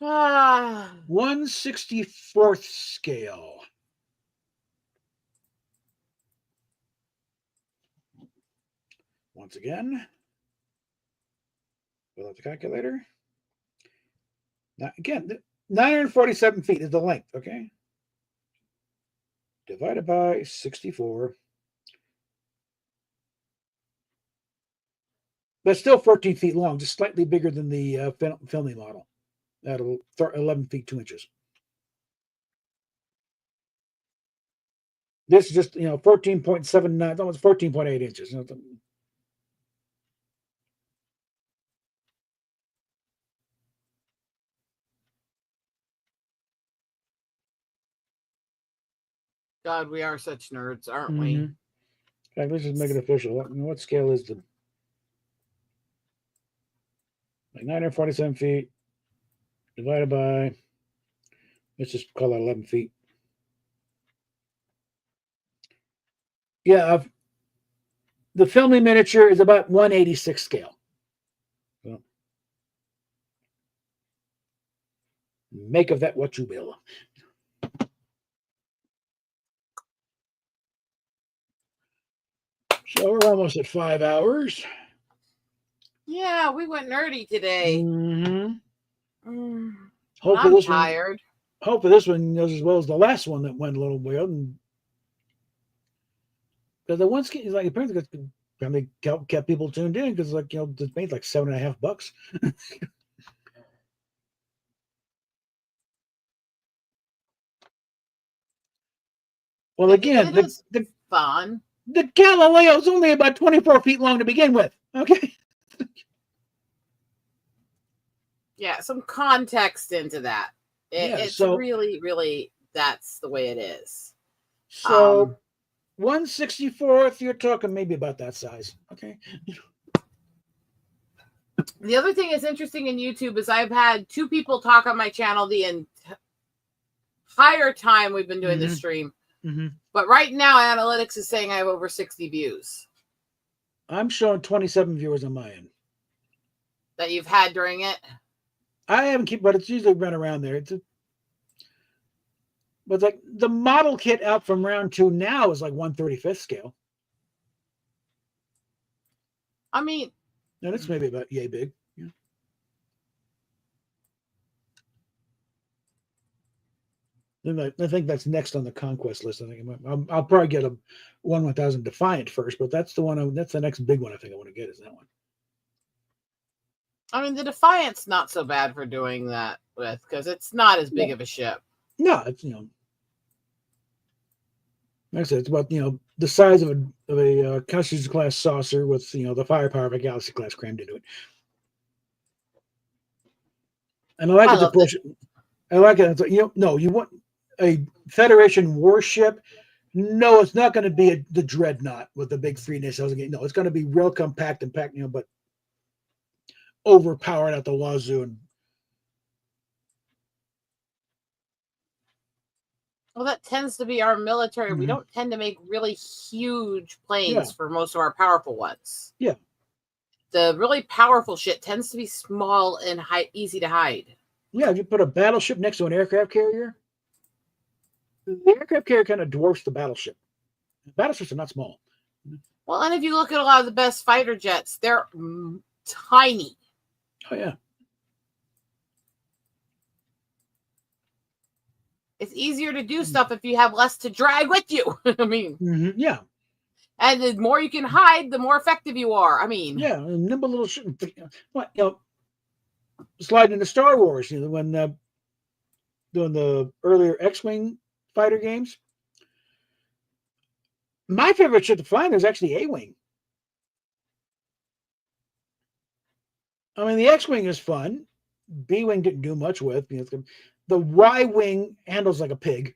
Ah. 1/64th scale. Once again, fill out the calculator. Now, again, 947 feet is the length, okay? Divided by 64. But still 14 feet long, just slightly bigger than the filming model at 11 feet 2 inches. This is just 14.79, almost 14.8 inches. God, we are such nerds, aren't we? In fact, let's just make it official. What scale is the like 947 feet divided by, let's just call that 11 feet. Yeah, the filming miniature is about 186 scale. So, make of that what you will. So we're almost at 5 hours. Yeah, we went nerdy today. Hopefully I'm tired. Hopefully this one goes as well as the last one that went a little weird. Because the one skin is like apparently kept people tuned in because it's made like $7.50. Well, again, the fun. The Galileo is only about 24 feet long to begin with. Okay. Yeah, some context into that. It's really, really, that's the way it is. So 1/64th, you're talking maybe about that size. Okay. The other thing that's interesting in YouTube is I've had 2 people talk on my channel the entire time we've been doing this stream. But right now, analytics is saying I have over 60 views. I'm showing 27 viewers on my end. That you've had during it? I haven't but it's usually run around there. But like the model kit out from round 2 now is like 1/35th scale. I mean, and it's maybe about yay big. Yeah. Then I think that's next on the conquest list. I think I'll probably get a 1/1000 Defiant first, but that's the one. That's the next big one I think I want to get is that one. I mean, the Defiant's not so bad for doing that with because it's not as big of a ship. No, it's like I said, it's about the size of a Constitution class saucer with the firepower of a Galaxy class crammed into it. And I like its approach. I like it. It's like, no, you want a Federation warship. No, it's not going to be the Dreadnought with the big 3 nacelles again. No, it's going to be real compact and packed, but overpowered at the wazoo. And well, that tends to be our military. We don't tend to make really huge planes for most of our powerful ones. Yeah. The really powerful shit tends to be small and easy to hide. Yeah, if you put a battleship next to an aircraft carrier, the aircraft carrier kind of dwarfs the battleship. Battleships are not small. Well, and if you look at a lot of the best fighter jets, they're tiny. Oh, yeah. It's easier to do stuff if you have less to drag with you. I mean, yeah. And the more you can hide, the more effective you are. I mean, yeah, a nimble little ship. Sliding into Star Wars, when doing the earlier X-wing fighter games. My favorite ship to fly is actually A-wing. I mean, the X-wing is fun. B-wing didn't do much with. The Y-wing handles like a pig.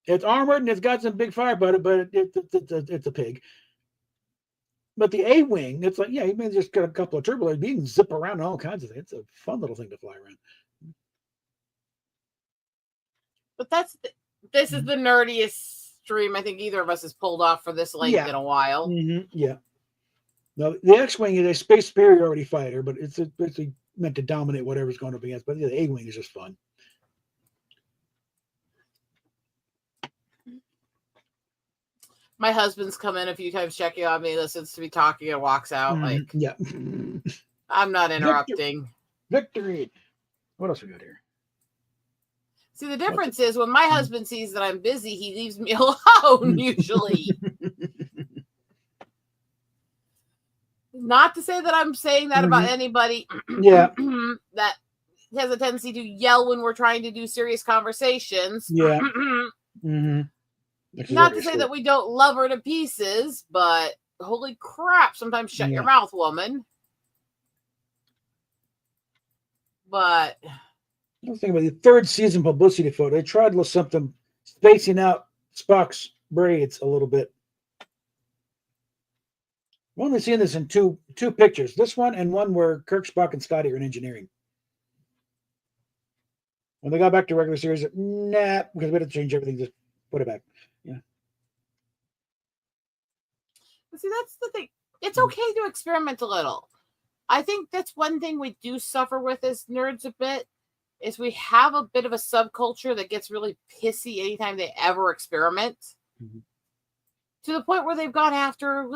It's armored and it's got some big firepower, but it's a pig. But the A-wing, it's like, you may just get a couple of turbulars, but you can zip around all kinds of things. It's a fun little thing to fly around. But this is the nerdiest stream I think either of us has pulled off for this length in a while. Yeah. Now, the X-wing is a space superiority fighter, but it's meant to dominate whatever's going up against. But the A-wing is just fun. My husband's come in a few times, checking on me, listens to me talking, and walks out. Yeah. I'm not interrupting. Victory. What else we got here? See, the difference is when my husband sees that I'm busy, he leaves me alone, usually. Not to say that I'm saying that about anybody that has a tendency to yell when we're trying to do serious conversations. Yeah. Not to say that we don't love her to pieces, but holy crap, sometimes shut your mouth, woman. But I was thinking about the 3rd season publicity photo. They tried a little something spacing out Spock's braids a little bit. We're only seeing this in two pictures. This one and one where Kirk, Spock, and Scotty are in engineering. When they got back to regular series, nah, because we had to change everything. Just put it back. Yeah. See, that's the thing. It's okay to experiment a little. I think that's one thing we do suffer with as nerds a bit, is we have a bit of a subculture that gets really pissy anytime they ever experiment. Mm-hmm. To the point where they've gone after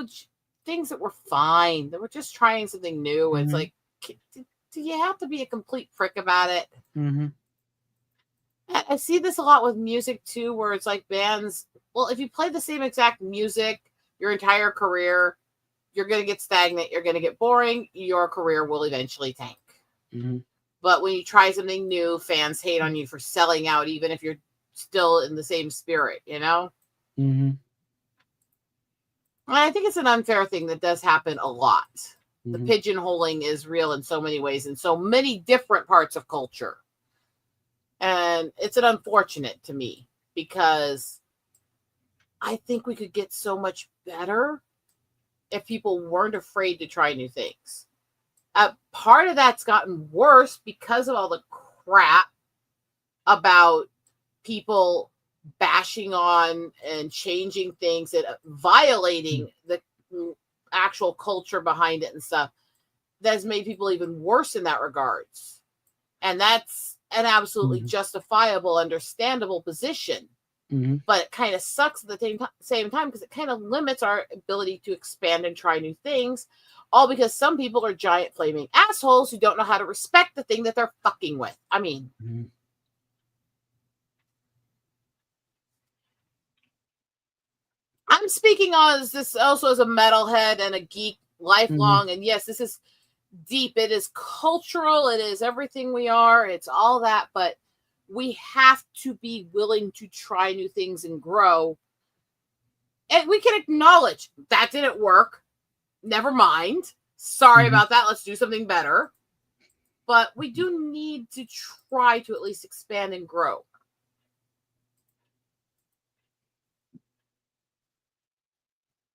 things that were fine. They were just trying something new. Mm-hmm. It's like, do you have to be a complete prick about it? Mm-hmm. I see this a lot with music too, where it's like bands, well, if you play the same exact music your entire career, you're going to get stagnant, you're going to get boring, your career will eventually tank. Mm-hmm. But when you try something new, fans hate on you for selling out, even if you're still in the same spirit, you know? Mm-hmm. And I think it's an unfair thing that does happen a lot. Mm-hmm. The pigeonholing is real in so many ways, in so many different parts of culture. And it's an unfortunate to me, because I think we could get so much better if people weren't afraid to try new things. Part of that's gotten worse because of all the crap about people bashing on and changing things and violating the actual culture behind it and stuff. That's made people even worse in that regards. And that's an absolutely justifiable, understandable position. Mm-hmm. But it kind of sucks at the same time, because it kind of limits our ability to expand and try new things, all because some people are giant flaming assholes who don't know how to respect the thing that they're fucking with. I mean, I'm speaking as this also as a metalhead and a geek lifelong, and yes, this is deep. It is cultural. It is everything we are. It's all that, but we have to be willing to try new things and grow. And we can acknowledge that didn't work. Never mind. Sorry about that. Let's do something better. But we do need to try to at least expand and grow.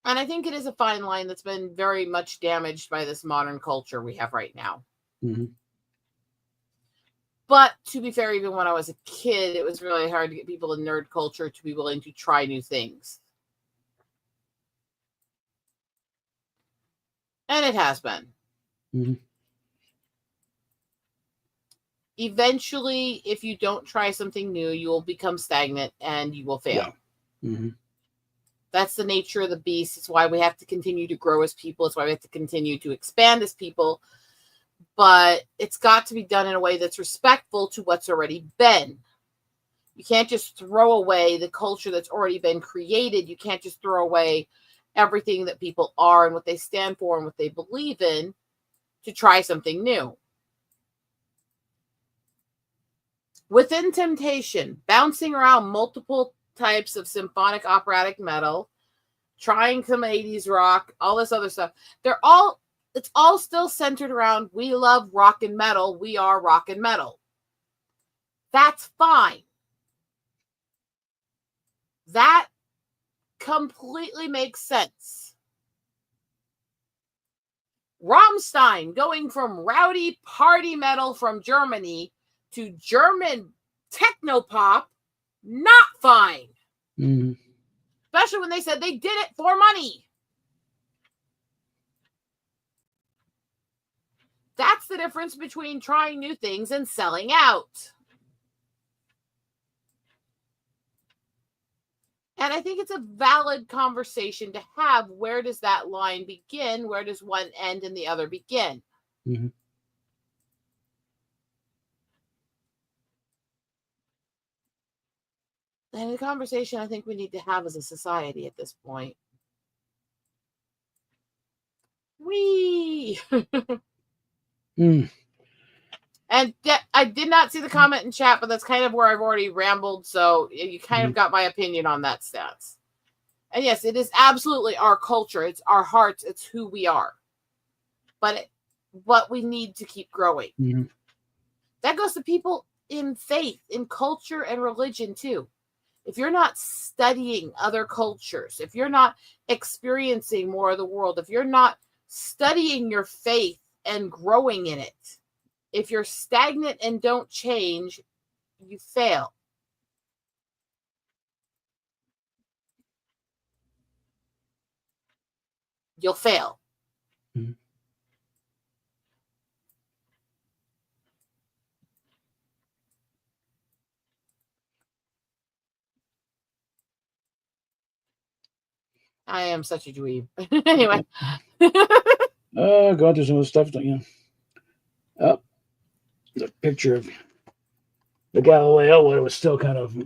And I think it is a fine line that's been very much damaged by this modern culture we have right now. Mm-hmm. But to be fair, even when I was a kid, it was really hard to get people in nerd culture to be willing to try new things. And it has been. Mm-hmm. Eventually, if you don't try something new, you will become stagnant and you will fail. Yeah. Mm-hmm. That's the nature of the beast. It's why we have to continue to grow as people. It's why we have to continue to expand as people. But it's got to be done in a way that's respectful to what's already been. You can't just throw away the culture that's already been created. You can't just throw away everything that people are and what they stand for and what they believe in to try something new. Within Temptation, bouncing around multiple types of symphonic operatic metal, trying some 80s rock, all this other stuff, it's all still centered around, we love rock and metal, we are rock and metal. That's fine. That completely makes sense. Rammstein going from rowdy party metal from Germany to German techno pop, not fine. Mm-hmm. Especially when they said they did it for money. That's the difference between trying new things and selling out. And I think it's a valid conversation to have. Where does that line begin? Where does one end and the other begin? Mm-hmm. And a conversation I think we need to have as a society at this point. And I did not see the comment in chat, but that's kind of where I've already rambled. So you kind of got my opinion on that stance. And yes, it is absolutely our culture. It's our hearts. It's who we are. But we need to keep growing. Mm-hmm. That goes to people in faith, in culture, and religion too. if you're not studying other cultures, if you're not experiencing more of the world, if you're not studying your faith and growing in it, if you're stagnant and don't change, you fail. You'll fail. Mm-hmm. I am such a dweeb. Anyway. Going through some of the stuff, oh, the picture of the Galileo when it was still kind of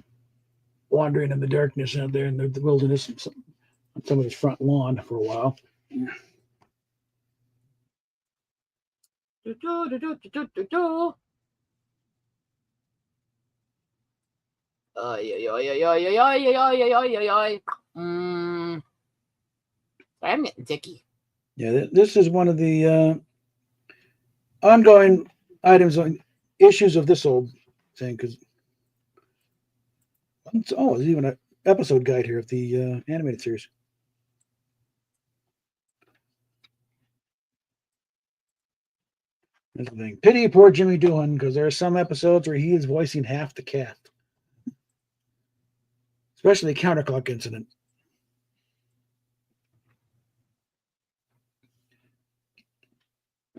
wandering in the darkness out there in the wilderness on somebody's front lawn for a while. Yeah. I'm getting dicky. Yeah, this is one of the ongoing items on issues of this old thing because there's even an episode guide here of the animated series. That's the thing. Pity poor Jimmy Doohan because there are some episodes where he is voicing half the cast, especially the counterclock incident.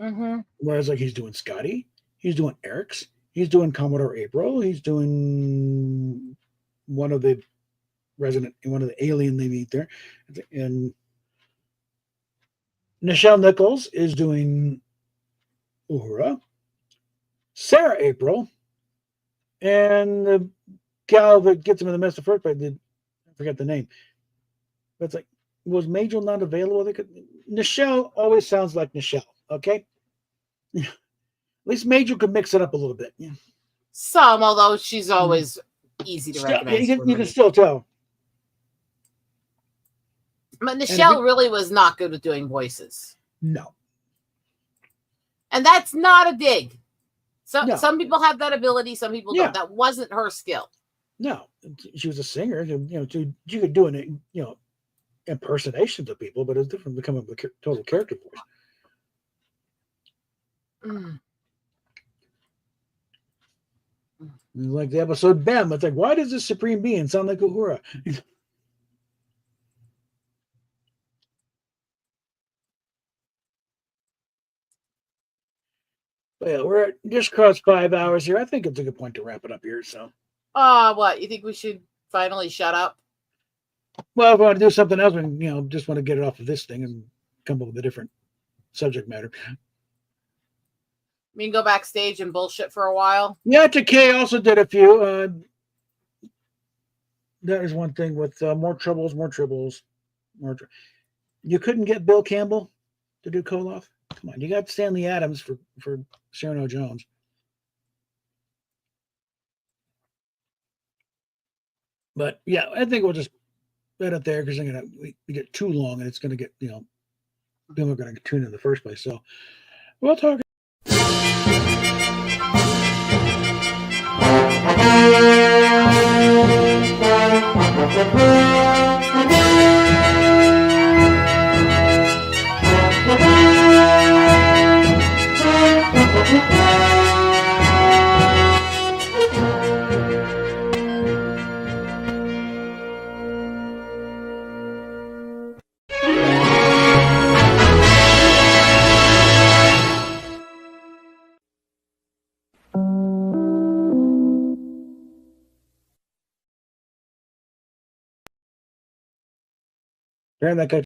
Mm-hmm. Whereas, like, he's doing Scotty, he's doing Eric's, he's doing Commodore April, he's doing one of the alien they meet there, and Nichelle Nichols is doing Uhura, Sarah April, and the gal that gets him in the mess the first place, I forget the name. But it's like, was Majel not available? Nichelle always sounds like Nichelle, okay? At least Majel could mix it up a little bit. Yeah. Some, although she's always easy to recognize. You can still tell. But Nichelle really was not good with doing voices. No. And that's not a dig. No. Some people have that ability, some people don't. That wasn't her skill. No. She was a singer. She could do an impersonations of people, but it's different becoming a total character voice. Like the episode Bem, it's like, why does this supreme being sound like Uhura? But yeah, we're just crossed 5 hours here. I think it's a good point to wrap it up here. So, what you think we should finally shut up? Well, if I want to do something else, and just want to get it off of this thing and come up with a different subject matter. I mean, go backstage and bullshit for a while. Yeah, Takei also did a few. That is one thing with more troubles. You couldn't get Bill Campbell to do Koloth. Come on, you got Stanley Adams for Cyrano Jones. But yeah, I think we'll just let it there because we get too long and it's going to get people are going to tune in the first place. So we'll talk. Turn that guy